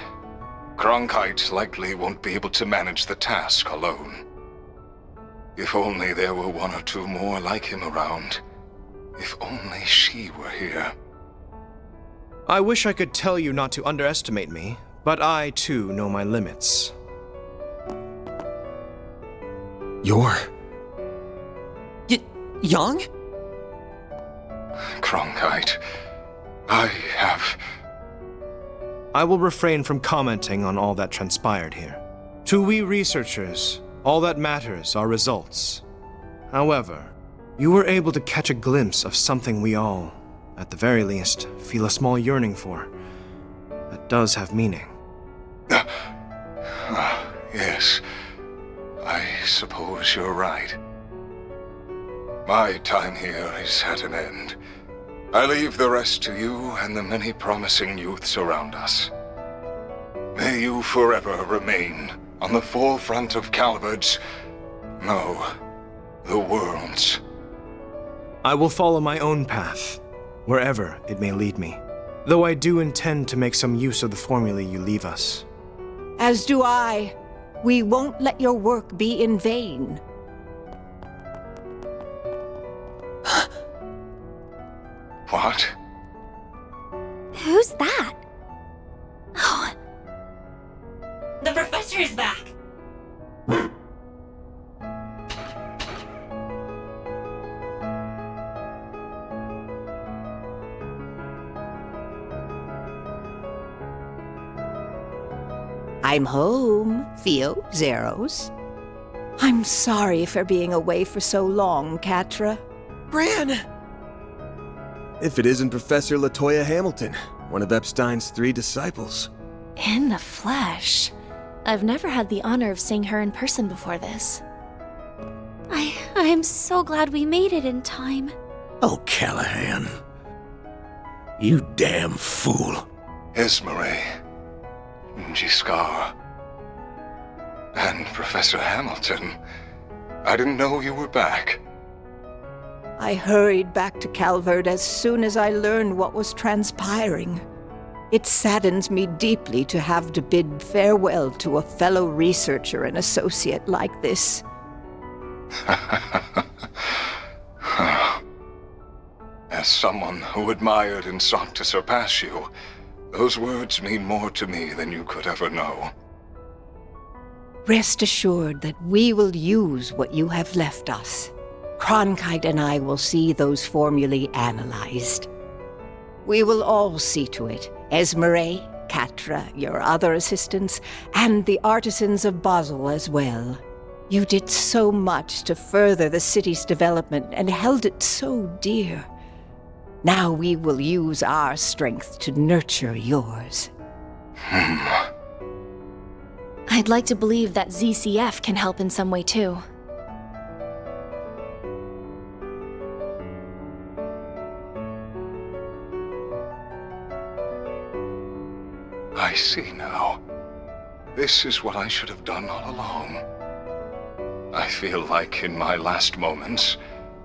Cronkite likely won't be able to manage the task alone. If only there were one or two more like him around. If only she were here. I wish I could tell you not to underestimate me, but I too know my limits. You're... Young? Cronkite, I have... I will refrain from commenting on all that transpired here. To we researchers, all that matters are results. However, you were able to catch a glimpse of something we all, at the very least, feel a small yearning for. That does have meaning. Yes, I suppose you're right. My time here is at an end. I leave the rest to you and the many promising youths around us. May you forever remain on the forefront of Calvard's, no, the world's. I will follow my own path, wherever it may lead me, though I do intend to make some use of the formulae you leave us. As do I. We won't let your work be in vain. What? Who's that? Oh. The professor is back. I'm home, Theo, Zeros. I'm sorry for being away for so long, Catra. Bran! If it isn't Professor LaToya Hamilton, one of Epstein's 3 disciples. In the flesh. I've never had the honor of seeing her in person before this. I'm so glad we made it in time. Oh, Callahan. You damn fool. Esmeré, Giscard, and Professor Hamilton. I didn't know you were back. I hurried back to Calvert as soon as I learned what was transpiring. It saddens me deeply to have to bid farewell to a fellow researcher and associate like this. As someone who admired and sought to surpass you, those words mean more to me than you could ever know. Rest assured that we will use what you have left us. Cronkite and I will see those formulae analyzed. We will all see to it, Esmeré, Catra, your other assistants, and the artisans of Basel as well. You did so much to further the city's development and held it so dear. Now we will use our strength to nurture yours. I'd like to believe that ZCF can help in some way too. I see now. This is what I should have done all along. I feel like in my last moments,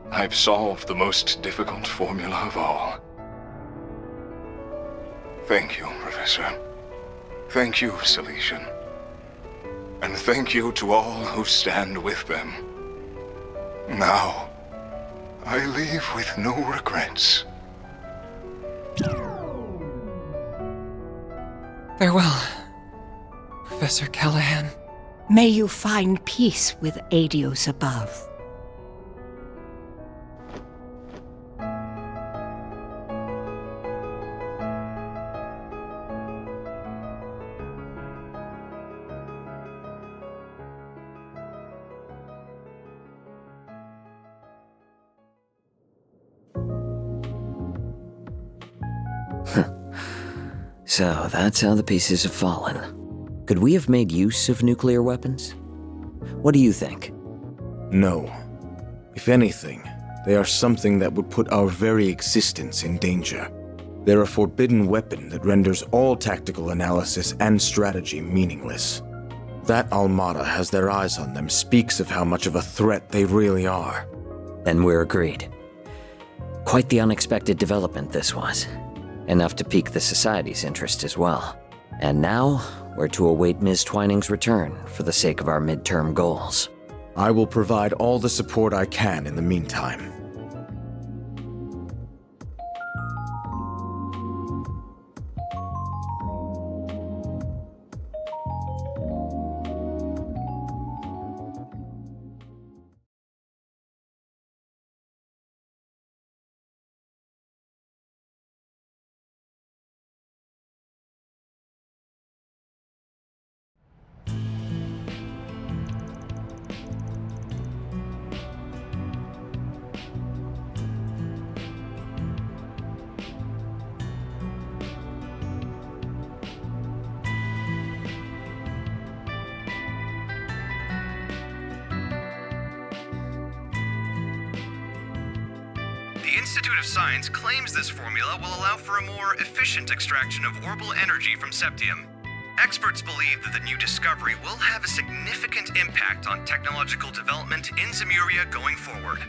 I've solved the most difficult formula of all. Thank you, Professor. Thank you, Silesian. And thank you to all who stand with them. Now, I leave with no regrets. Farewell, Professor Callahan. May you find peace with Adios above. So that's how the pieces have fallen. Could we have made use of nuclear weapons? What do you think? No. If anything, they are something that would put our very existence in danger. They're a forbidden weapon that renders all tactical analysis and strategy meaningless. That Almada has their eyes on them speaks of how much of a threat they really are. Then we're agreed. Quite the unexpected development this was. Enough to pique the Society's interest as well. And now, we're to await Ms. Twining's return for the sake of our midterm goals. I will provide all the support I can in the meantime. The Institute of Science claims this formula will allow for a more efficient extraction of orbital energy from septium. Experts believe that the new discovery will have a significant impact on technological development in Zemuria going forward.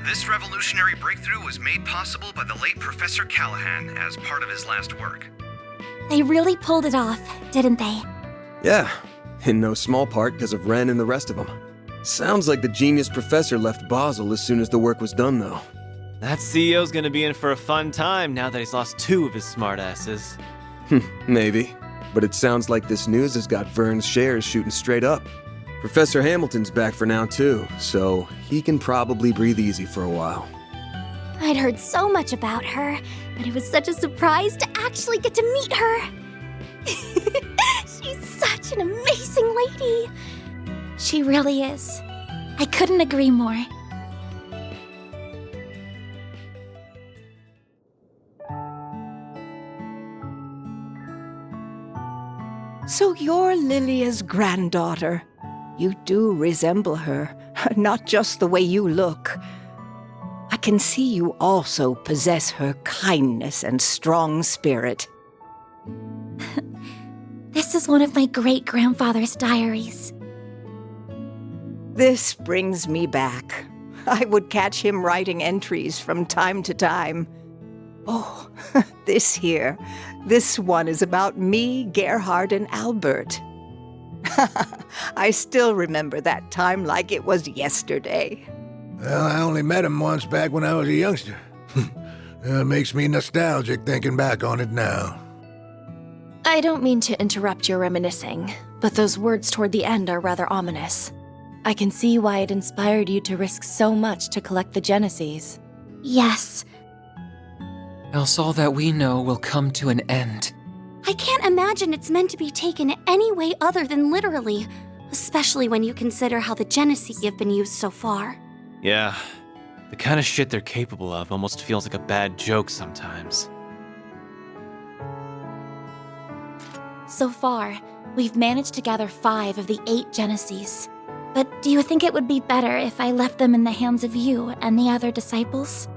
This revolutionary breakthrough was made possible by the late Professor Callahan as part of his last work. They really pulled it off, didn't they? Yeah, in no small part because of Ren and the rest of them. Sounds like the genius professor left Basel as soon as the work was done, though. That CEO's gonna be in for a fun time now that he's lost 2 of his smartasses. Maybe. But it sounds like this news has got Vern's shares shooting straight up. Professor Hamilton's back for now, too, so he can probably breathe easy for a while. I'd heard so much about her, but it was such a surprise to actually get to meet her. She's such an amazing lady. She really is. I couldn't agree more. So you're Lilia's granddaughter. You do resemble her, not just the way you look. I can see you also possess her kindness and strong spirit. This is one of my great-grandfather's diaries. This brings me back. I would catch him writing entries from time to time. Oh, this one is about me, Gerhard, and Albert. I still remember that time like it was yesterday. Well, I only met him once back when I was a youngster. It makes me nostalgic thinking back on it now. I don't mean to interrupt your reminiscing, but those words toward the end are rather ominous. I can see why it inspired you to risk so much to collect the Genesis. Yes. Else all that we know will come to an end. I can't imagine it's meant to be taken any way other than literally, especially when you consider how the Genesis have been used so far. Yeah, the kind of shit they're capable of almost feels like a bad joke sometimes. So far, we've managed to gather 5 of the 8 Genesis. But do you think it would be better if I left them in the hands of you and the other disciples?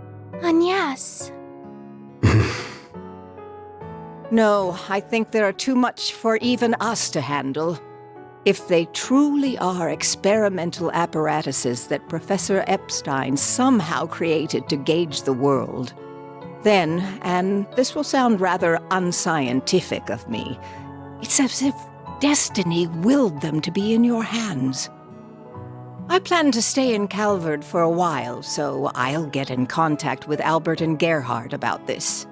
Yes. No, I think there are too much for even us to handle. If they truly are experimental apparatuses that Professor Epstein somehow created to gauge the world, then, and this will sound rather unscientific of me, it's as if destiny willed them to be in your hands. I plan to stay in Calvard for a while, so I'll get in contact with Albert and Gerhard about this.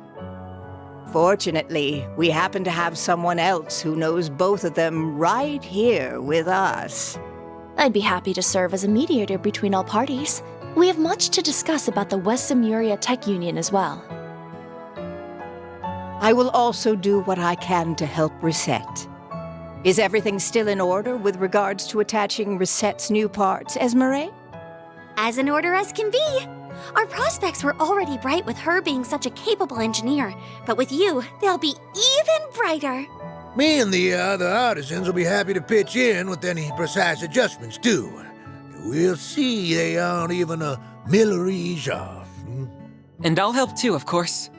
Fortunately, we happen to have someone else who knows both of them right here with us. I'd be happy to serve as a mediator between all parties. We have much to discuss about the West Simuria Tech Union as well. I will also do what I can to help Reset. Is everything still in order with regards to attaching Reset's new parts, Esmeralda? As in order as can be. Our prospects were already bright with her being such a capable engineer, but with you, they'll be even brighter. Me and the other artisans will be happy to pitch in with any precise adjustments, too. We'll see they aren't even a millerage off. And I'll help too, of course.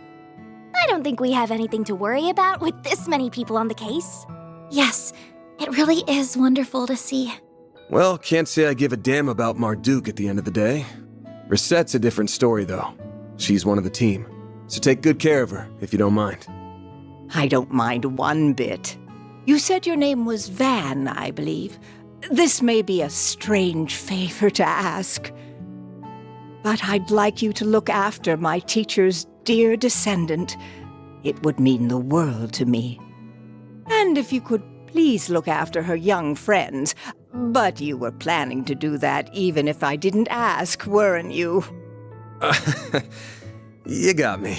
I don't think we have anything to worry about with this many people on the case. Yes, it really is wonderful to see. Well, can't say I give a damn about Marduk at the end of the day. Reset's a different story, though. She's one of the team, so take good care of her, if you don't mind. I don't mind one bit. You said your name was Van, I believe. This may be a strange favor to ask, but I'd like you to look after my teacher's dear descendant. It would mean the world to me. And if you could please look after her young friends. But you were planning to do that even if I didn't ask, weren't you? You got me.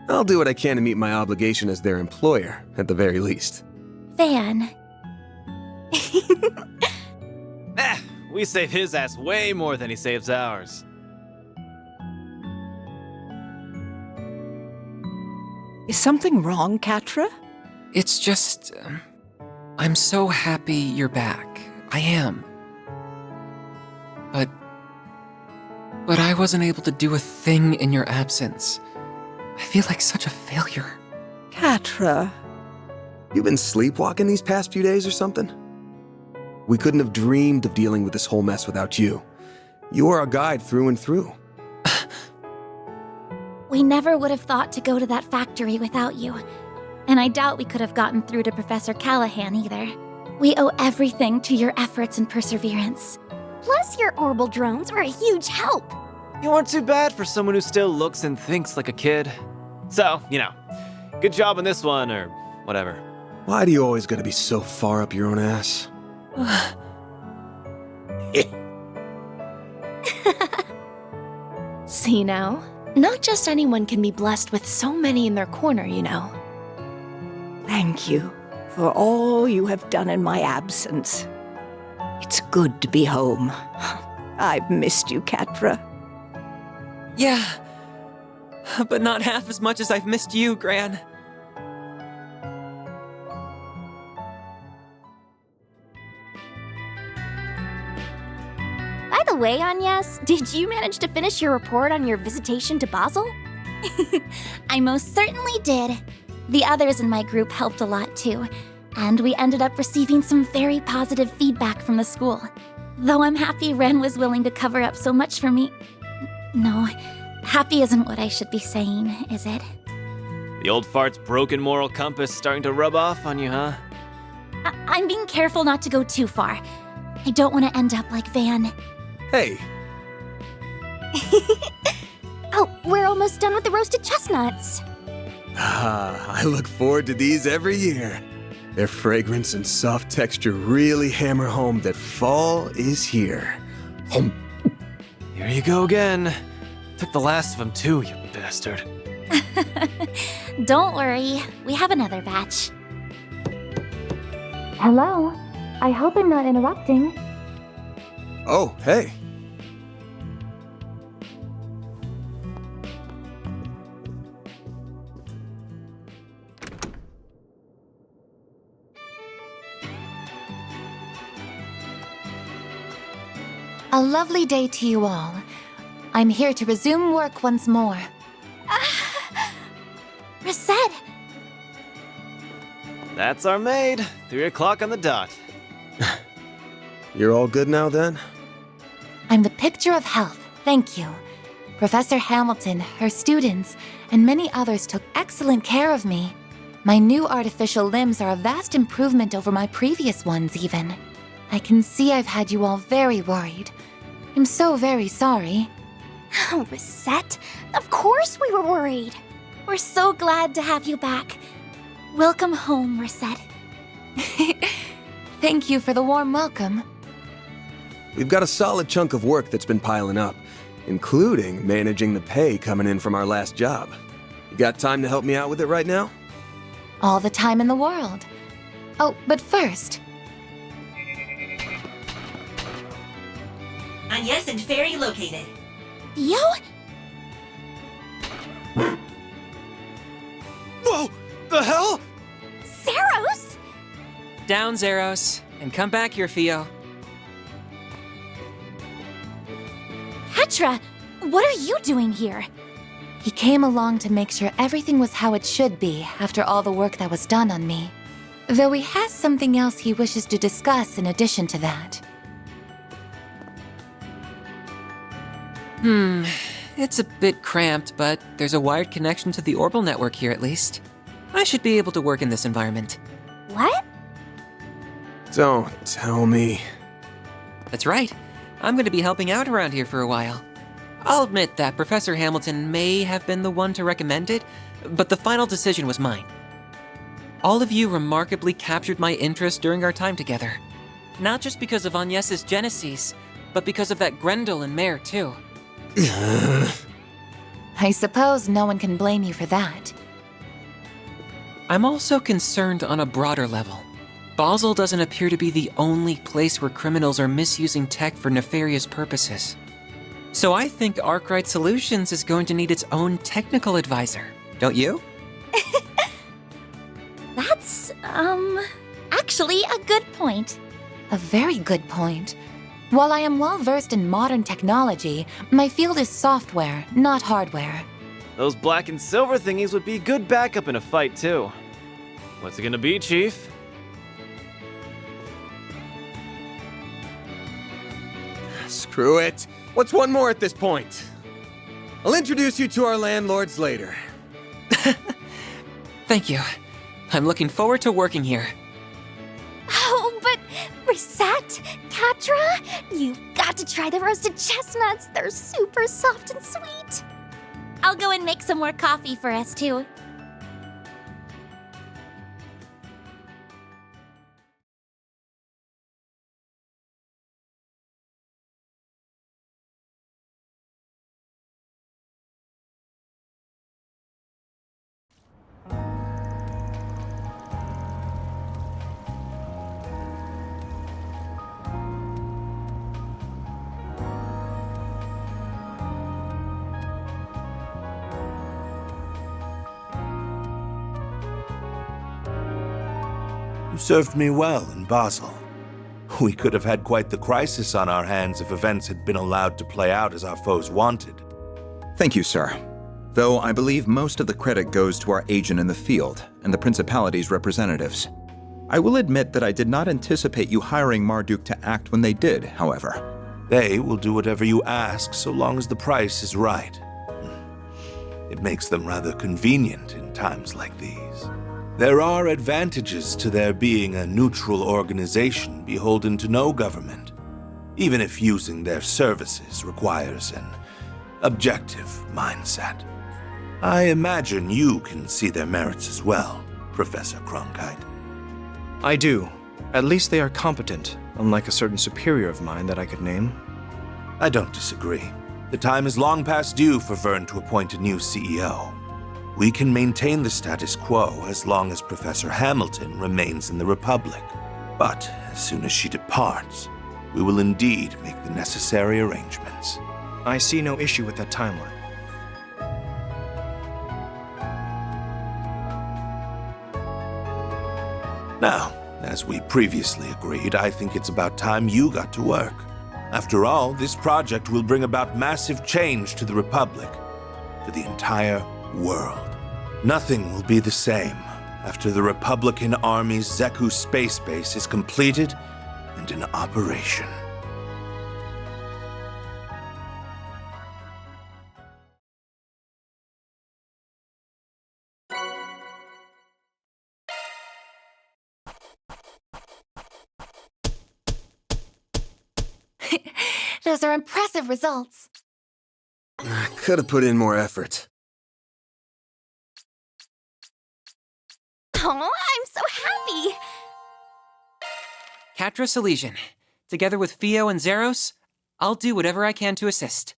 I'll do what I can to meet my obligation as their employer, at the very least. Van. We save his ass way more than he saves ours. Is something wrong, Katra? It's just... I'm so happy you're back. I am. But I wasn't able to do a thing in your absence. I feel like such a failure. Katra. You been sleepwalking these past few days or something? We couldn't have dreamed of dealing with this whole mess without you. You are our guide through and through. We never would have thought to go to that factory without you. And I doubt we could have gotten through to Professor Callahan either. We owe everything to your efforts and perseverance. Plus, your orbital drones were a huge help. You weren't too bad for someone who still looks and thinks like a kid. So, good job on this one, or whatever. Why do you always gotta be so far up your own ass? See now? Not just anyone can be blessed with so many in their corner, you know. Thank you for all you have done in my absence. It's good to be home. I've missed you, Katra. Yeah, but not half as much as I've missed you, Gran. way, Agnes, did you manage to finish your report on your visitation to Basel? I most certainly did. The others in my group helped a lot too, and we ended up receiving some very positive feedback from the school. Though I'm happy Ren was willing to cover up so much for me. No, happy isn't what I should be saying, is it? The old fart's broken moral compass starting to rub off on you, huh? I'm being careful not to go too far. I don't want to end up like Van. Hey, Oh, we're almost done with the roasted chestnuts. I look forward to these every year. Their fragrance and soft texture really hammer home that fall is here. Here you go again. Took the last of them too, you bastard. Don't worry, we have another batch. Hello, I hope I'm not interrupting. Oh, hey. A lovely day to you all. I'm here to resume work once more. Reset! That's our maid. 3 o'clock on the dot. You're all good now then? I'm the picture of health, thank you. Professor Hamilton, her students, and many others took excellent care of me. My new artificial limbs are a vast improvement over my previous ones, even. I can see I've had you all very worried. I'm so very sorry. Oh, Reset, of course we were worried. We're so glad to have you back. Welcome home, Reset. Thank you for the warm welcome. We've got a solid chunk of work that's been piling up, including managing the pay coming in from our last job. You got time to help me out with it right now? All the time in the world. Oh, but first... Agnes and Fairy located. Theo? Whoa! The hell? Zeros? Down, Zeros, and come back here, Theo. Petra, what are you doing here? He came along to make sure everything was how it should be after all the work that was done on me. Though he has something else he wishes to discuss in addition to that. It's a bit cramped, but there's a wired connection to the orbital network here at least. I should be able to work in this environment. What? Don't tell me. That's right. I'm going to be helping out around here for a while. I'll admit that Professor Hamilton may have been the one to recommend it, but the final decision was mine. All of you remarkably captured my interest during our time together. Not just because of Agnes's Genesis, but because of that Grendel and Mare, too. I suppose no one can blame you for that. I'm also concerned on a broader level. Basel doesn't appear to be the only place where criminals are misusing tech for nefarious purposes. So I think Arkwright Solutions is going to need its own technical advisor, don't you? That's, actually a good point. A very good point. While I am well versed in modern technology, my field is software, not hardware. Those black and silver thingies would be good backup in a fight, too. What's it gonna be, Chief? Screw it. What's one more at this point? I'll introduce you to our landlords later. Thank you. I'm looking forward to working here. Oh, but Reset, Katra, you've got to try the roasted chestnuts. They're super soft and sweet. I'll go and make some more coffee for us, too. You served me well in Basel. We could have had quite the crisis on our hands if events had been allowed to play out as our foes wanted. Thank you, sir. Though I believe most of the credit goes to our agent in the field and the Principality's representatives. I will admit that I did not anticipate you hiring Marduk to act when they did, however. They will do whatever you ask so long as the price is right. It makes them rather convenient in times like these. There are advantages to their being a neutral organization beholden to no government, even if using their services requires an objective mindset. I imagine you can see their merits as well, Professor Cronkite. I do. At least they are competent, unlike a certain superior of mine that I could name. I don't disagree. The time is long past due for Vern to appoint a new CEO. We can maintain the status quo as long as Professor Hamilton remains in the Republic. But as soon as she departs, we will indeed make the necessary arrangements. I see no issue with that timeline. Now, as we previously agreed, I think it's about time you got to work. After all, this project will bring about massive change to the Republic, to the entire world. Nothing will be the same after the Republican Army's Zeku space base is completed and in operation. Those are impressive results. I could have put in more effort. Oh, I'm so happy! Catra Silesian. Together with Fio and Zeros, I'll do whatever I can to assist.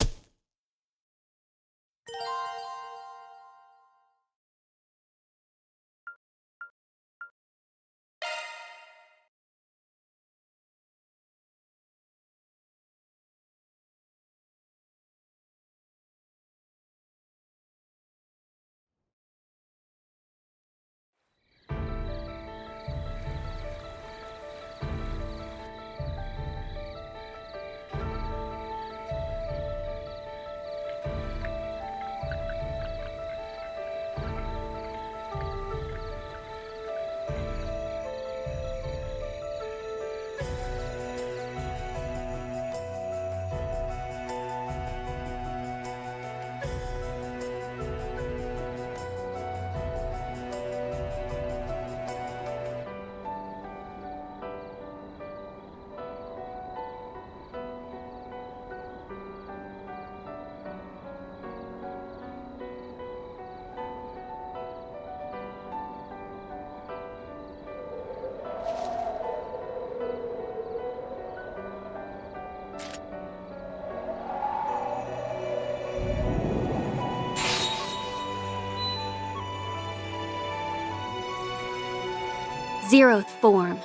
Zeroth form.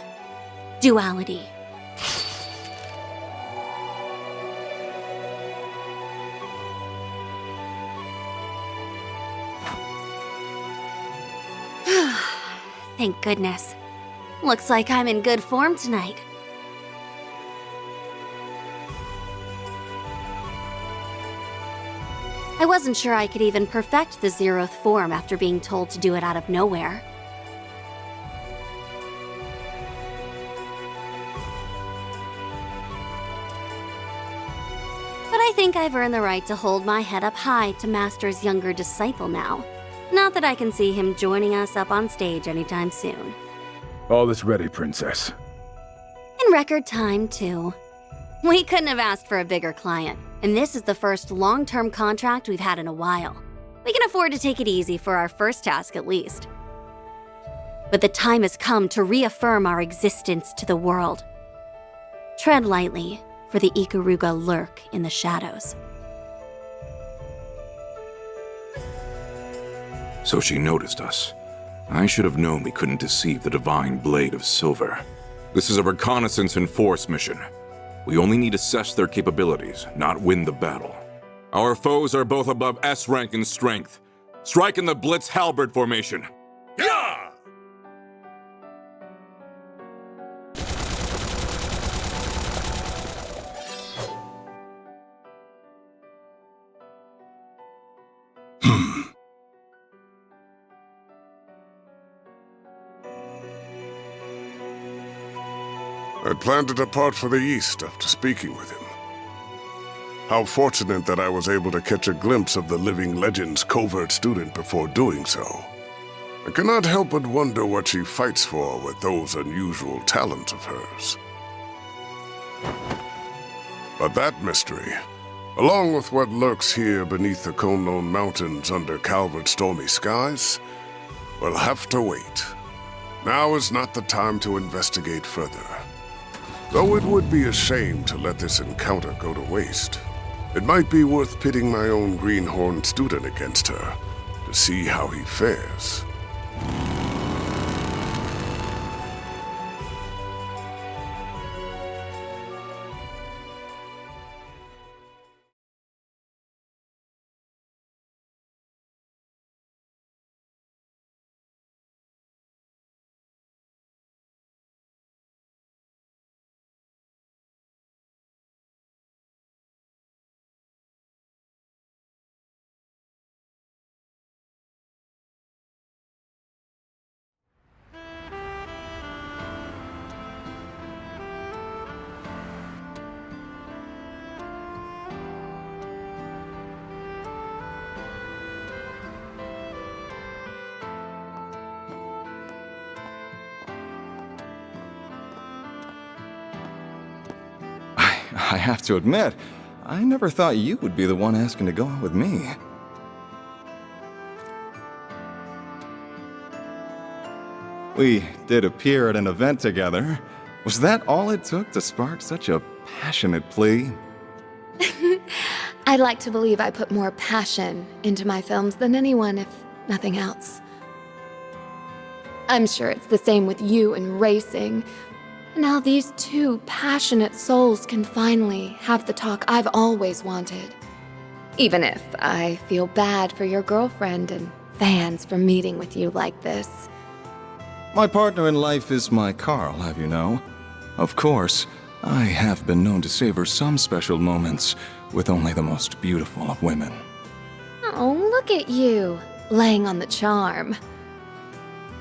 Duality. Thank goodness. Looks like I'm in good form tonight. I wasn't sure I could even perfect the Zeroth form after being told to do it out of nowhere. I think I've earned the right to hold my head up high to Master's younger disciple now. Not that I can see him joining us up on stage anytime soon. All is ready, Princess. In record time, too. We couldn't have asked for a bigger client, and this is the first long-term contract we've had in a while. We can afford to take it easy for our first task, at least. But the time has come to reaffirm our existence to the world. Tread lightly, for the Ikaruga lurk in the shadows. So she noticed us. I should have known we couldn't deceive the Divine Blade of Silver. This is a reconnaissance and force mission. We only need to assess their capabilities, not win the battle. Our foes are both above S rank in strength. Strike in the Blitz Halberd formation. Yeah! I plan to depart for the east after speaking with him. How fortunate that I was able to catch a glimpse of the living legend's covert student before doing so. I cannot help but wonder what she fights for with those unusual talents of hers. But that mystery, along with what lurks here beneath the Conlone Mountains under Calvert's stormy skies, will have to wait. Now is not the time to investigate further. Though it would be a shame to let this encounter go to waste, it might be worth pitting my own greenhorn student against her to see how he fares. I have to admit, I never thought you would be the one asking to go out with me. We did appear at an event together. Was that all it took to spark such a passionate plea? I'd like to believe I put more passion into my films than anyone, if nothing else. I'm sure it's the same with you and racing. Now these two passionate souls can finally have the talk I've always wanted. Even if I feel bad for your girlfriend and fans for meeting with you like this. My partner in life is my Carl, have you know? Of course, I have been known to savor some special moments with only the most beautiful of women. Oh, look at you, laying on the charm.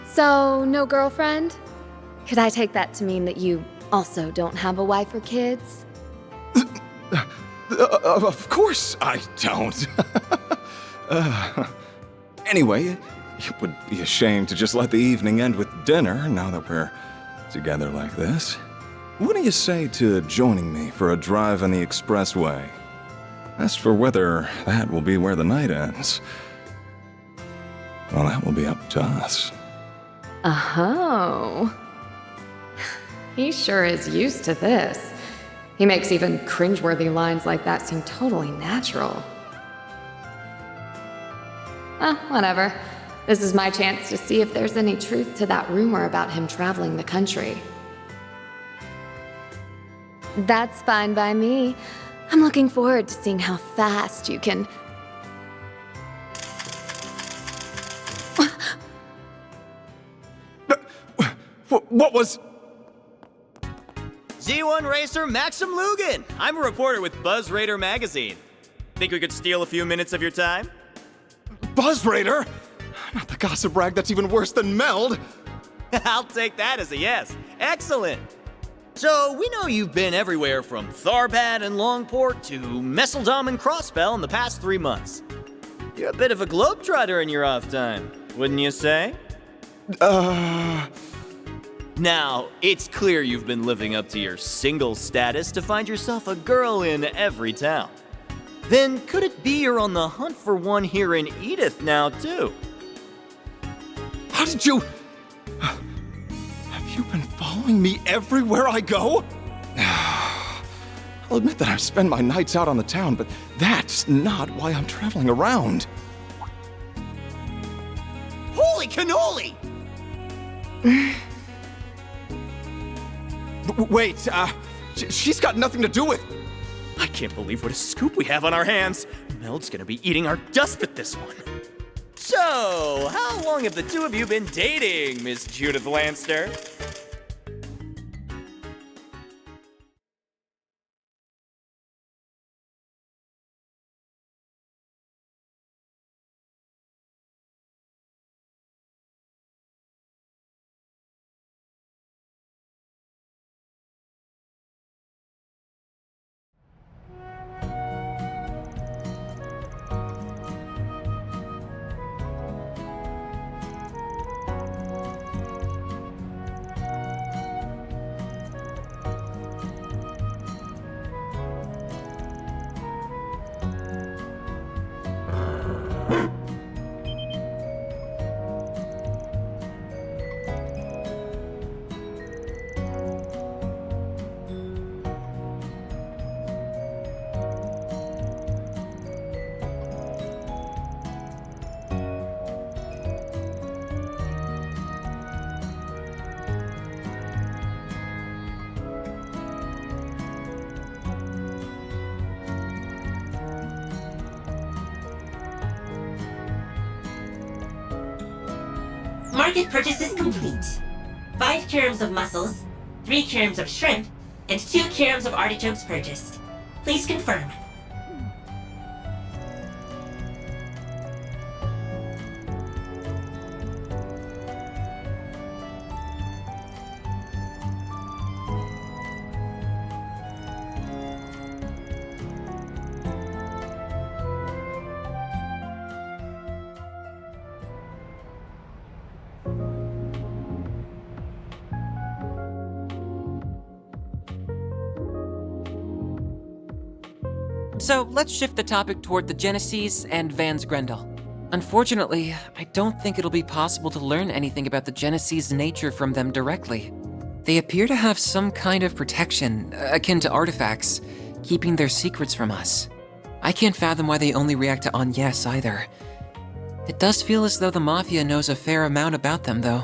So, no girlfriend? Could I take that to mean that you also don't have a wife or kids? Of course I don't. Anyway, it would be a shame to just let the evening end with dinner now that we're together like this. What do you say to joining me for a drive on the expressway? As for whether that will be where the night ends, well, that will be up to us. Oh. He sure is used to this. He makes even cringeworthy lines like that seem totally natural. Whatever. This is my chance to see if there's any truth to that rumor about him traveling the country. That's fine by me. I'm looking forward to seeing how fast you can... What was... Z1 Racer Maxim Lugan! I'm a reporter with Buzz Raider magazine. Think we could steal a few minutes of your time? Buzz Raider? Not the gossip rag that's even worse than Meld. I'll take that as a yes. Excellent! So, we know you've been everywhere from Tharbad and Longport to Messeldom and Crossbell in the past 3 months. You're a bit of a globetrotter in your off time, wouldn't you say? Now, it's clear you've been living up to your single status to find yourself a girl in every town. Then could it be you're on the hunt for one here in Edith now, too? How did you... Have you been following me everywhere I go? I'll admit that I spend my nights out on the town, but that's not why I'm traveling around. Holy cannoli! Wait, she's got nothing to do with... I can't believe what a scoop we have on our hands. Meld's gonna be eating our dust with this one. So, how long have the two of you been dating, Miss Judith Lanster? Market purchase is complete. 5 kilograms of mussels, 3 kilograms of shrimp, and 2 kilograms of artichokes purchased. Please confirm. So let's shift the topic toward the Genesees and Vans Grendel. Unfortunately, I don't think it'll be possible to learn anything about the Genesees' nature from them directly. They appear to have some kind of protection, akin to artifacts, keeping their secrets from us. I can't fathom why they only react to Agnes either. It does feel as though the Mafia knows a fair amount about them, though.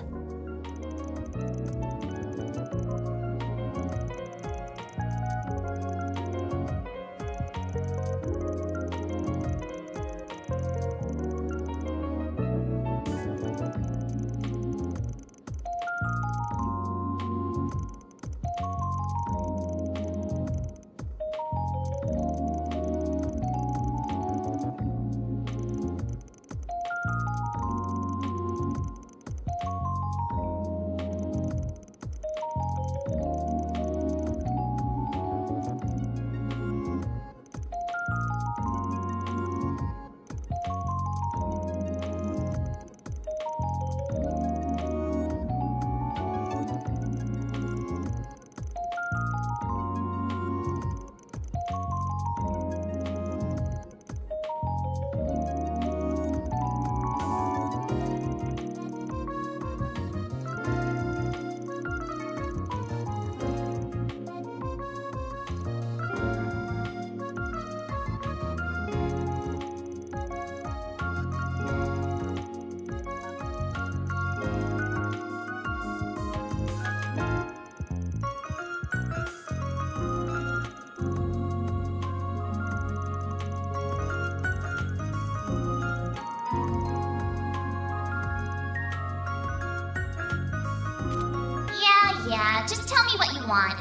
Yeah, just tell me what you want.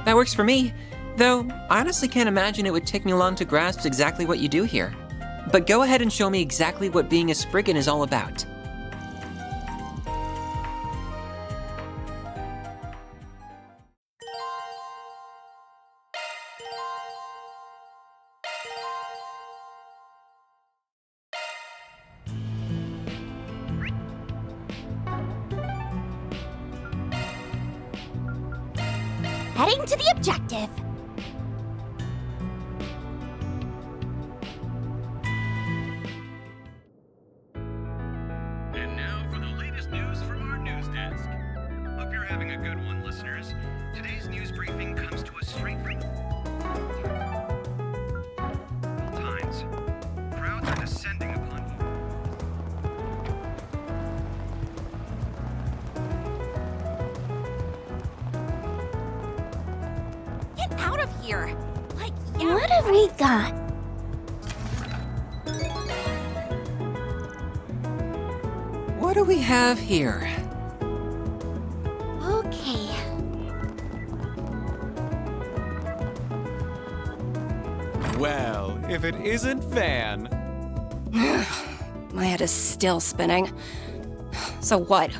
That works for me, though I honestly can't imagine it would take me long to grasp exactly what you do here. But go ahead and show me exactly what being a Spriggan is all about. Heading to the objective. And now for the latest news from our news desk. Hope you're having a good one, listeners. Today's news briefing comes to us straight from times. Crowds are descending upon Get out of here! Like, yeah. What have we got? What do we have here? Okay. Well, if it isn't Van. My head is still spinning. So what?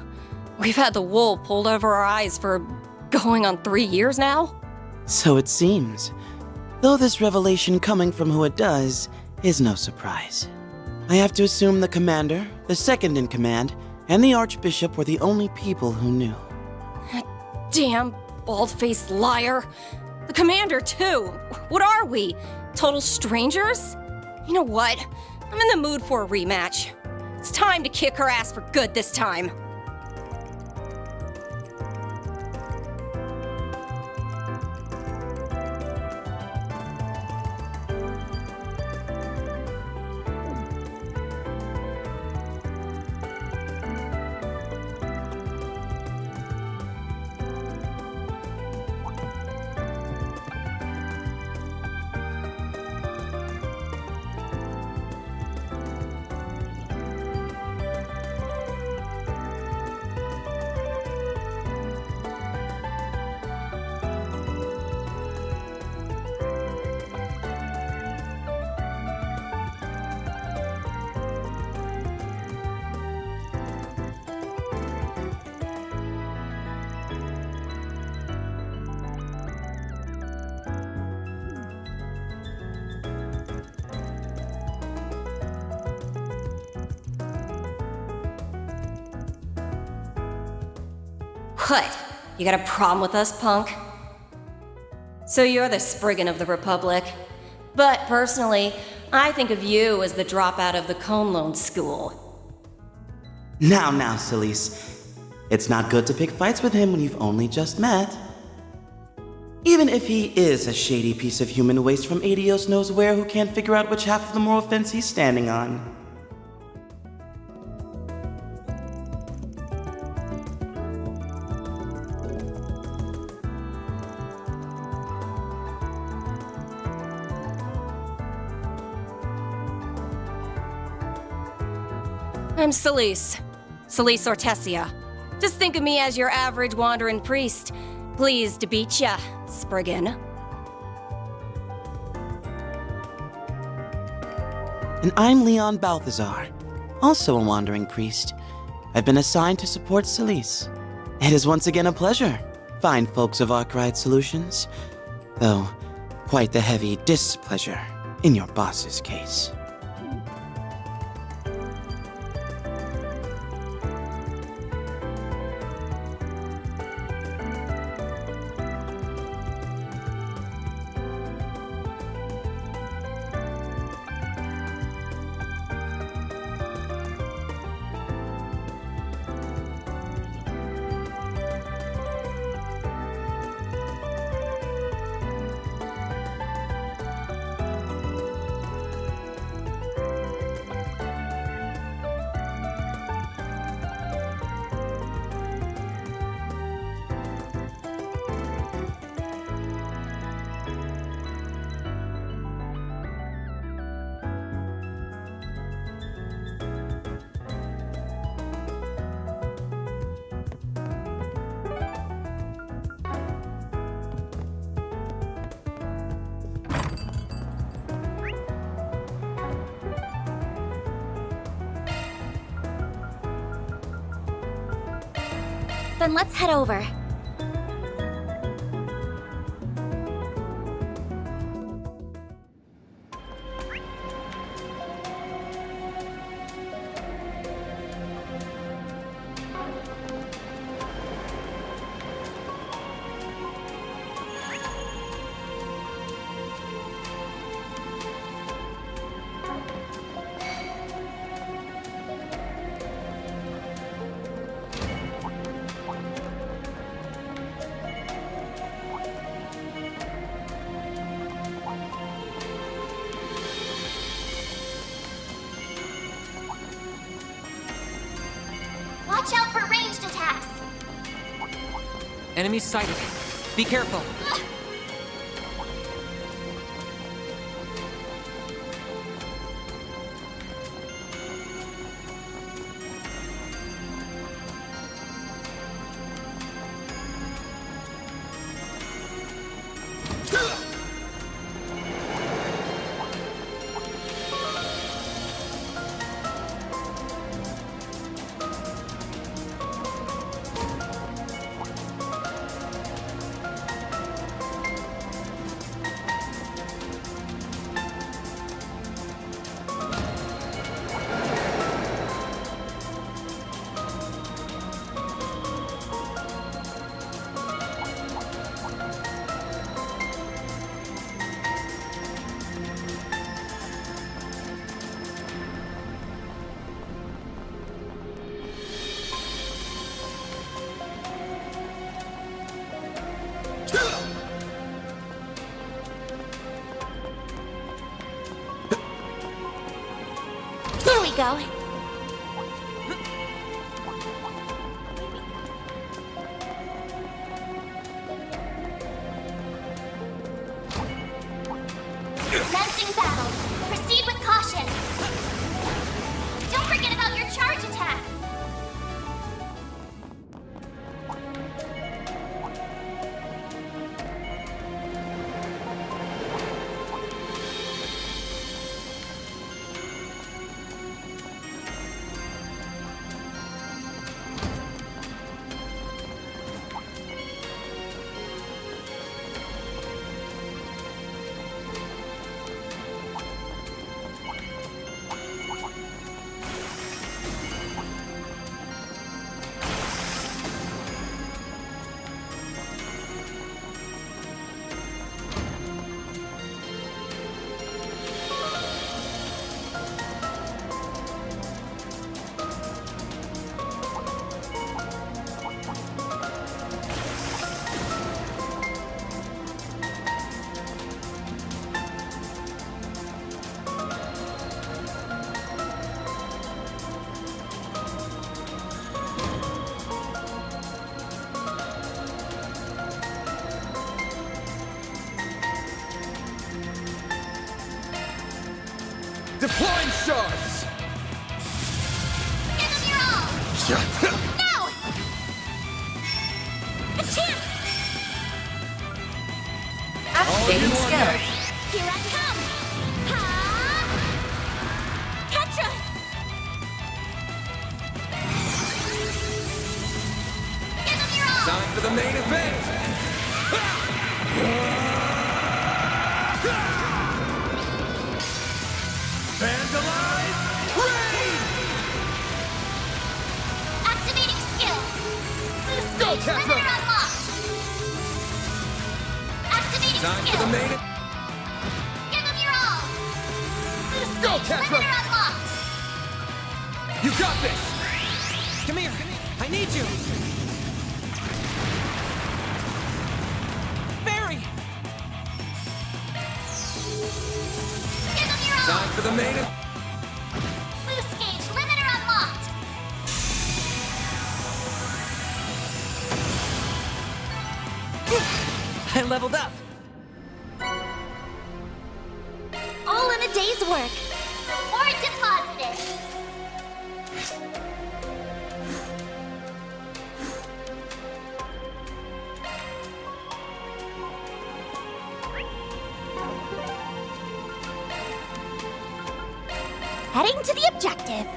We've had the wool pulled over our eyes for going on 3 years now? So it seems. Though this revelation coming from who it does is no surprise. I have to assume the commander, the second in command, and the archbishop were the only people who knew. Damn bald-faced liar. The commander, too. What are we? Total strangers? You know what? I'm in the mood for a rematch. It's time to kick her ass for good this time. What? You got a problem with us, punk? So you're the Spriggan of the Republic. But personally, I think of you as the dropout of the Conlone School. Now, Celise. It's not good to pick fights with him when you've only just met. Even if he is a shady piece of human waste from Adios knows where who can't figure out which half of the moral fence he's standing on. I'm Celise. Celise Ortesia. Just think of me as your average wandering priest. Pleased to beat ya, Spriggan. And I'm Leon Balthazar, also a wandering priest. I've been assigned to support Celise. It is once again a pleasure, fine folks of Arkwright Solutions. Though, quite the heavy displeasure in your boss's case. Then let's head over. Watch out for ranged attacks! Enemies sighted. Be careful. Here we go. Commencing battle. Proceed with caution. Don't forget about your charge attack. Deploying shards! Give them your all! Now! A chance! Activating skill. Here I come! Ha! Ketra! Give them your all! Time for the main event! Vandalize! Raid! Activating skill! Boost Go, stage Ketra! limiter unlocked! Activating Time skill! for the main... Give them your all! Boost Go, stage Ketra! limiter unlocked! You got this! Come here. I need you. Barry! Give them your all! Time for the main event! Boost gauge limiter unlocked! I leveled up. All in a day's work. Reward deposited. Heading to the objective.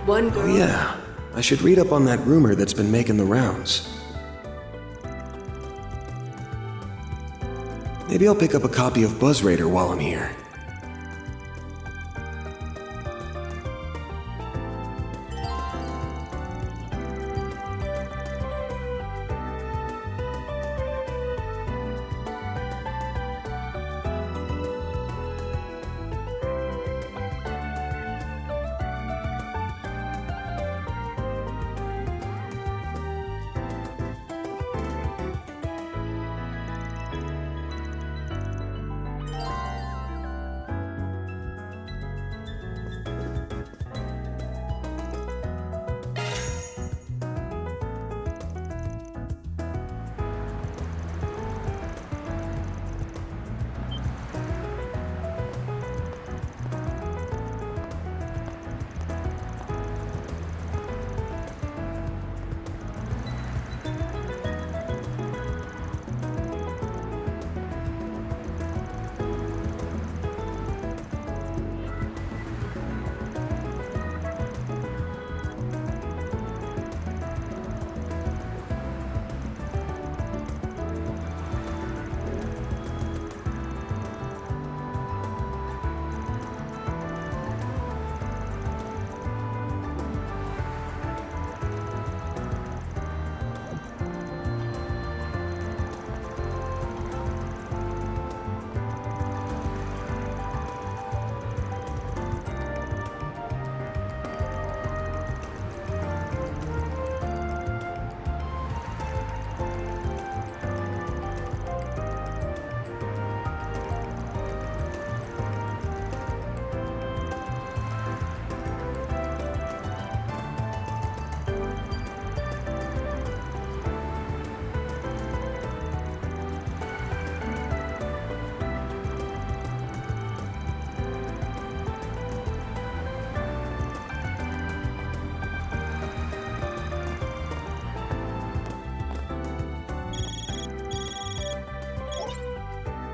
One girl. Oh yeah, I should read up on that rumor that's been making the rounds. Maybe I'll pick up a copy of Buzz Raider while I'm here.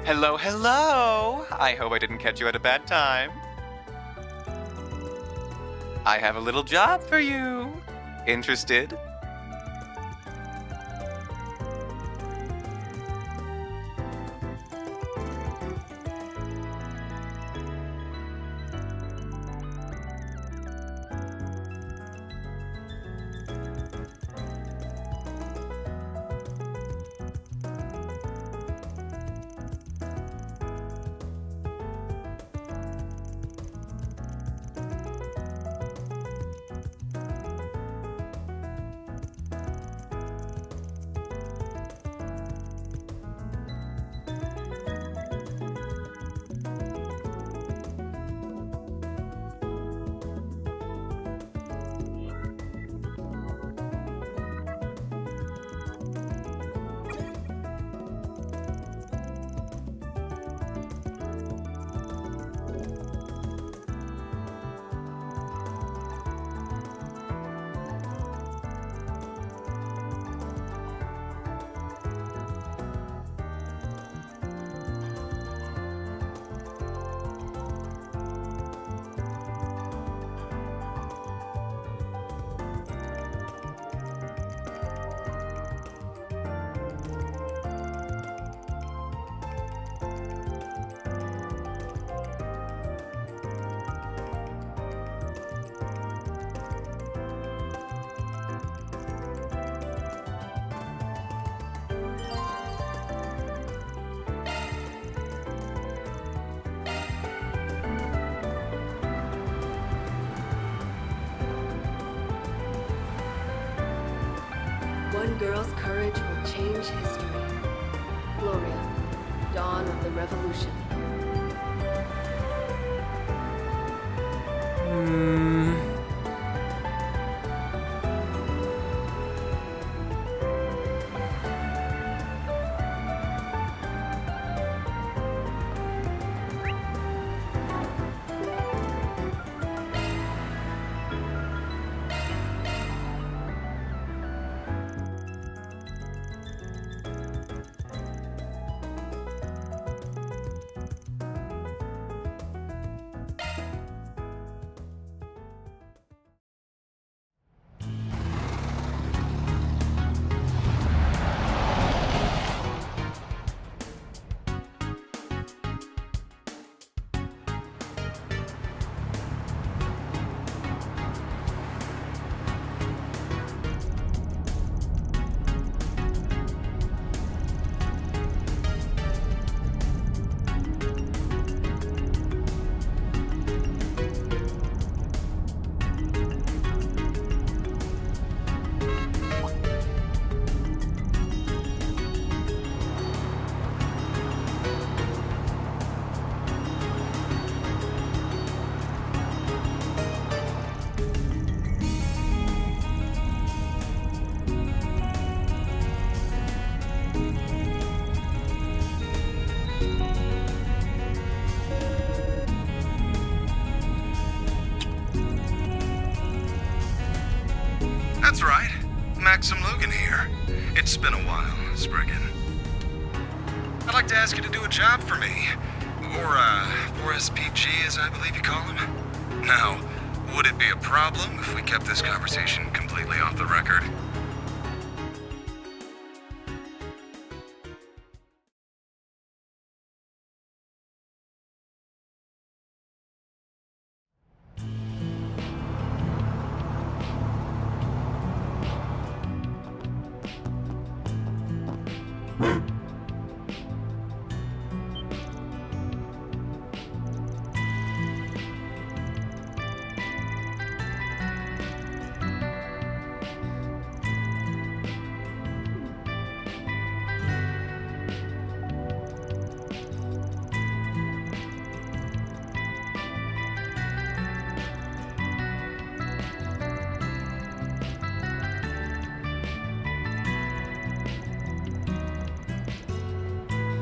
Hello, hello! I hope I didn't catch you at a bad time. I have a little job for you. Interested? One girl's courage will change history. Gloria, Dawn of the Revolution. That's right. Maxim Logan here. It's been a while, Spriggan. I'd like to ask you to do a job for me. Or, 4SPG, as I believe you call him. Now, would it be a problem if we kept this conversation completely off the record?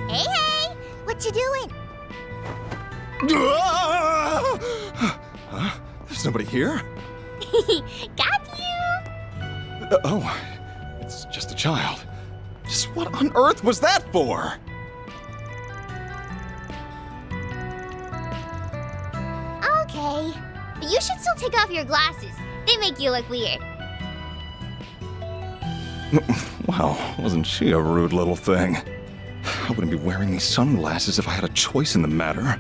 Hey, hey! What you doing? Huh? There's nobody here? Got you! Oh, it's just a child. Just what on earth was that for? Okay. But you should still take off your glasses. They make you look weird. Well, wasn't she a rude little thing? I wouldn't be wearing these sunglasses if I had a choice in the matter.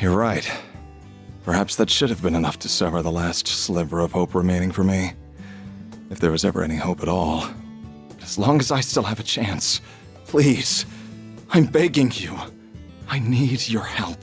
You're right. Perhaps that should have been enough to sever the last sliver of hope remaining for me. If there was ever any hope at all. But as long as I still have a chance, please, I'm begging you. I need your help.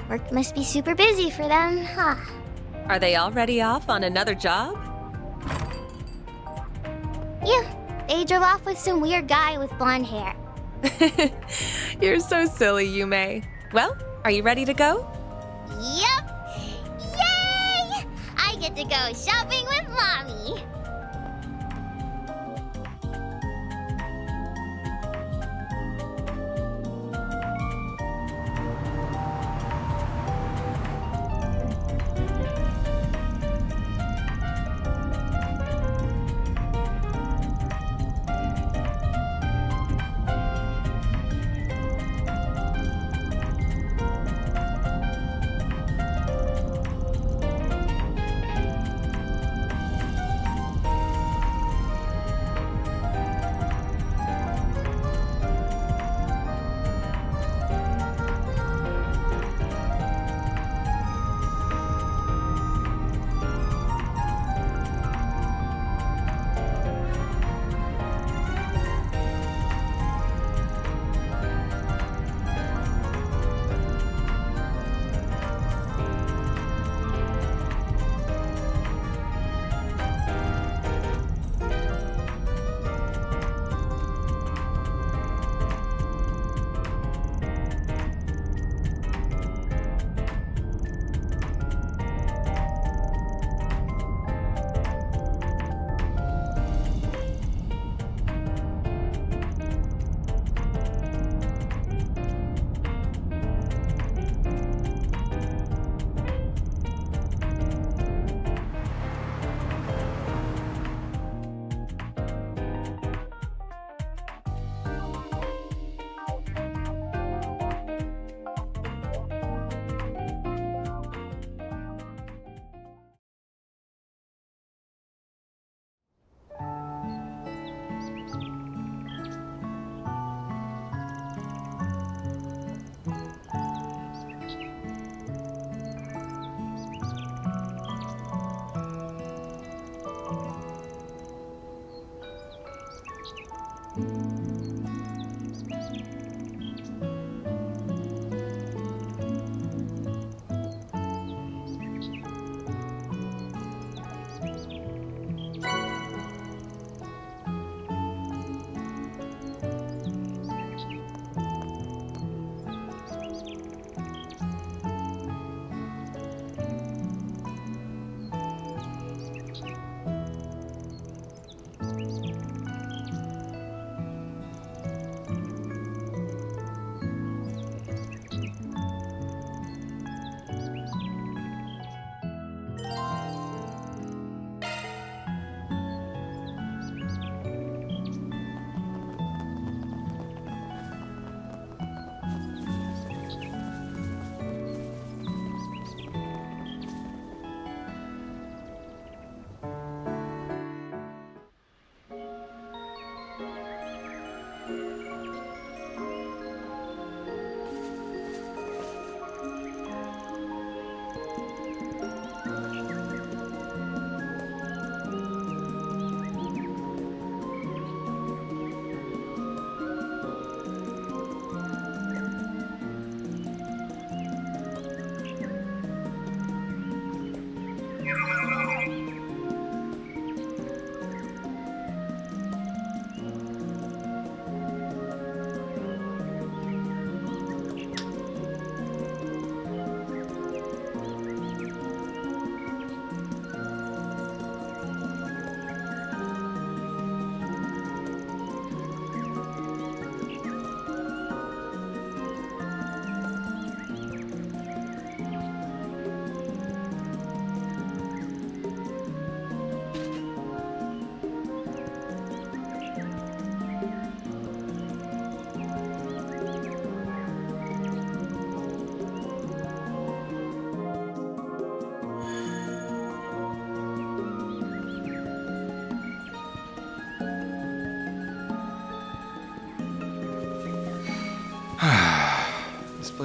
Work must be super busy for them, huh? Are they already off on another job? Yeah, they drove off with some weird guy with blonde hair. You're so silly, Yume. Well, are you ready to go? Yep! Yay! I get to go shopping with Mommy!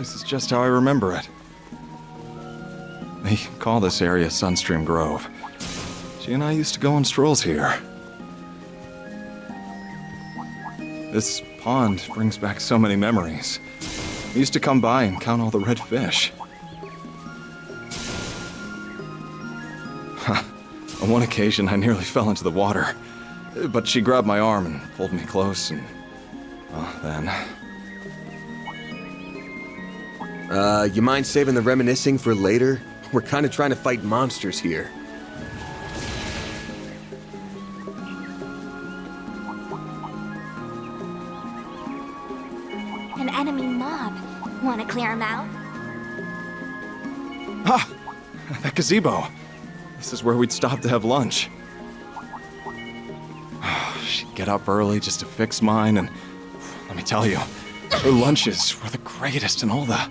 place is just how I remember it. They call this area Sunstream Grove. She and I used to go on strolls here. This pond brings back so many memories. We used to come by and count all the red fish. On one occasion, I nearly fell into the water. But she grabbed my arm and pulled me close, and... well, then... You mind saving the reminiscing for later? We're kind of trying to fight monsters here. An enemy mob. Want to clear him out? Ah! That gazebo! This is where we'd stop to have lunch. She'd get up early just to fix mine, and... let me tell you, her lunches were the greatest in all the...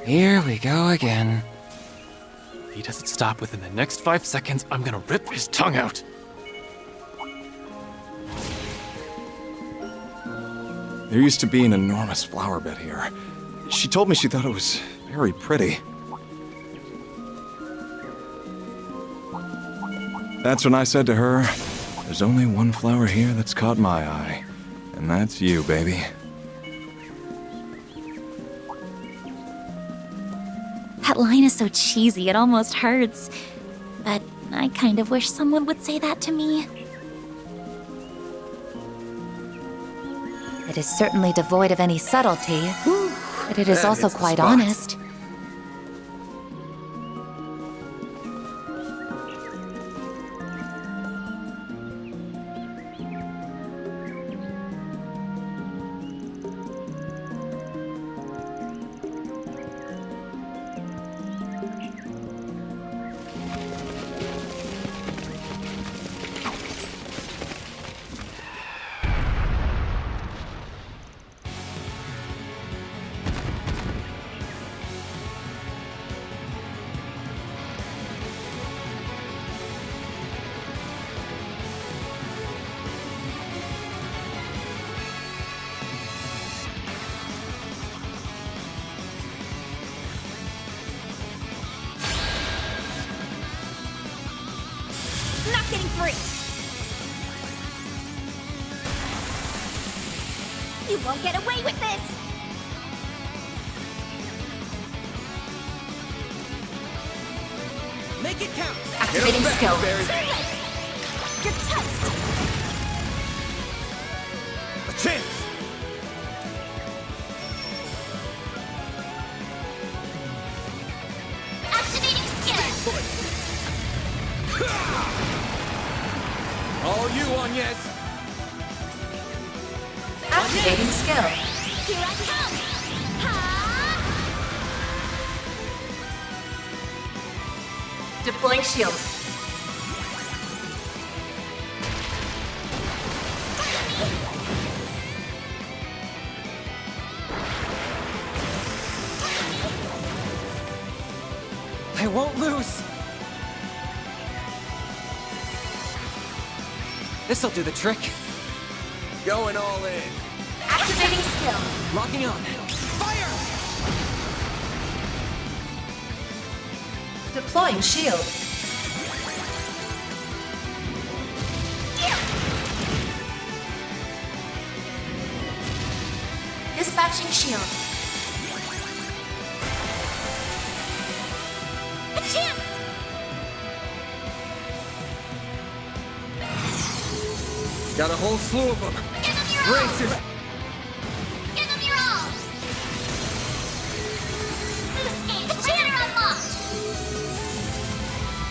Here we go again. If he doesn't stop within the next 5 seconds, I'm gonna rip his tongue out. There used to be an enormous flower bed here. She told me she thought it was very pretty. That's when I said to her, there's only one flower here that's caught my eye, and that's you, baby. That line is so cheesy, it almost hurts. But I kind of wish someone would say that to me. It is certainly devoid of any subtlety, but it is that also hits the quite spot. honest. Not getting free! You won't get away with this! Make it count! Activating skill. You're toast! A chance! Activating skill! All you, Agnes! Activating skill. Here I come! Deploying shield. I won't lose! This'll do the trick. Going all in. Activating skill. Locking on. Fire! Deploying shield. Dispatching shield. A chance! Got a whole slew of them. Racers! Give them your all! Boost gauge, limiter unlocked!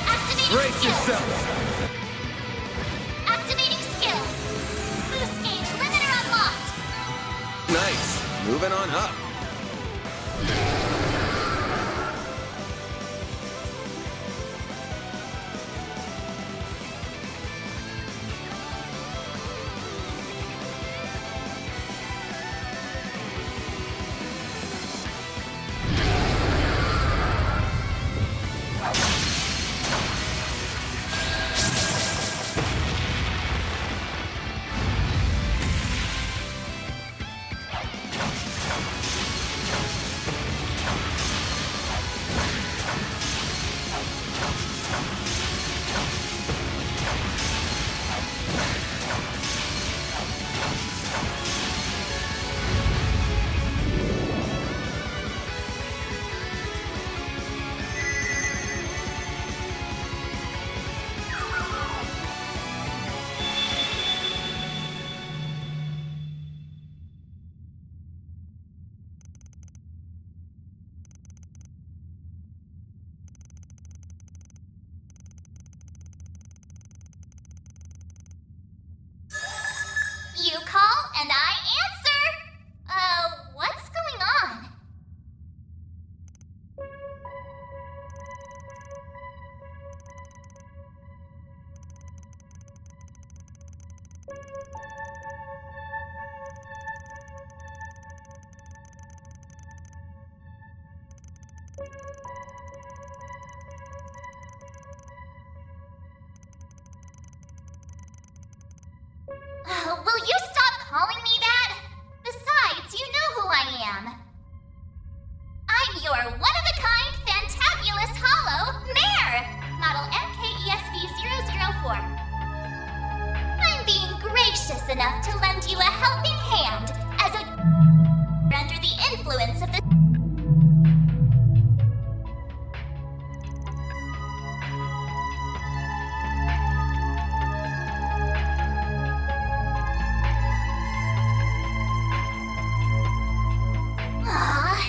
Activating Brace skill! yourself! Activating skill! Boost gauge, limiter unlocked! Nice. Moving on up. Will you stop calling me that? Besides, you know who I am. I'm your one-of-a-kind, fantabulous hollow mare, model MKESV004. I'm being gracious enough to lend you a helping hand as a under the influence of the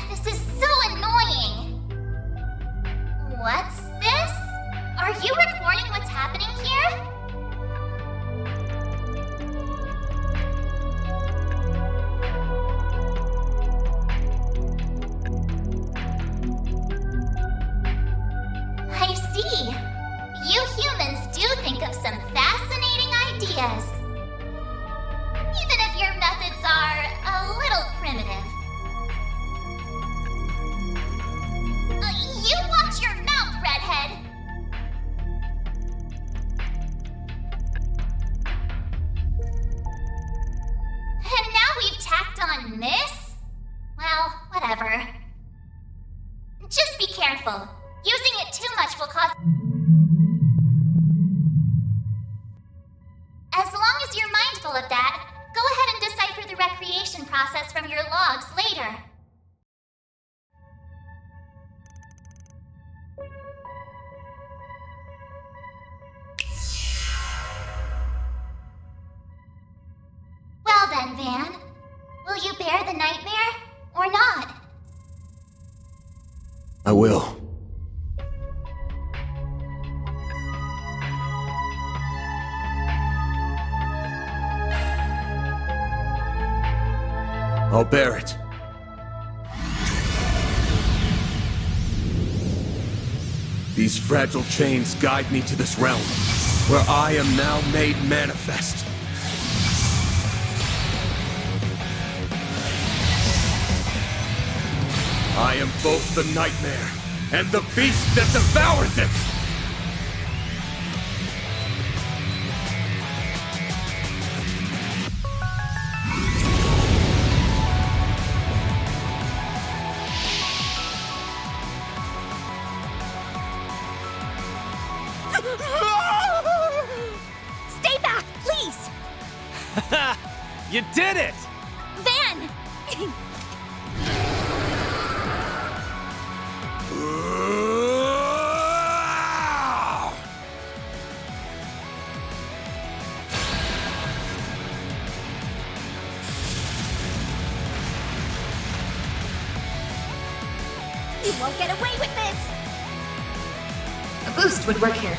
this is so annoying. What's this? Are you recording what's happening here? I see. You humans do think of some fascinating ideas. Even if your methods are a little primitive. You watch your mouth, redhead! And now we've tacked on this? Well, whatever. Just be careful. Using it too much will cause... As long as you're mindful of that, go ahead and decipher the recreation process from your logs later. Well then, Van. Will you bear the nightmare, or not? I will. I'll bear it. These fragile chains guide me to this realm, where I am now made manifest. I am both the nightmare and the beast that devours it! Stay back, please! You did it! Van! You won't get away with this! A boost would work here.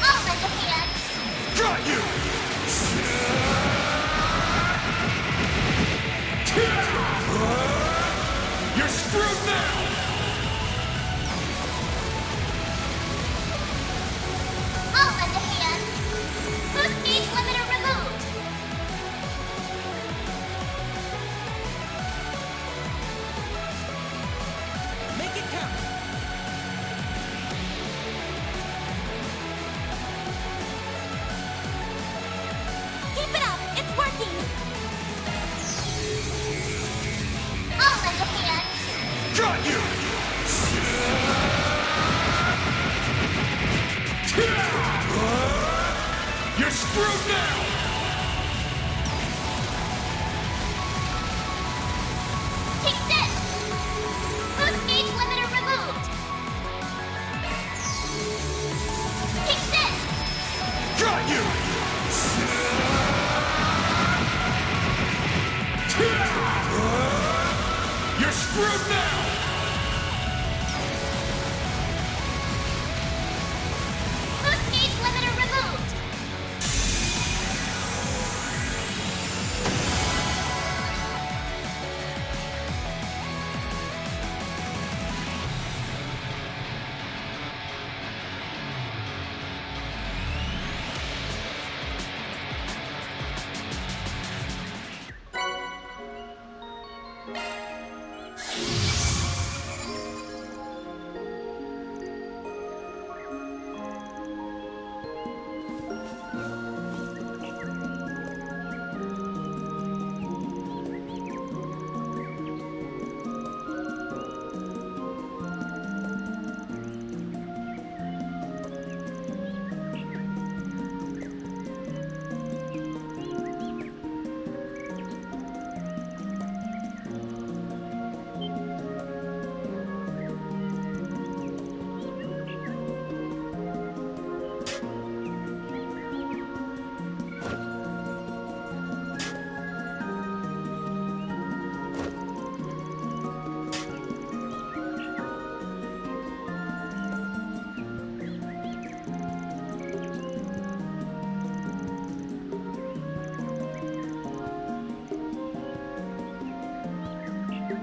I'll lend a hand. Got you! You're screwed now! I'll lend a hand. Boost gauge limiter removed. Make it count! Keep it up! It's working! I'll lend a hand. Got you! You're screwed now! Take this! Boost gauge limiter removed. Take this! Got you! You're screwed now! Boost gauge limiter removed.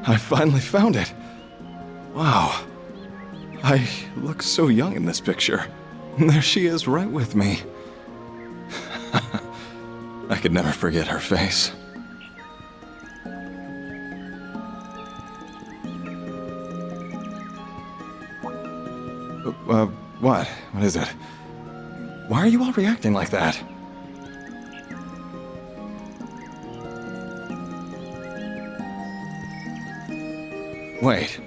I finally found it. Wow. I look so young in this picture. And there she is right with me. I could never forget her face. What? What is it? Why are you all reacting like that? Wait.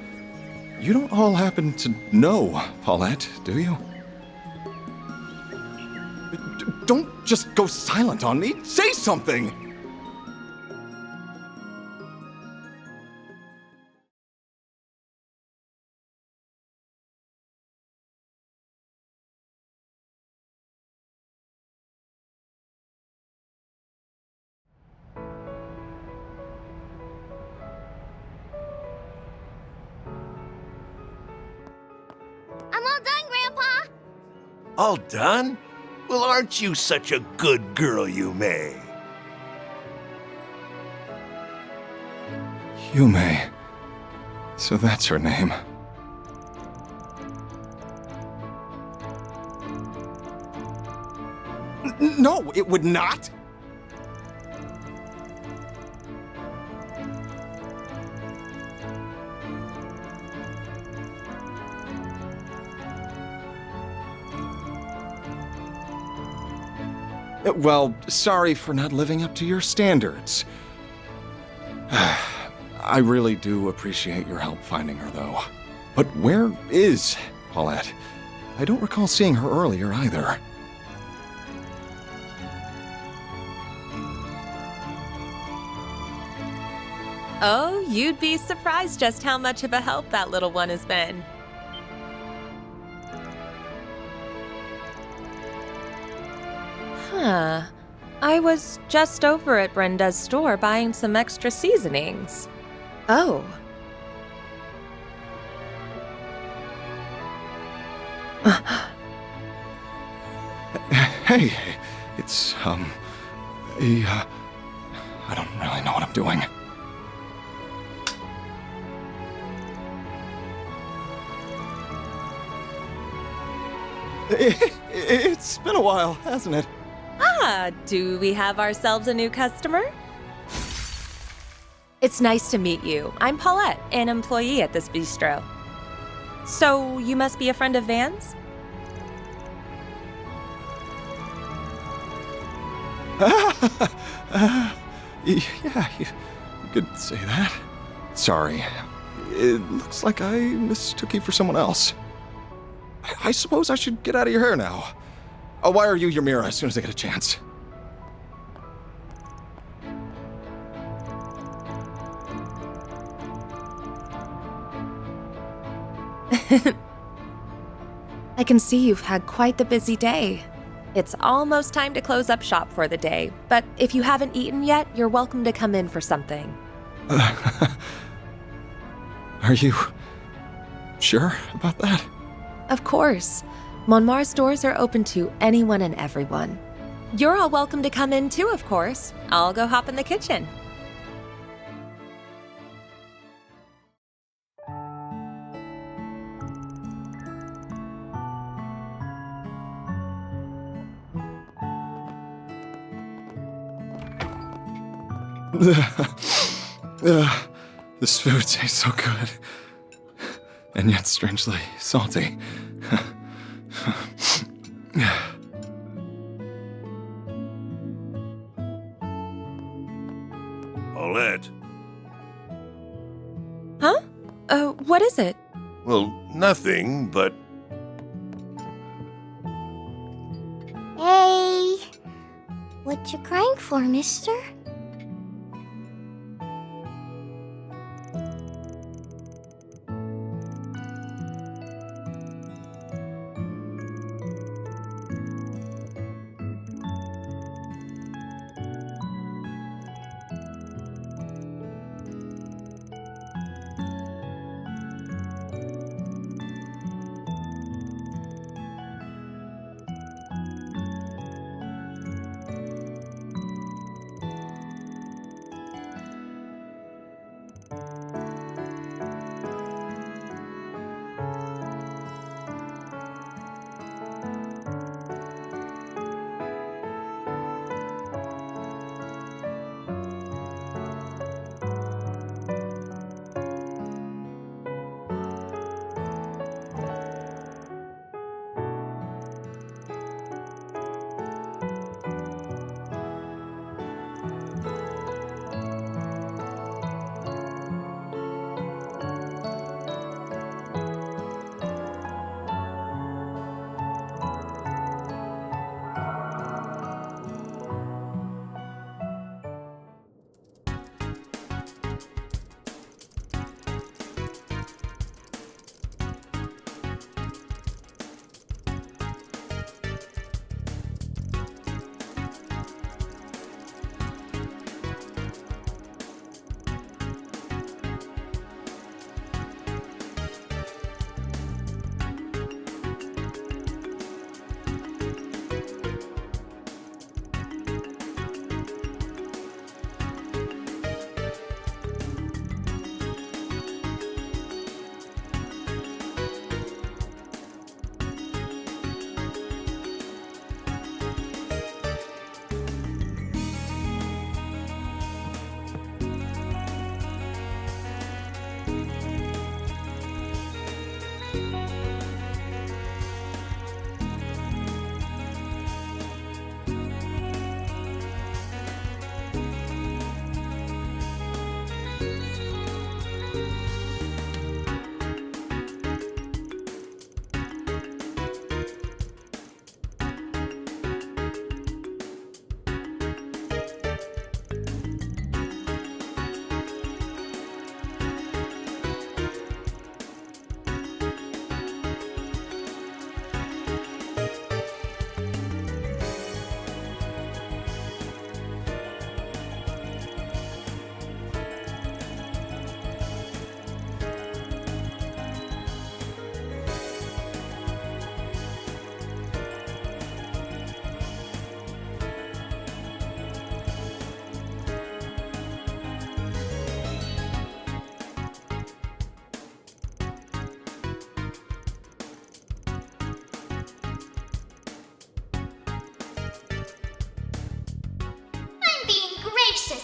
You don't all happen to know Paulette, do you? Don't just go silent on me. Say something! I'm all done, Grandpa! All done? Well, aren't you such a good girl, Yume? Yume. So that's her name. No, it would not! Well, sorry for not living up to your standards. I really do appreciate your help finding her, though. But where is Paulette? I don't recall seeing her earlier, either. Oh, you'd be surprised just how much of a help that little one has been. Huh. I was just over at Brenda's store buying some extra seasonings. Oh. Hey, it's, I don't really know what I'm doing. It's been a while, hasn't it? Ah, do we have ourselves a new customer? It's nice to meet you. I'm Paulette, an employee at this bistro. So, you must be a friend of Van's? Yeah, you could say that. Sorry. It looks like I mistook you for someone else. I suppose I should get out of your hair now. I'll wire you your mirror as soon as I get a chance. I can see you've had quite the busy day. It's almost time to close up shop for the day, but if you haven't eaten yet, you're welcome to come in for something. Are you sure about that? Of course. Monmar's doors are open to anyone and everyone. You're all welcome to come in too, of course. I'll go hop in the kitchen. This food tastes so good. And yet strangely salty. Paulette. Huh? What is it? Well, nothing, but... Hey! What you crying for, mister?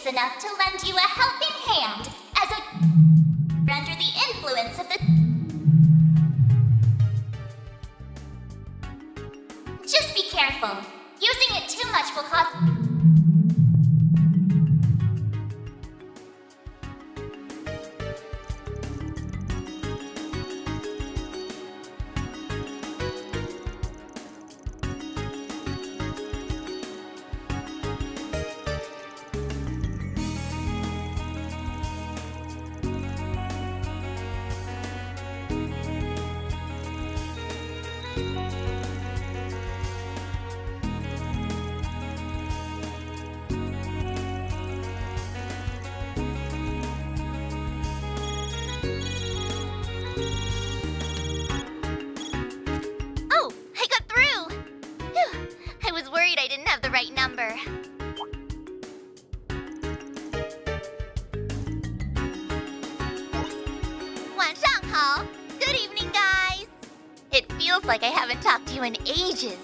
enough to lend you a helping hand as a under the influence of the... Just be careful. Using it too much will cause... Oh, I got through! Phew, I was worried I didn't have the right number. Good evening, guys! It feels like I haven't talked to you in ages.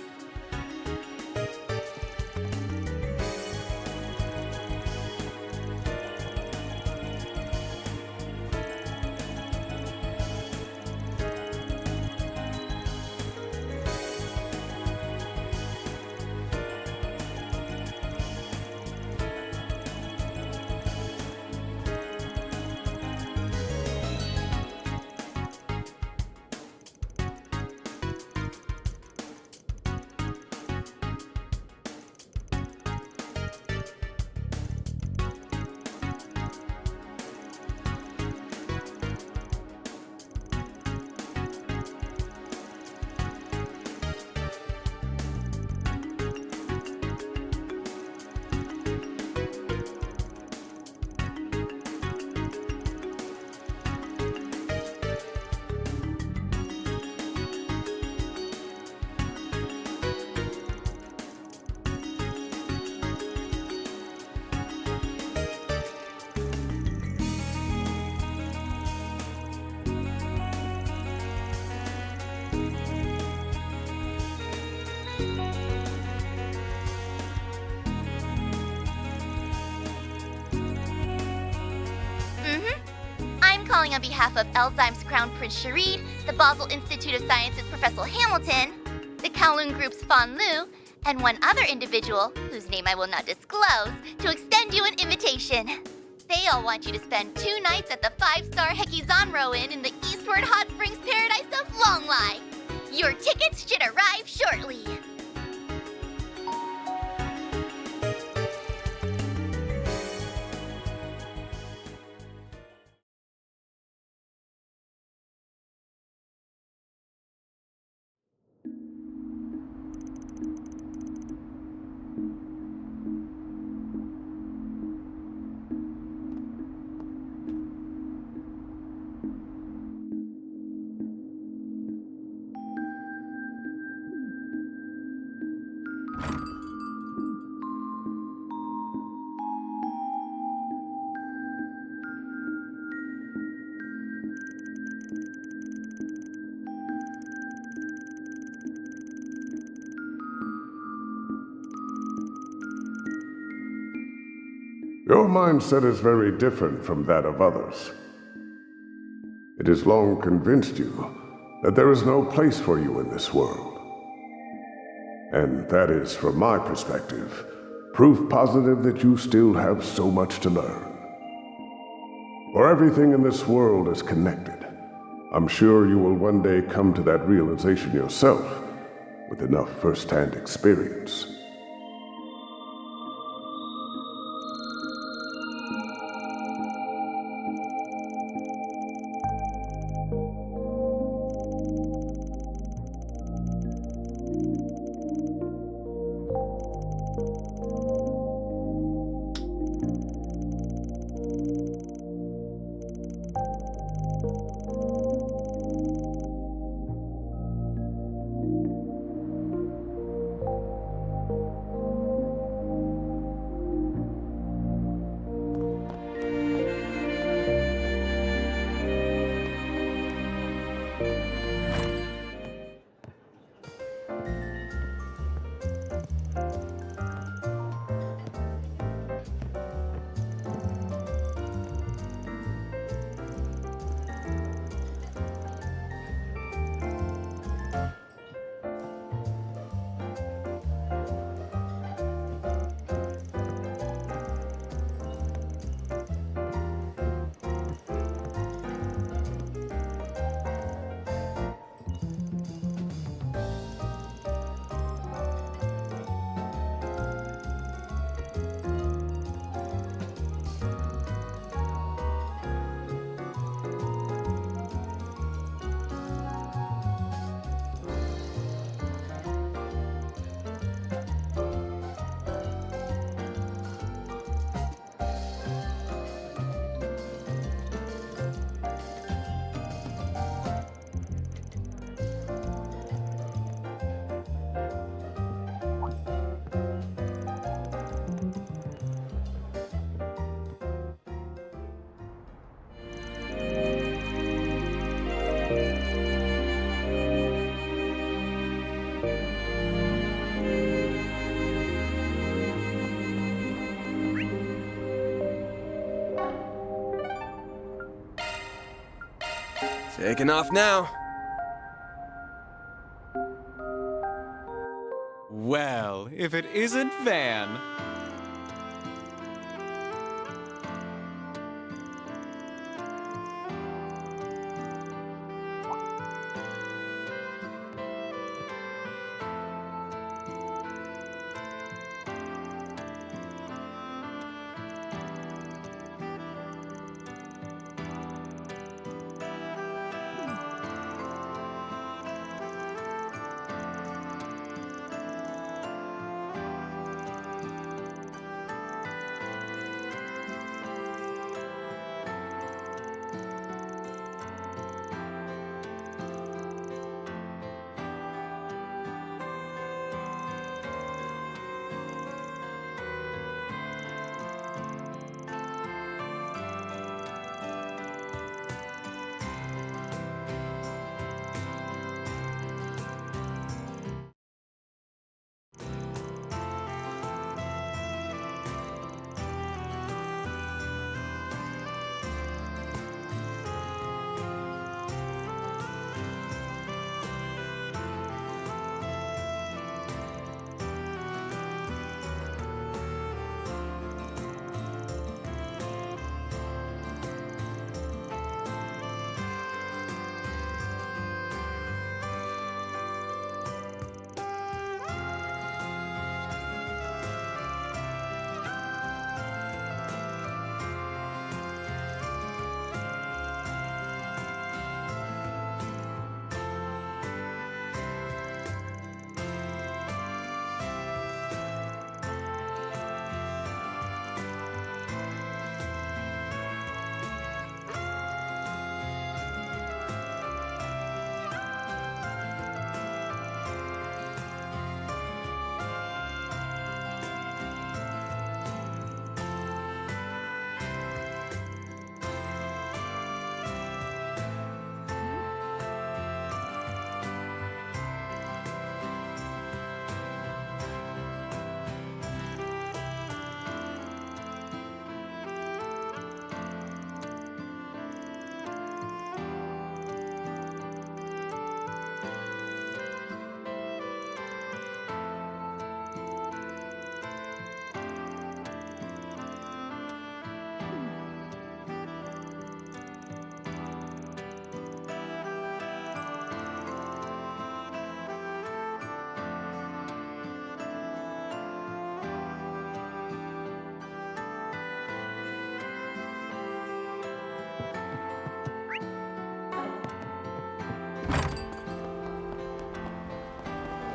Calling on behalf of Elzheim's Crown Prince Sharid, the Basel Institute of Sciences Professor Hamilton, the Kowloon Group's Fan Lu, and one other individual, whose name I will not disclose, to extend you an invitation. They all want you to spend 2 nights at the 5-star Hekizanro Inn in the Eastward Hot Springs paradise of Longlai. Your tickets should arrive shortly. Your mindset is very different from that of others. It has long convinced you that there is no place for you in this world. And that is, from my perspective, proof positive that you still have so much to learn. For everything in this world is connected. I'm sure you will one day come to that realization yourself, with enough first-hand experience. Taking off now. Well, if it isn't Van.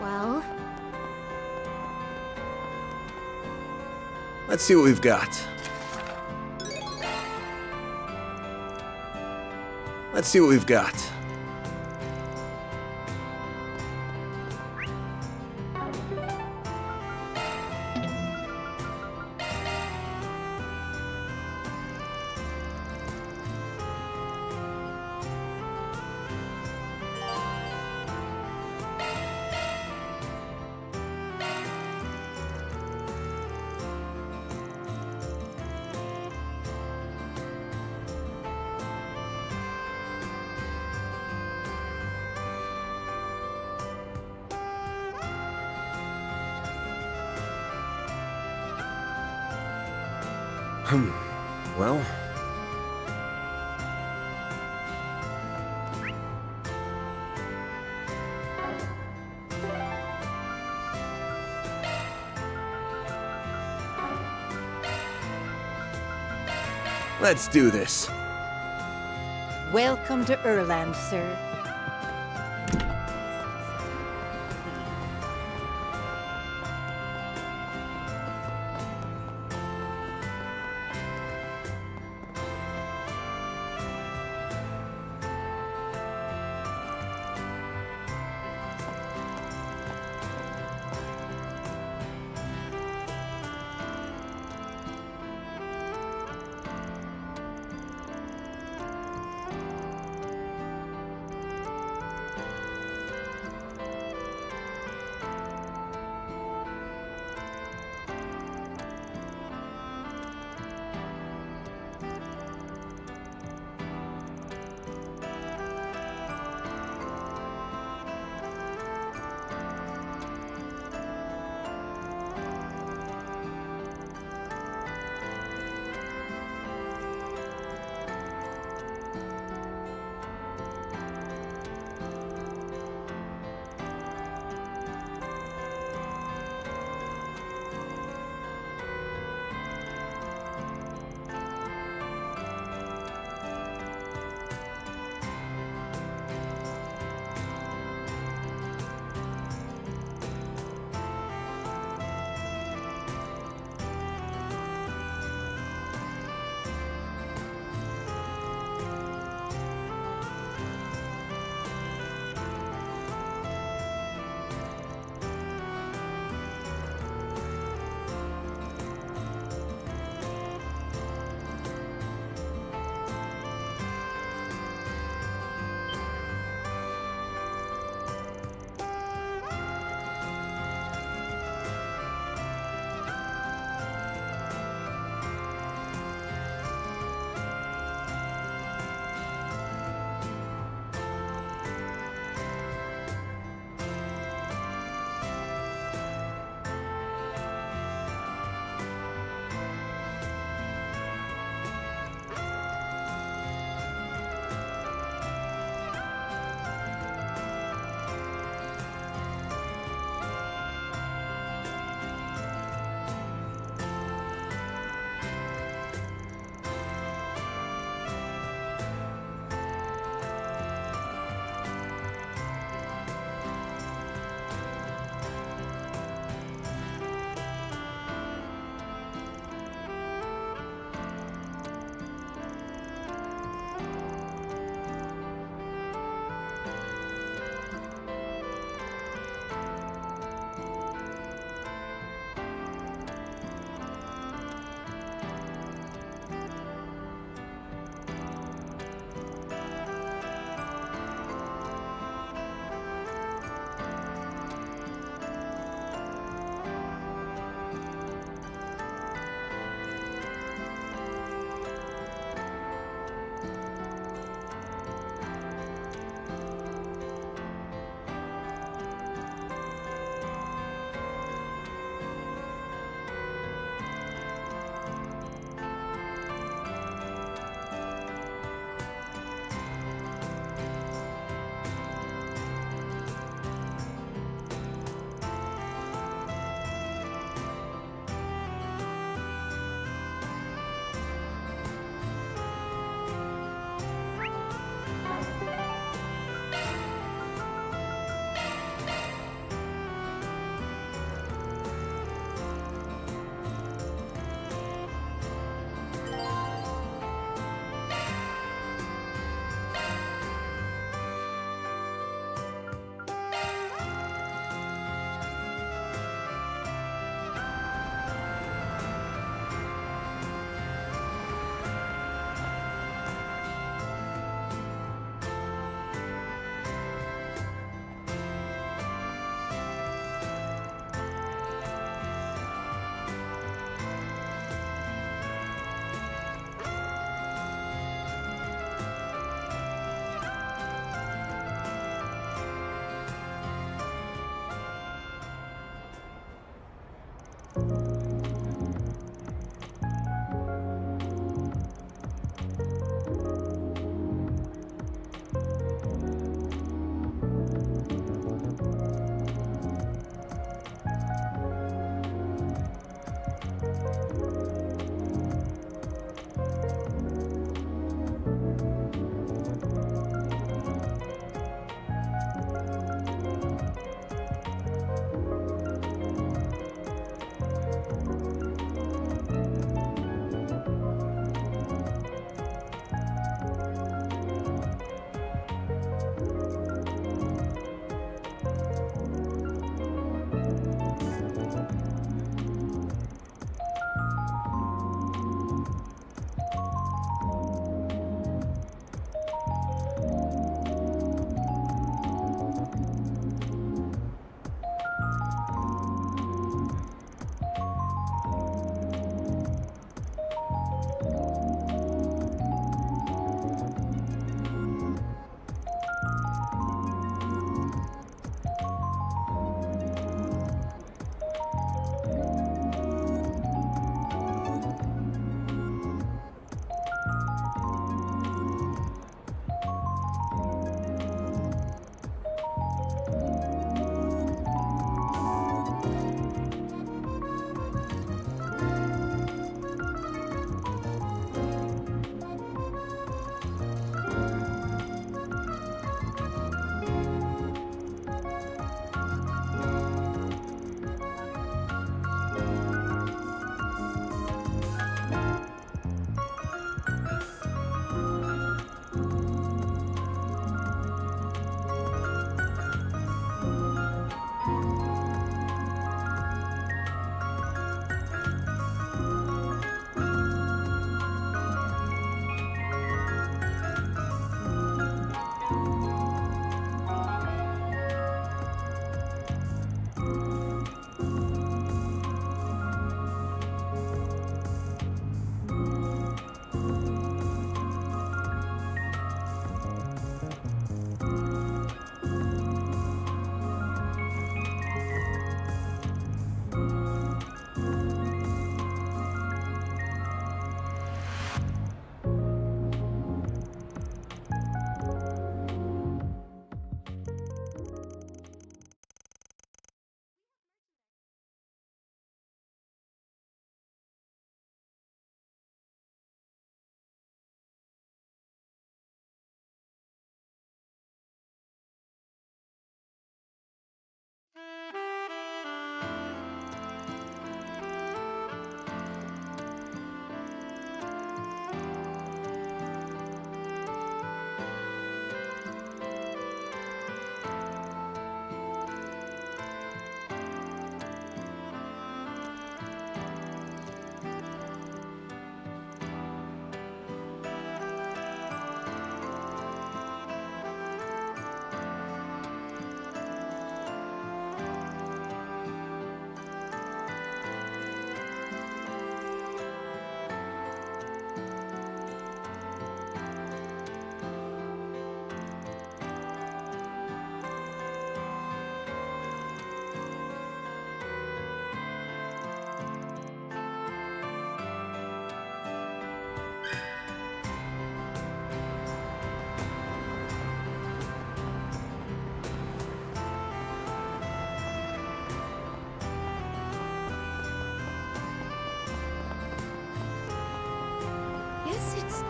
Well, Let's see what we've got. Let's see what we've got. Well, let's do this. Welcome to Erland, sir.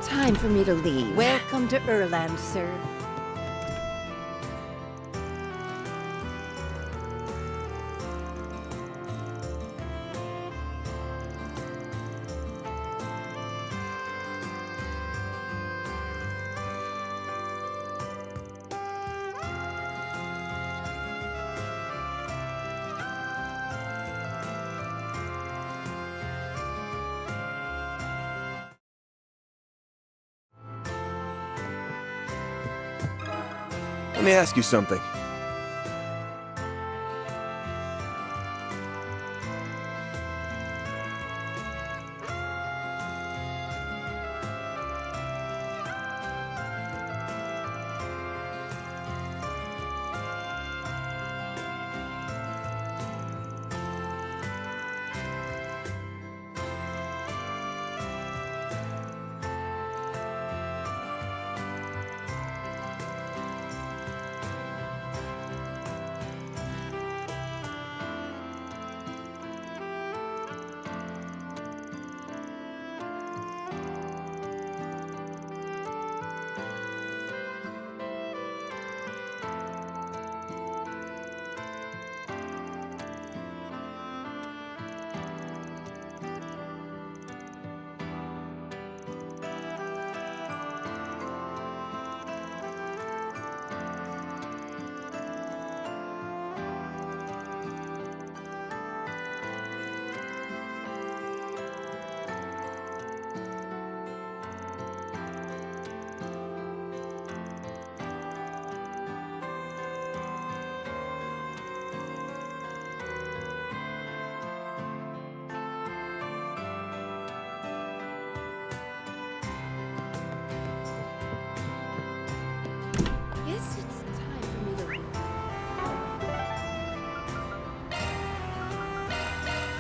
time for me to leave. Welcome to Erland, sir. Let me ask you something.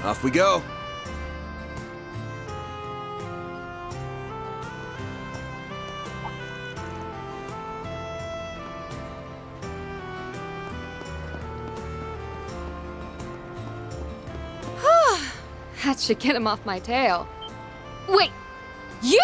Off we go. That should get him off my tail. Wait, you?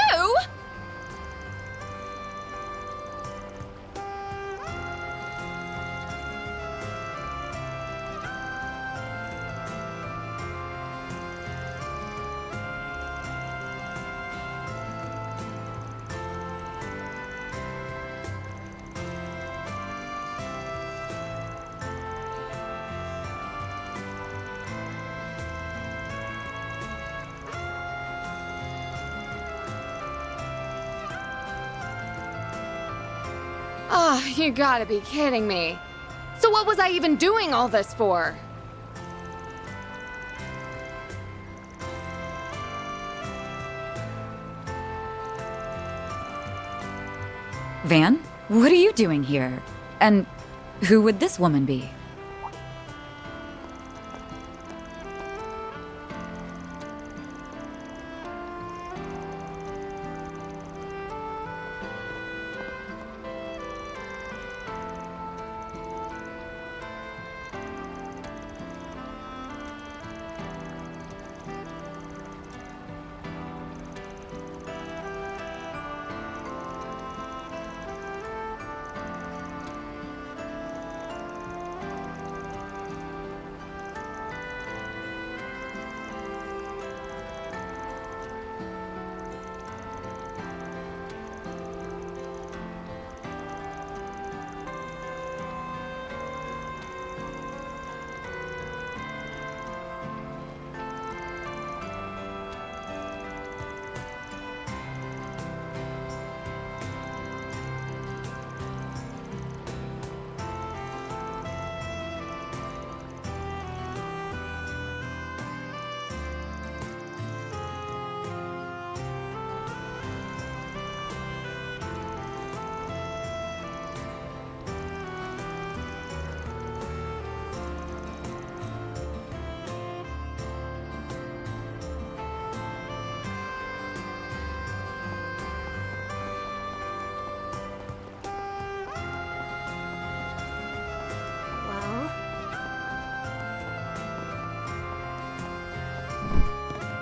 Oh, you gotta be kidding me. So what was I even doing all this for? Van, what are you doing here? And who would this woman be?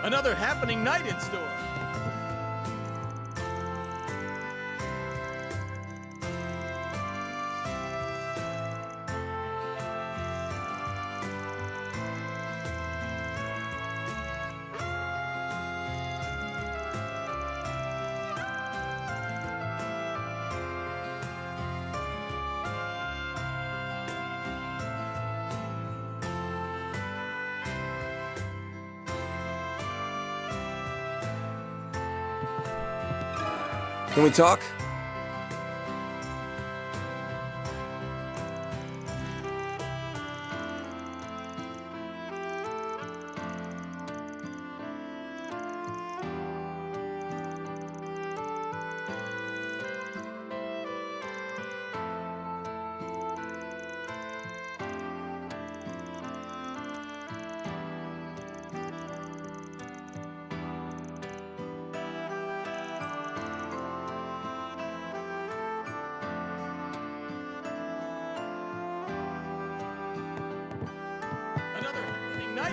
Another happening night in store. Can we talk?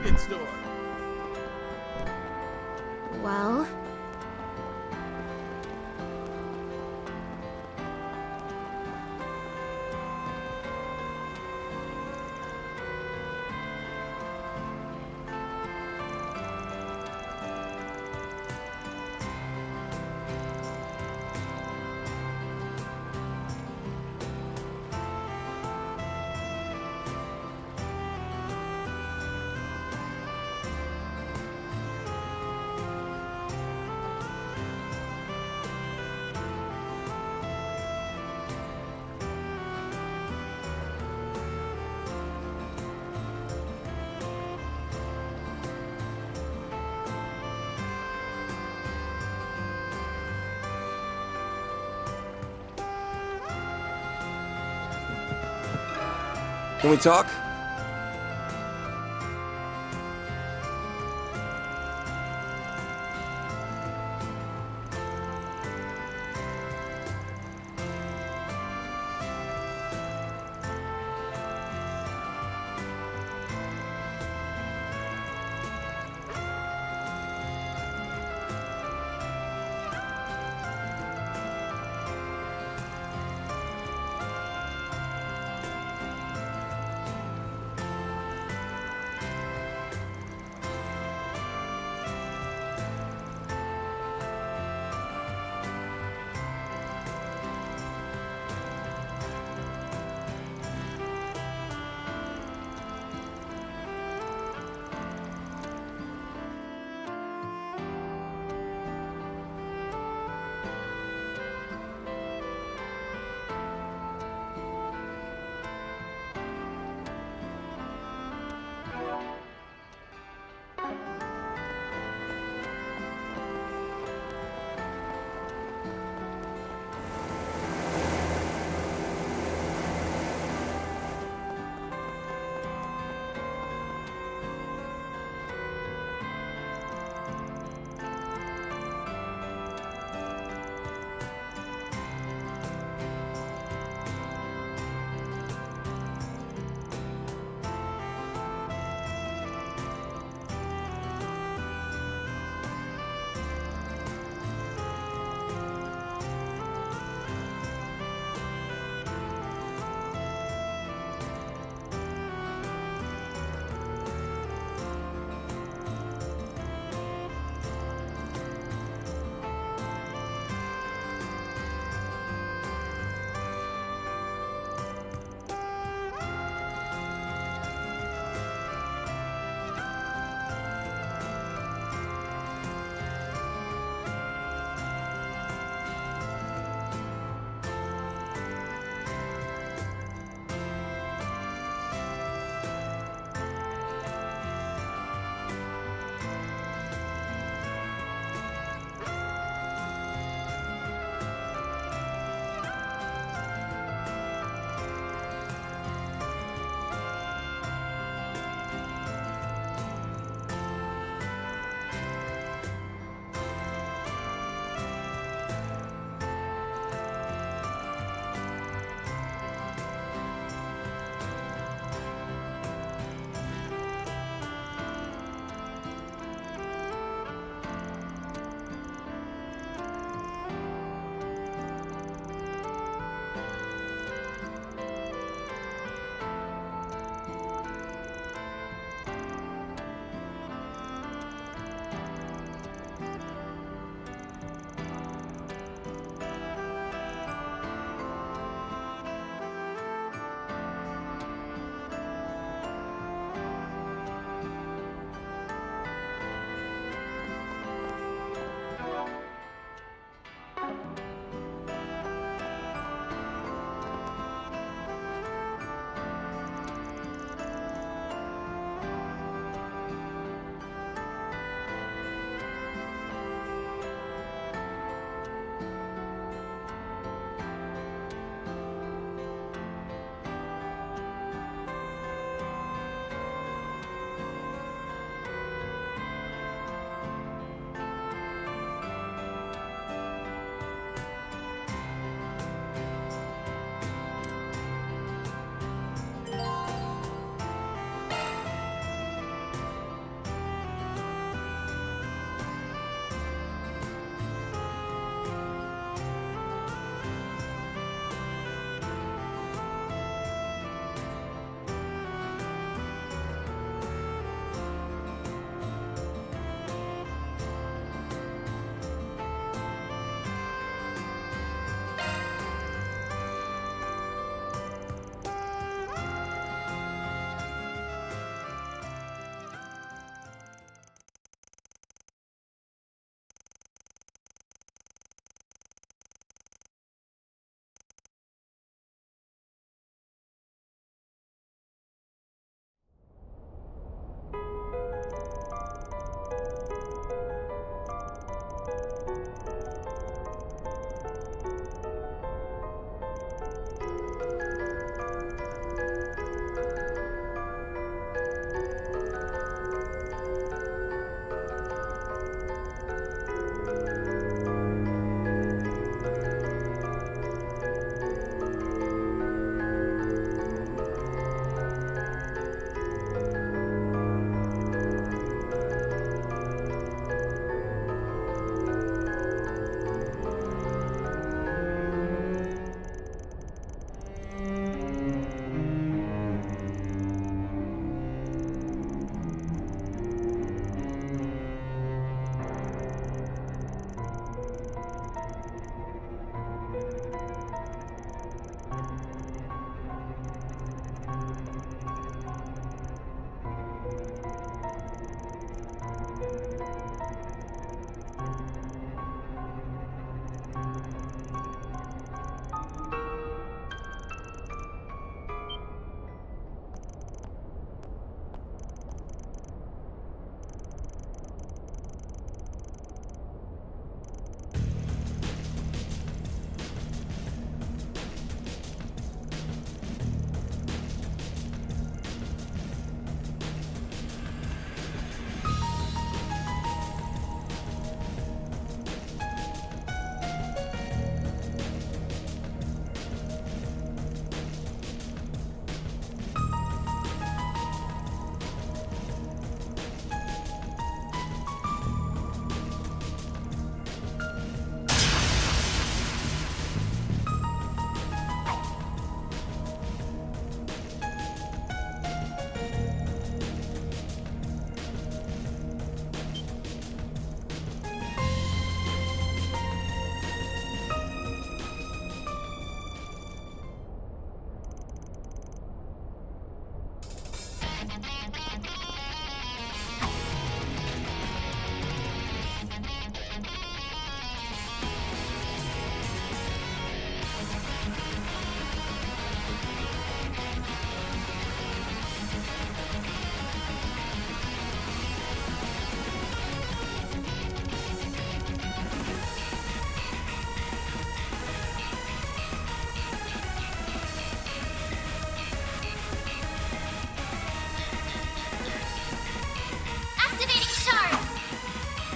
United store. Well... Can we talk?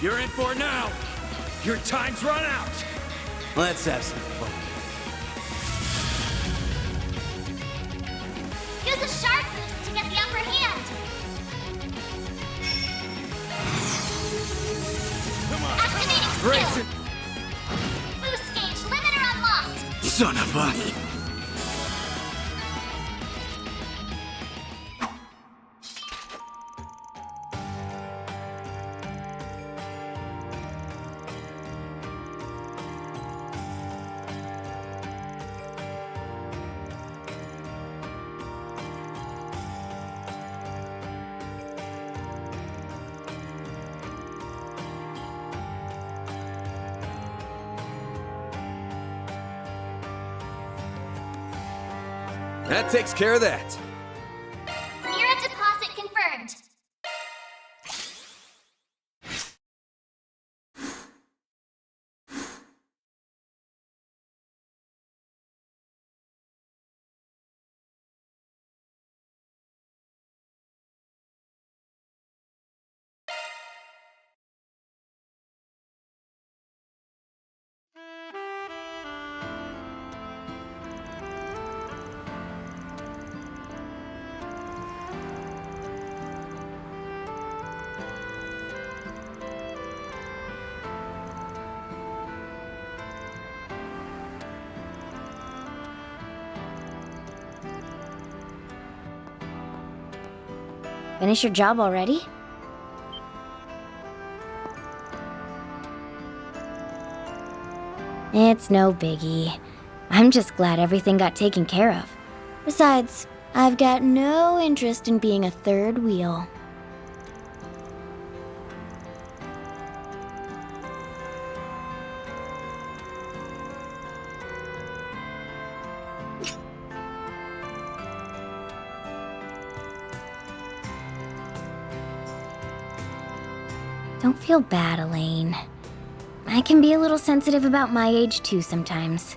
You're in for it now. Your time's run out. Let's have some fun. Use a shard boost to get the upper hand. Come on. Activating Brace skill. it. Boost gauge limiter unlocked. Son of a... That takes care of that. Mirror deposit confirmed. Finish your job already? It's no biggie. I'm just glad everything got taken care of. Besides, I've got no interest in being a third wheel. Don't feel bad, Elaine. I can be a little sensitive about my age too sometimes.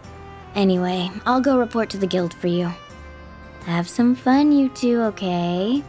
Anyway, I'll go report to the guild for you. Have some fun, you two, okay?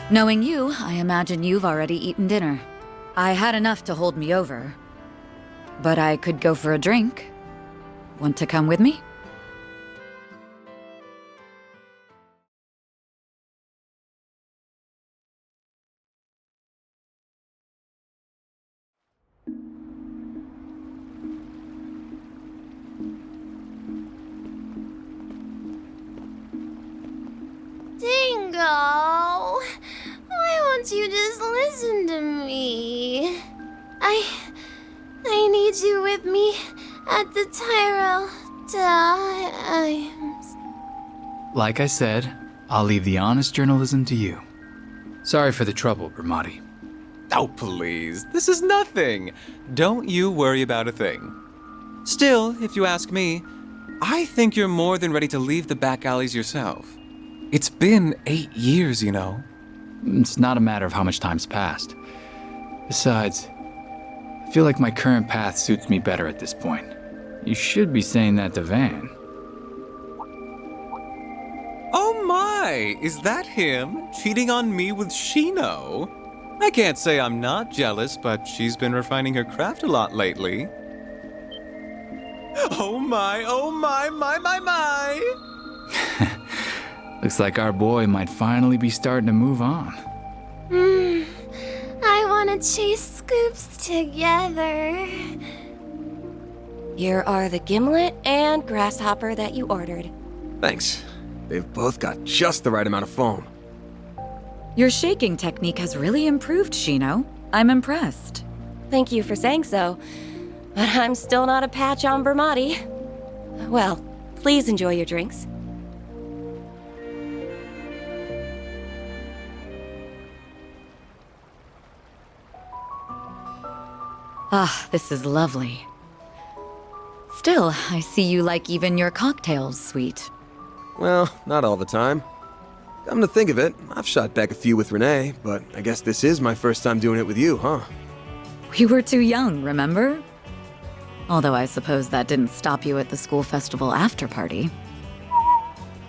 Knowing you, I imagine you've already eaten dinner. I had enough to hold me over. But I could go for a drink. Want to come with me? Dingo! Why won't you just listen to me? I need you with me at the Tyrell Times. Like I said, I'll leave the honest journalism to you. Sorry for the trouble, Bramati. Oh, please. This is nothing. Don't you worry about a thing. Still, if you ask me, I think you're more than ready to leave the back alleys yourself. It's been 8 years, you know. It's not a matter of how much time's passed. Besides, I feel like my current path suits me better at this point. You should be saying that to Van. Oh my! Is that him? Cheating on me with Shino? I can't say I'm not jealous, but she's been refining her craft a lot lately. Oh my, my! Looks like our boy might finally be starting to move on. I want to chase Scoops together. Here are the gimlet and grasshopper that you ordered. Thanks. They've both got just the right amount of foam. Your shaking technique has really improved, Shino. I'm impressed. Thank you for saying so, but I'm still not a patch on Bermati. Well, please enjoy your drinks. Ah, this is lovely. Still, I see you like even your cocktails sweet. Well, not all the time. Come to think of it, I've shot back a few with Renee, but I guess this is my first time doing it with you, huh? We were too young, remember? Although I suppose that didn't stop you at the school festival after party.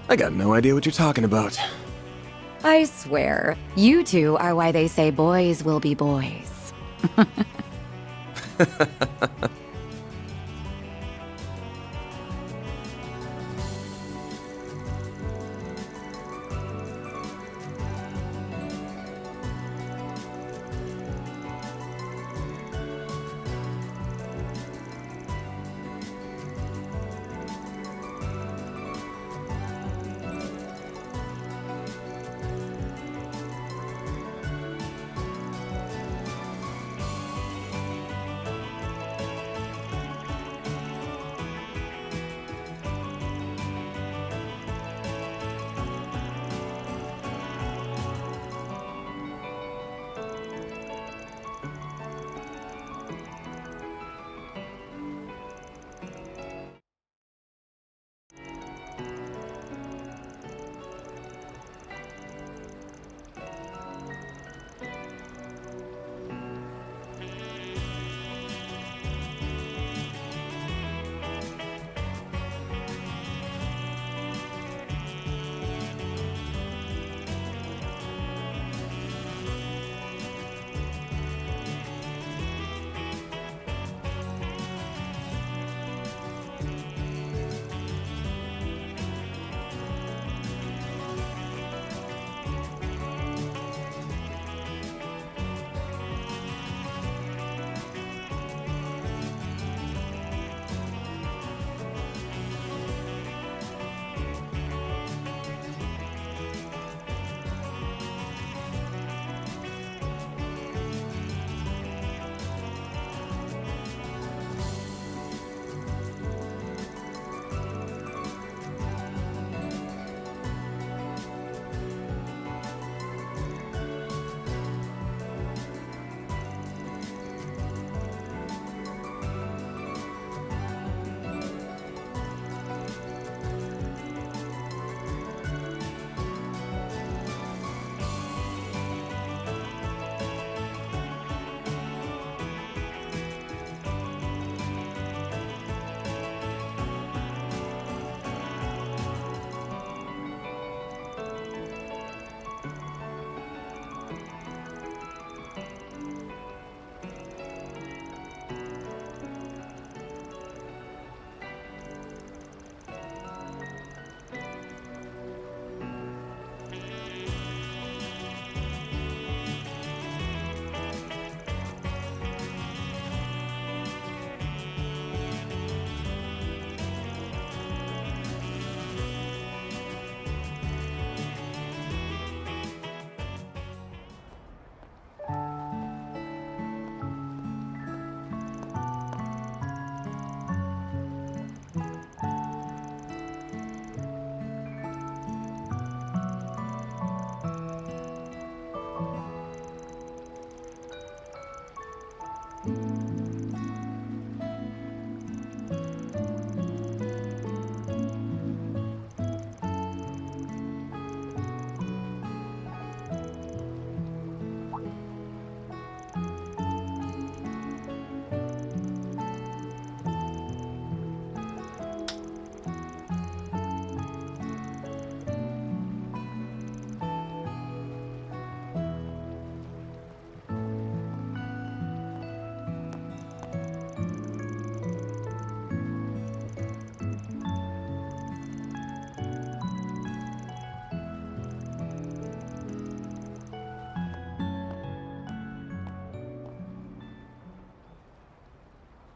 I got no idea what you're talking about. I swear, you two are why they say boys will be boys.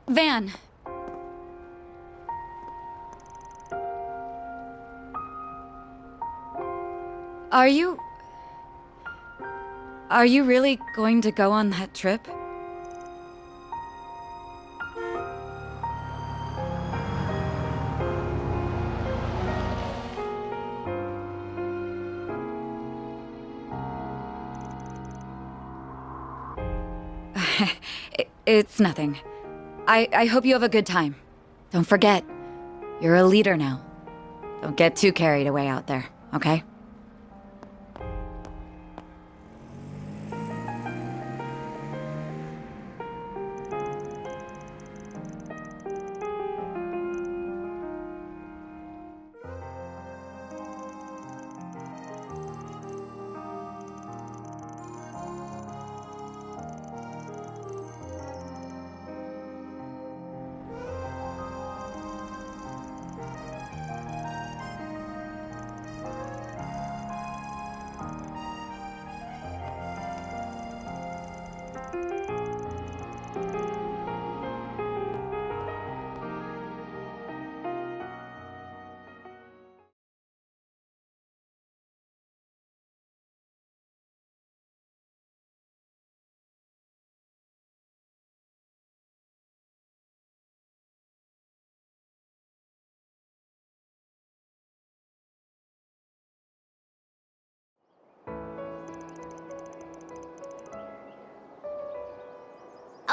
Van. Are you really going to go on that trip? It's nothing. I hope you have a good time. Don't forget, you're a leader now. Don't get too carried away out there, okay?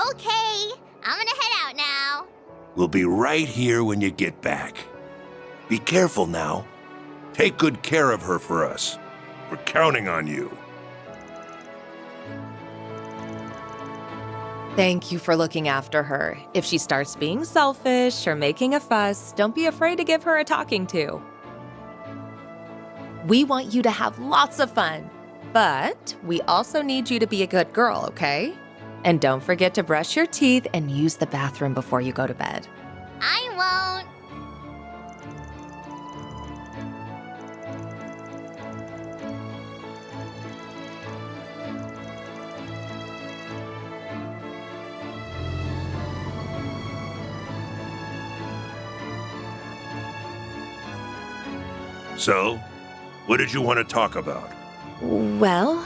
Okay, I'm gonna head out now. We'll be right here when you get back. Be careful now. Take good care of her for us. We're counting on you. Thank you for looking after her. If she starts being selfish or making a fuss, don't be afraid to give her a talking to. We want you to have lots of fun, but we also need you to be a good girl, okay? And don't forget to brush your teeth and use the bathroom before you go to bed. I won't. So, what did you want to talk about? Well,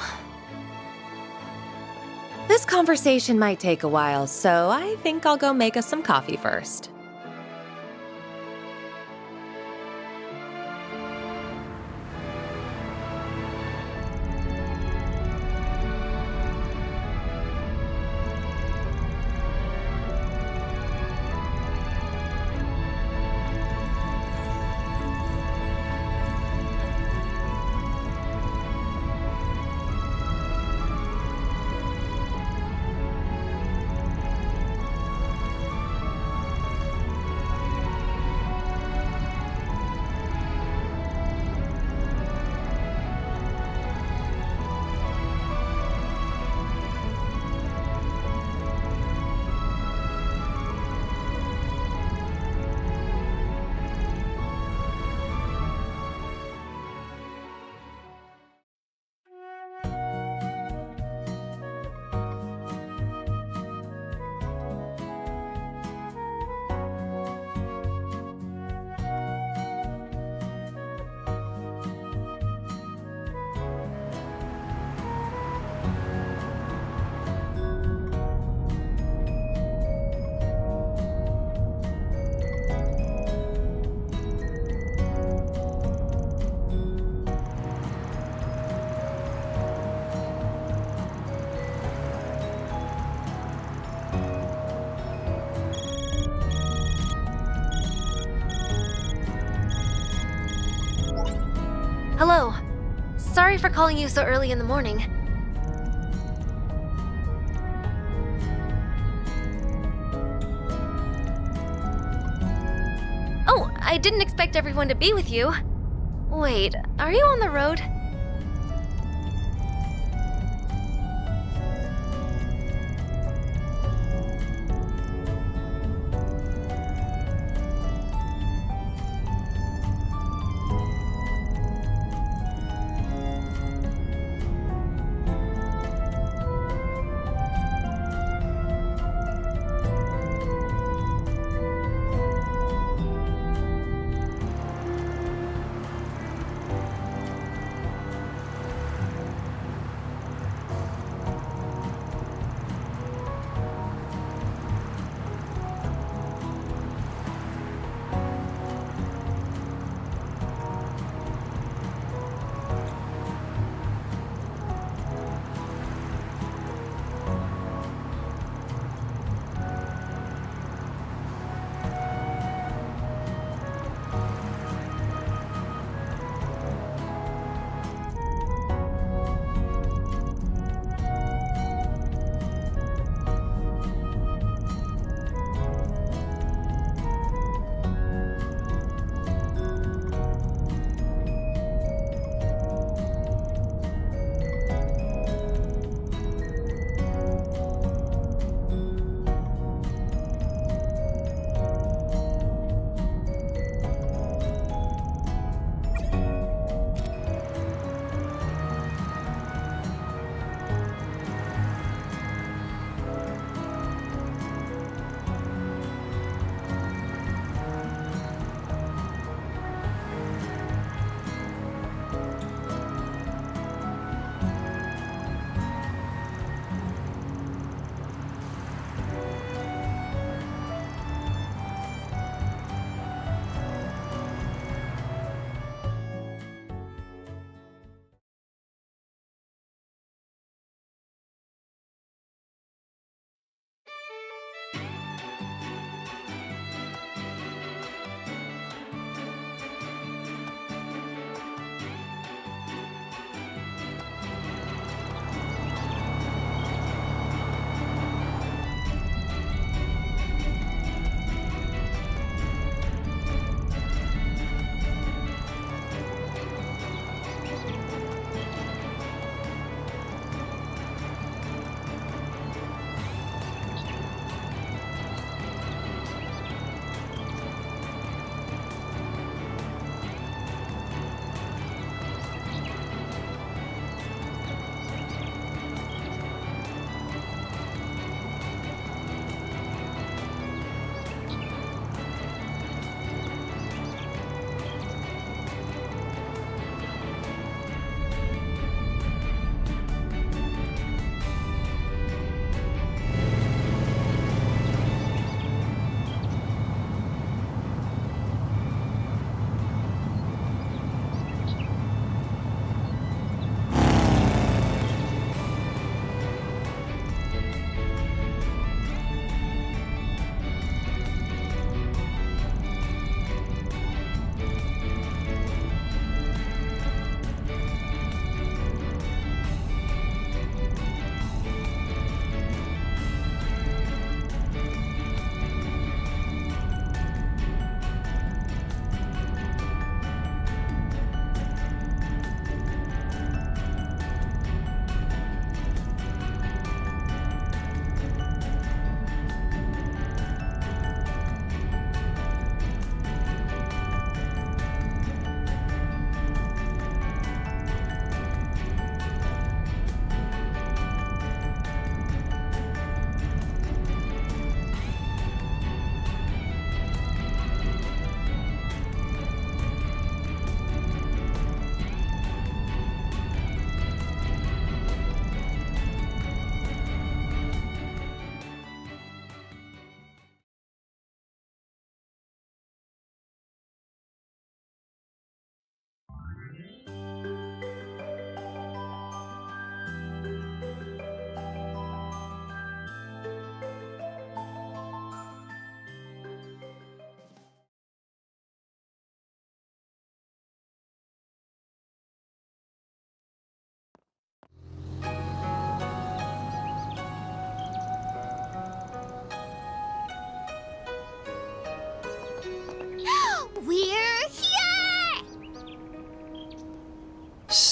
this conversation might take a while, so I think I'll go make us some coffee first. Hello. Sorry for calling you so early in the morning. Oh, I didn't expect everyone to be with you. Wait, are you on the road?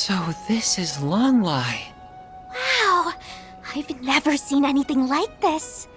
So this is Longlai. Wow, I've never seen anything like this.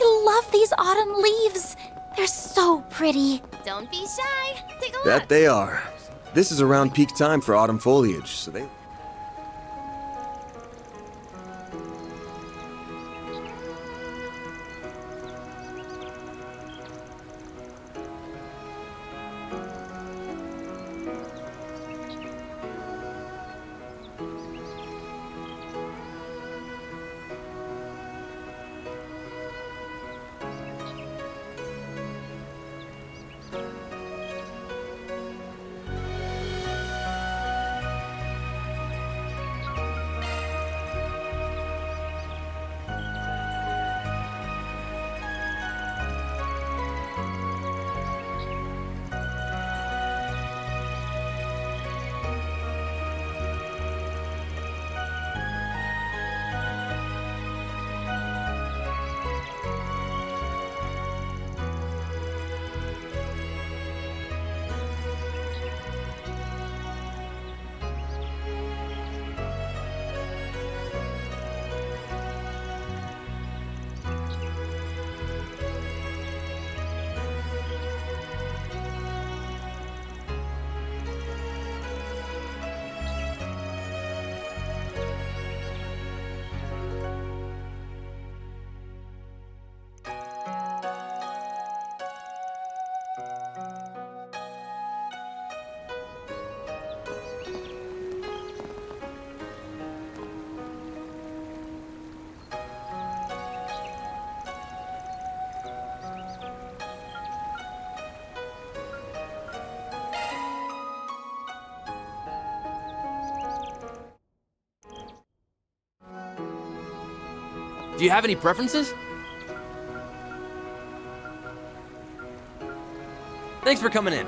I love these autumn leaves. They're so pretty. Don't be shy. Take a look. That they are. This is around peak time for autumn foliage, so they... Do you have any preferences? Thanks for coming in.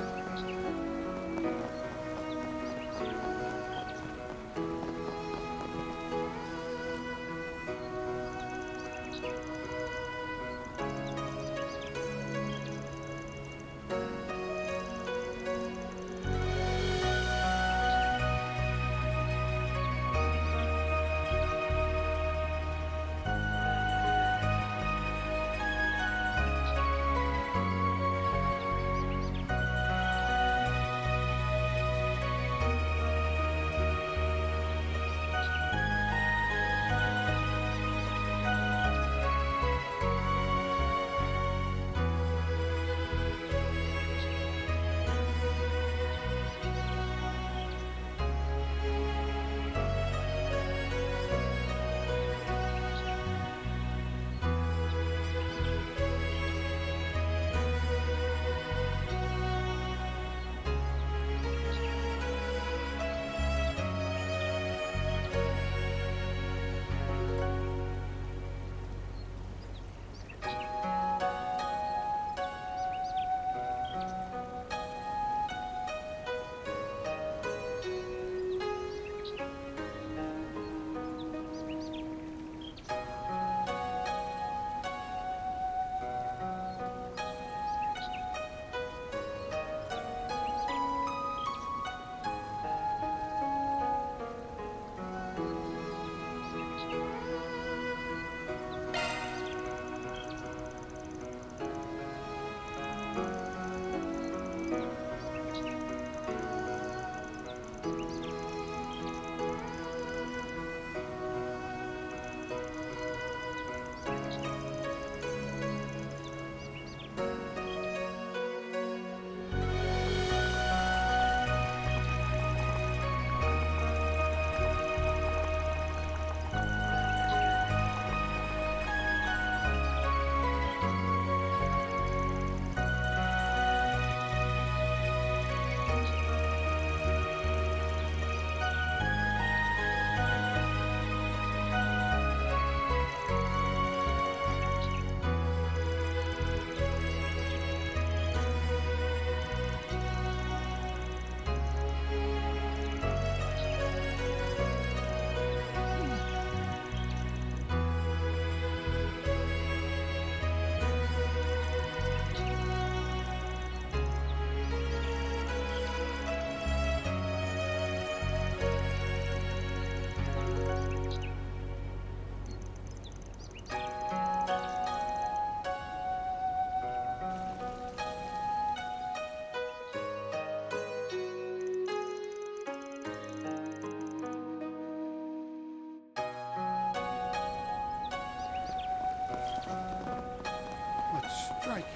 striking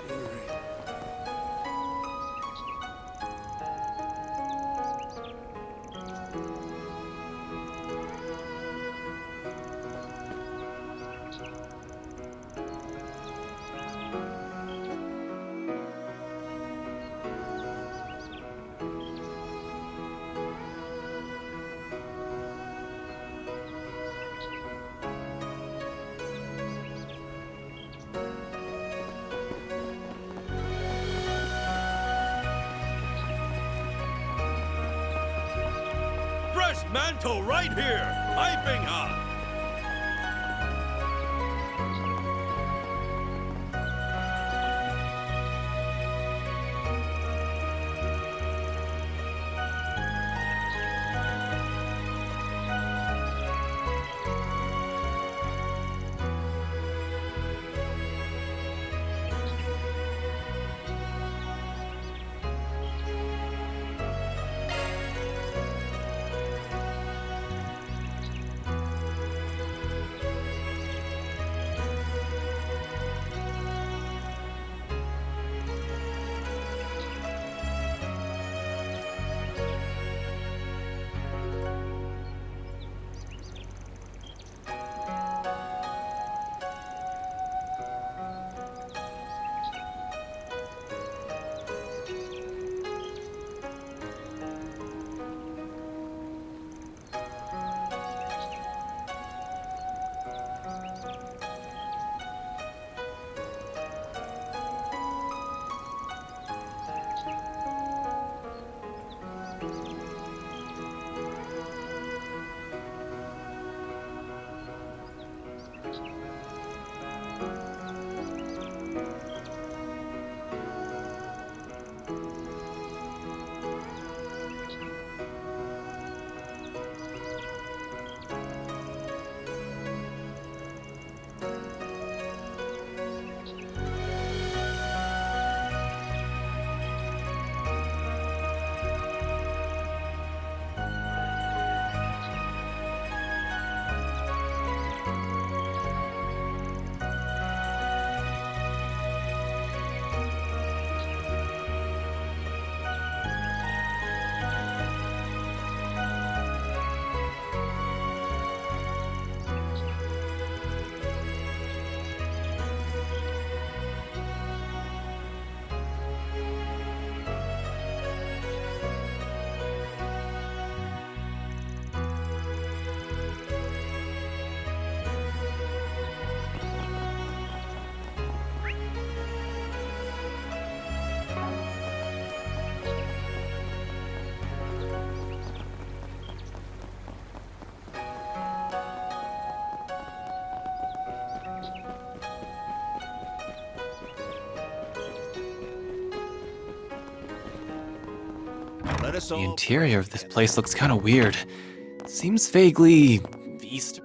scenery. Fresh mantle right here, piping hot. The interior of this place looks kind of weird. Seems vaguely Eastern.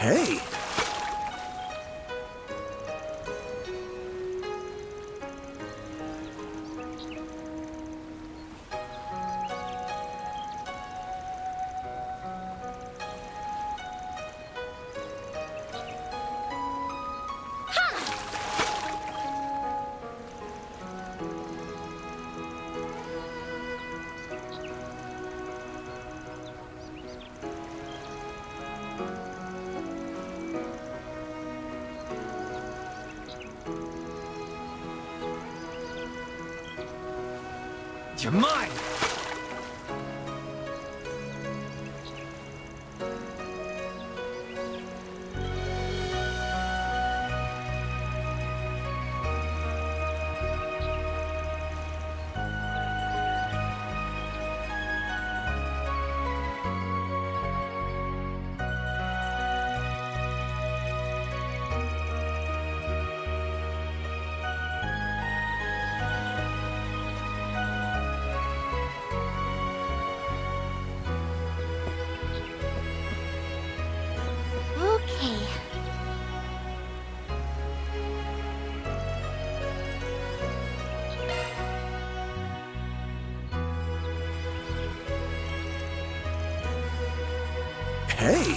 Hey! You're mine! Okay. Hey!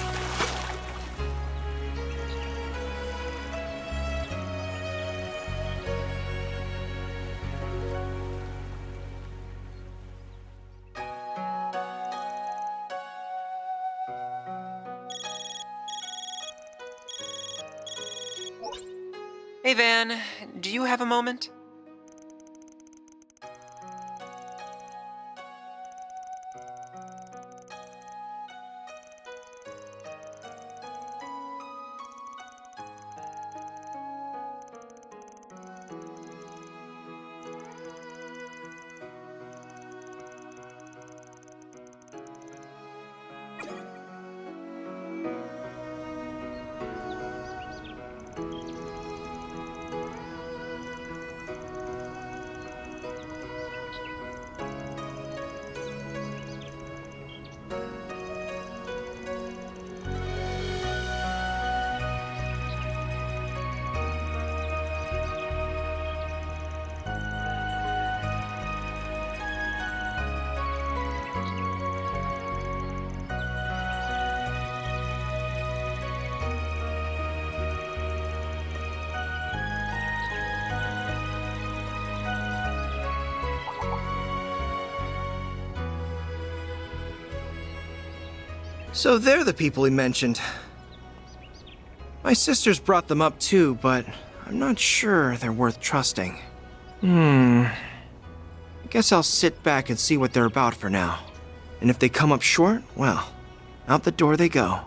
Hey, Van, do you have a moment? So they're the people he mentioned. My sisters brought them up too, but I'm not sure they're worth trusting. I guess I'll sit back and see what they're about for now. And if they come up short, well, out the door they go.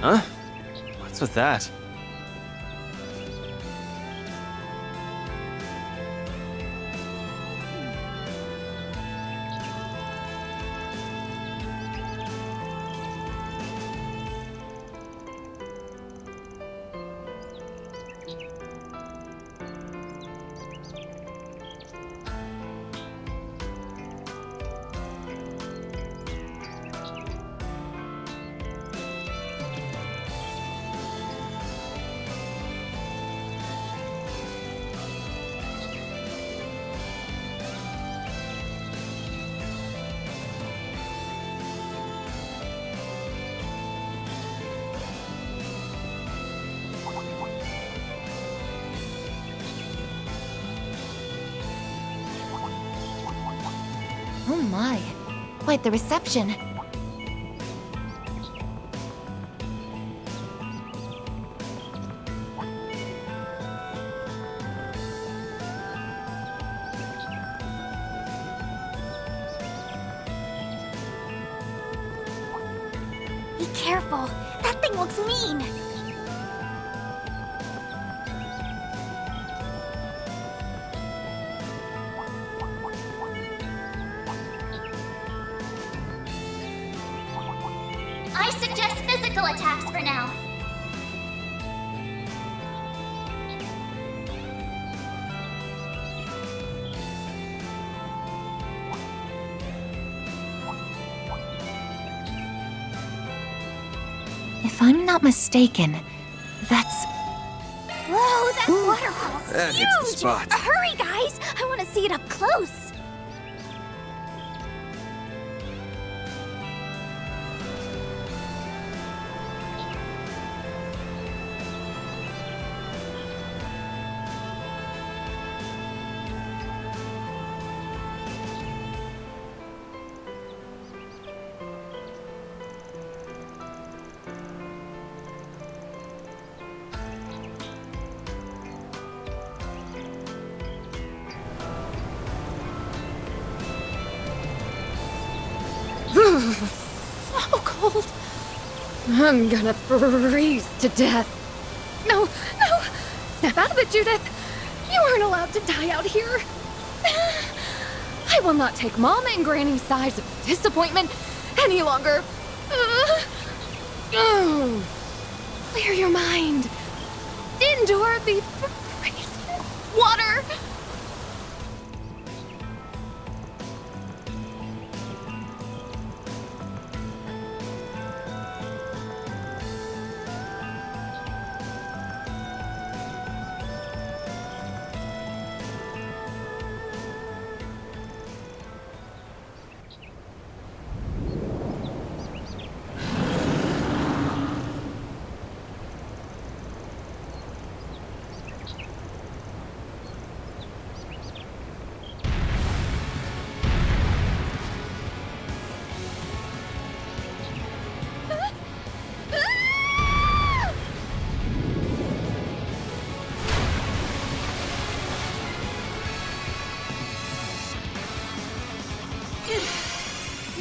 Huh? What's with that? Oh my, quite the reception. Be careful. That thing looks mean. I suggest physical attacks for now. If I'm not mistaken, that's... Whoa, that waterfall's That huge! hits the spot. Hurry, guys! I want to see it up close. So cold. I'm gonna freeze to death. No, no! Snap out of it, Judith! You aren't allowed to die out here. I will not take Mama and Granny's sighs of disappointment any longer. Clear your mind. Endure the freezing water.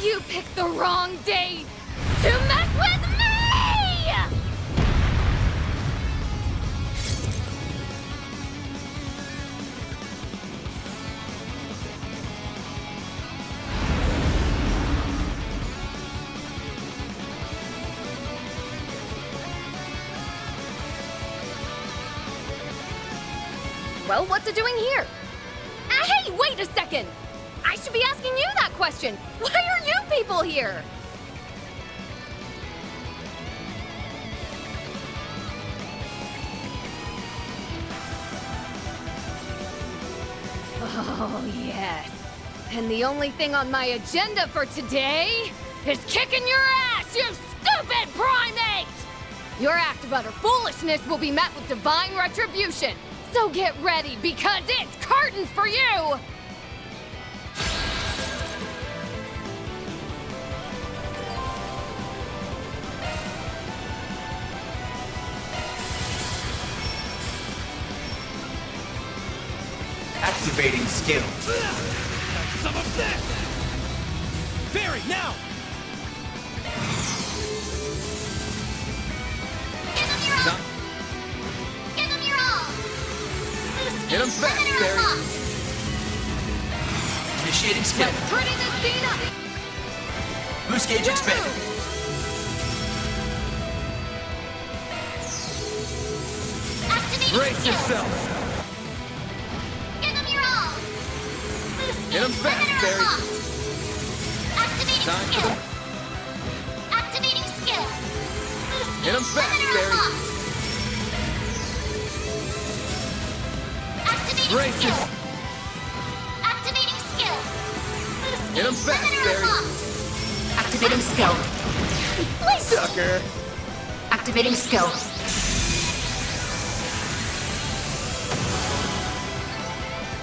You picked the wrong day to mess with me! Well, what's it doing here? Hey, wait a second! I should be asking you that question! Why are you people here? Oh, yes. And the only thing on my agenda for today is kicking your ass, you stupid primate! Your act of utter foolishness will be met with divine retribution. So get ready, because it's curtains for you! Activating skill. Some of that! Very, now! Activating skill. Turning the scene up. Boost gauge expanded. Activating Brace skill. yourself. Give them your all. Boost Get 'em gauge fast, limiter Barry. unlocked. Activating Time for skill. them. Activating skill. Boost Get 'em gauge fast, limiter Barry. unlocked. Activating Brace skill. yourself. Activating skill. Boost Get 'em gauge fast, limiter Barry. unlocked. Activating skill. Sucker. Activating skill.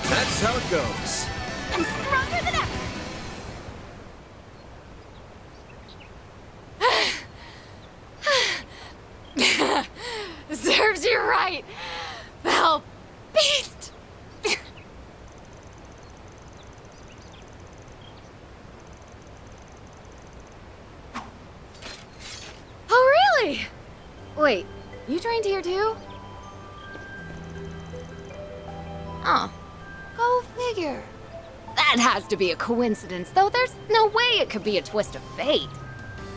That's how it goes. I'm stronger than ever. Serves you right, foul beast. Oh, really? Wait, you trained here too? Oh, go figure. That has to be a coincidence, though there's no way it could be a twist of fate.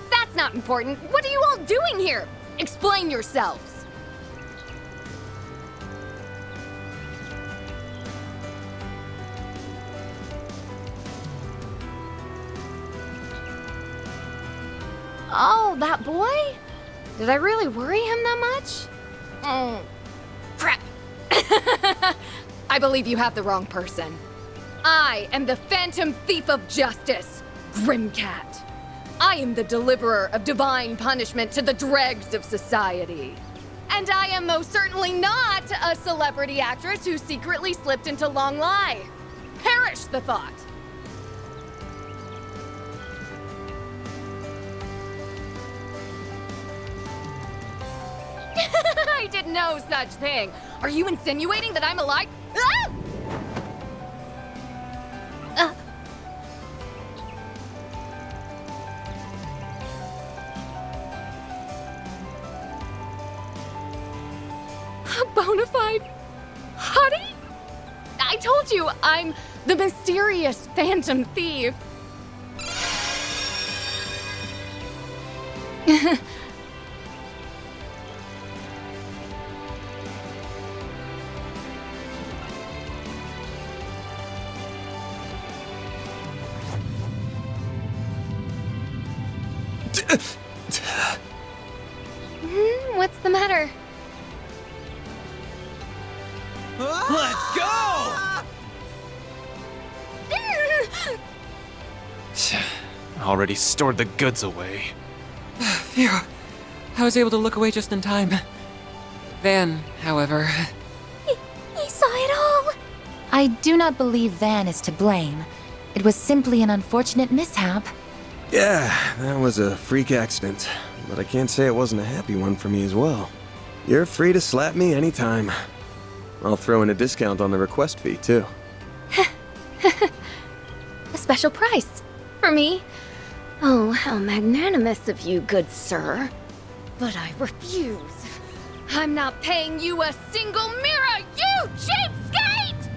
That's not important. What are you all doing here? Explain yourselves. Oh, that boy? Did I really worry him that much? Oh, crap. I believe you have the wrong person. I am the Phantom Thief of Justice, Grimcat. I am the deliverer of divine punishment to the dregs of society. And I am most certainly not a celebrity actress who secretly slipped into Longlai. Perish the thought. I did no such thing. Are you insinuating that I'm alive? Ah! A bona fide hottie? I told you, I'm the mysterious Phantom Thief. What's the matter? Let's go! Already stored the goods away. Phew. I was able to look away just in time. Van, however... He saw it all! I do not believe Van is to blame. It was simply an unfortunate mishap. Yeah, that was a freak accident, but I can't say it wasn't a happy one for me as well. You're free to slap me anytime. I'll throw in a discount on the request fee, too. A special price for me. Oh, how magnanimous of you, good sir. But I refuse. I'm not paying you a single mirror, you cheapskate!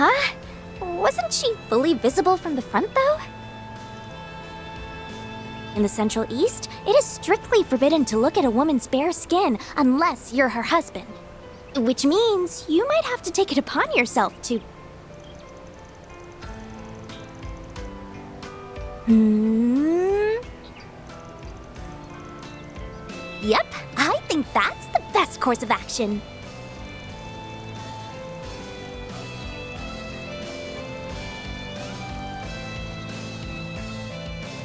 Huh? Wasn't she fully visible from the front, though? In the Central East, it is strictly forbidden to look at a woman's bare skin unless you're her husband. Which means you might have to take it upon yourself to... Yep, I think that's the best course of action.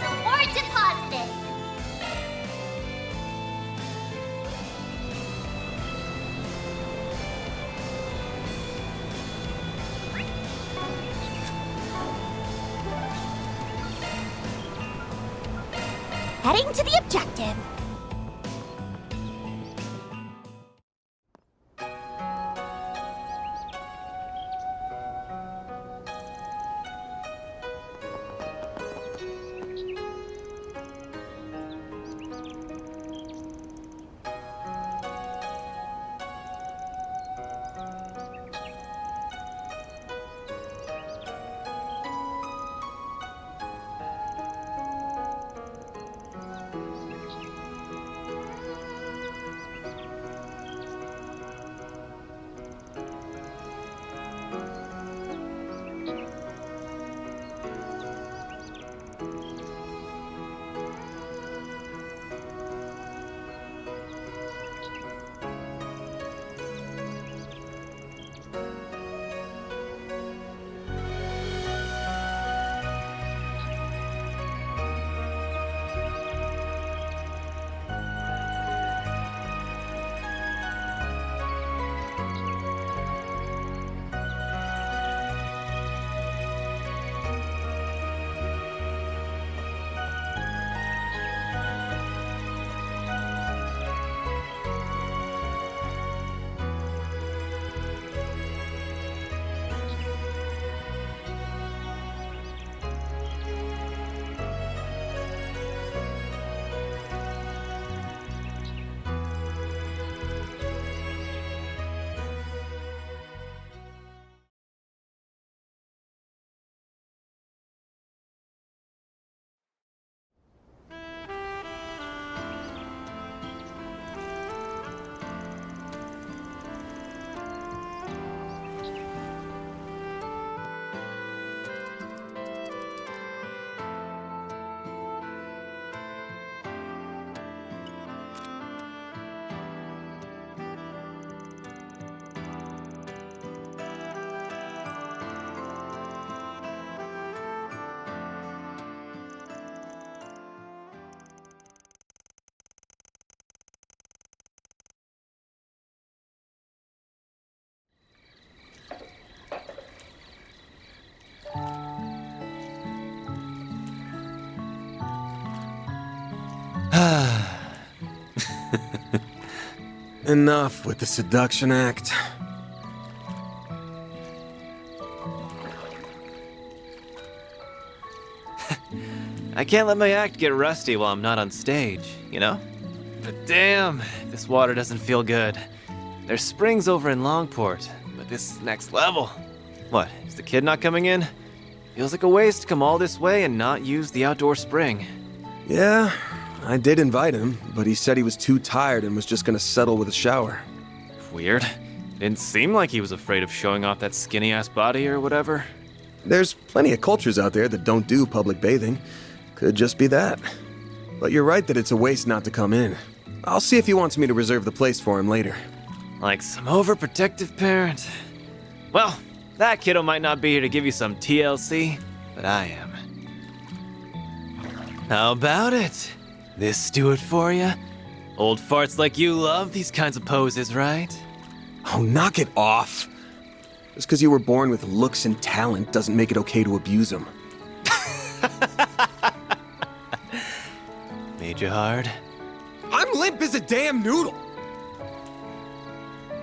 Or deposited. Heading to the objective. Enough with the seduction act. I can't let my act get rusty while I'm not on stage, you know? But damn, this water doesn't feel good. There's springs over in Longport, but this is next level. What, is the kid not coming in? Feels like a waste to come all this way and not use the outdoor spring. Yeah, I did invite him, but he said he was too tired and was just gonna settle with a shower. Weird. Didn't seem like he was afraid of showing off that skinny-ass body or whatever. There's plenty of cultures out there that don't do public bathing. Could just be that. But you're right that it's a waste not to come in. I'll see if he wants me to reserve the place for him later. Like some overprotective parent. Well, that kiddo might not be here to give you some TLC, but I am. How about it? This do it for you? Old farts like you love these kinds of poses, right? Oh, knock it off. Just because you were born with looks and talent doesn't make it okay to abuse them. Made you hard? I'm limp as a damn noodle!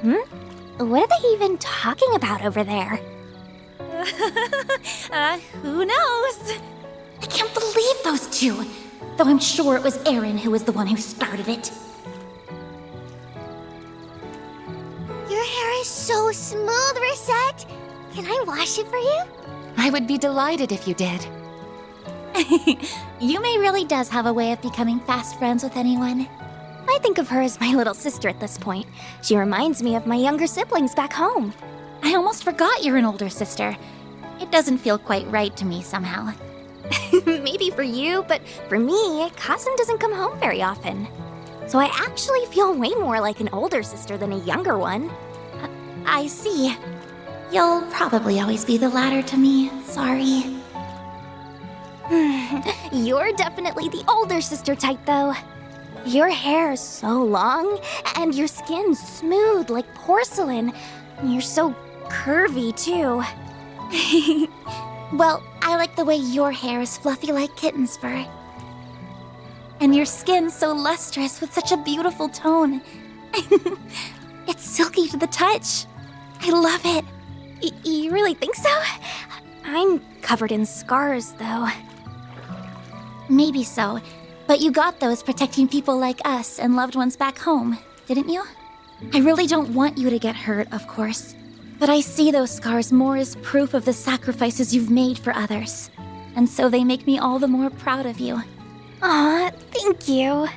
What are they even talking about over there? Who knows? I can't believe those two. Though I'm sure it was Aaron who was the one who started it. Your hair is so smooth, Reset. Can I wash it for you? I would be delighted if you did. Yume really does have a way of becoming fast friends with anyone. I think of her as my little sister at this point. She reminds me of my younger siblings back home. I almost forgot you're an older sister. It doesn't feel quite right to me somehow. Maybe for you, but for me, Kazen doesn't come home very often. So I actually feel way more like an older sister than a younger one. I see. You'll probably always be the latter to me. Sorry. You're definitely the older sister type, though. Your hair is so long, and your skin's smooth like porcelain. You're so curvy, too. Well, I like the way your hair is fluffy like kitten's fur. And your skin's so lustrous with such a beautiful tone. It's silky to the touch. I love it. You really think so? I'm covered in scars, though. Maybe so, but you got those protecting people like us and loved ones back home, didn't you? I really don't want you to get hurt, of course. But I see those scars more as proof of the sacrifices you've made for others. And so they make me all the more proud of you. Aw, thank you.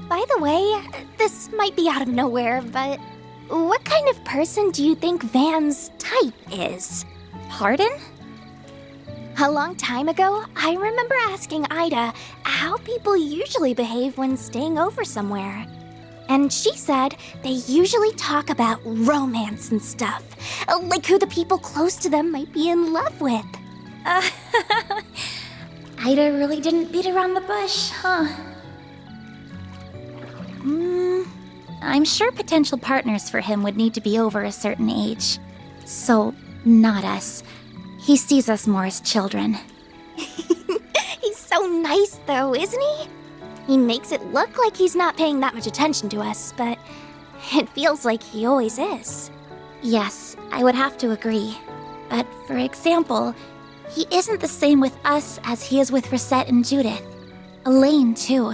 By the way, this might be out of nowhere, but what kind of person do you think Van's type is? Pardon? A long time ago, I remember asking Ida how people usually behave when staying over somewhere. And she said they usually talk about romance and stuff, like who the people close to them might be in love with. Ida really didn't beat around the bush, huh? I'm sure potential partners for him would need to be over a certain age. So, not us. He sees us more as children. He's so nice, though, isn't he? He makes it look like he's not paying that much attention to us, but it feels like he always is. Yes, I would have to agree. But for example, he isn't the same with us as he is with Rosette and Judith. Elaine, too.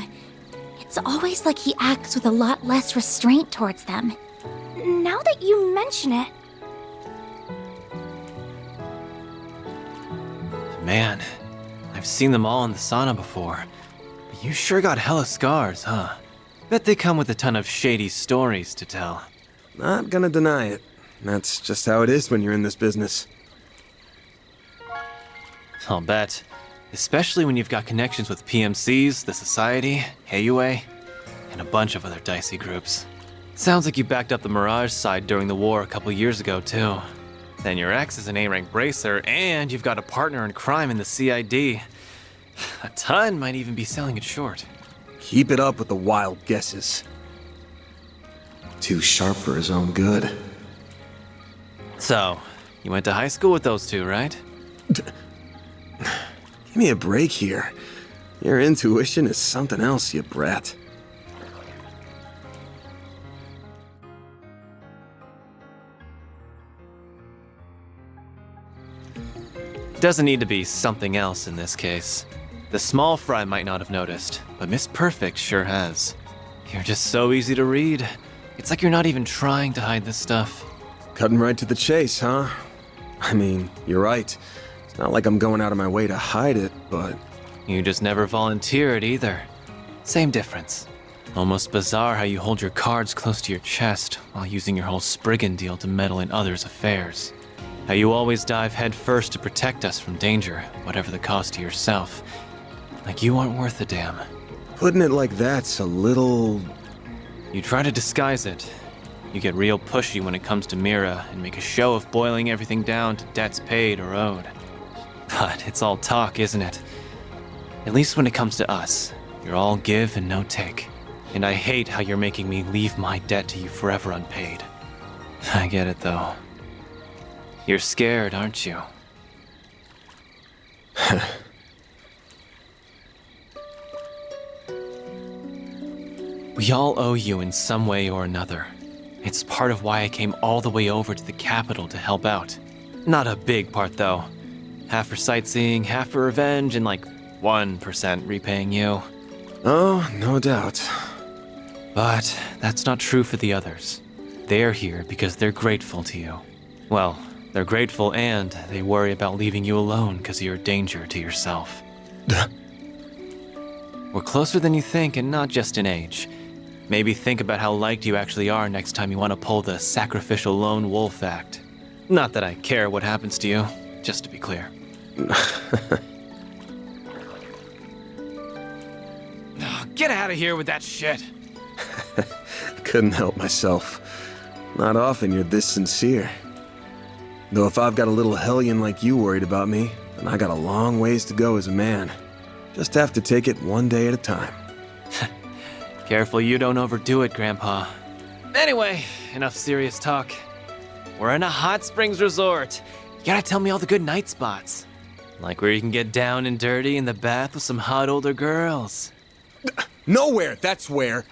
It's always like he acts with a lot less restraint towards them. Now that you mention it... Man, I've seen them all in the sauna before. But you sure got hella scars, huh? Bet they come with a ton of shady stories to tell. Not gonna deny it. That's just how it is when you're in this business. I'll bet. Especially when you've got connections with PMCs, the Society, AUA, and a bunch of other dicey groups. Sounds like you backed up the Mirage side during the war a couple years ago, too. Then your ex is an A-rank bracer, and you've got a partner in crime in the CID. A ton might even be selling it short. Keep it up with the wild guesses. Too sharp for his own good. So, you went to high school with those two, right? Give me a break here. Your intuition is something else, you brat. Doesn't need to be something else in this case. The small fry might not have noticed, but Miss Perfect sure has. You're just so easy to read. It's like you're not even trying to hide this stuff. Cutting right to the chase, huh? I mean, you're right. It's not like I'm going out of my way to hide it, but... You just never volunteered either. Same difference. Almost bizarre how you hold your cards close to your chest while using your whole Spriggan deal to meddle in others' affairs. How you always dive head first to protect us from danger, whatever the cost to yourself. Like you aren't worth a damn. Putting it like that's a little... You try to disguise it. You get real pushy when it comes to Mira and make a show of boiling everything down to debts paid or owed. But it's all talk, isn't it? At least when it comes to us, you're all give and no take. And I hate how you're making me leave my debt to you forever unpaid. I get it though. You're scared, aren't you? We all owe you in some way or another. It's part of why I came all the way over to the capital to help out. Not a big part, though. Half for sightseeing, half for revenge, and like 1% repaying you. Oh, no doubt. But that's not true for the others. They're here because they're grateful to you. Well, They're grateful and they worry about leaving you alone because of your danger to yourself. We're closer than you think, and not just in age. Maybe think about how liked you actually are next time you want to pull the sacrificial lone wolf act. Not that I care what happens to you, just to be clear. Get out of here with that shit! Couldn't help myself. Not often you're this sincere. Though if I've got a little hellion like you worried about me, then I got a long ways to go as a man. Just have to take it one day at a time. Careful you don't overdo it, Grandpa. Anyway, enough serious talk. We're in a hot springs resort. You gotta tell me all the good night spots. Like where you can get down and dirty in the bath with some hot older girls. Nowhere, that's where.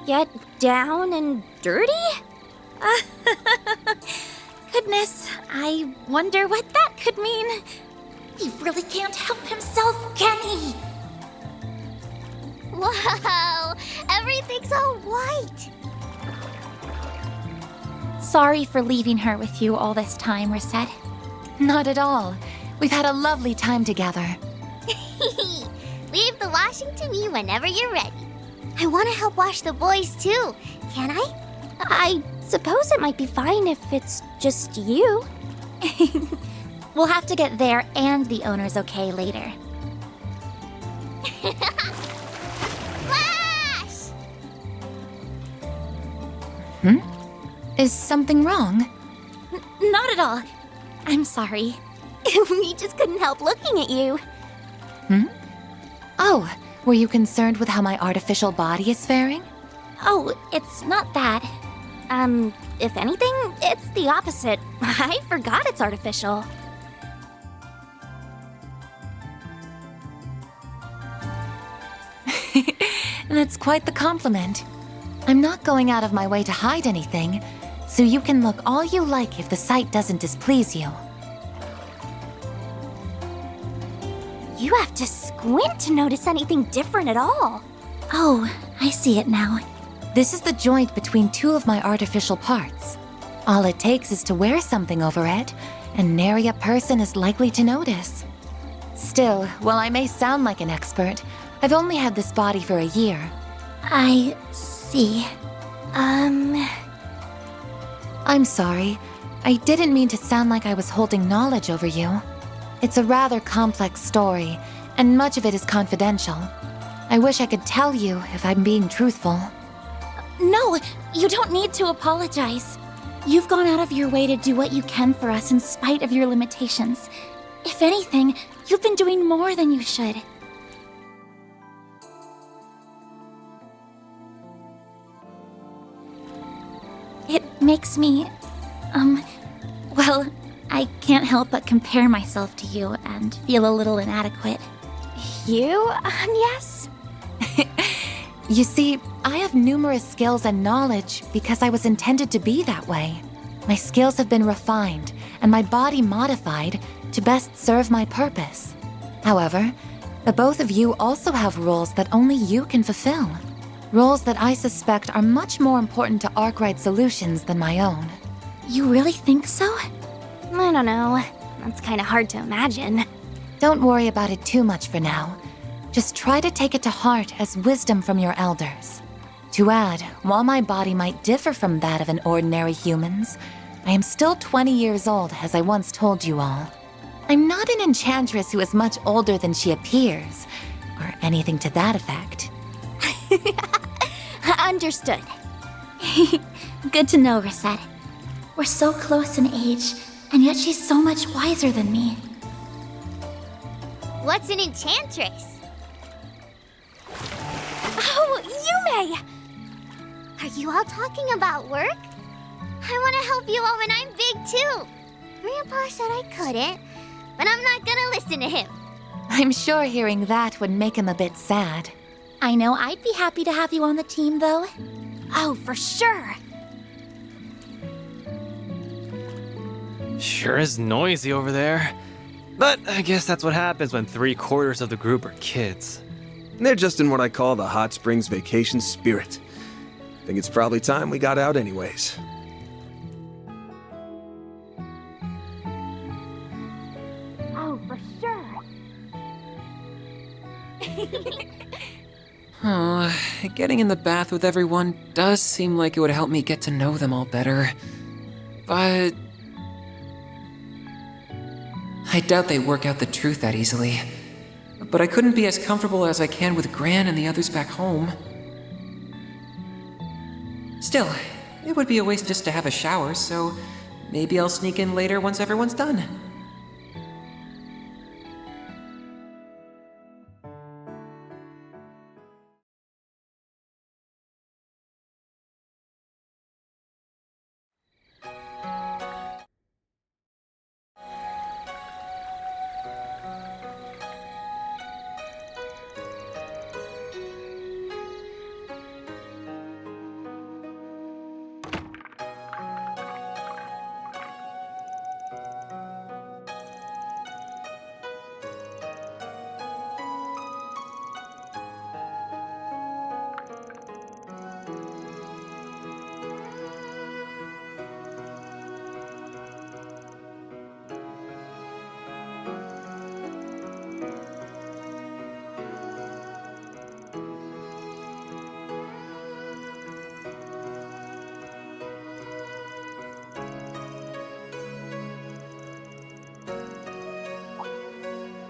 Get down and dirty? Goodness, I wonder what that could mean. He really can't help himself, can he? Wow, everything's all white. Sorry for leaving her with you all this time, Reset. Not at all. We've had a lovely time together. Leave the washing to me whenever you're ready. I want to help wash the boys too. Can I? I suppose it might be fine if it's just you. We'll have to get there and the owner's okay later. Flash! Is something wrong? Not at all. I'm sorry. We just couldn't help looking at you. Oh, were you concerned with how my artificial body is faring? Oh, it's not that. If anything, it's the opposite. I forgot it's artificial. That's quite the compliment. I'm not going out of my way to hide anything, so you can look all you like if the sight doesn't displease you. You have to squint to notice anything different at all. Oh, I see it now. This is the joint between two of my artificial parts. All it takes is to wear something over it, and nary a person is likely to notice. Still, while I may sound like an expert, I've only had this body for a year. I see. I'm sorry. I didn't mean to sound like I was holding knowledge over you. It's a rather complex story, and much of it is confidential. I wish I could tell you if I'm being truthful. No, you don't need to apologize. You've gone out of your way to do what you can for us in spite of your limitations. If anything, you've been doing more than you should. It makes me, well, I can't help but compare myself to you and feel a little inadequate. You, yes? You see, I have numerous skills and knowledge because I was intended to be that way. My skills have been refined and my body modified to best serve my purpose. However, the both of you also have roles that only you can fulfill. Roles that I suspect are much more important to Arkwright Solutions than my own. You really think so? I don't know. That's kind of hard to imagine. Don't worry about it too much for now. Just try to take it to heart as wisdom from your elders. To add, while my body might differ from that of an ordinary human's, I am still 20 years old, as I once told you all. I'm not an enchantress who is much older than she appears, or anything to that effect. Understood. Good to know, Reset. We're so close in age, and yet she's so much wiser than me. What's an enchantress? Oh, Yume! Are you all talking about work? I want to help you all when I'm big too. Grandpa said I couldn't, but I'm not gonna listen to him. I'm sure hearing that would make him a bit sad. I know I'd be happy to have you on the team, though. Oh, for sure. Sure is noisy over there. But I guess that's what happens when 3/4 of the group are kids. They're just in what I call the Hot Springs vacation spirit. Think it's probably time we got out anyways. Oh, getting in the bath with everyone does seem like it would help me get to know them all better. But I doubt they work out the truth that easily. But I couldn't be as comfortable as I can with Gran and the others back home. Still, it would be a waste just to have a shower, so maybe I'll sneak in later once everyone's done.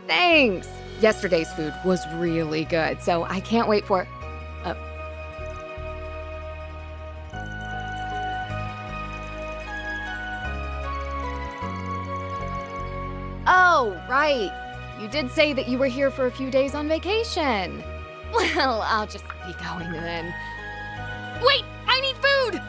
Thanks! Yesterday's food was really good, so I can't wait for... Oh, right. You did say that you were here for a few days on vacation. Well, I'll just be going then. Wait! I need food!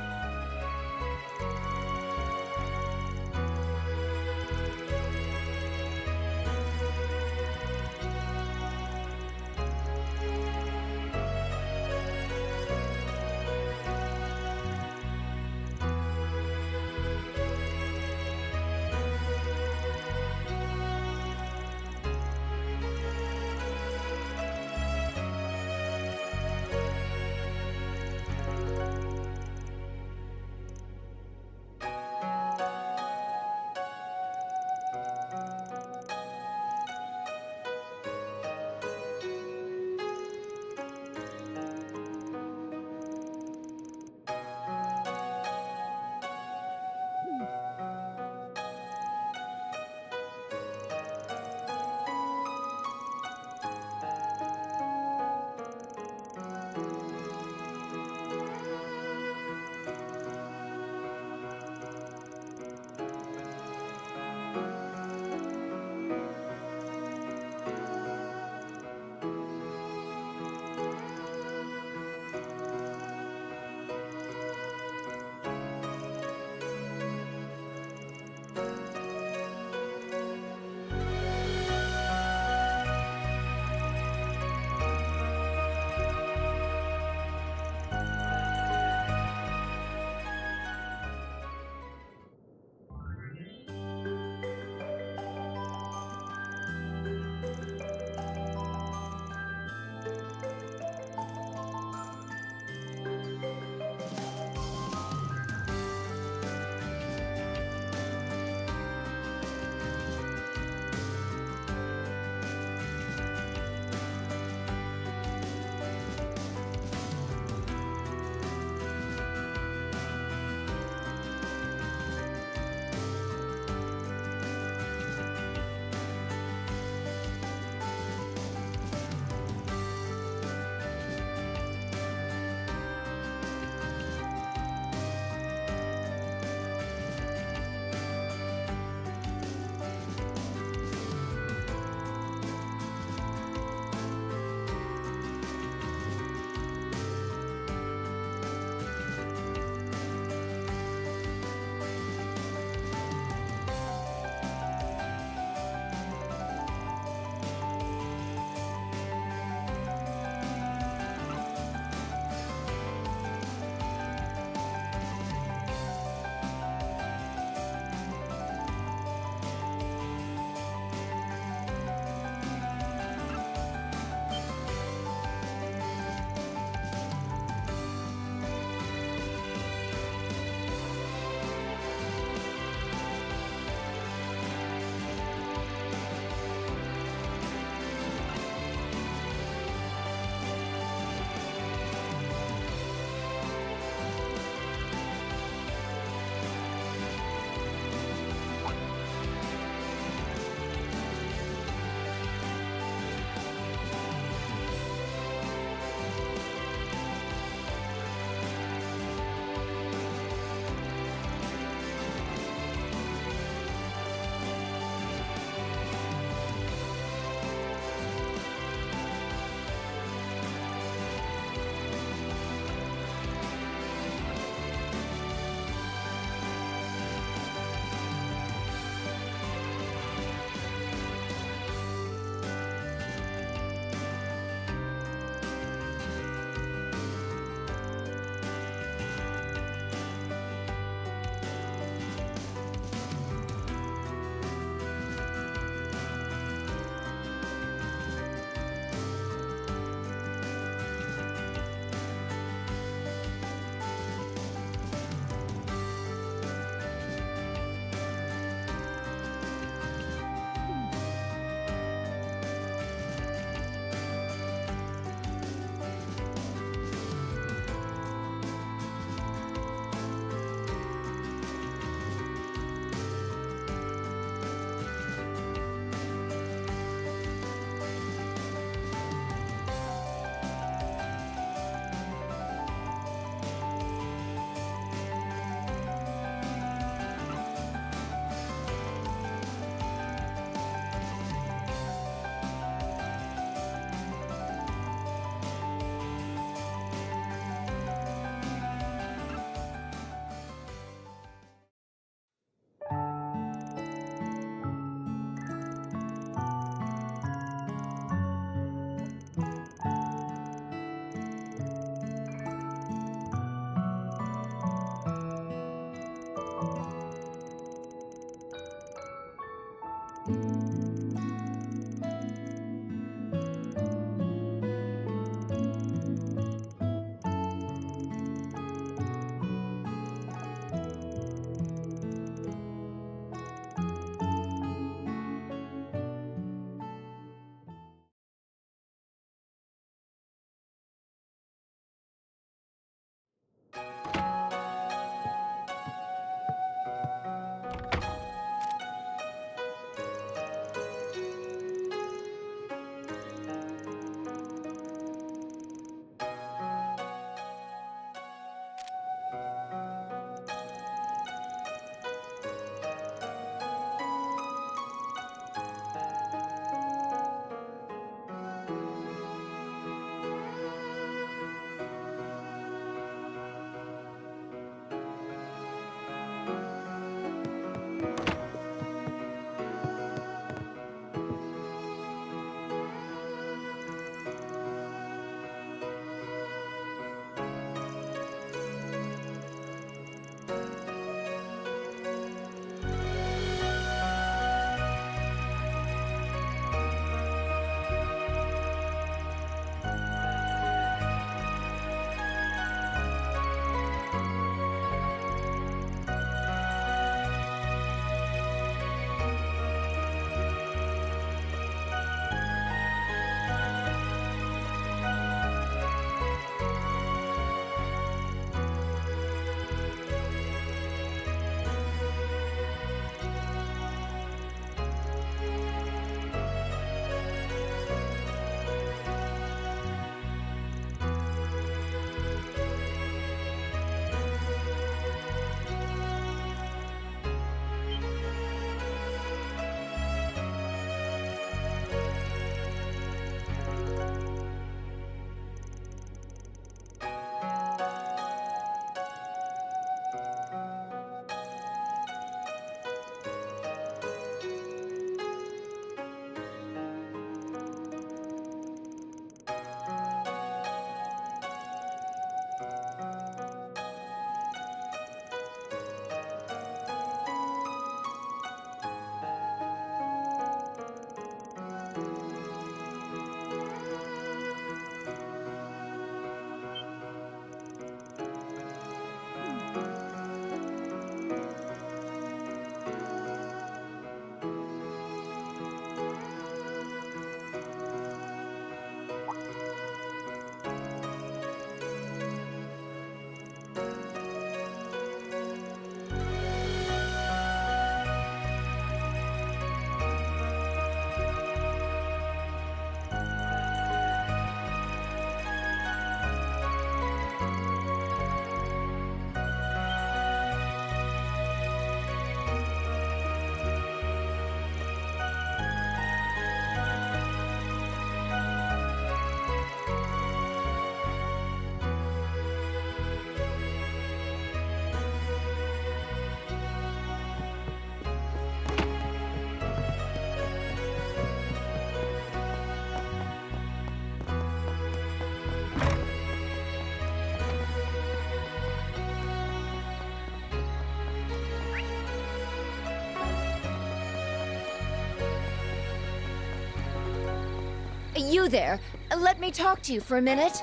You there. Let me talk to you for a minute.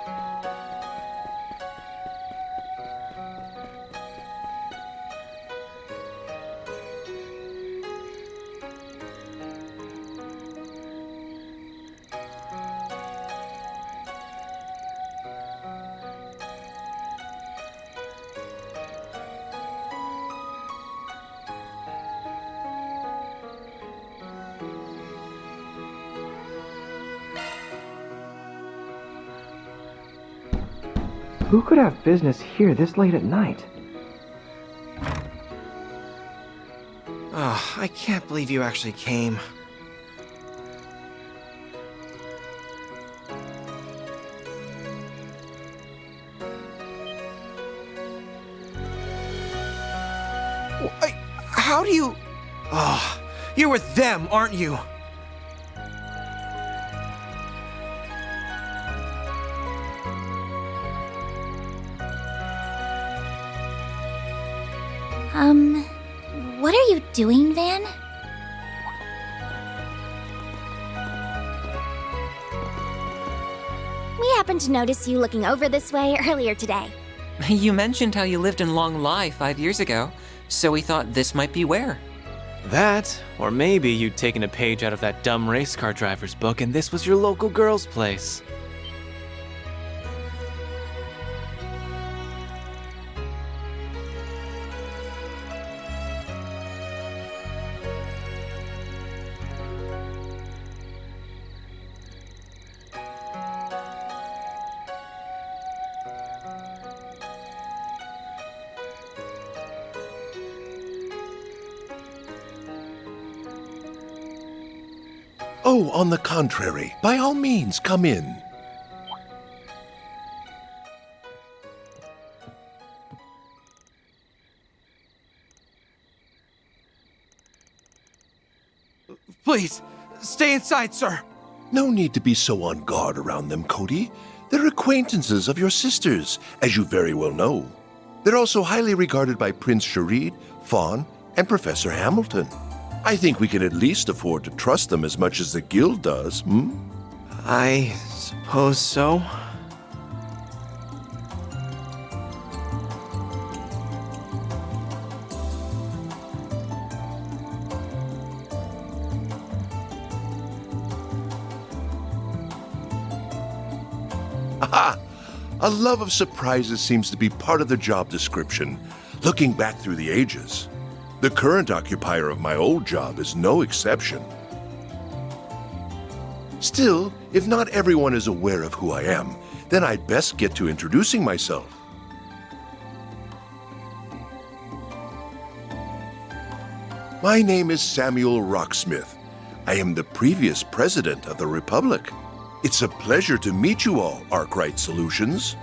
Who could have business here this late at night? I can't believe you actually came. How do you... Oh, you're with them, aren't you? What are you doing, Van? We happened to notice you looking over this way earlier today. You mentioned how you lived in Longlai 5 years ago, so we thought this might be where. That, or maybe you'd taken a page out of that dumb race car driver's book and this was your local girl's place. Oh, on the contrary, by all means, come in. Please, stay inside, sir. No need to be so on guard around them, Cody. They're acquaintances of your sisters, as you very well know. They're also highly regarded by Prince Sharid, Fawn, and Professor Hamilton. I think we can at least afford to trust them as much as the guild does, I suppose so. Aha! A love of surprises seems to be part of the job description, looking back through the ages. The current occupier of my old job is no exception. Still, if not everyone is aware of who I am, then I'd best get to introducing myself. My name is Samuel Rocksmith. I am the previous president of the Republic. It's a pleasure to meet you all, Arkwright Solutions.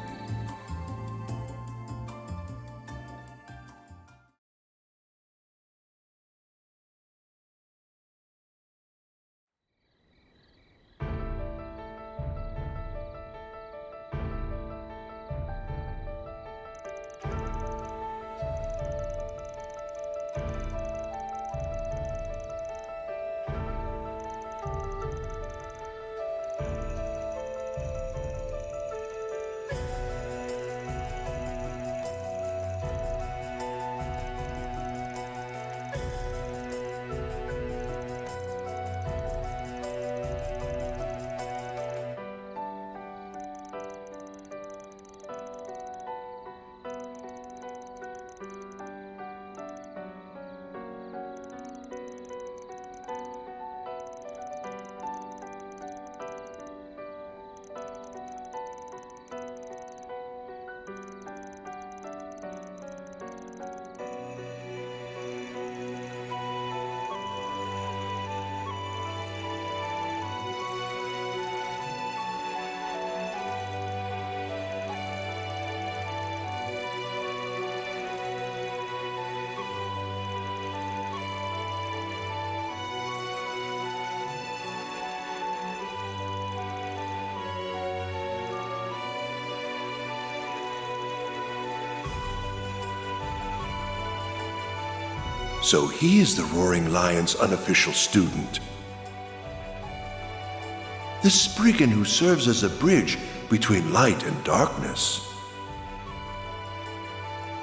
So he is the Roaring Lion's unofficial student. The Spriggan who serves as a bridge between light and darkness.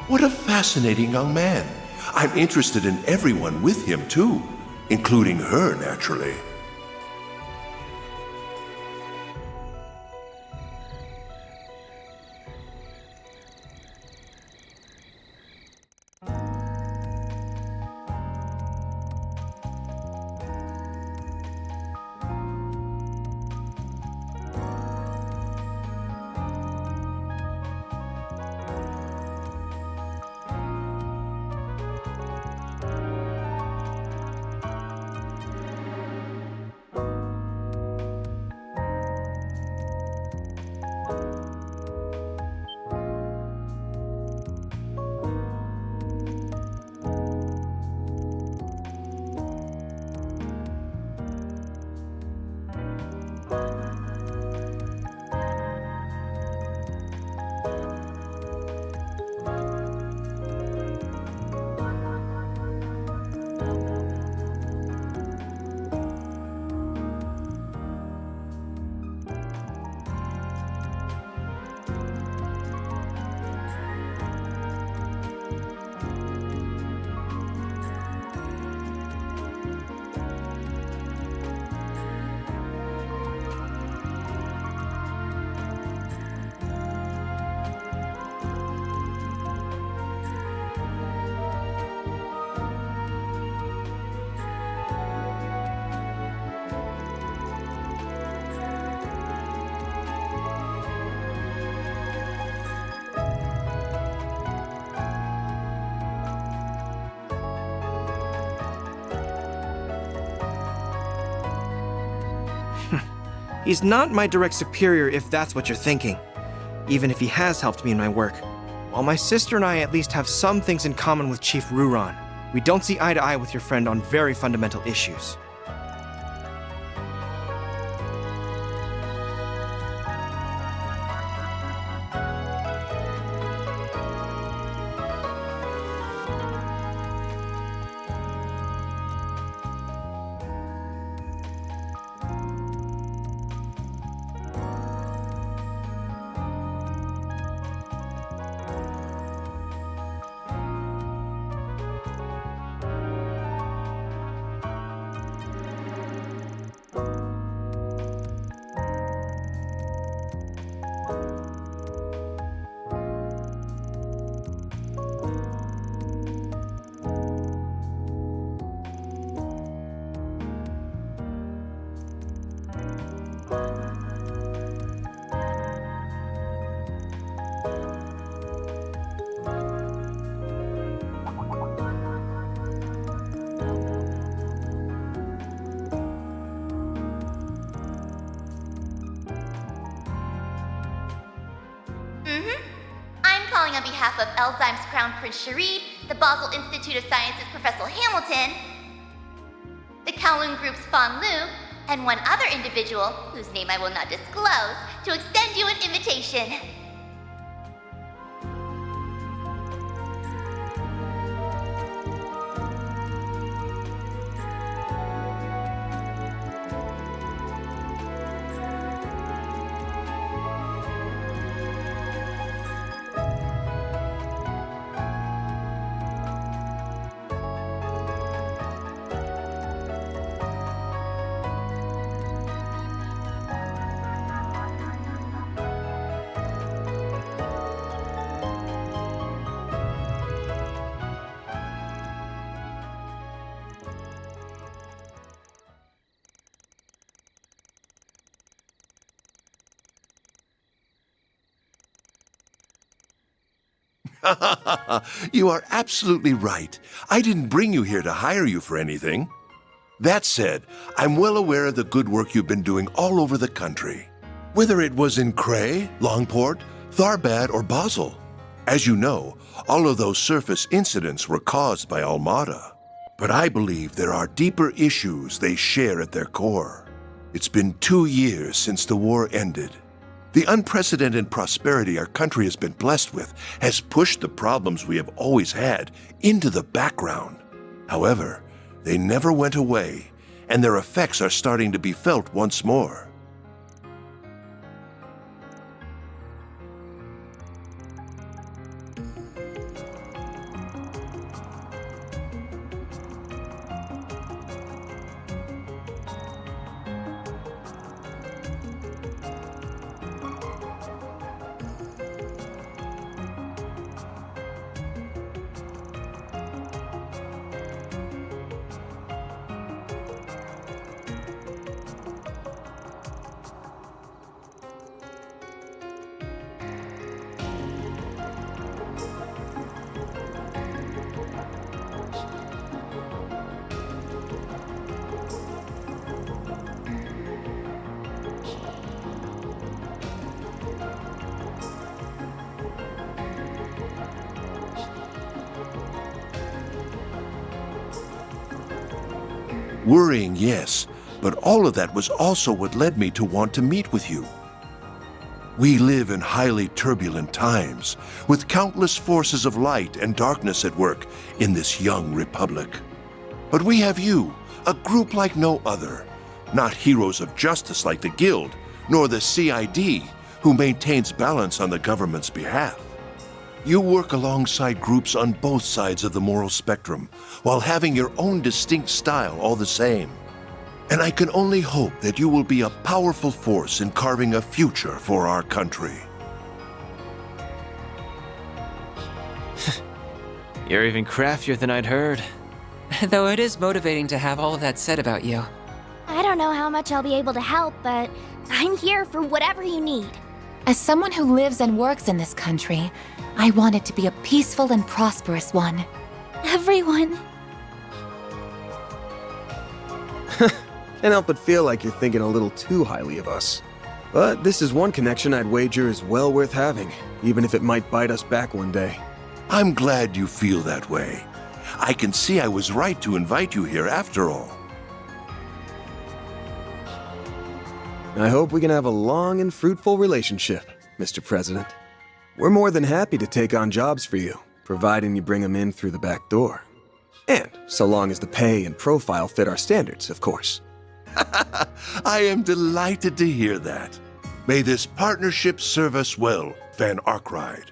What a fascinating young man. I'm interested in everyone with him, too, including her, naturally. He's not my direct superior if that's what you're thinking, even if he has helped me in my work. While my sister and I at least have some things in common with Chief Ruron, we don't see eye to eye with your friend on very fundamental issues. On behalf of Elzheim's Crown Prince Sharid, the Basel Institute of Sciences Professor Hamilton, the Kowloon Group's Fan Lu, and one other individual, whose name I will not disclose, to extend you an invitation. You are absolutely right. I didn't bring you here to hire you for anything. That said, I'm well aware of the good work you've been doing all over the country. Whether it was in Cray, Longport, Tharbad, or Basel. As you know, all of those surface incidents were caused by Almada. But I believe there are deeper issues they share at their core. It's been 2 years since the war ended. The unprecedented prosperity our country has been blessed with has pushed the problems we have always had into the background. However, they never went away, and their effects are starting to be felt once more. Worrying, yes, but all of that was also what led me to want to meet with you. We live in highly turbulent times, with countless forces of light and darkness at work in this young republic. But we have you, a group like no other, not heroes of justice like the Guild, nor the CID, who maintains balance on the government's behalf. You work alongside groups on both sides of the moral spectrum, while having your own distinct style all the same. And I can only hope that you will be a powerful force in carving a future for our country. You're even craftier than I'd heard. Though it is motivating to have all of that said about you. I don't know how much I'll be able to help, but I'm here for whatever you need. As someone who lives and works in this country, I want it to be a peaceful and prosperous one. Everyone. Can't help but feel like you're thinking a little too highly of us. But this is one connection I'd wager is well worth having, even if it might bite us back one day. I'm glad you feel that way. I can see I was right to invite you here after all. I hope we can have a long and fruitful relationship, Mr. President. We're more than happy to take on jobs for you, providing you bring them in through the back door. And so long as the pay and profile fit our standards, of course. I am delighted to hear that. May this partnership serve us well, Van Arkride.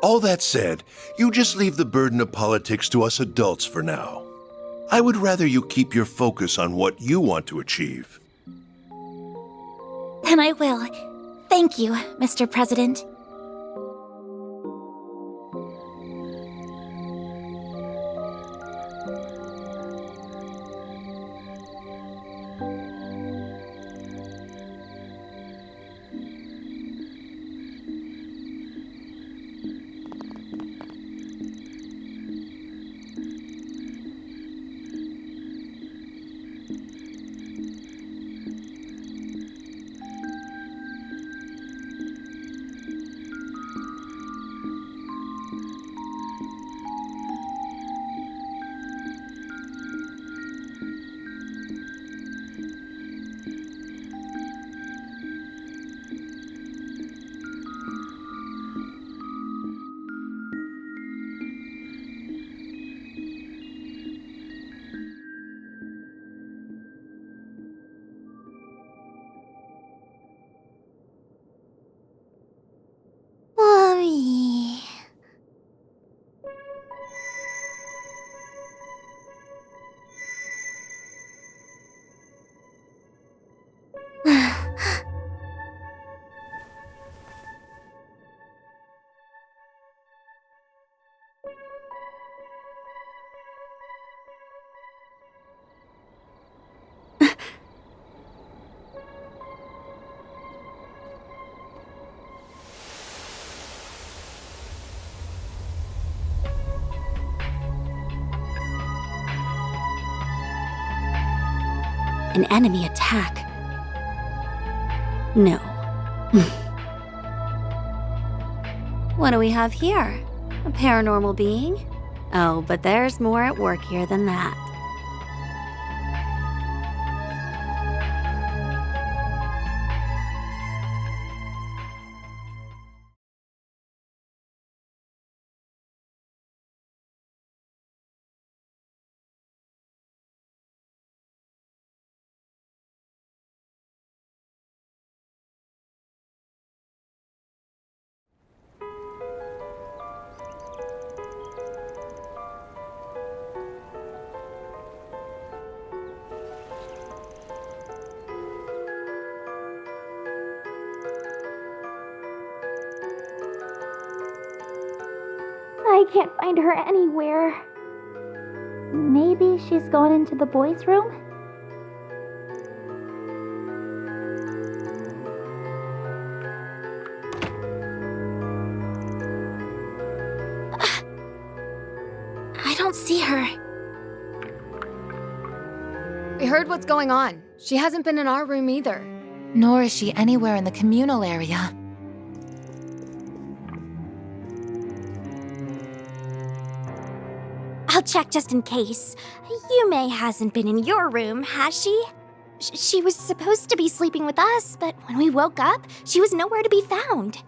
All that said, you just leave the burden of politics to us adults for now. I would rather you keep your focus on what you want to achieve. And I will. Thank you, Mr. President. An enemy attack. No. What do we have here? A paranormal being? Oh, but there's more at work here than that. I can't find her anywhere. Maybe she's gone into the boys' room? I don't see her. We heard what's going on. She hasn't been in our room either. Nor is she anywhere in the communal area. I'll check just in case. Yume hasn't been in your room, has she? She was supposed to be sleeping with us, but when we woke up, she was nowhere to be found.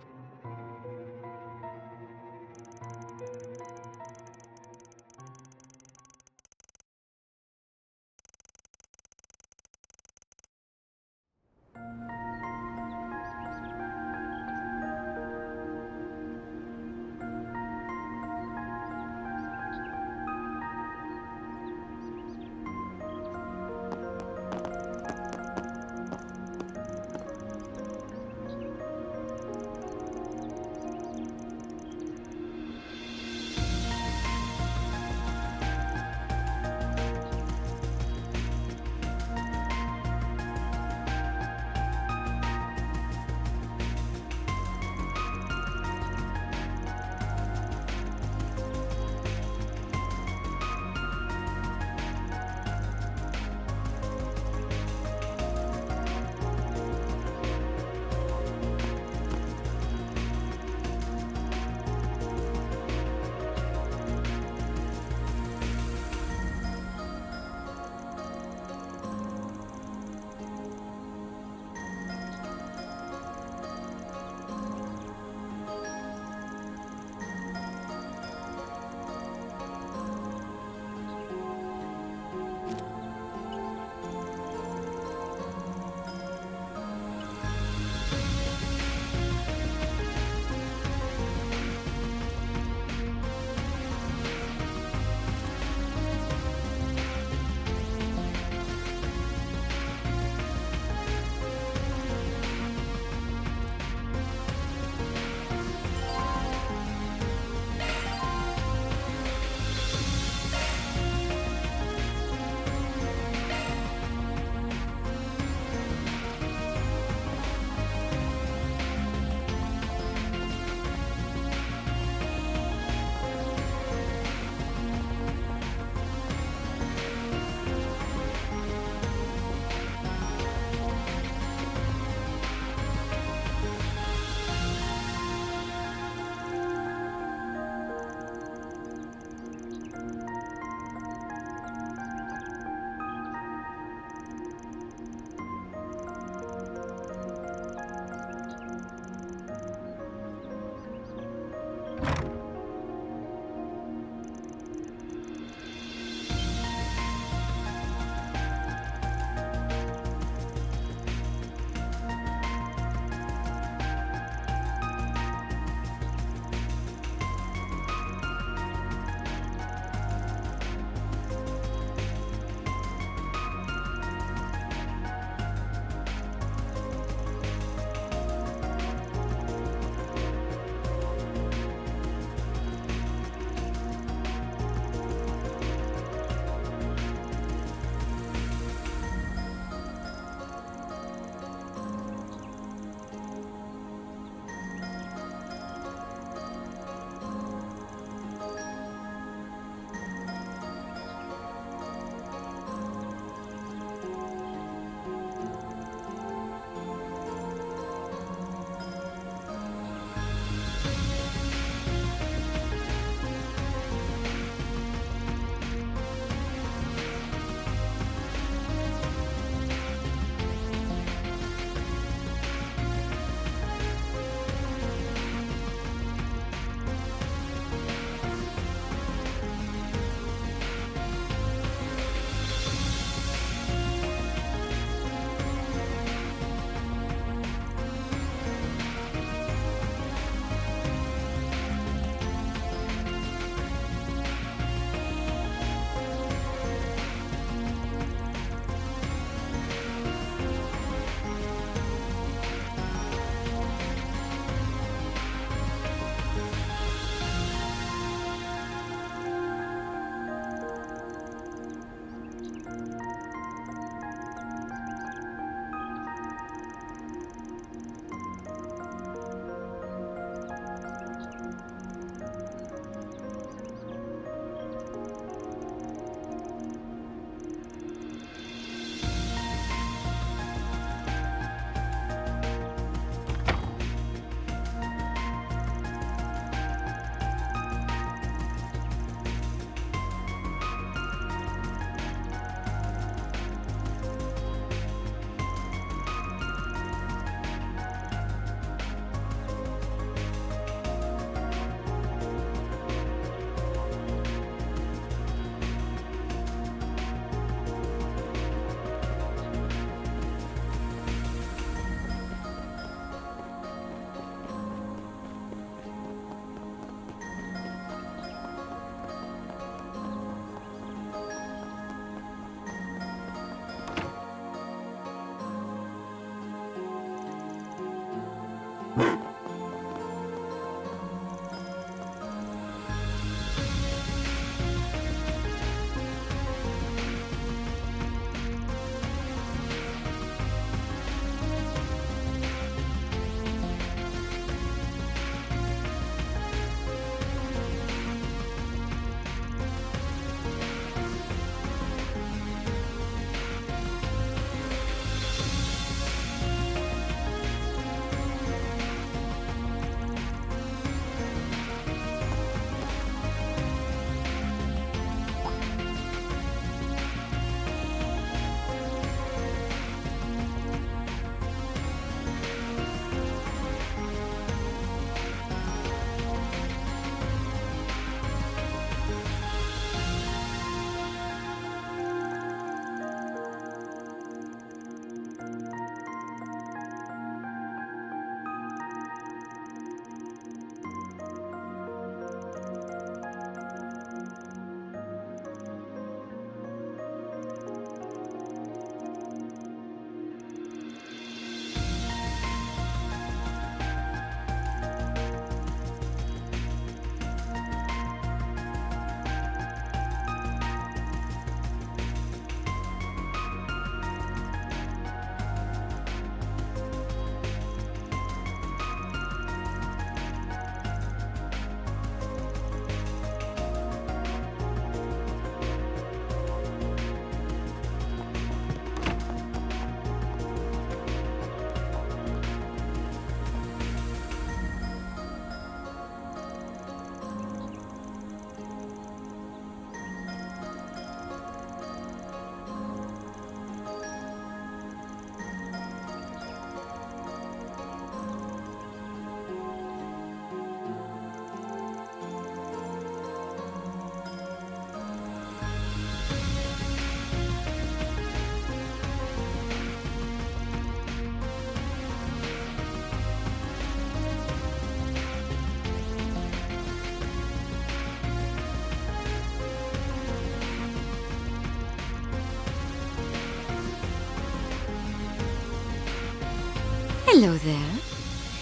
Hello there.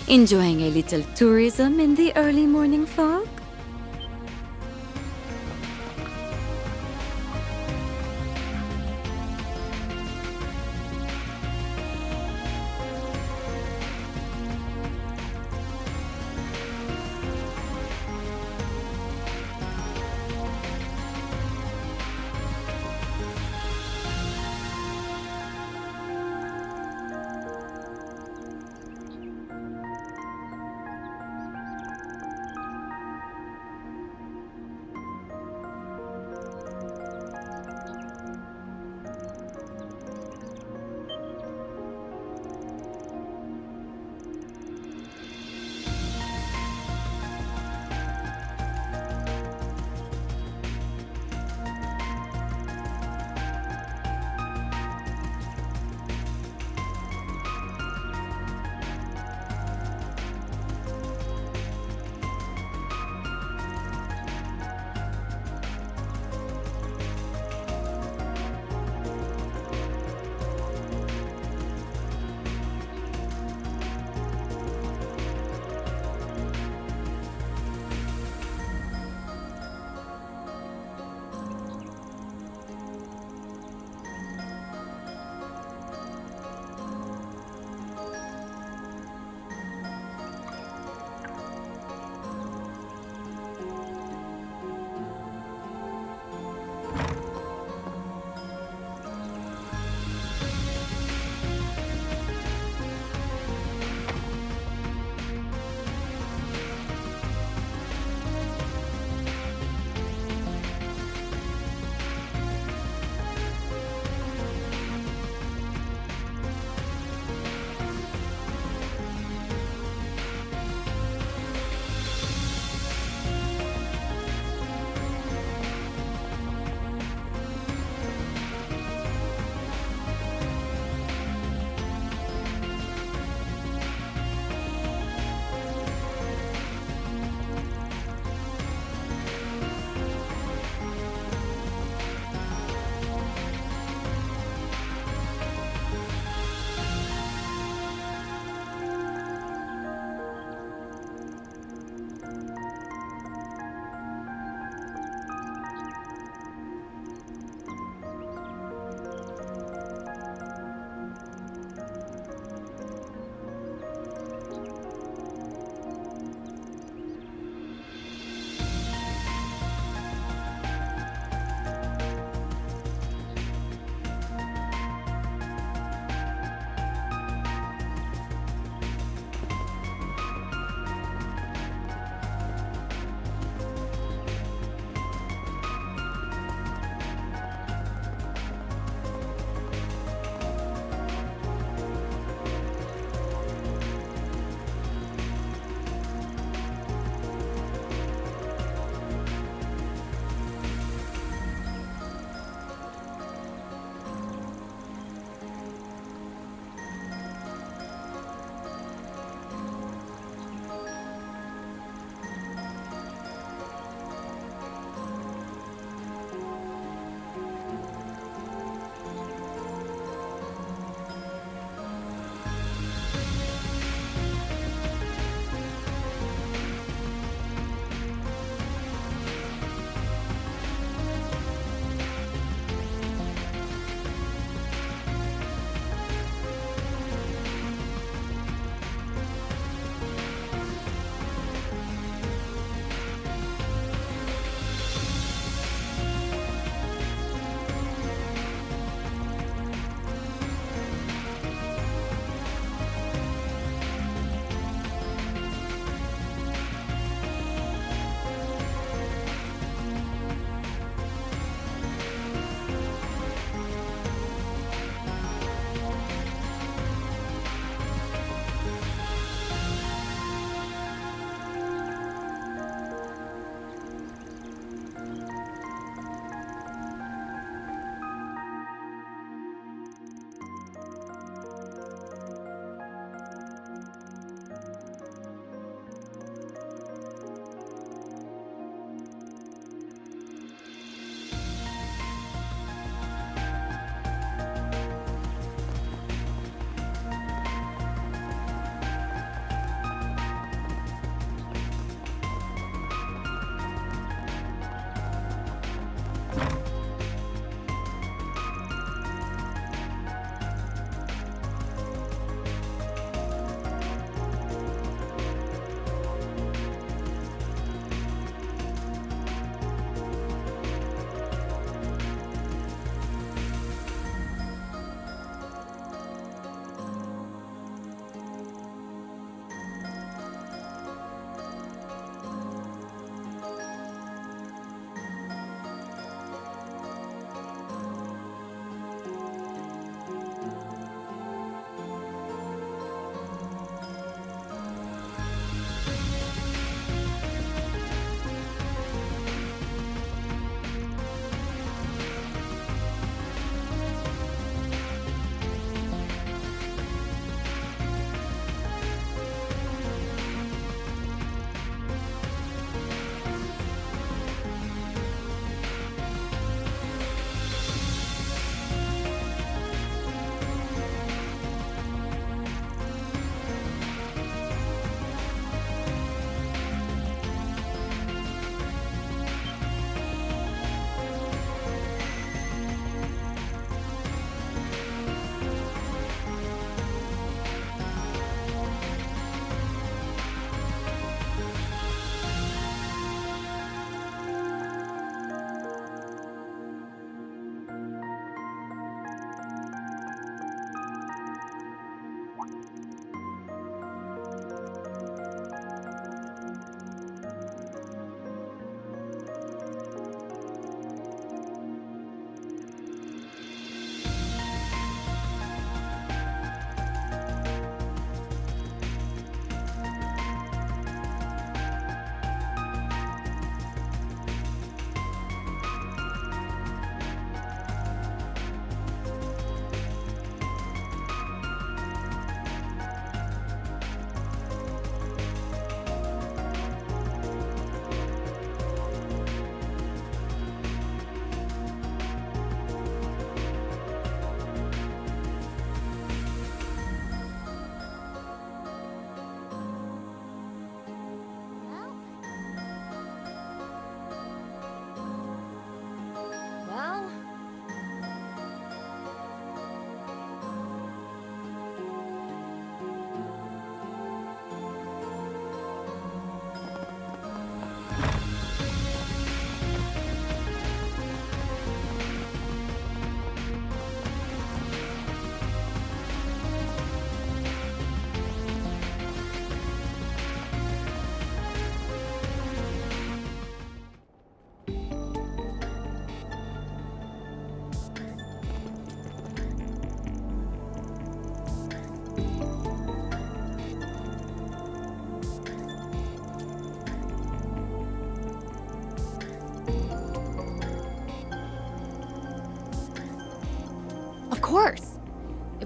Enjoying a little tourism in the early morning fog?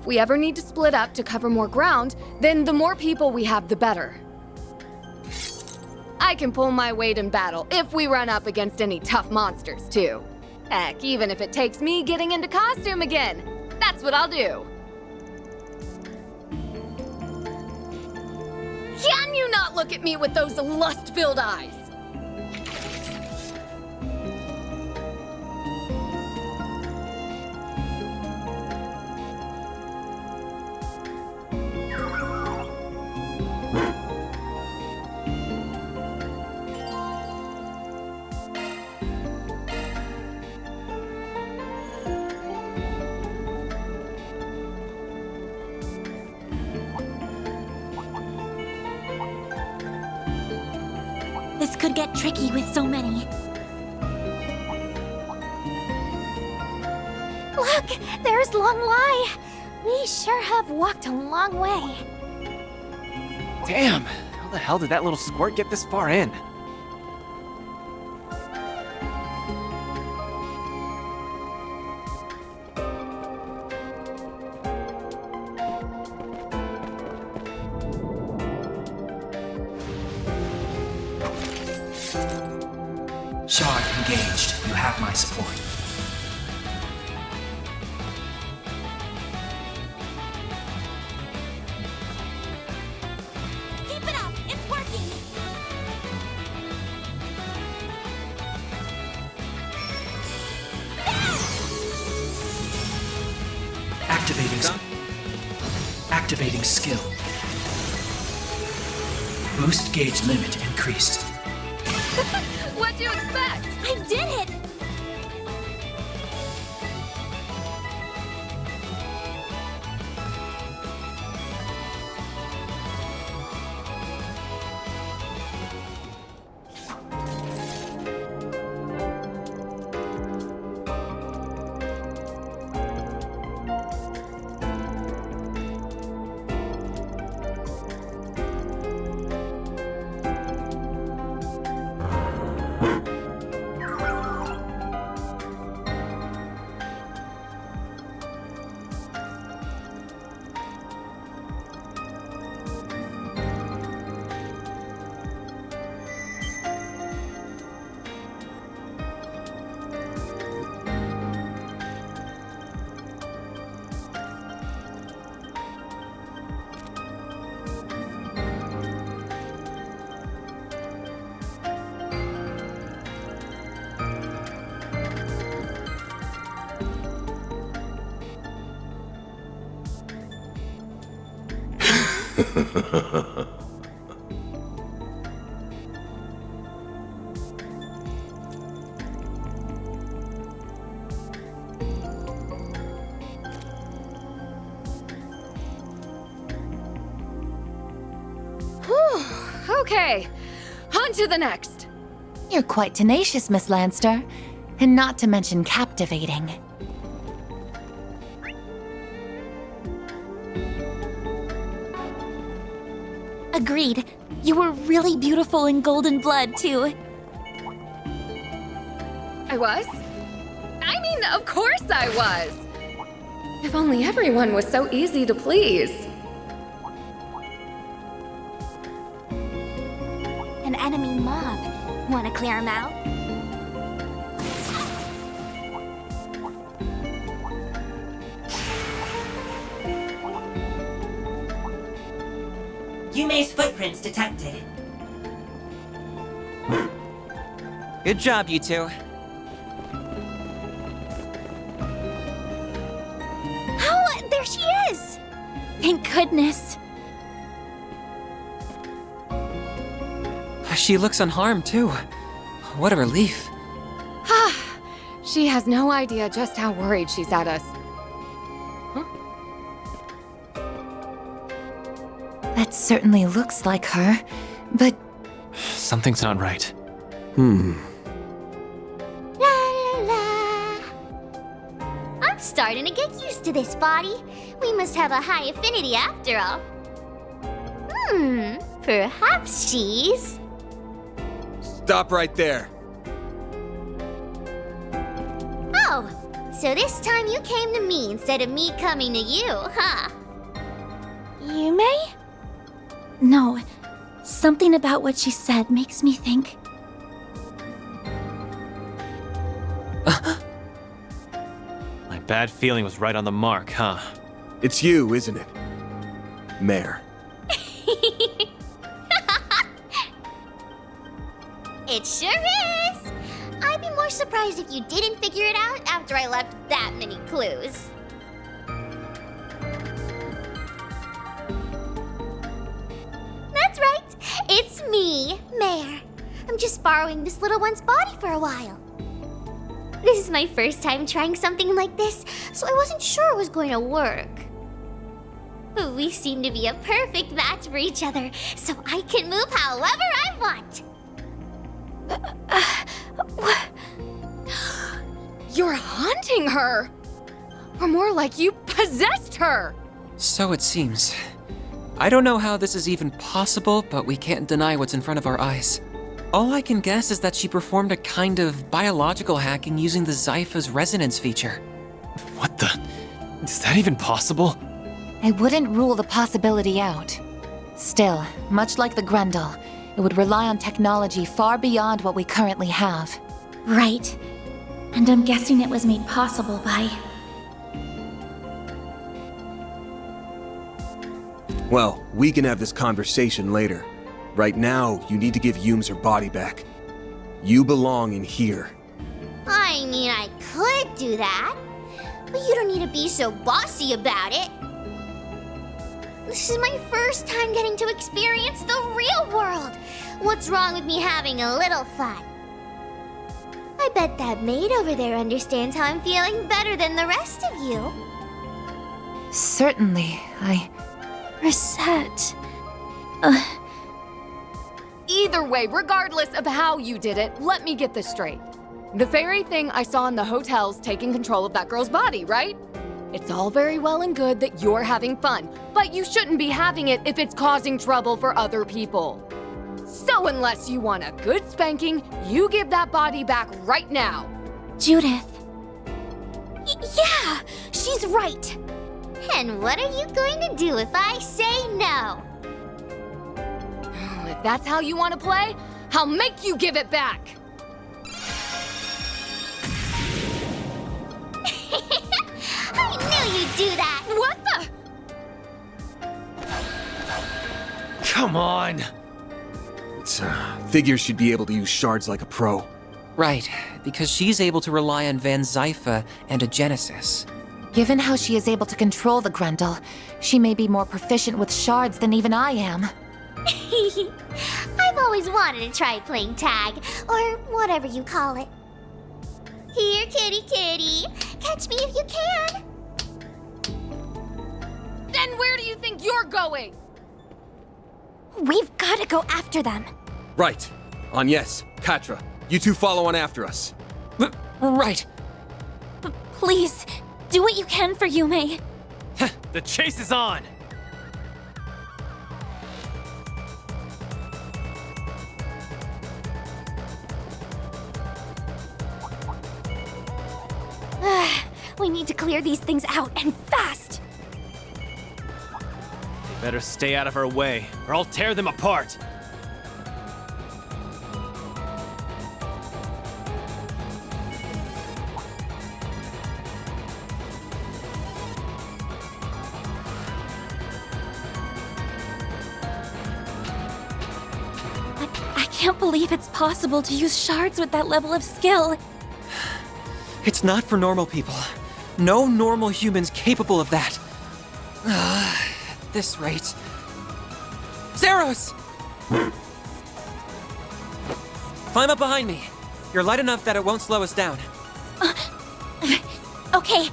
we ever need to split up to cover more ground, then the more people we have, the better. I can pull my weight in battle if we run up against any tough monsters, too. Heck, even if it takes me getting into costume again, that's what I'll do. Can you not look at me with those lust-filled eyes? This could get tricky with so many. Look, there's Longlai. We sure have walked a long way. Damn! How the hell did that little squirt get this far in? Shard engaged. You have my support. Keep it up. It's working. Activating skill. Boost gauge limit increased. What'd you expect? I did it! Okay, on to the next. You're quite tenacious, Miss Lanster, and not to mention captivating. Agreed. You were really beautiful in golden blood, too. I was? I mean, of course I was! If only everyone was so easy to please. An enemy mob. Wanna clear him out? Yume's footprints detected. Good job, you two. Oh, there she is! Thank goodness. She looks unharmed, too. What a relief. She has no idea just how worried she's at us. That certainly looks like her, but... Something's not right. La la la. I'm starting to get used to this body. We must have a high affinity after all. Perhaps she's... Stop right there. Oh, So this time you came to me instead of me coming to you, huh? Yume? No. Something about what she said makes me think. My bad feeling was right on the mark, huh? It's you, isn't it? Mare. It sure is! I'd be more surprised if you didn't figure it out after I left that many clues. That's right! It's me, Mare. I'm just borrowing this little one's body for a while. This is my first time trying something like this, so I wasn't sure it was going to work. But we seem to be a perfect match for each other, so I can move however I want. You're haunting her! Or more like you possessed her! So it seems. I don't know how this is even possible, but we can't deny what's in front of our eyes. All I can guess is that she performed a kind of biological hacking using the Zypha's resonance feature. What the? Is that even possible? I wouldn't rule the possibility out. Still, much like the Grendel, it would rely on technology far beyond what we currently have. Right. And I'm guessing it was made possible by... Well, we can have this conversation later. Right now, you need to give Yumes her body back. You belong in here. I mean, I could do that, but you don't need to be so bossy about it. This is my first time getting to experience the real world. What's wrong with me having a little fun? I bet that maid over there understands how I'm feeling better than the rest of you. Certainly, Reset. Either way, regardless of how you did it, let me get this straight. The fairy thing I saw in the hotel's taking control of that girl's body, right? It's all very well and good that you're having fun, but you shouldn't be having it if it's causing trouble for other people. So unless you want a good spanking, you give that body back right now. Judith. Yeah, she's right. And what are you going to do if I say no? If that's how you want to play, I'll make you give it back. I knew you'd do that! What the? Come on! Figures she'd be able to use shards like a pro. Right, because she's able to rely on Van Zypha and a Genesis. given how she is able to control the Grendel, she may be more proficient with shards than even I am. I've always wanted to try playing tag, or whatever you call it. Here, kitty kitty. Catch me if you can. Then where do you think you're going? We've got to go after them. Right. Agnes, Katra, you two follow on after us. Right. Please, do what you can for Yume. The chase is on! We need to clear these things out, and fast! They better stay out of our way, or I'll tear them apart! I can't believe it's possible to use shards with that level of skill. It's not for normal people. No normal human's capable of that. At this rate... Zeros! Climb up behind me. You're light enough that it won't slow us down. Okay.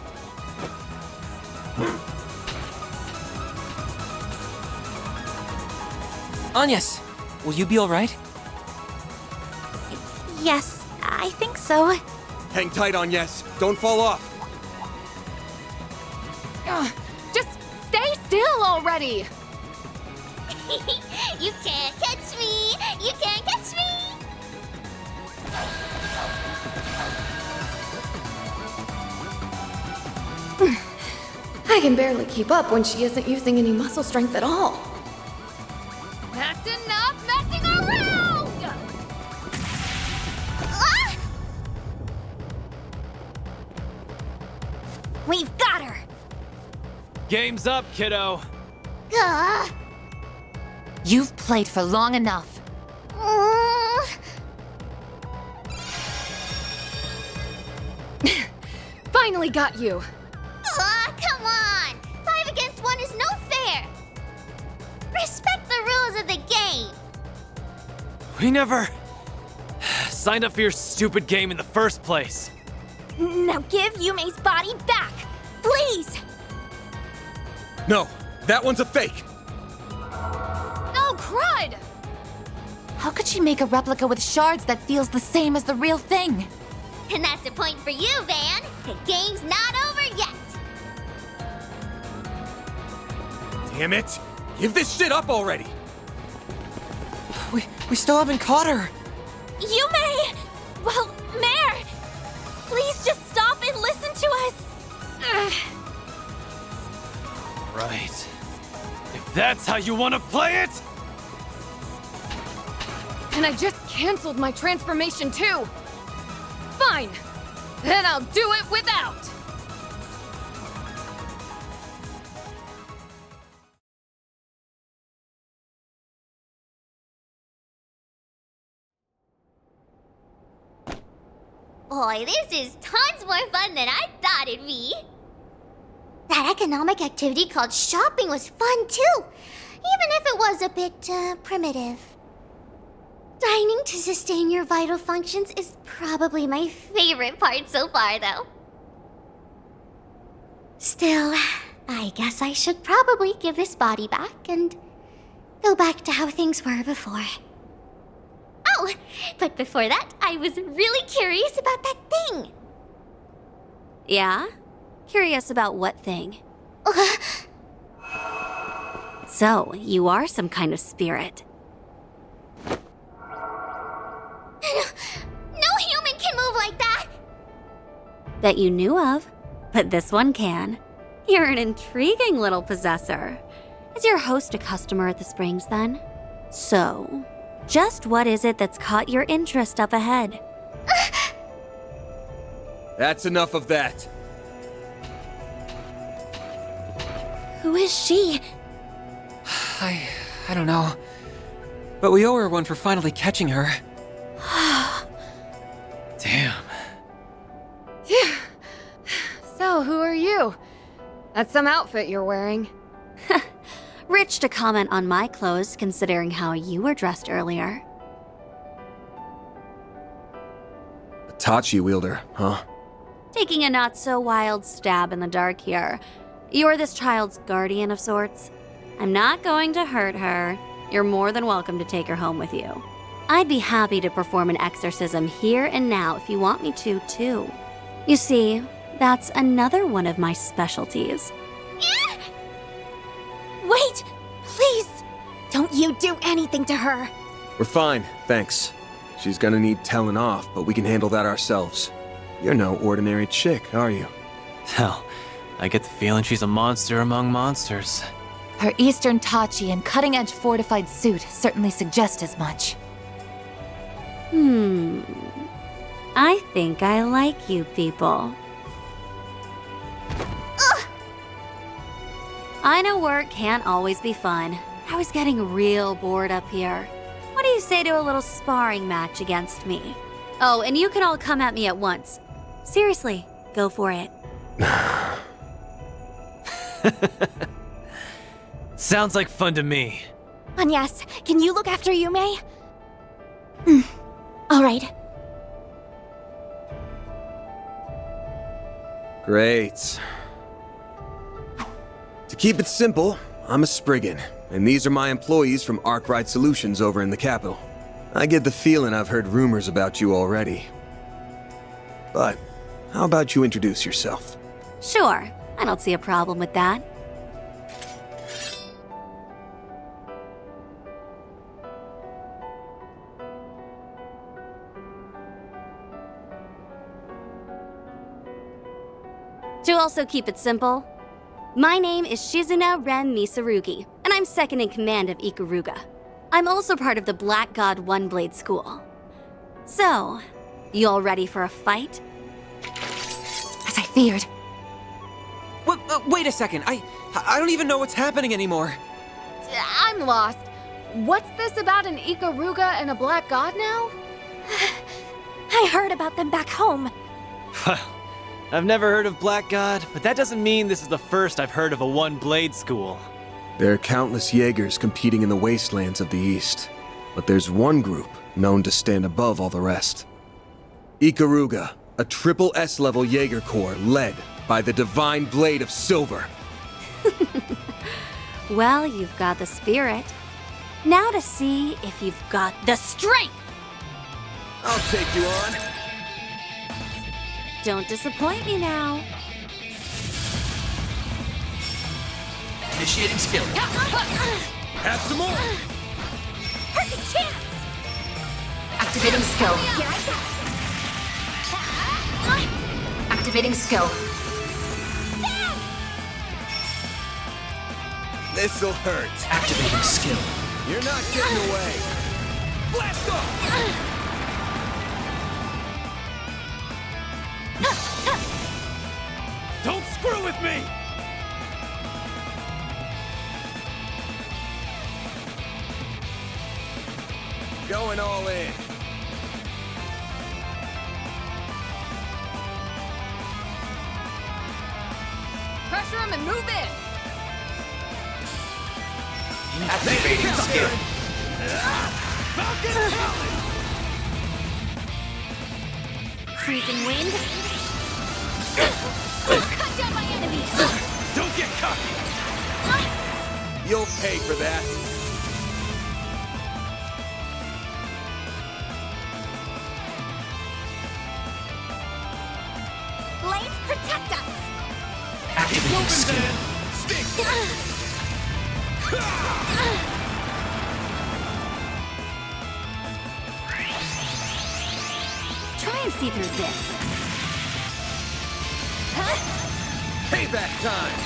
Agnes, will you be alright? Yes, I think so. Hang tight, Agnes. Don't fall off. Just stay still already! You can't catch me! You can't catch me! I can barely keep up when she isn't using any muscle strength at all. That's enough messing around! Ah! We've got her! Game's up, kiddo. Gah. You've played for long enough. Finally got you. Come on! 5 against 1 is no fair! Respect the rules of the game! We never signed up for your stupid game in the first place. Now give Yume's body back! Please! No, that one's a fake. Oh, crud! How could she make a replica with shards that feels the same as the real thing? And that's a point for you, Van! The game's not over yet! Damn it! Give this shit up already! We still haven't caught her. Yume! Well, Mare! Please just stop and listen to us! Right. If that's how you want to play it! And I just canceled my transformation too! Fine! Then I'll do it without! Boy, this is tons more fun than I thought it'd be! That economic activity called shopping was fun too, even if it was a bit, primitive. Dining to sustain your vital functions is probably my favorite part so far, though. Still, I guess I should probably give this body back and go back to how things were before. Oh, but before that, I was really curious about that thing. Yeah? Curious about what thing? So, you are some kind of spirit. No human can move like that! That you knew of, but this one can. You're an intriguing little possessor. Is your host a customer at the Springs, then? So, just what is it that's caught your interest up ahead? That's enough of that. Who is she? I don't know. But we owe her one for finally catching her. Damn. So, who are you? That's some outfit you're wearing. Rich to comment on my clothes, considering how you were dressed earlier. A Tachi wielder, huh? Taking a not-so-wild stab in the dark here. You're this child's guardian of sorts. I'm not going to hurt her. You're more than welcome to take her home with you. I'd be happy to perform an exorcism here and now if you want me to, too. You see, that's another one of my specialties. Wait! Please! Don't you do anything to her! We're fine, thanks. She's gonna need telling off, but we can handle that ourselves. You're no ordinary chick, are you? Hell, I get the feeling she's a monster among monsters. Her Eastern Tachi and cutting-edge fortified suit certainly suggest as much. I think I like you people. I know work can't always be fun. I was getting real bored up here. What do you say to a little sparring match against me? Oh, and you can all come at me at once. Seriously, go for it. Sounds like fun to me. Anyas, can you look after Yume? All right. Great. To keep it simple, I'm a Spriggan, and these are my employees from Arkwright Solutions over in the capital. I get the feeling I've heard rumors about you already. But how about you introduce yourself? Sure, I don't see a problem with that. To also keep it simple, My name is Shizuna Ren Misarugi, and I'm second in command of Ikaruga. I'm also part of the Black God One Blade School. So, you all ready for a fight? As I feared. Wait a second. I don't even know what's happening anymore. I'm lost. What's this about an Ikaruga and a Black God now? I heard about them back home. I've never heard of Black God, but that doesn't mean this is the first I've heard of a one-blade school. There are countless Jaegers competing in the wastelands of the East, but there's one group known to stand above all the rest. Ikaruga, a triple S-level Jaeger Corps led by the Divine Blade of Silver. Well, you've got the spirit. Now to see if you've got the strength! I'll take you on. Don't disappoint me now. Initiating skill. Have some more! Perfect chance! Activating skill. Here I go. Activating skill. This'll hurt. Activating skill. You're not getting away. Blast off! Don't screw with me! Going all in. Pressure him and move in! Activating skill. Falcon Talent! Freezing wind. Cut down my enemies. Don't get cocky! You'll pay for that. Blades protect us. Activating skill. Try and see through this. Payback time!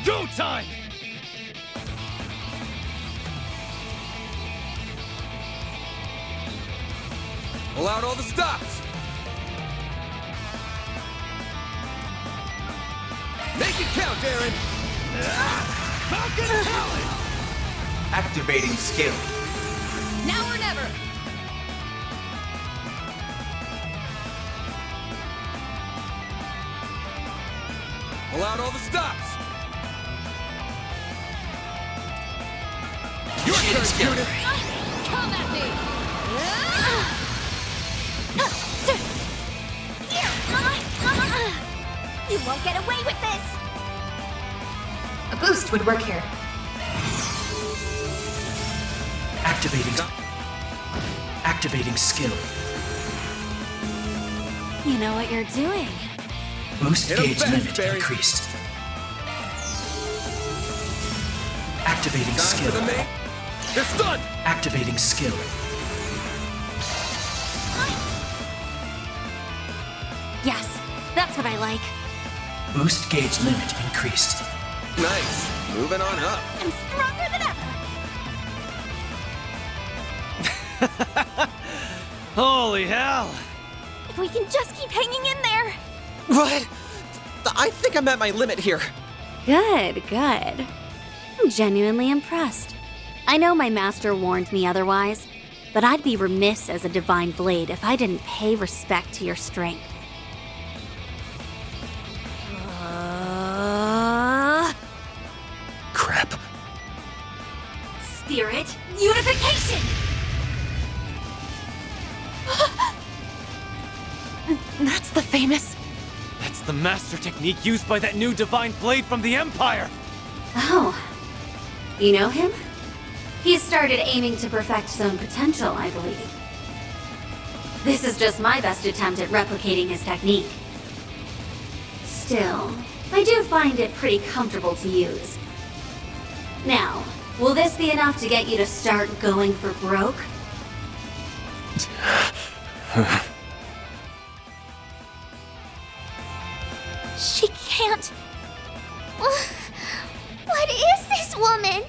Go time! Pull out all the stops! Make it count, Aaron! Falcon Talent! Activating skill. Now or never! Pull out all the stops! Your turn, skill. Judith! Come at me! You won't get away with this. A boost would work here. Activating skill. You know what you're doing. Boost Hit 'em gauge fast, limit Barry. increased. Activating Time for the skill. main. They're stunned! Activating skill. Yes, that's what I like. Boost gauge limit increased. Nice. Moving on up. I'm stronger than ever. Holy hell! If we can just keep hanging in there. What? I think I'm at my limit here. Good, good. I'm genuinely impressed. I know my master warned me otherwise, but I'd be remiss as a divine blade if I didn't pay respect to your strength. Crap. Spirit unification! That's the famous... That's the master technique used by that new divine blade from the Empire! Oh, you know him? He's started aiming to perfect his own potential, I believe. This is just my best attempt at replicating his technique. Still, I do find it pretty comfortable to use. Now, will this be enough to get you to start going for broke? She can't. What is this woman?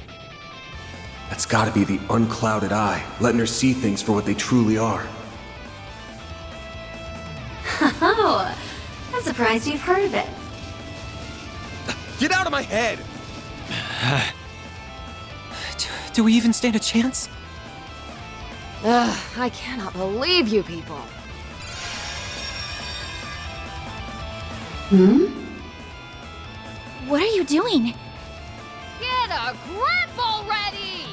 That's gotta be the unclouded eye, letting her see things for what they truly are. Oh, I'm surprised you've heard of it. Get out of my head! Do we even stand a chance? Ugh, I cannot believe you people. What are you doing? Get a grip already!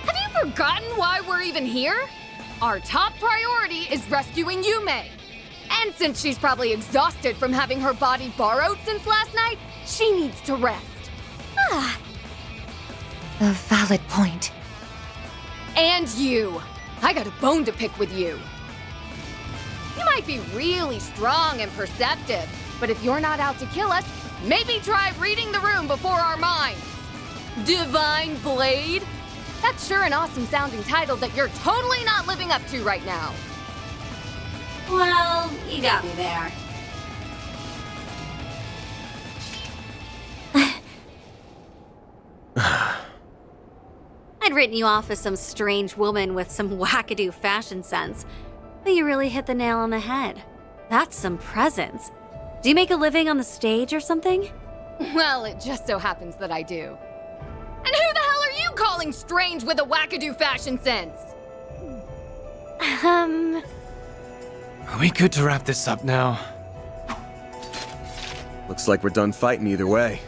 Have you forgotten why we're even here? Our top priority is rescuing Yume. And since she's probably exhausted from having her body borrowed since last night, she needs to rest. A valid point. And you. I got a bone to pick with you. You might be really strong and perceptive, but if you're not out to kill us, maybe try reading the room before our minds. Divine Blade? That's sure an awesome sounding title that you're totally not living up to right now. Well, you got me there. I'd written you off as some strange woman with some wackadoo fashion sense, but you really hit the nail on the head. That's some presence. Do you make a living on the stage or something? Well, it just so happens that I do. And who the hell are you calling strange with a wackadoo fashion sense? Are we good to wrap this up now? Looks like we're done fighting either way.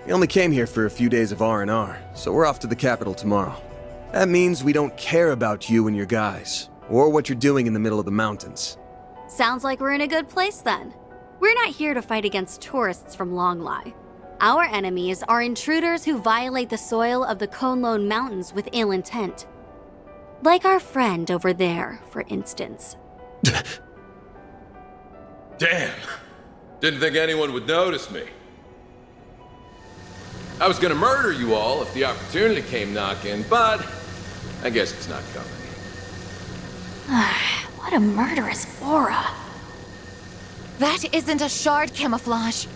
We only came here for a few days of R&R, so we're off to the capital tomorrow. That means we don't care about you and your guys, or what you're doing in the middle of the mountains. Sounds like we're in a good place then. We're not here to fight against tourists from Longlai. Our enemies are intruders who violate the soil of the Konlone Mountains with ill intent. Like our friend over there, for instance. Damn! Didn't think anyone would notice me. I was gonna murder you all if the opportunity came knocking, but I guess it's not coming. What a murderous aura. That isn't a shard camouflage.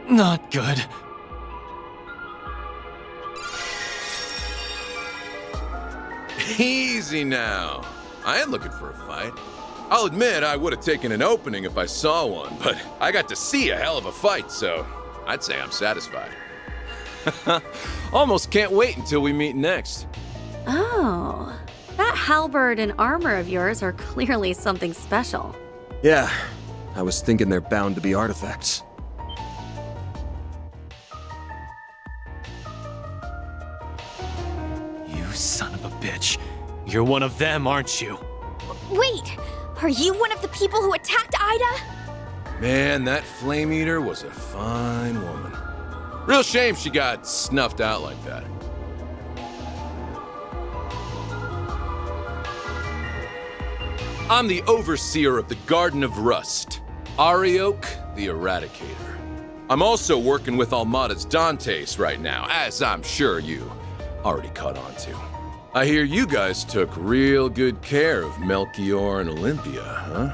Not good. Easy now. I ain't looking for a fight. I'll admit I would have taken an opening if I saw one, but I got to see a hell of a fight, so I'd say I'm satisfied. Almost can't wait until we meet next. Oh, that halberd and armor of yours are clearly something special. Yeah, I was thinking they're bound to be artifacts. You son of a bitch. You're one of them, aren't you? Wait, are you one of the people who attacked Ida? Man, that Flame Eater was a fine woman. Real shame she got snuffed out like that. I'm the overseer of the Garden of Rust, Arioch the Eradicator. I'm also working with Almada's Dantes right now, as I'm sure you already caught on to. I hear you guys took real good care of Melchior and Olympia, huh?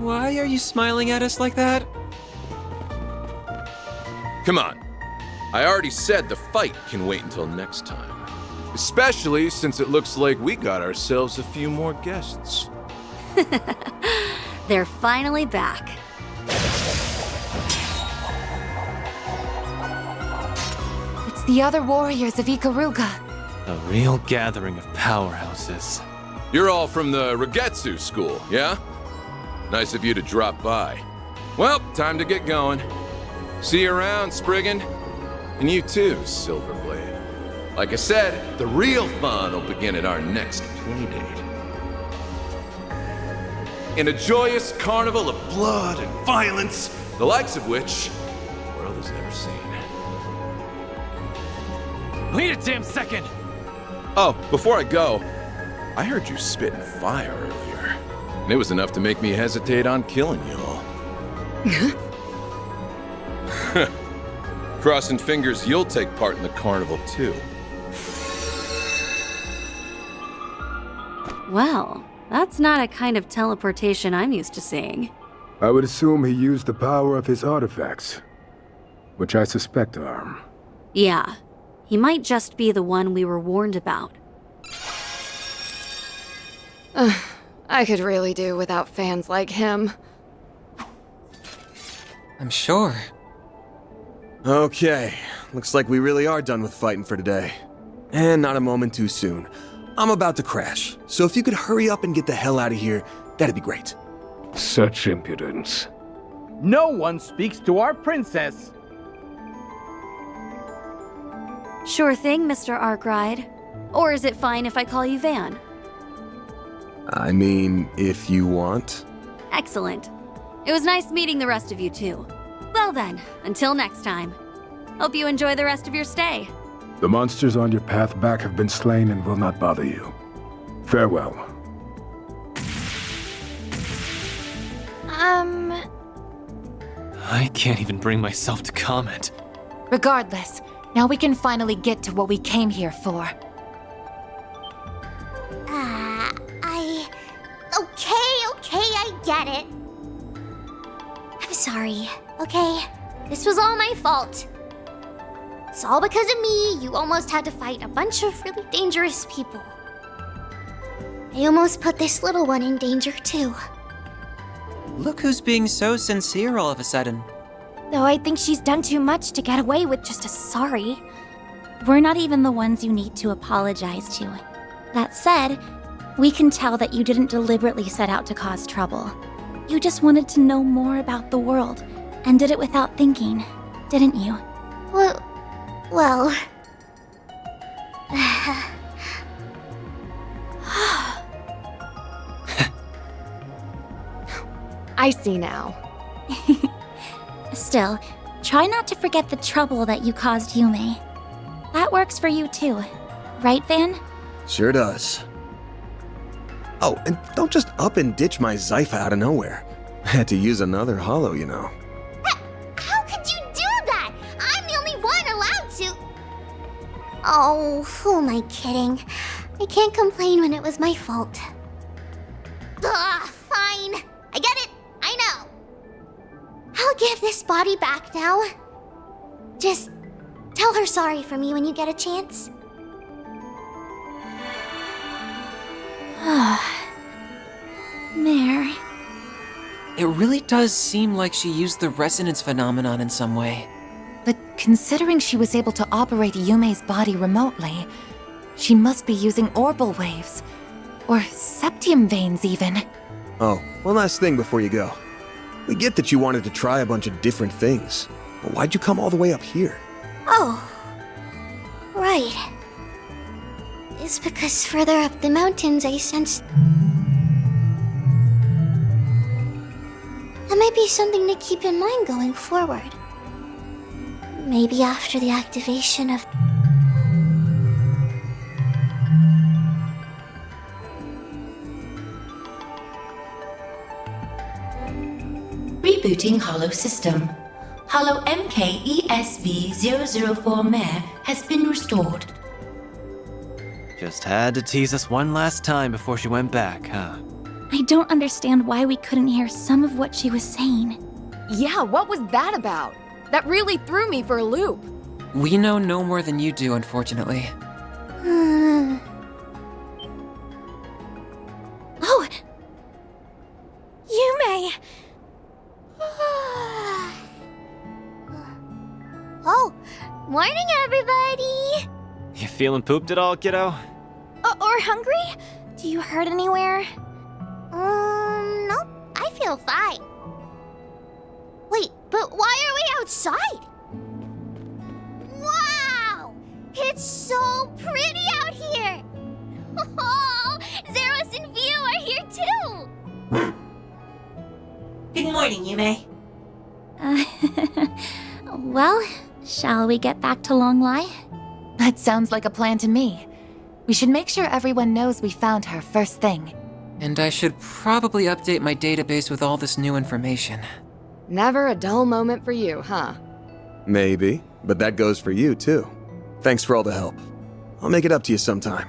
Why are you smiling at us like that? Come on. I already said the fight can wait until next time. Especially since it looks like we got ourselves a few more guests. They're finally back. It's the other warriors of Ikaruga. A real gathering of powerhouses. You're all from the Regetsu school, yeah? Nice of you to drop by. Well, time to get going. See you around, Spriggan. And you too, Silverblade. Like I said, the real fun will begin at our next playdate. In a joyous carnival of blood and violence, the likes of which the world has never seen. Wait a damn second! Oh, before I go, I heard you spitting fire earlier. And it was enough to make me hesitate on killing you all. Crossing fingers you'll take part in the carnival, too. Well, that's not a kind of teleportation I'm used to seeing. I would assume he used the power of his artifacts, which I suspect are. Yeah, he might just be the one we were warned about. I could really do without fans like him. I'm sure. Okay, looks like we really are done with fighting for today. And not a moment too soon. I'm about to crash, so if you could hurry up and get the hell out of here, that'd be great. Such impudence. No one speaks to our princess. Sure thing, Mr. Arkwright. Or is it fine if I call you Van? I mean, if you want. Excellent. It was nice meeting the rest of you, too. Well then, until next time. Hope you enjoy the rest of your stay. The monsters on your path back have been slain and will not bother you. Farewell. I can't even bring myself to comment. Regardless, now we can finally get to what we came here for. Okay, I get it. I'm sorry, okay? This was all my fault. It's all because of me. You almost had to fight a bunch of really dangerous people. I almost put this little one in danger, too. Look who's being so sincere all of a sudden. Though I think she's done too much to get away with just a sorry. We're not even the ones you need to apologize to. That said, we can tell that you didn't deliberately set out to cause trouble. You just wanted to know more about the world, and did it without thinking, didn't you? Well... I see now. Still, try not to forget the trouble that you caused Yume. That works for you too, right, Van? Sure does. Oh, and don't just up and ditch my Zypha out of nowhere. I had to use another hollow, you know. How could you do that? I'm the only one allowed to. Oh, who am I kidding? I can't complain when it was my fault. Fine. I get it. I know. I'll give this body back now. Just tell her sorry for me when you get a chance. There. It really does seem like she used the resonance phenomenon in some way. But considering she was able to operate Yume's body remotely, she must be using orbal waves. Or septium veins, even. Oh, one last thing before you go. We get that you wanted to try a bunch of different things, but why'd you come all the way up here? Oh. Right. It's because further up the mountains I sensed... That might be something to keep in mind going forward. Maybe after the activation of... Rebooting Hollow System. Hollow MKESV004 Mare has been restored. Just had to tease us one last time before she went back, huh? I don't understand why we couldn't hear some of what she was saying. Yeah, what was that about? That really threw me for a loop. We know no more than you do, unfortunately. Oh! Yume! Oh, morning, everybody! You feeling pooped at all, kiddo? Or hungry? Do you hurt anywhere? Nope, I feel fine. Wait, but why are we outside? Wow! It's so pretty out here! Oh, Zeros and Vio are here too! Good morning, Yume. Well, shall we get back to Longlai? That sounds like a plan to me. We should make sure everyone knows we found her first thing. And I should probably update my database with all this new information. Never a dull moment for you, huh? Maybe, but that goes for you, too. Thanks for all the help. I'll make it up to you sometime.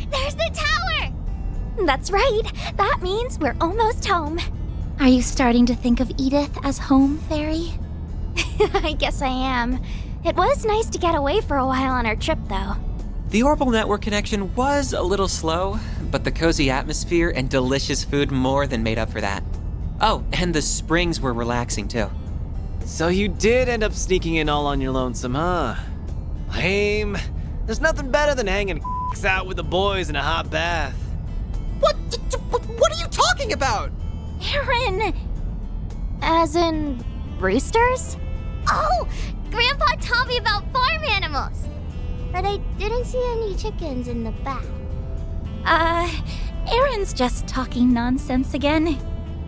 There's the tower! That's right. That means we're almost home. Are you starting to think of Edith as home, Fairy? I guess I am. It was nice to get away for a while on our trip, though. The orbital network connection was a little slow, but the cozy atmosphere and delicious food more than made up for that. Oh, and the springs were relaxing too. So you did end up sneaking in all on your lonesome, huh? Lame. There's nothing better than hanging out with the boys in a hot bath. What are you talking about? Aaron! As in, roosters? Oh! Grandpa taught me about farm animals! But I didn't see any chickens in the bath. Aaron's just talking nonsense again.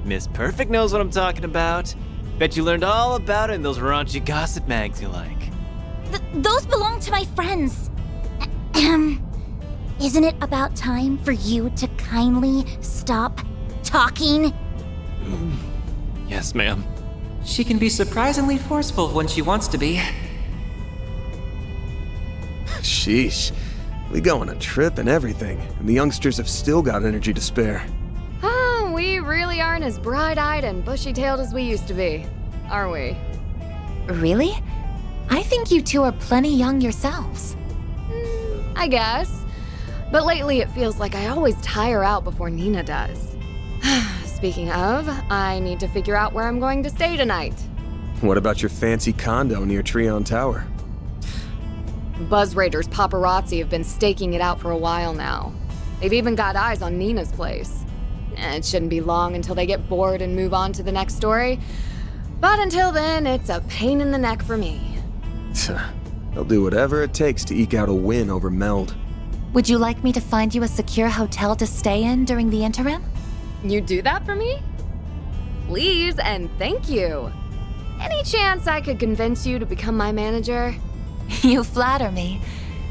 Miss Perfect knows what I'm talking about. Bet you learned all about it in those raunchy gossip mags you like. Those belong to my friends. Isn't it about time for you to kindly stop talking? Yes, ma'am. She can be surprisingly forceful when she wants to be. Sheesh. We go on a trip and everything, and the youngsters have still got energy to spare. Oh, we really aren't as bright-eyed and bushy-tailed as we used to be, are we? Really? I think you two are plenty young yourselves. I guess. But lately it feels like I always tire out before Nina does. Speaking of, I need to figure out where I'm going to stay tonight. What about your fancy condo near Treon Tower? Buzz Raiders paparazzi have been staking it out for a while now. They've even got eyes on Nina's place. It shouldn't be long until they get bored and move on to the next story. But until then, it's a pain in the neck for me. They'll do whatever it takes to eke out a win over Meld. Would you like me to find you a secure hotel to stay in during the interim? You do that for me? Please and thank you. Any chance I could convince you to become my manager? You flatter me.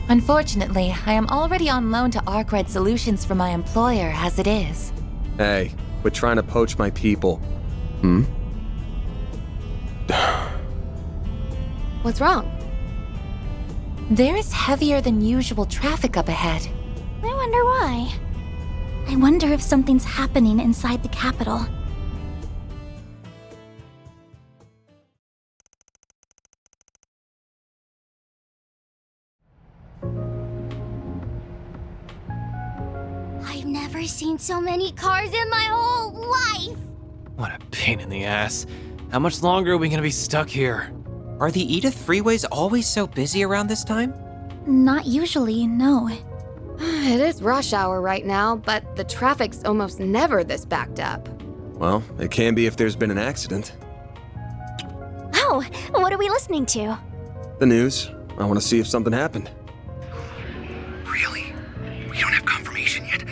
Unfortunately, I am already on loan to Arkwright Solutions for my employer as it is. Hey, quit trying to poach my people. What's wrong? There is heavier than usual traffic up ahead. I wonder why. I wonder if something's happening inside the capital. I've never seen so many cars in my whole life! What a pain in the ass. How much longer are we gonna be stuck here? Are the Edith freeways always so busy around this time? Not usually, no. It is rush hour right now, but the traffic's almost never this backed up. Well, it can be if there's been an accident. Oh, what are we listening to? The news. I want to see if something happened. Really? We don't have confirmation yet?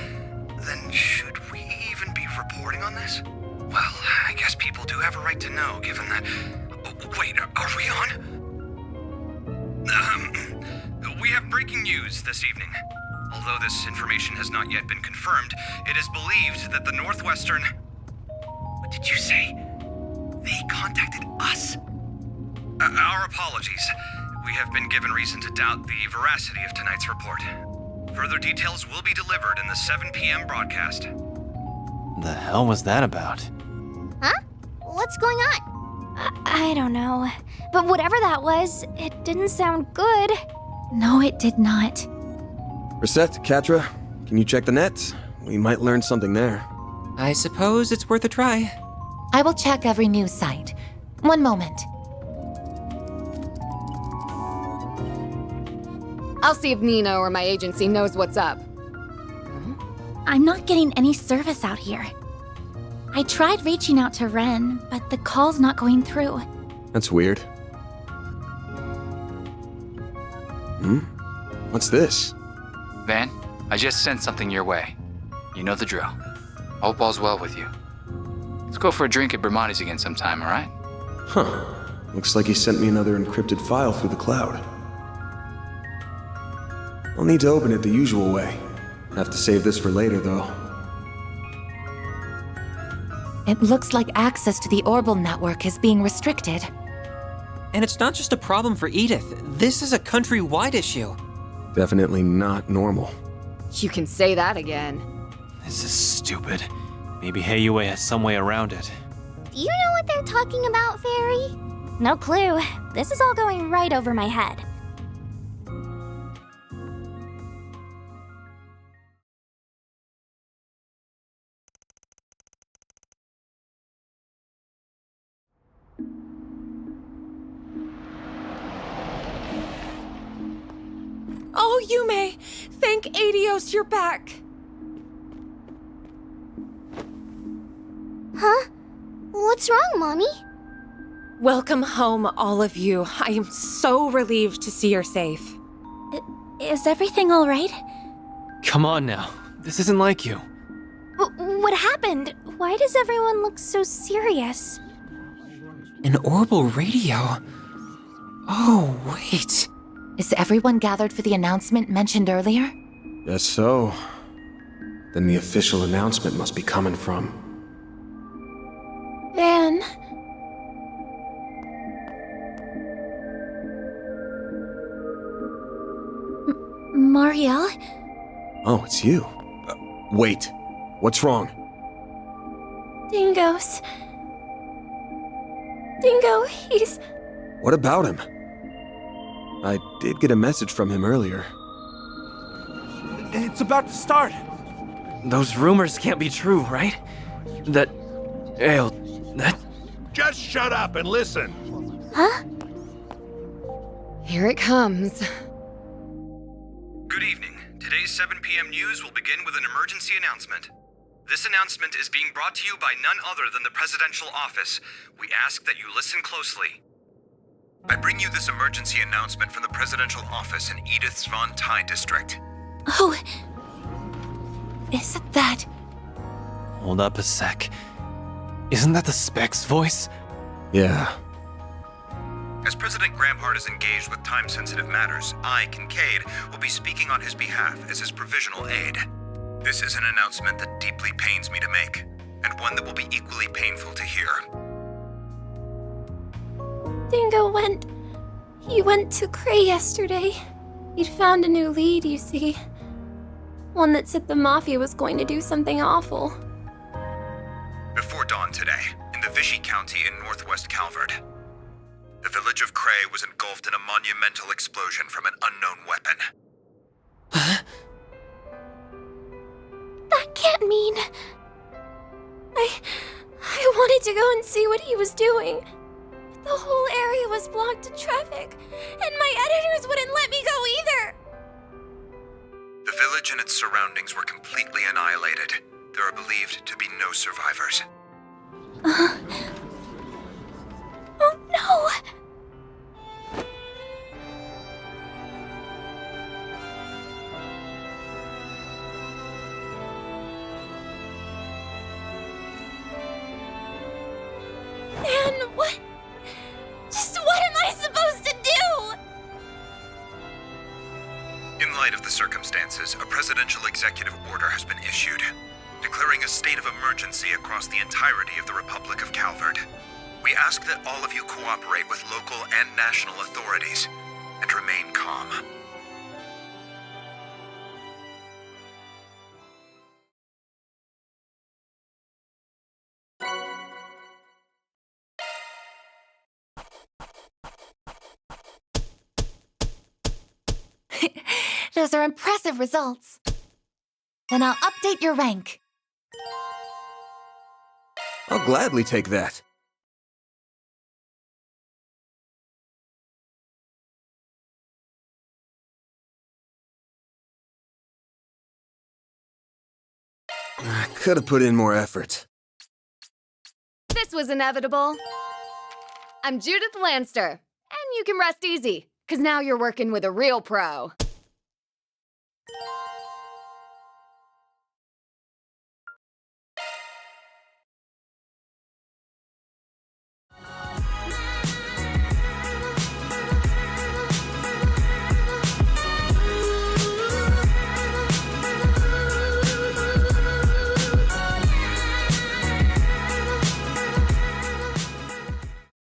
Then should we even be reporting on this? Well, I guess people do have a right to know, given that... Wait, are we on? We have breaking news this evening. Although this information has not yet been confirmed, it is believed that the Northwestern... What did you say? They contacted us? Our apologies. We have been given reason to doubt the veracity of tonight's report. Further details will be delivered in the 7 p.m. broadcast. The hell was that about? Huh? What's going on? I don't know. But whatever that was, it didn't sound good. No, it did not. Reset, Katra, can you check the net? We might learn something there. I suppose it's worth a try. I will check every news site. One moment. I'll see if Nina or my agency knows what's up. I'm not getting any service out here. I tried reaching out to Ren, but the call's not going through. That's weird. What's this? Van, I just sent something your way. You know the drill. Hope all's well with you. Let's go for a drink at Bermonti's again sometime, alright? Huh. Looks like he sent me another encrypted file through the cloud. I'll need to open it the usual way. Have to save this for later, though. It looks like access to the Orbital network is being restricted. And it's not just a problem for Edith. This is a countrywide issue. Definitely not normal. You can say that again. This is stupid. Maybe Heiyue has some way around it. Do you know what they're talking about, Fairy? No clue. This is all going right over my head. Oh, Yume! Thank Adios you're back! Huh? What's wrong, Mommy? Welcome home, all of you. I am so relieved to see you're safe. Is everything all right? Come on now. This isn't like you. What happened? Why does everyone look so serious? An orbital radio? Oh, wait. Is everyone gathered for the announcement mentioned earlier? Guess so. Then the official announcement must be coming from... Van... Marielle? Oh, it's you. Wait. What's wrong? Dingo's... Dingo, he's... What about him? I did get a message from him earlier. It's about to start. Those rumors can't be true, right? That... Just shut up and listen. Huh? Here it comes. Good evening. Today's 7 p.m. news will begin with an emergency announcement. This announcement is being brought to you by none other than the Presidential Office. We ask that you listen closely. I bring you this emergency announcement from the Presidential Office in Edith's Von Tai district. Oh... Is it that... Hold up a sec. Isn't that the Spec's voice? Yeah. As President Gramphart is engaged with time-sensitive matters, I, Kincaid, will be speaking on his behalf as his provisional aide. This is an announcement that deeply pains me to make, and one that will be equally painful to hear. Dingo went to Cray yesterday. He'd found a new lead, you see. One that said the Mafia was going to do something awful. Before dawn today, in the Vichy County in northwest Calvert, the village of Cray was engulfed in a monumental explosion from an unknown weapon. That can't mean... I wanted to go and see what he was doing. But the whole area was blocked to traffic, and my editors wouldn't let me go either. The village and its surroundings were completely annihilated. There are believed to be no survivors. Oh no! And what? Just what am I supposed to do? In light of the circumstances, a presidential executive order has been issued, declaring a state of emergency across the entirety of the Republic of Calvert. We ask that all of you cooperate with local and national authorities and remain calm. Those are impressive results. Then I'll update your rank. I'll gladly take that. I could have put in more effort. This was inevitable. I'm Judith Lanster, and you can rest easy, 'cause now you're working with a real pro.